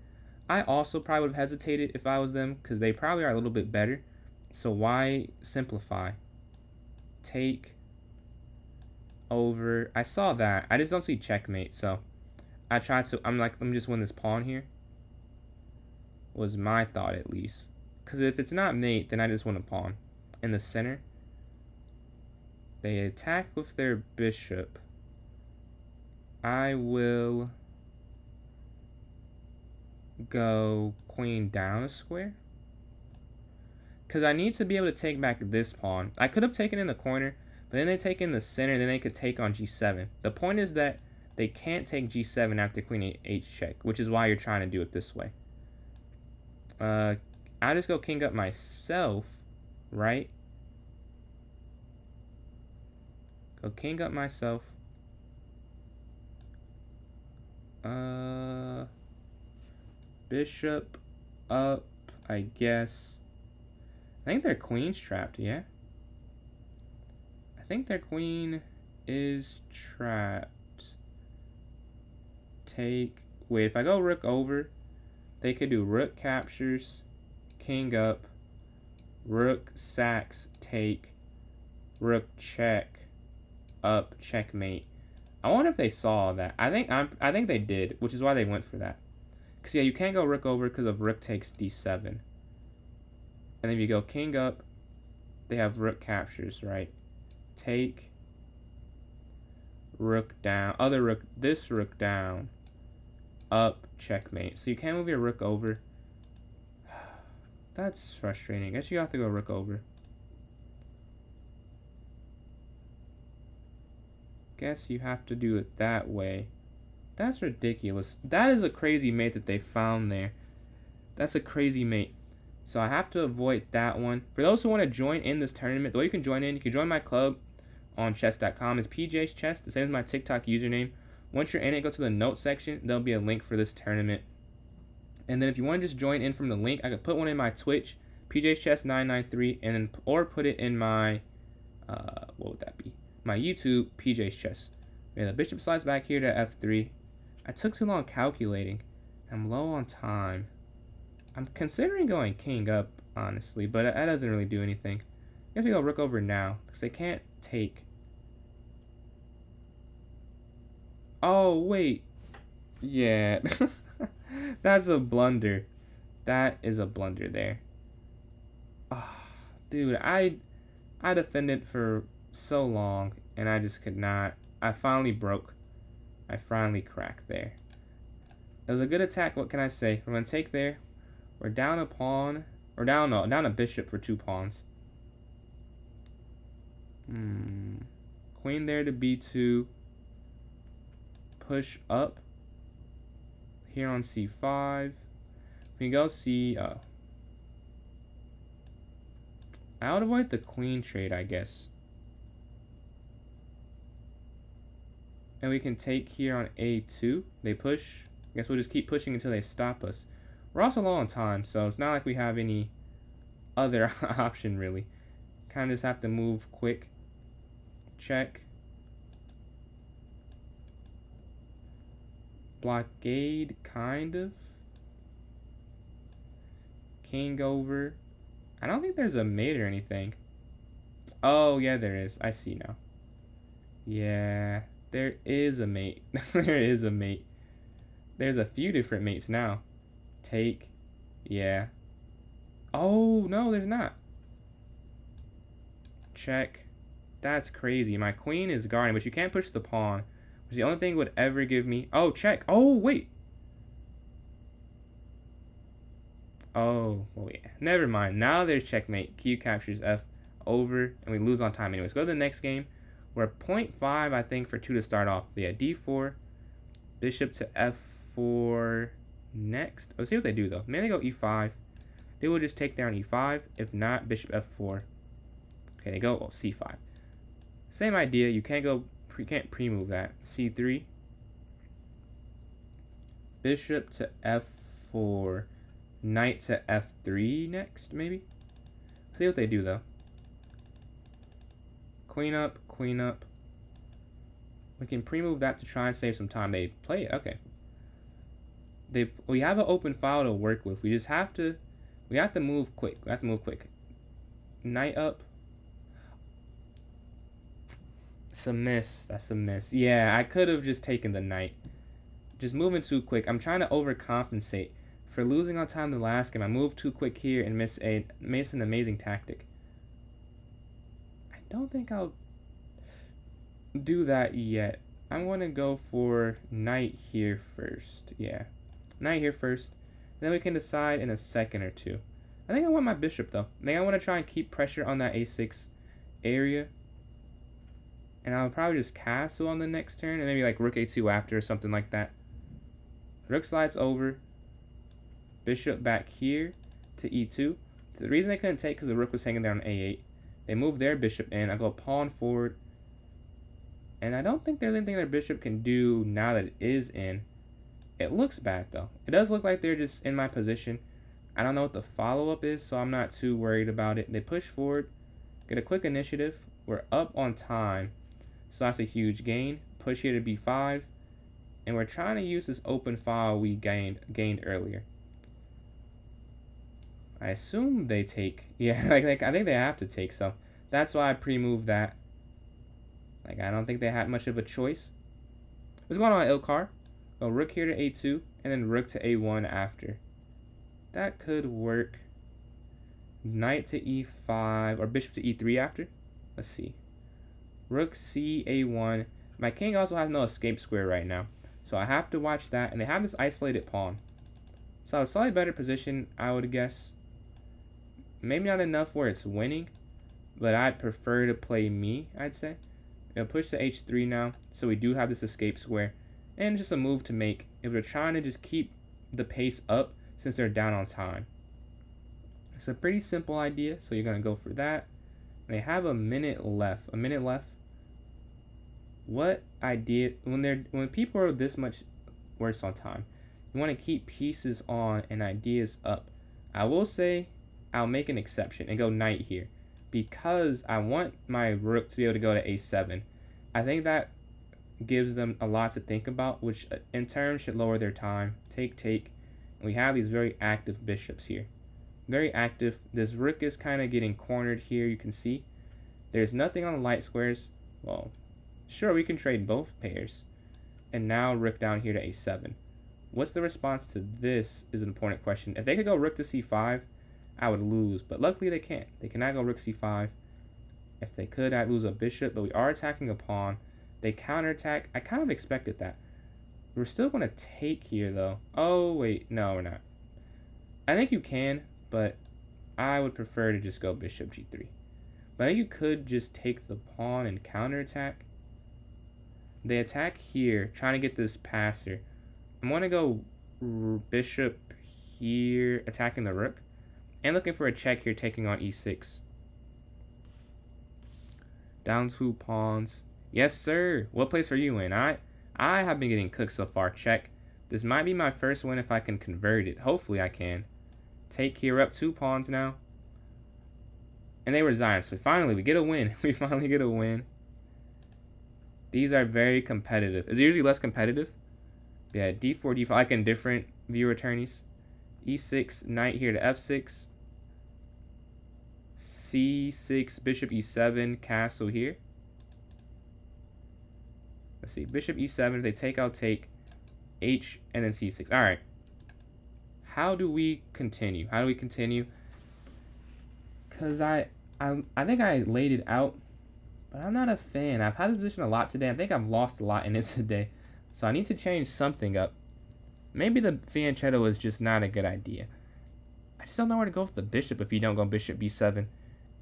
I also probably would have hesitated if I was them because they probably are a little bit better. So why simplify? Take over. I saw that. I just don't see checkmate, so I tried to. I'm like, let me just win this pawn here. Was my thought at least. Because if it's not mate, then I just win a pawn. In the center. They attack with their bishop. I will go queen down a square. Because I need to be able to take back this pawn. I could have taken in the corner, but then they take in the center, then they could take on G7. The point is that they can't take G7 after queen H check, which is why you're trying to do it this way. I just go king up myself, right? Go king up myself. Bishop up, I guess. I think their queen's trapped, yeah? I think their queen is trapped. Take... Wait, if I go rook over, they could do rook captures, king up, rook sacks, take, rook check, up, checkmate. I wonder if they saw that. I think they did, which is why they went for that. Because, yeah, you can't go rook over because of rook takes d7. And then if you go king up, they have rook captures, right? Take, rook down, other rook, this rook down, up, checkmate. So you can't move your rook over. That's frustrating. I guess you have to go rook over. Guess you have to do it that way. That's ridiculous. That is a crazy mate that they found there. That's a crazy mate. So I have to avoid that one. For those who want to join in this tournament, the way you can join in, you can join my club on chess.com. It's PJ's Chess, the same as my TikTok username. Once you're in it, go to the notes section. There'll be a link for this tournament. And then if you want to just join in from the link, I could put one in my Twitch, PJ's Chess 993, and then or put it in my what would that be? My YouTube, PJ's Chess. Yeah, the bishop slides back here to f3. I took too long calculating. I'm low on time. I'm considering going king up, honestly, but that doesn't really do anything. I guess we go rook over now, because they can't take. Oh, wait. Yeah. That's a blunder. That is a blunder there. Oh, dude, I defended for so long, and I just could not. I finally broke. I finally cracked there. It was a good attack. What can I say? We're going to take there. We're down a pawn. Or down a bishop for 2 pawns. Queen there to b2. Push up. Here on c5. We can go c... I would avoid the queen trade, I guess. And we can take here on a2. They push. I guess we'll just keep pushing until they stop us. We're also low on time, so it's not like we have any other option, really. Kind of just have to move quick. Check. Blockade, kind of. King over. I don't think there's a mate or anything. Oh, yeah, there is. I see now. Yeah, there is a mate. There is a mate. There's a few different mates now. Take. Yeah. Oh, no, there's not. Check. That's crazy. My queen is guarding, but you can't push the pawn. Which is the only thing would ever give me... Oh, check. Oh, wait. Oh, well, yeah. Never mind. Now there's checkmate. Q captures F over, and we lose on time anyways. Go to the next game. We're 0.5, I think, for 2 to start off. Yeah, D4. Bishop to F4 next. Let's see what they do, though. Maybe they go E5. They will just take down E5. If not, Bishop F4. Okay, they go C5. Same idea. You can't go... can't pre-move that. C3. Bishop to F4. Knight to F3 next, maybe? See what they do, though. Queen up, queen up. We can pre-move that to try and save some time. They play it, okay. We have an open file to work with. We just have to... We have to move quick. We have to move quick. Knight up. It's a miss. That's a miss. Yeah, I could have just taken the knight. Just moving too quick. I'm trying to overcompensate. For losing on time the last game, I moved too quick here and missed an amazing tactic. I don't think I'll do that yet. I'm going to go for knight here first. Yeah, knight here first. Then we can decide in a second or two. I think I want my bishop, though. I think I want to try and keep pressure on that a6 area. And I'll probably just castle on the next turn, and maybe like rook a2 after or something like that. Rook slides over. Bishop back here to e2. The reason they couldn't take because the rook was hanging there on a8. They moved their bishop in. I go pawn forward. And I don't think there's anything their bishop can do now that it is in. It looks bad though. It does look like they're just in my position. I don't know what the follow-up is, so I'm not too worried about it. They push forward, get a quick initiative. We're up on time, so that's a huge gain. Push here to b5, and we're trying to use this open file we gained earlier. I assume they take, yeah, like I think they have to take, so that's why I pre-moved that. Like, I don't think they had much of a choice. What's going on, Ilkar? Go rook here to a2, and then rook to a1 after. That could work. Knight to e5, or bishop to e3 after. Let's see. Rook c a1. My king also has no escape square right now, so I have to watch that. And they have this isolated pawn, so a slightly better position, I would guess. Maybe not enough where it's winning, but I'd prefer to play me, I'd say. It'll push to h3 now, so we do have this escape square. And just a move to make if we're trying to just keep the pace up since they're down on time. It's a pretty simple idea, so you're going to go for that. They have a minute left. What idea, when people are this much worse on time, you want to keep pieces on and ideas up. I will say I'll make an exception and go knight here, because I want my rook to be able to go to a7. I think that gives them a lot to think about, which in turn should lower their time. Take. And we have these very active bishops here. Very active. This rook is kind of getting cornered here, you can see. There's nothing on the light squares. Well, sure, we can trade both pairs. And now rook down here to a7. What's the response to this is an important question. If they could go rook to c5, I would lose, but luckily they can't. They cannot go rook c5. If they could, I'd lose a bishop, but we are attacking a pawn. They counterattack. I kind of expected that. We're still going to take here, though. Oh, wait. No, we're not. I think you can, but I would prefer to just go bishop g3. But I think you could just take the pawn and counterattack. They attack here, trying to get this passer. I'm going to go bishop here, attacking the rook. And looking for a check here, taking on e6. Down 2 pawns. Yes, sir. What place are you in? I have been getting cooked so far. Check. This might be my first win if I can convert it. Hopefully I can. Take here, up 2 pawns now. And they resign. So finally we get a win. We finally get a win. These are very competitive. It's usually less competitive. Yeah, d4, d5, like in different viewer tourneys. e6, knight here to f6. c6, bishop e7, castle here. Let's see, bishop e7, if they take, I'll take h, and then c6. All right. How do we continue? Because I think I laid it out, but I'm not a fan. I've had this position a lot today. I think I've lost a lot in it today. So I need to change something up. Maybe the fianchetto is just not a good idea. I just don't know where to go with the bishop if you don't go bishop b7.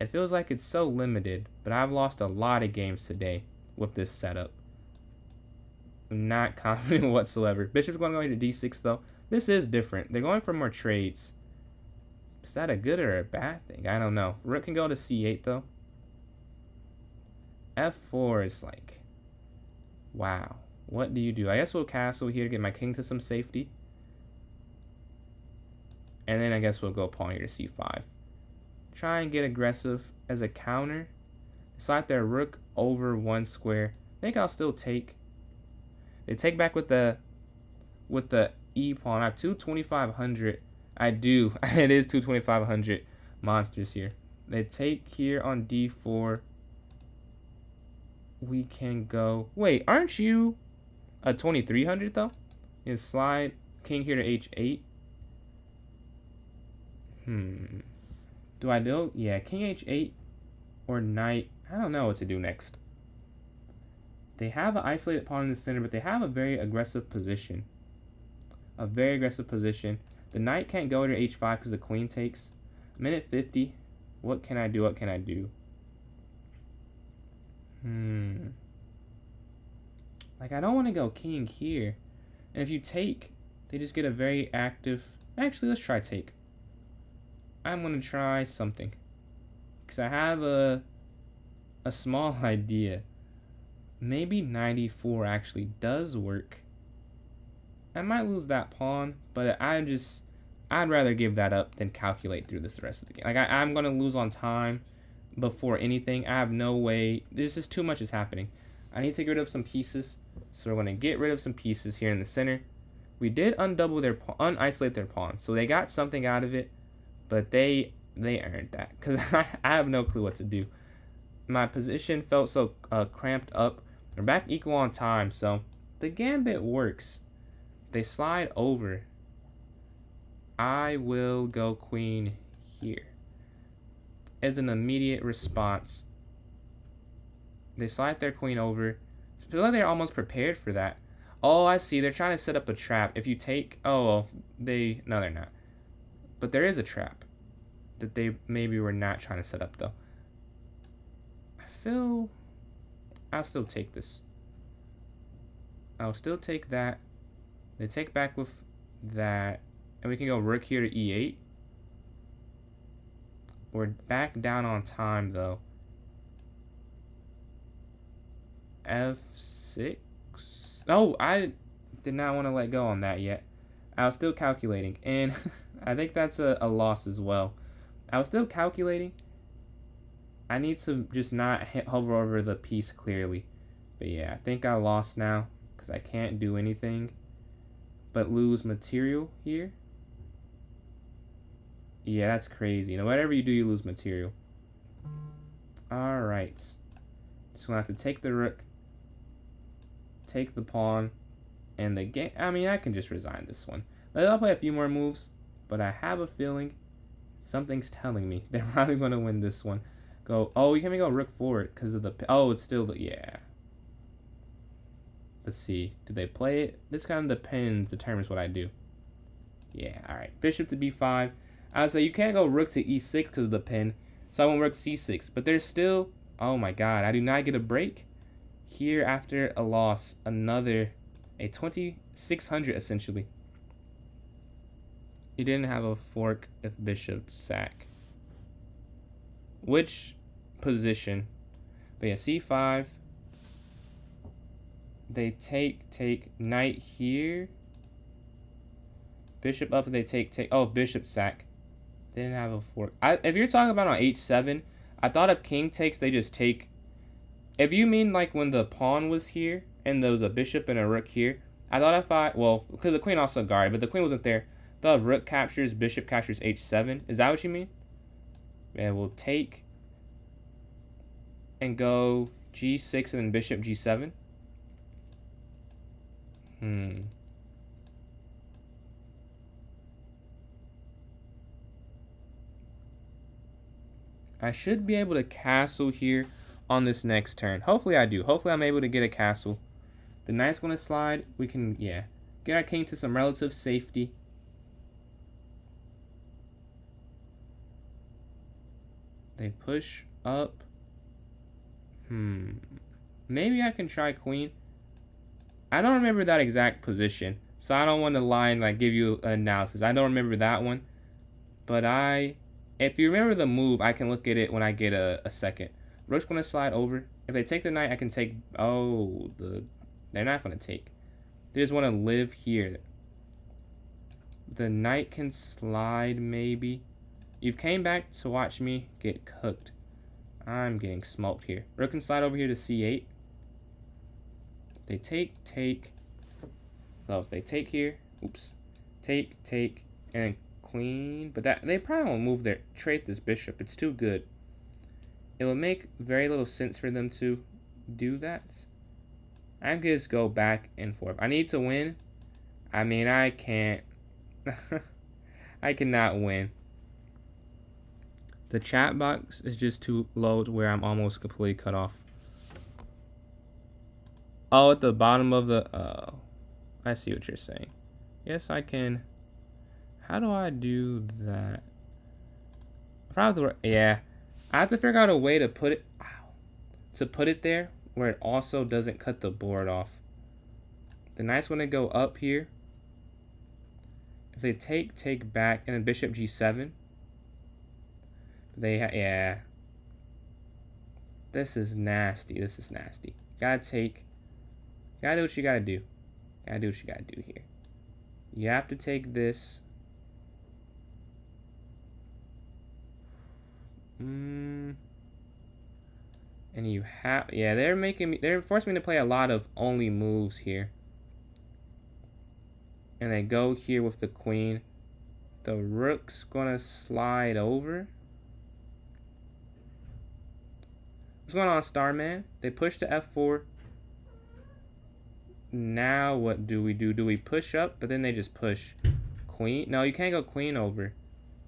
It feels like it's so limited, but I've lost a lot of games today with this setup. I'm not confident whatsoever. Bishop's going to go here to d6 though. This is different. They're going for more trades. Is that a good or a bad thing? I don't know. Rook can go to c8 though. f4 is like, wow. What do you do? I guess we'll castle here to get my king to some safety. And then I guess we'll go pawn here to c5. Try and get aggressive as a counter. Slide their rook over 1 square. I think I'll still take. They take back with the e pawn. I have two 2500. I do. It is two 2500 monsters here. They take here on d4. We can go. Wait, aren't you a 2300 though? And slide king here to h8. Do I do? Yeah, king h8 or knight. I don't know what to do next. They have an isolated pawn in the center, but they have a very aggressive position. The knight can't go to h5 because the queen takes. Minute 50. What can I do? Like, I don't want to go king here. And if you take, they just get a very active. Actually, let's try take. I'm going to try something, because I have a small idea. Maybe 94 actually does work. I might lose that pawn, but I'd rather give that up than calculate through this the rest of the game. Like, I'm going to lose on time before anything. I have no way. There's just too much is happening. I need to get rid of some pieces. So we're going to get rid of some pieces here in the center. We did unisolate their pawn. So they got something out of it, but they earned that. Because I have no clue what to do. My position felt so cramped up. We're back equal on time, so the gambit works. They slide over. I will go queen here. As an immediate response, they slide their queen over. I feel like they're almost prepared for that. Oh, I see. They're trying to set up a trap. If you take... Oh, no, they're not. But there is a trap that they maybe were not trying to set up, though. I'll still take this. I'll still take that. They take back with that. And we can go rook here to e8. We're back down on time, though. f6. Oh, I did not want to let go on that yet. I was still calculating. And I think that's a loss as well. I was still calculating. I need to just not hover over the piece clearly. But yeah, I think I lost now because I can't do anything but lose material here. Yeah, that's crazy. You know, whatever you do, you lose material. Alright. Just gonna have to take the rook, take the pawn, and the game. I mean, I can just resign this one. I'll play a few more moves, but I have a feeling something's telling me they're probably gonna win this one. Go. Oh, you can't even go rook forward because of the. Oh, it's still the. Yeah. Let's see. Do they play it? This kind of determines what I do. Yeah. All right. Bishop to b5. I would say you can't go rook to e6 because of the pin, so I won't rook to c6. But there's still. Oh my God! I do not get a break here after a loss. Another a 2600 essentially. He didn't have a fork if bishop sack. Which position? But yeah, c5. They take knight here. Bishop up, they take. Oh, bishop sack. They didn't have a fork. If you're talking about on h7, I thought if king takes, they just take. If you mean like when the pawn was here and there was a bishop and a rook here, I thought well, because the queen also guarded, but the queen wasn't there. The rook captures, bishop captures h7. Is that what you mean? Yeah, we'll take and go g6 and then bishop g7. I should be able to castle here on this next turn. Hopefully I do. Hopefully I'm able to get a castle. The knight's going to slide. We can, yeah, get our king to some relative safety. They push up. Maybe I can try queen. I don't remember that exact position, so I don't want to lie and like give you an analysis. I don't remember that one, but if you remember the move, I can look at it when I get a second. Rook's gonna slide over. If they take the knight, I can take. Oh, they're not gonna take. They just want to live here. The knight can slide maybe. You came back to watch me get cooked. I'm getting smoked here. Rook can slide over here to c8. They take. Oh, if they take here, oops. Take, and then queen. But that they probably won't move their trade this bishop. It's too good. It would make very little sense for them to do that. I can just go back and forth. I need to win. I mean, I can't. I cannot win. The chat box is just too low to where I'm almost completely cut off. Oh, at the bottom of the... I see what you're saying. Yes, I can. How do I do that? Probably, yeah. I have to figure out a way to put it... to put it there where it also doesn't cut the board off. The knight's going to go up here. If they take back, and then bishop g7. Yeah. This is nasty. This is nasty. Gotta take. Gotta do what you gotta do. Gotta do what you gotta do here. You have to take this. And you have, yeah, they're forcing me to play a lot of only moves here. And they go here with the queen. The rook's gonna slide over. What's going on, Starman? They push to f4. Now what do we do? Do we push up? But then they just push. Queen? No, you can't go queen over.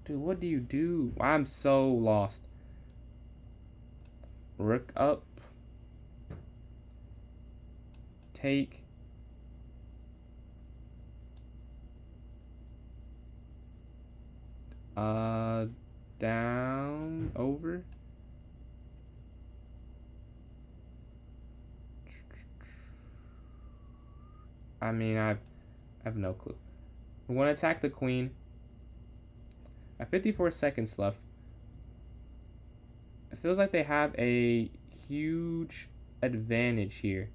Dude, what do you do? I'm so lost. Rook up. Take. Down, over. I mean, I have no clue. We want to attack the queen. At 54 seconds left. It feels like they have a huge advantage here.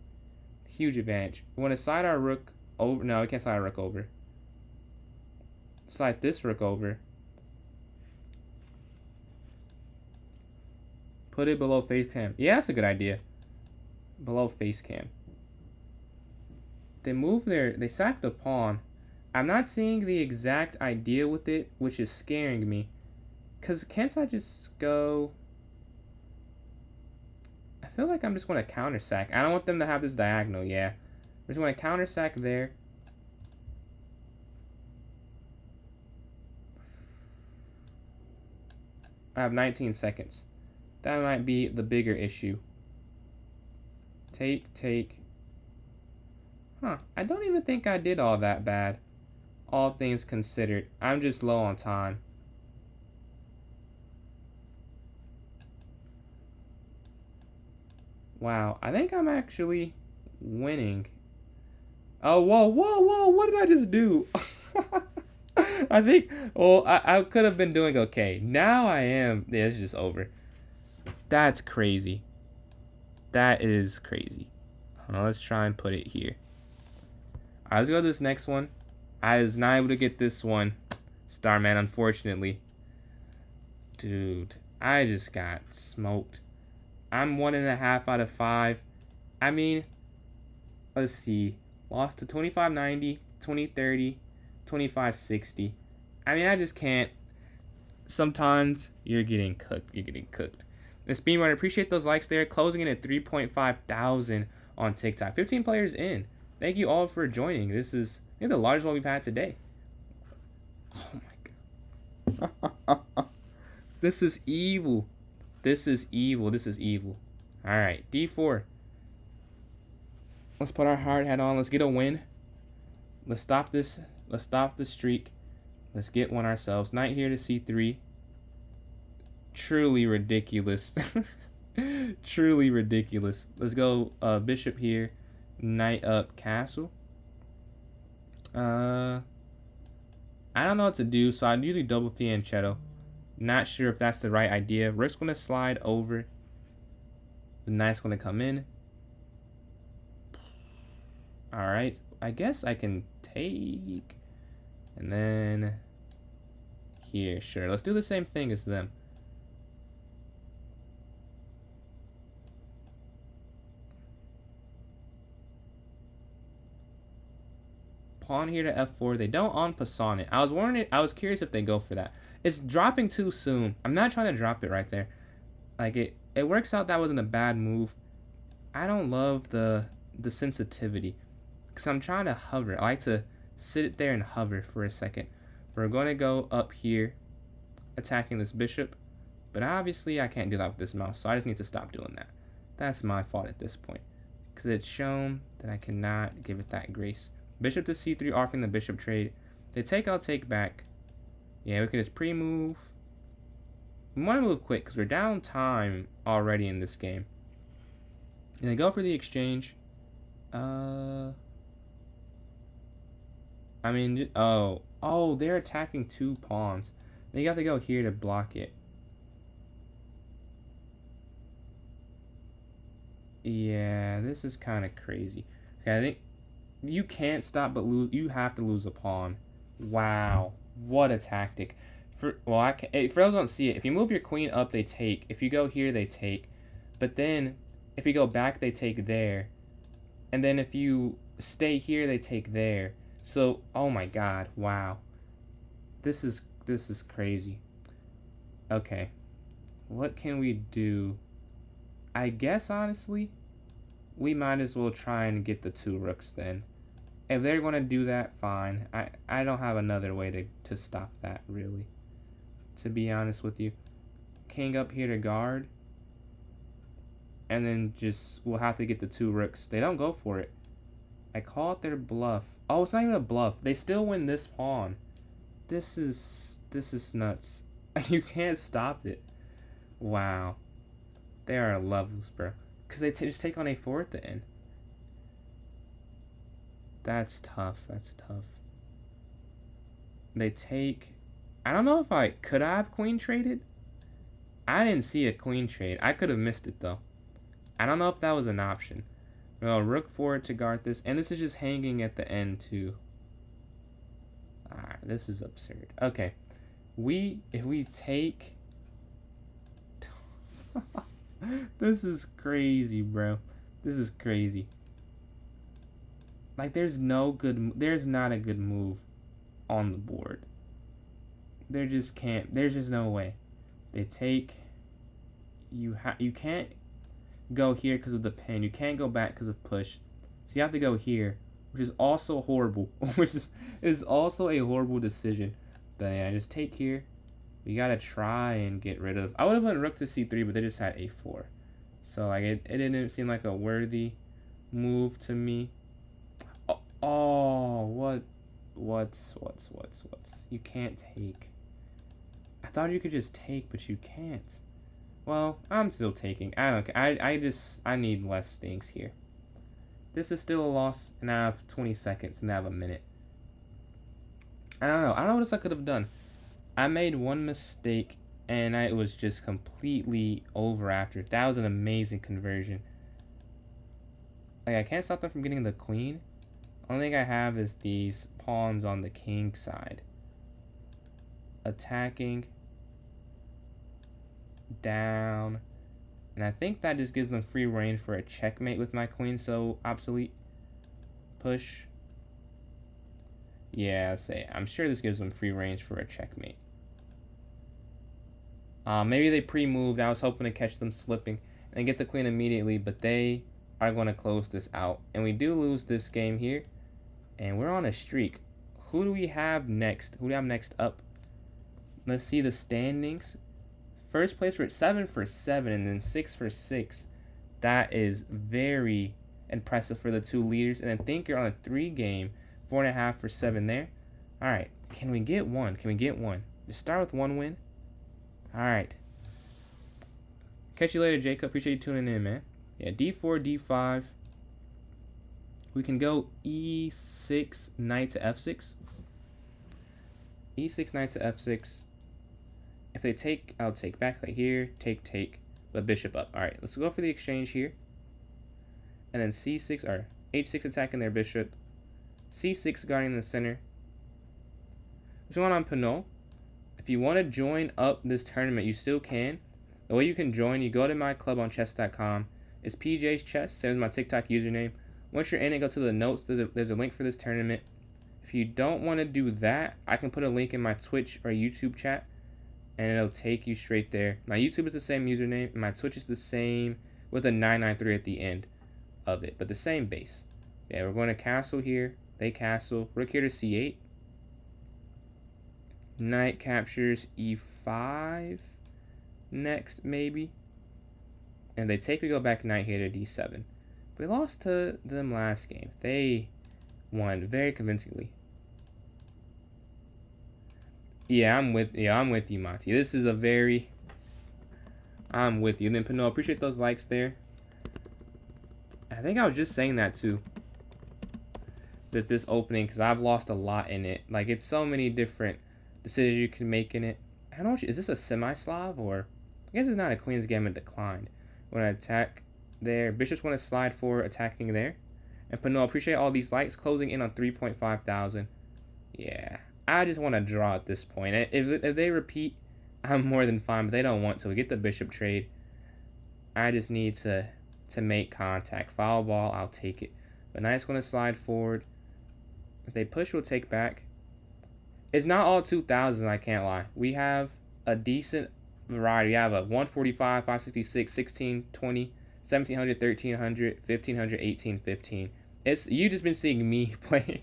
Huge advantage. We want to slide our rook over. No, we can't slide our rook over. Slide this rook over. Put it below face cam. Yeah, that's a good idea. Below face cam. They move they sack the pawn. I'm not seeing the exact idea with it, which is scaring me. Because can't I just go... I feel like I'm just going to counter sack. I don't want them to have this diagonal, yeah. I'm just going to counter sack there. I have 19 seconds. That might be the bigger issue. Take, take. Huh, I don't even think I did all that bad. All things considered. I'm just low on time. Wow, I think I'm actually winning. Oh, whoa, whoa, whoa, what did I just do? I think, well, I could have been doing okay. Now I am, yeah, it's just over. That's crazy. That is crazy. Let's try and put it here. Alright, let's go to this next one. I was not able to get this one, Starman, unfortunately. Dude, I just got smoked. I'm 1.5 out of 5. I mean, let's see. Lost to 2590, 2030, 2560. I mean, I just can't. Sometimes you're getting cooked. You're getting cooked. The Speedrunner, appreciate those likes there. Closing in at 3.5 thousand on TikTok. 15 players in. Thank you all for joining. This is, I think, the largest one we've had today. Oh my god. This is evil. This is evil. This is evil. Alright, D4. Let's put our hard hat on. Let's get a win. Let's stop this. Let's stop the streak. Let's get one ourselves. Knight here to C3. Truly ridiculous. Truly ridiculous. Let's go bishop here. Knight up, castle. I don't know what to do, so I'd usually double fianchetto. Not sure if that's the right idea. Rook's going to slide over. The knight's going to come in. Alright, I guess I can take. And then here, sure. Let's do the same thing as them. Pawn here to f4. They don't en passant it. I was curious if they go for that. It's dropping too soon. I'm not trying to drop it right there. Like it works out that wasn't a bad move. I don't love the sensitivity because I'm trying to hover. I like to sit it there and hover for a second. We're going to go up here attacking this bishop, but obviously I can't do that with this mouse, so I just need to stop doing that. That's my fault at this point because it's shown that I cannot give it that grace. Bishop to c3, offering the bishop trade. They take, I'll take back. Yeah, we can just pre-move. We want to move quick because we're down time already in this game. And they go for the exchange. I mean, oh, they're attacking 2 pawns. They got to go here to block it. Yeah, this is kind of crazy. Okay, I think you can't stop but lose. You have to lose a pawn. Wow, what a tactic. For well, for those who don't see it, if you move your queen up, they take. If you go here, they take. But then, if you go back, they take there. And then if you stay here, they take there. So, oh my God, wow. This is crazy. Okay, what can we do? I guess honestly, we might as well try and get the 2 rooks then. If they're gonna do that, fine. I don't have another way to stop that really. To be honest with you, king up here to guard, and then just we'll have to get the 2 rooks. They don't go for it. I call it their bluff. Oh, it's not even a bluff. They still win this pawn. This is nuts. You can't stop it. Wow. They are levels, bro. Because they just take on a4 at the end. That's tough. That's tough. They take... I don't know if could I have queen traded? I didn't see a queen trade. I could have missed it, though. I don't know if that was an option. Well, rook forward to guard this. And this is just hanging at the end, too. Alright, this is absurd. Okay. If we take... This is crazy, bro. This is crazy. Like, there's not a good move on the board. There just can't. There's just no way. They take. You can't go here because of the pin. You can't go back because of push. So you have to go here, which is also horrible. Which is also a horrible decision. But yeah, just take here. We gotta try and get rid of. I would have went rook to c3, but they just had a4. So like it didn't seem like a worthy move to me. Oh, what's you can't take. I thought you could just take, but you can't. Well, I'm still taking. I don't care. I need less things here. This is still a loss, and I have 20 seconds, and I have a minute. I don't know what else I could have done. I made one mistake, and it was just completely over after. That was an amazing conversion. Like, I can't stop them from getting the queen. Only thing I have is these pawns on the king side. Attacking. Down. And I think that just gives them free reign for a checkmate with my queen so obsolete. Push. Yeah, I'm sure this gives them free range for a checkmate. Maybe they pre-moved. I was hoping to catch them slipping and get the queen immediately, but they are going to close this out. And we do lose this game here. And we're on a streak. Who do we have next? Who do we have next up? Let's see the standings. First place, we're at 7 for 7 and then 6 for 6. That is very impressive for the 2 leaders. And then Thinker on a 3 game, 4.5 for 7 there. All right, can we get one? Can we get one? Just start with 1 win. All right. Catch you later, Jacob. Appreciate you tuning in, man. Yeah, d4, d5. We can go e6, knight to f6. e6, knight to f6. If they take, I'll take back right here. Take, but bishop up. All right, let's go for the exchange here. And then c6, or h6 attacking their bishop. c6 guarding the center. What's going on, Pinot? If you want to join up this tournament, you still can. The way you can join, you go to my club on chess.com. It's PJ's Chess. Same as my TikTok username. Once you're in it, go to the notes. There's a link for this tournament. If you don't want to do that, I can put a link in my Twitch or YouTube chat, and it'll take you straight there. My YouTube is the same username, and my Twitch is the same with a 993 at the end of it, but the same base. Yeah, we're going to castle here. They castle. Rook here to c8. Knight captures e5 next, maybe. And they take, we go back knight here to d7. We lost to them last game. They won very convincingly. Yeah, I'm with you, Monty. This is a very... I'm with you. And then Pinot, appreciate those likes there. I think I was just saying that too. That this opening, because I've lost a lot in it. Like, it's so many different decisions you can make in it. I don't know, is this a semi-Slav or... I guess it's not a Queen's Gambit declined. When I attack there. Bishop's going to slide forward, attacking there. And Pano, appreciate all these likes, closing in on 3.5 thousand. Yeah, I just want to draw at this point. If they repeat, I'm more than fine, but they don't want to. We get the bishop trade. I just need to make contact. Foul ball, I'll take it. But knight's going to slide forward. If they push, we'll take back. It's not all 2,000, I can't lie. We have a decent variety. We have a 145, 566, 1620, 1700, 1300, 1500, 1815. It's you just been seeing me play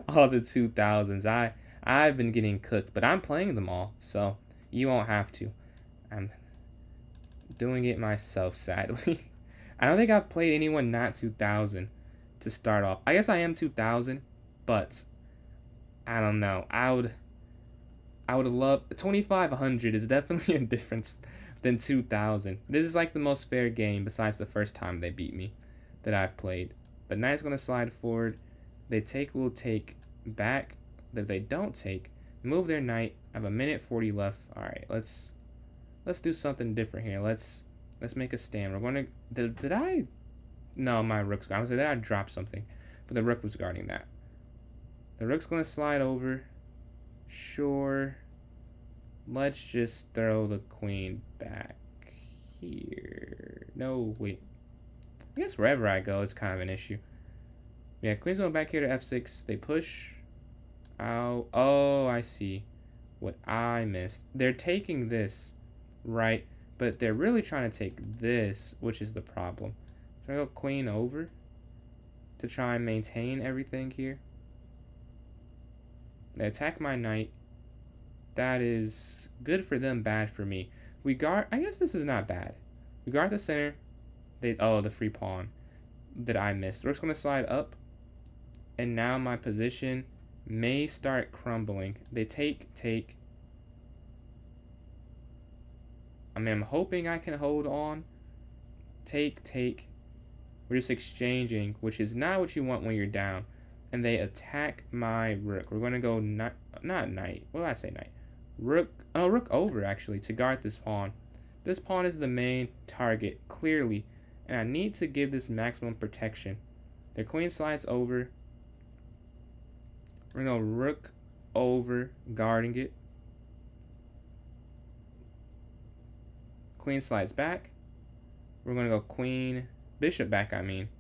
all the 2,000s. I've been getting cooked, but I'm playing them all, so you won't have to. I'm doing it myself, sadly. I don't think I've played anyone not 2,000 to start off. I guess I am 2,000, but I don't know. I would love 2,500 is definitely a difference than 2,000. This is like the most fair game besides the first time they beat me that I've played. But knight's gonna slide forward. They take, we'll take back. If they don't take, move their knight. I have a minute 40 left. All right, let's do something different here. Let's make a stand. We're gonna did I? No, my rook's gone. I was like, did I drop something? But the rook was guarding that. The rook's gonna slide over. Sure. Let's just throw the queen back here. No, wait. I guess wherever I go, it's kind of an issue. Yeah, queen's going back here to f6. They push out. Oh, I see what I missed. They're taking this, right? But they're really trying to take this, which is the problem. So I go queen over to try and maintain everything here. They attack my knight. That is good for them, bad for me. We guard. I guess this is not bad. We guard the center. The free pawn that I missed. Rook's gonna slide up, and now my position may start crumbling. They take. I mean, I'm hoping I can hold on. Take. We're just exchanging, which is not what you want when you're down. And they attack my rook. We're gonna go not knight. What did I say, knight? Rook. Oh, rook over actually to guard this pawn. This pawn is the main target clearly. And I need to give this maximum protection. Their queen slides over. We're going to rook over, guarding it. Queen slides back. We're going to go queen, bishop back, I mean.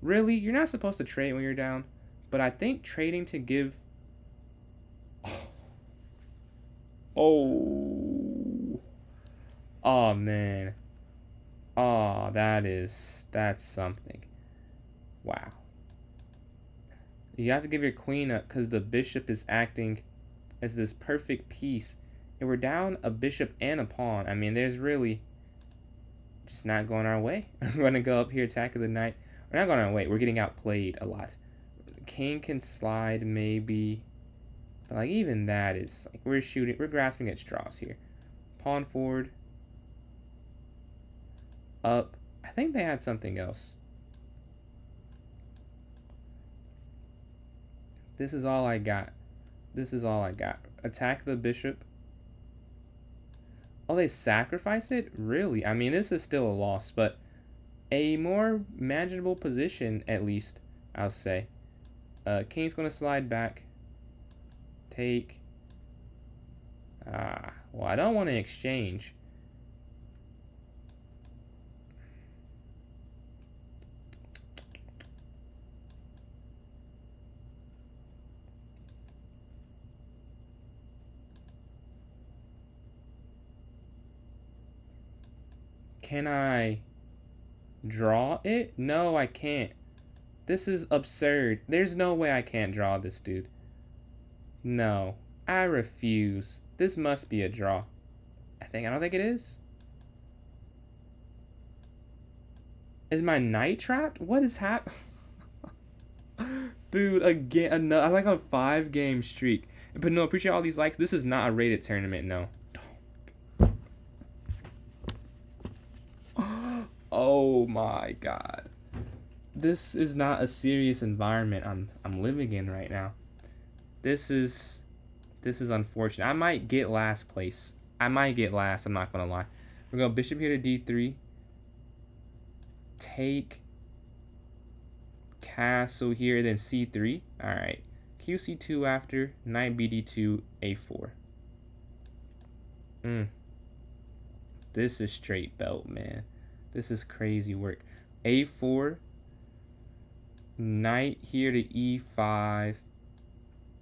Really? You're not supposed to trade when you're down. But I think trading to give... Oh, man. Oh, that's something. Wow. You have to give your queen up because the bishop is acting as this perfect piece. And we're down a bishop and a pawn. I mean, there's really just not going our way. I'm going to go up here, attack of the knight. We're not going our way. We're getting outplayed a lot. King can slide maybe. But like even that is like we're grasping at straws here. Pawn forward. Up. I think they had something else. This is all I got. Attack the bishop. Oh, they sacrifice it? Really? I mean, this is still a loss, but a more manageable position, at least, I'll say. King's going to slide back. Take. Well, I don't want to exchange. Can I draw it? No, I can't. This is absurd. There's no way I can't draw this, dude. No, I refuse. This must be a draw. I don't think it is. Is my knight trapped? What is happening? Dude, again, I'm like on a 5-game streak. But no, appreciate all these likes. This is not a rated tournament, no. Oh my god. This is not a serious environment I'm living in right now. This is unfortunate. I might get last place. I'm not gonna lie. We're going bishop here to d3. take castle here, then c3. All right, qc2 after, knight bd2, a4. This is straight belt, man. This is crazy work. a4, knight here to e5,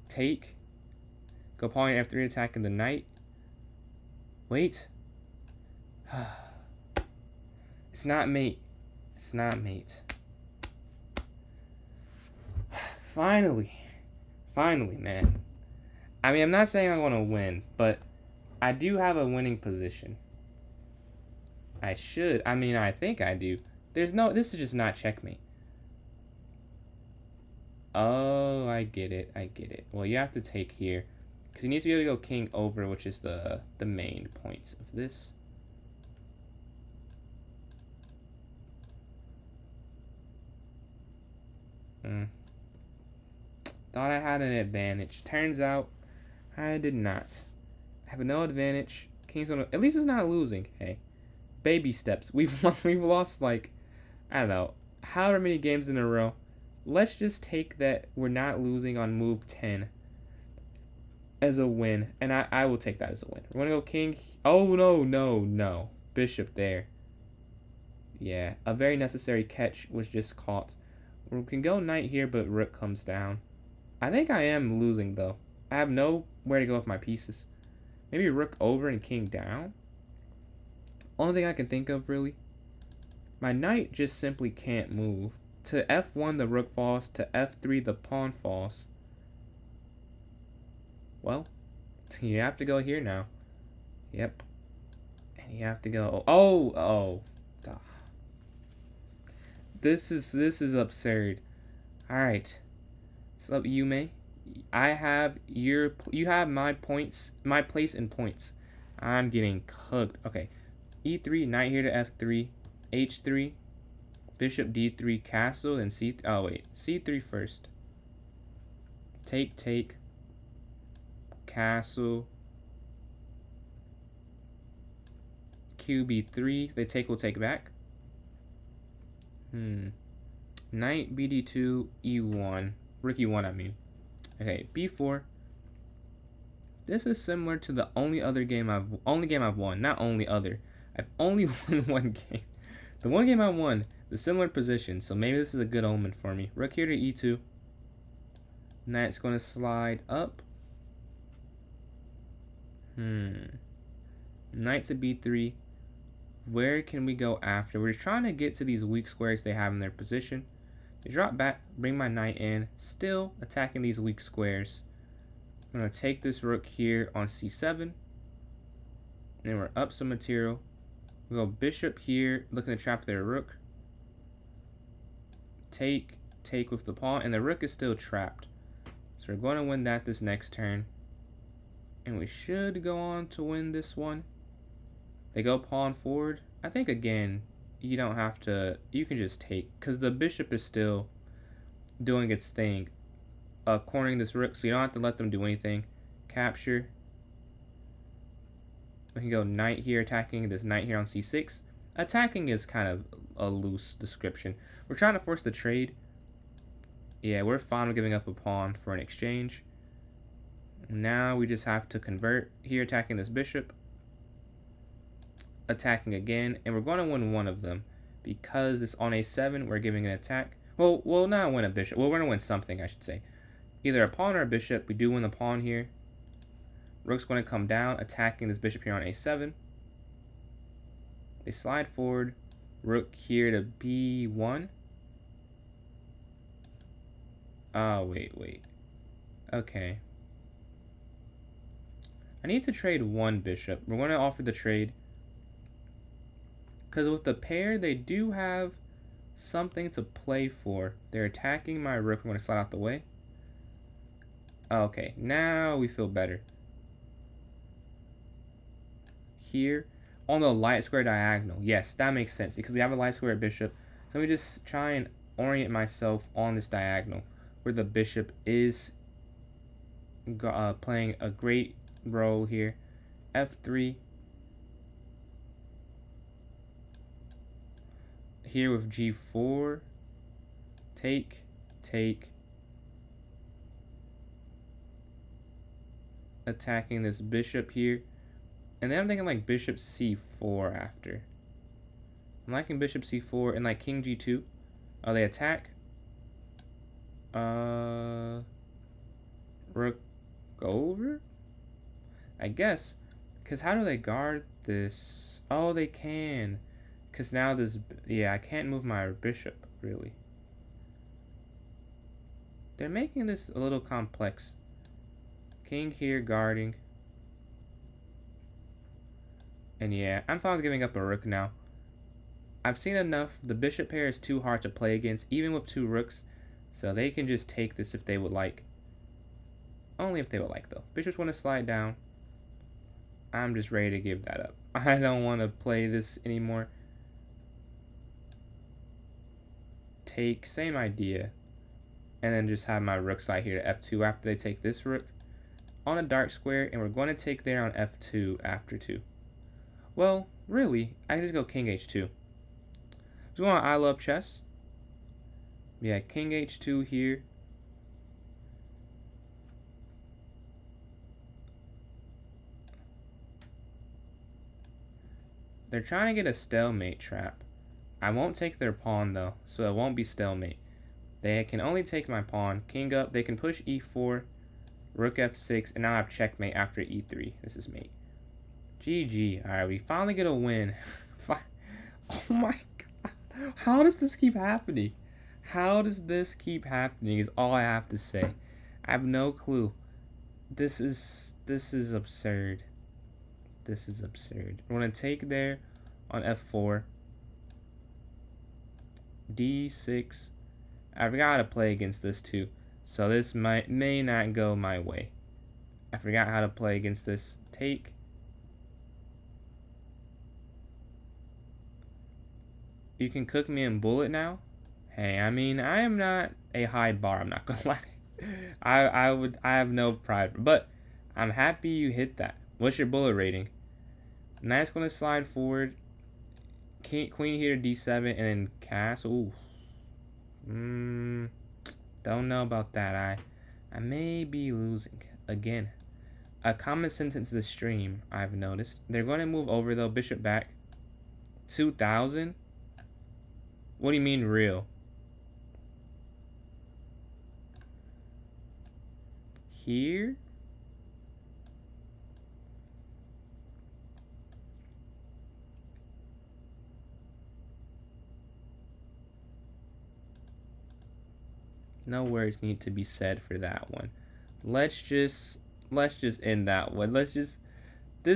take, go pawn f3, attacking the knight. Wait. It's not mate. It's not mate. Finally, man. I mean, I'm not saying I want to win, but I do have a winning position. I should. I mean, I think I do. There's no, this is just not checkmate. Oh, I get it. I get it. Well, you have to take here, because you need to be able to go king over, which is the main points of this. Thought I had an advantage. Turns out I did not. I have no advantage. King's gonna, at least it's not losing. Hey, baby steps. We've lost like, I don't know, however many games in a row. Let's just take that we're not losing on move 10 as a win, and I will take that as a win. We're gonna go king. Oh no, bishop there. Yeah, a very necessary catch was just caught. We can go knight here, but rook comes down. I think I am losing though. I have nowhere to go with my pieces. Maybe rook over and king down. Only thing I can think of really. My knight just simply can't move. To f1 the rook falls, to f3 the pawn falls. Well, you have to go here now. Yep. And you have to go, oh. This is absurd. Alright. So Yume, you have my points, my place in points. I'm getting cooked. Okay. E3, knight here to f3, h3, bishop d3, castle, and c. Oh wait, c3 first. Take, castle, qb3. They take, will take back. Knight bd2, e1, rook e1. I mean, okay, b4. This is similar to the only game I've won. Not only other. I've only won one game. The one game I won, the similar position. So maybe this is a good omen for me. Rook here to e2. Knight's going to slide up. Knight to b3. Where can we go after? We're trying to get to these weak squares they have in their position. They drop back, bring my knight in, still attacking these weak squares. I'm going to take this rook here on c7. Then we're up some material. We go bishop here, looking to trap their rook. Take with the pawn, and the rook is still trapped. So we're going to win that this next turn. And we should go on to win this one. They go pawn forward. I think, again, you don't have to, you can just take, because the bishop is still doing its thing, cornering this rook, so you don't have to let them do anything. Capture. We can go knight here, attacking this knight here on c6. Attacking is kind of a loose description. We're trying to force the trade. Yeah, we're fine with giving up a pawn for an exchange. Now we just have to convert here, attacking this bishop. Attacking again, and we're going to win one of them because this on a7 we're giving an attack. Well, we'll not win a bishop. Well, we're going to win something, I should say. Either a pawn or a bishop. We do win the pawn here. Rook's going to come down, attacking this bishop here on a7. They slide forward. Rook here to b1. Oh, wait. Okay. I need to trade one bishop. We're going to offer the trade. Because with the pair, they do have something to play for. They're attacking my rook. I'm going to slide out the way. Okay, now we feel better. Here, on the light square diagonal. Yes, that makes sense because we have a light square bishop. So let me just try and orient myself on this diagonal where the bishop is playing a great role here. F3. here with g4. Take. Attacking this bishop here. And then I'm thinking like bishop c4 after. I'm liking bishop c4 and like king g2. Oh, they attack. Rook over? I guess. Because how do they guard this? Oh, they can. Because now this... Yeah, I can't move my bishop, really. They're making this a little complex. King here guarding. And yeah, I'm fine with giving up a rook now. I've seen enough. The bishop pair is too hard to play against, even with 2 rooks. So they can just take this if they would like. Only if they would like, though. Bishops want to slide down. I'm just ready to give that up. I don't want to play this anymore. Take, same idea. And then just have my rook slide here to f2 after they take this rook on a dark square. And we're going to take there on f2 after 2. Well, really, I can just go king h2. Let's go on I Love Chess. Yeah, king h2 here. They're trying to get a stalemate trap. I won't take their pawn though, so it won't be stalemate. They can only take my pawn. King up, they can push e4, rook f6, and now I have checkmate after e3. This is mate. GG. Alright, we finally get a win. Oh my god. How does this keep happening? How does this keep happening is all I have to say. I have no clue. This is absurd. This is absurd. We're going to take there on f4. d6. I forgot how to play against this too. So this may not go my way. I forgot how to play against this. Take. You can cook me in bullet now. Hey, I mean, I am not a high bar, I'm not gonna lie. I have no pride, but I'm happy you hit that. What's your bullet rating? Knight's gonna slide forward. Queen here to d7 and then castle. Ooh. Don't know about that. I may be losing again. A common sentence this stream, I've noticed. They're gonna move over though, bishop back. 2000. What do you mean real? Here? No words need to be said for that one. Let's just end that one. This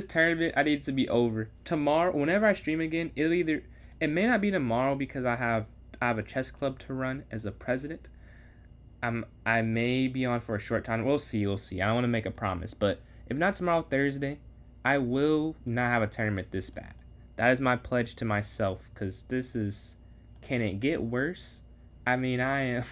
tournament I need to be over. Tomorrow, whenever I stream again, it may not be tomorrow because I have a chess club to run as a president. I may be on for a short time. We'll see. I don't want to make a promise, but if not tomorrow, Thursday, I will not have a tournament this bad. That is my pledge to myself, because this is... Can it get worse? I mean, I'm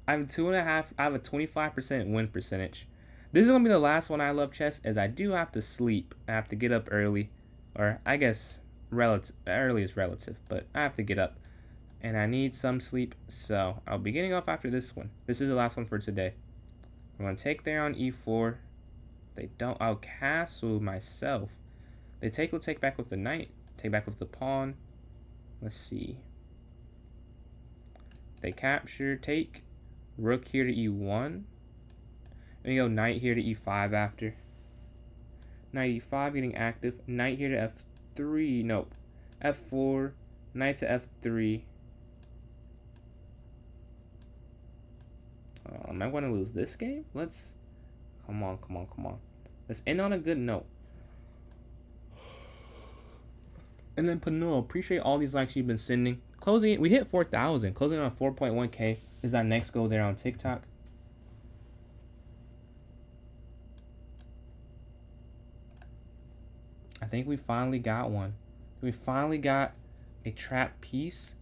2.5... I have a 25% win percentage. This is going to be the last one I Love Chess, as I do have to sleep. I have to get up early. Or, I guess, early is relative, but I have to get up. And I need some sleep, so I'll be getting off after this one. This is the last one for today. I'm going to take there on e4. They don't... I'll castle myself. They take, will take back with the knight. Take back with the pawn. Let's see. They capture, take. Rook here to e1. And we go knight here to e5 after. Knight e5 getting active. Knight here to f3. Nope. f4. Knight to f3. Am I going to lose this game? Let's... Come on. Let's end on a good note. And then Panul, appreciate all these likes you've been sending. Closing, we hit 4,000. Closing on 4.1k is our next goal there on TikTok. I think we finally got one. We finally got a trap piece.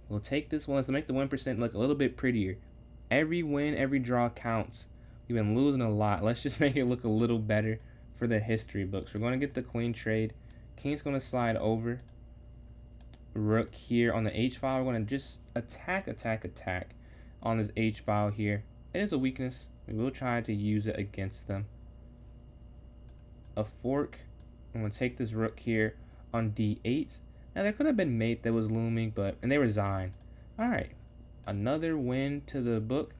We'll take this one. Let's make the 1% look a little bit prettier. Every win, every draw counts. We've been losing a lot. Let's just make it look a little better for the history books. We're going to get the queen trade. King's going to slide over. rook here on the h file. We're going to just attack on this h file here. It is a weakness. We will try to use it against them. A fork. I'm going to take this rook here on d8. Now there could have been mate that was looming, and they resign. Alright, another win to the book.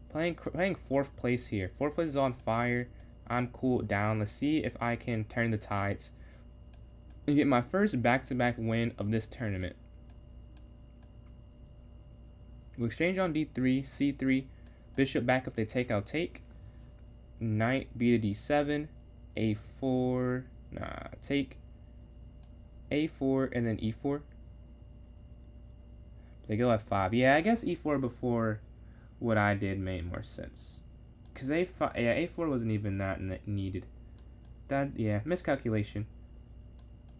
Playing 4th place here. 4th place is on fire. I'm cooled down. Let's see if I can turn the tides and get my first back-to-back win of this tournament. We'll exchange on d3, c3, bishop back if they take, I'll take. Knight b to d7, a4, take, a4, and then e4. They go f5. Yeah, I guess e4 before what I did made more sense. Because a5, yeah, a4 wasn't even that needed. Yeah, miscalculation.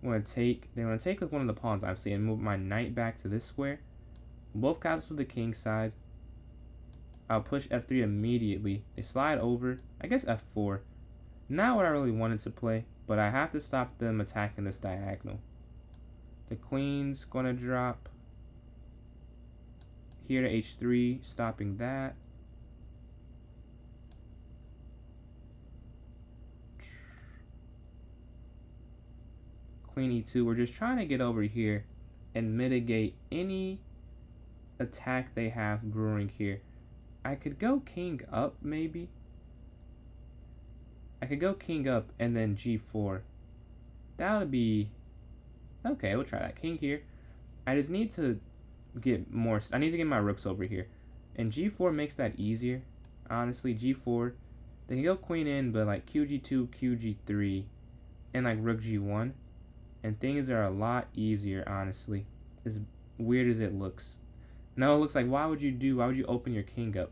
They want to take with one of the pawns, obviously, and move my knight back to this square. Both castles with the king side. I'll push f3 immediately. They slide over. I guess f4. Not what I really wanted to play, but I have to stop them attacking this diagonal. The queen's going to drop. Here to h3, stopping that. Queen e2. We're just trying to get over here and mitigate any attack they have brewing here. I could go king up, maybe. I could go king up and then g4. That would be... Okay, we'll try that. King here. I just need to get more... I need to get my rooks over here. And g4 makes that easier. Honestly, g4. They can go queen in, but like qg2, qg3, and like rook g1. And things are a lot easier, honestly. As weird as it looks. No, it looks like, why would you open your king up?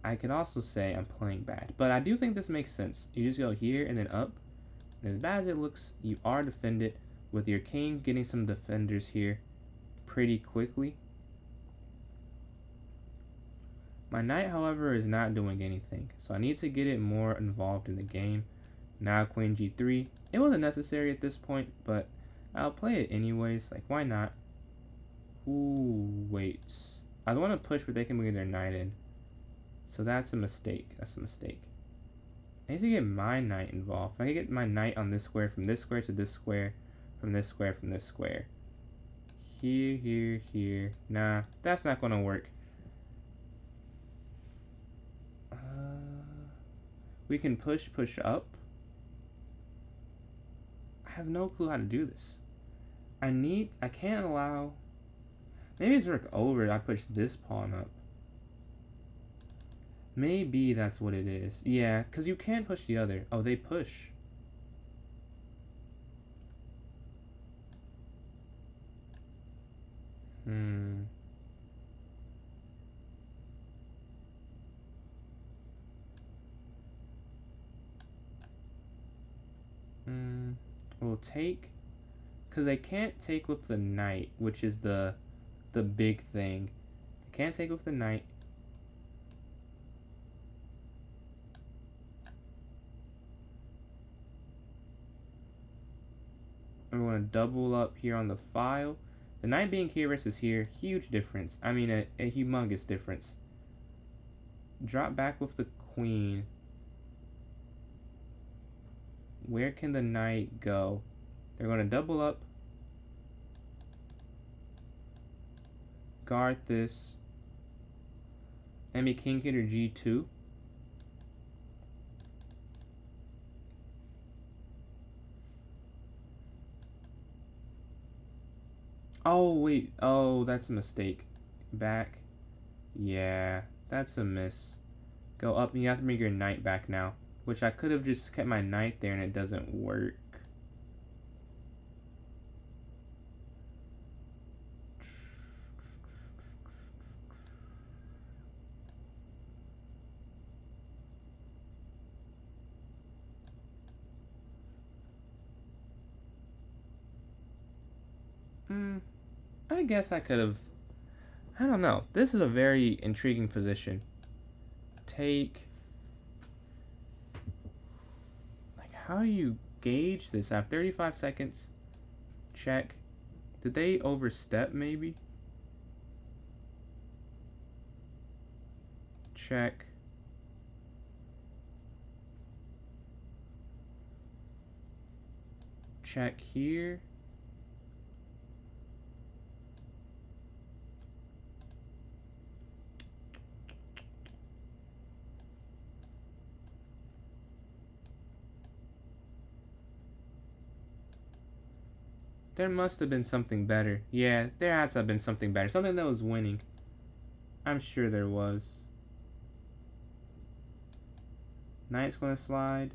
I could also say I'm playing bad. But I do think this makes sense. You just go here and then up. And as bad as it looks, you are defended with your king getting some defenders here pretty quickly. My knight, however, is not doing anything. So I need to get it more involved in the game. Now queen g3. It wasn't necessary at this point, but I'll play it anyways. Like, why not? Ooh, wait. I don't want to push, but they can bring their knight in. So that's a mistake. That's a mistake. I need to get my knight involved. If I can get my knight on this square, from this square to this square, from this square, from this square. Here, here, here. Nah, that's not going to work. We can push up. I have no clue how to do this. I can't allow... Maybe it's rook over. I push this pawn up. Maybe that's what it is. Yeah, because you can't push the other. Oh, they push. We'll take... Because they can't take with the knight, which is the big thing. They can't take with the knight. We're going to double up here on the file. The knight being here versus here, huge difference. I mean, a humongous difference. Drop back with the queen. Where can the knight go? They're going to double up. Guard this. Enemy king hitter g2. Oh, wait. Oh, that's a mistake. Back. Yeah, that's a miss. Go up. You have to bring your knight back now. Which I could have just kept my knight there and it doesn't work. I guess I could have... I don't know. This is a very intriguing position. Take... Like, how do you gauge this? I have 35 seconds. Check. Did they overstep maybe? Check. Check here. There must have been something better. Yeah, there had to have been something better. Something that was winning. I'm sure there was. Knight's gonna slide.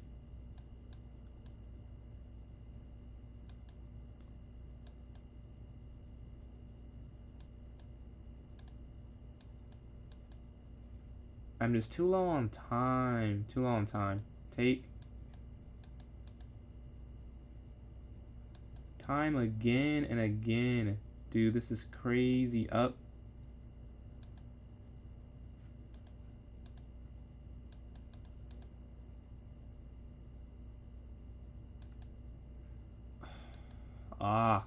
I'm just too low on time. Too low on time. Take. Time again and again. Dude, this is crazy. Up. Ah.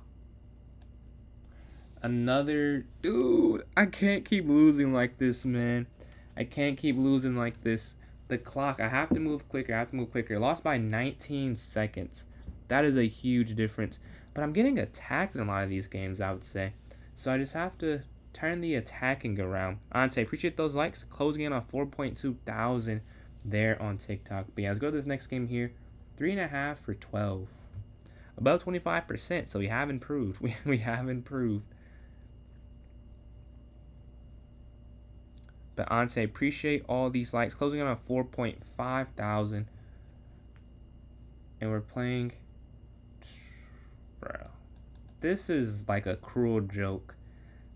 Another. Dude, I can't keep losing like this, man. I can't keep losing like this. The clock. I have to move quicker. I have to move quicker. Lost by 19 seconds. That is a huge difference. But I'm getting attacked in a lot of these games, I would say. So I just have to turn the attacking around. Ante, appreciate those likes. Closing in on 4.2 thousand there on TikTok. But yeah, let's go to this next game here. 3.5 for 12. Above 25%. So we have improved. We have improved. But Ante, appreciate all these likes. Closing in on 4.5 thousand. And we're playing... Bro, this is like a cruel joke.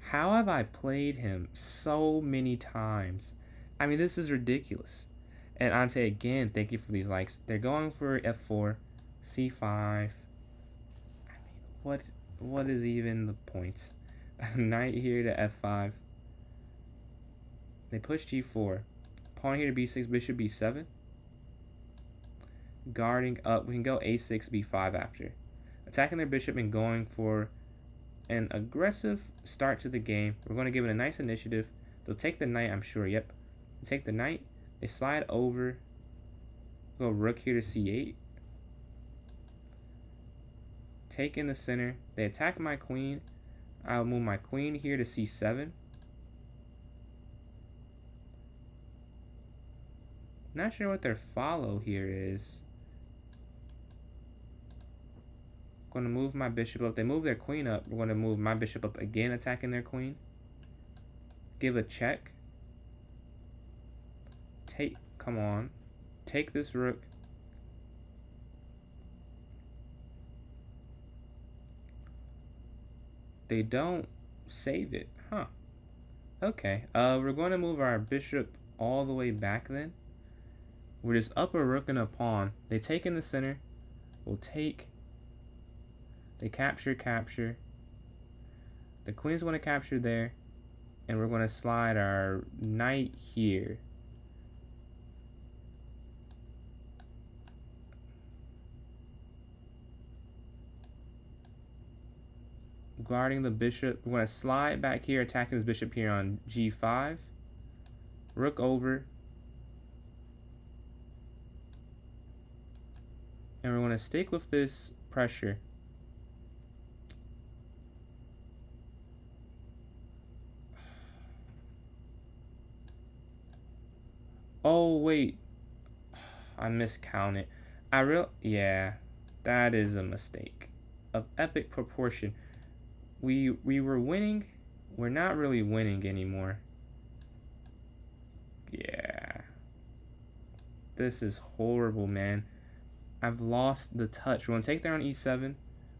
How have I played him so many times? I mean, this is ridiculous. And Ante, again, thank you for these likes. They're going for F4, C5. I mean, what is even the point? Knight here to F5. They push G4. Pawn here to B6, bishop B7. Guarding up. We can go A6, B5 after. Attacking their bishop and going for an aggressive start to the game. We're going to give it a nice initiative. They'll take the knight, I'm sure. Yep. They take the knight. They slide over. Go rook here to C8. Take in the center. They attack my queen. I'll move my queen here to C7. Not sure what their follow here is. Going to move my bishop up. They move their queen up. We're going to move my bishop up again, attacking their queen. Give a check. Take, come on. Take this rook. They don't save it. Huh. Okay. We're going to move our bishop all the way back then. We're just up a rook and a pawn. They take in the center. We'll take... They capture. The queen's going to capture there. And we're going to slide our knight here. Guarding the bishop. We're going to slide back here, attacking this bishop here on G5. Rook over. And we're going to stick with this pressure. Oh, wait. I miscounted. Yeah, that is a mistake of epic proportion. We were winning. We're not really winning anymore. Yeah. This is horrible, man. I've lost the touch. We're going to take there on E7.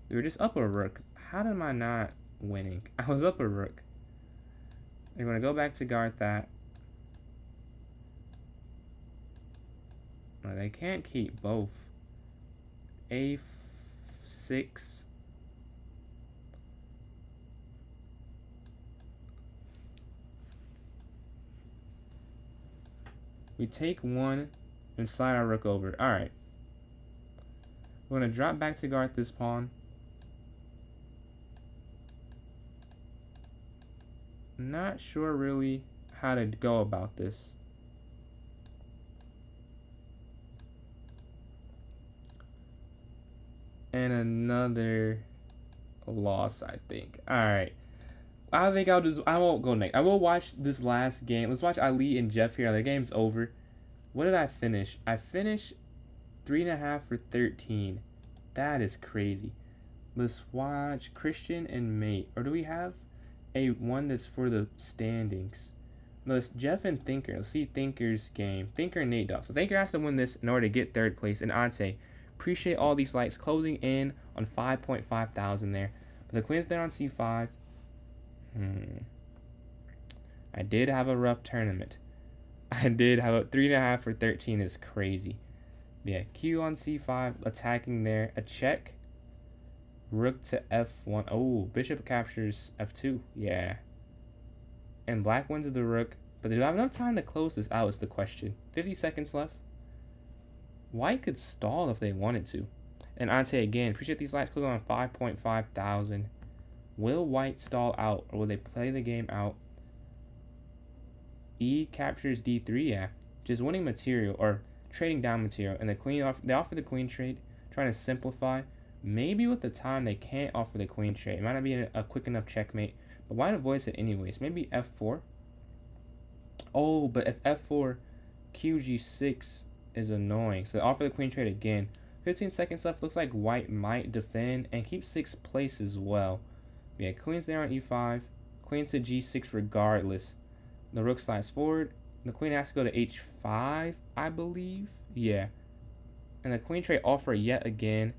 We were just up a rook. How am I not winning? I was up a rook. They're going to go back to guard that. No, they can't keep both. A6. We take one and slide our rook over. Alright. We're going to drop back to guard this pawn. Not sure really how to go about this. And another loss, I think. Alright. I think I won't go next. I will watch this last game. Let's watch Ali and Jeff here. Their game's over. What did I finish? I finished 3.5 for 13. That is crazy. Let's watch Christian and Mate. Or do we have a one that's for the standings? No, it's Jeff and Thinker. Let's see Thinker's game. Thinker and Nate Dogg. So Thinker has to win this in order to get third place. And I'd say, appreciate all these likes. Closing in on 5.5 thousand there. But the Queen's there on C5. I did have a rough tournament. I did have a 3.5 for 13 is crazy. Yeah, Q on C5, attacking there. A check. Rook to F1. Oh, bishop captures F2. Yeah. And black wins the rook. But they do have enough time to close this out is the question. 50 seconds left. White could stall if they wanted to. And Ante again, appreciate these likes closing on 5.5 thousand. Will White stall out or will they play the game out? E captures D3, yeah. Just winning material or trading down material. And the queen they offer the queen trade, trying to simplify. Maybe with the time they can't offer the queen trade. It might not be a quick enough checkmate. But White avoids it anyways. Maybe F4. Oh, but if F4, QG6 is annoying. So they offer the queen trade again. 15 seconds left. Looks like White might defend and keep 6th place as well. Yeah, queen's there on E5. Queen to G6 regardless. The rook slides forward. The queen has to go to H5, I believe. Yeah. And the queen trade offer yet again.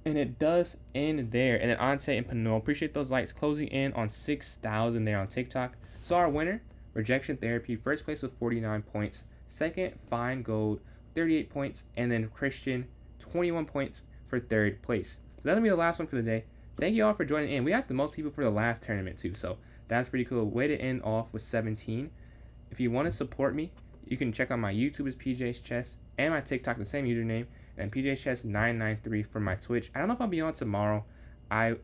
And it does end there. And then Ante and Pano, appreciate those likes. Closing in on 6,000 there on TikTok. So our winner, Rejection Therapy, first place with 49 points. Second, Fine Gold, 38 points. And then Christian, 21 points for third place. So that'll be the last one for the day. Thank you all for joining in. We had the most people for the last tournament too, so that's pretty cool. Way to end off with 17. If you want to support me, you can check out my YouTube as PJ's Chess and my TikTok, the same username, and PJ's Chess 993 for my Twitch. I don't know if I'll be on tomorrow. I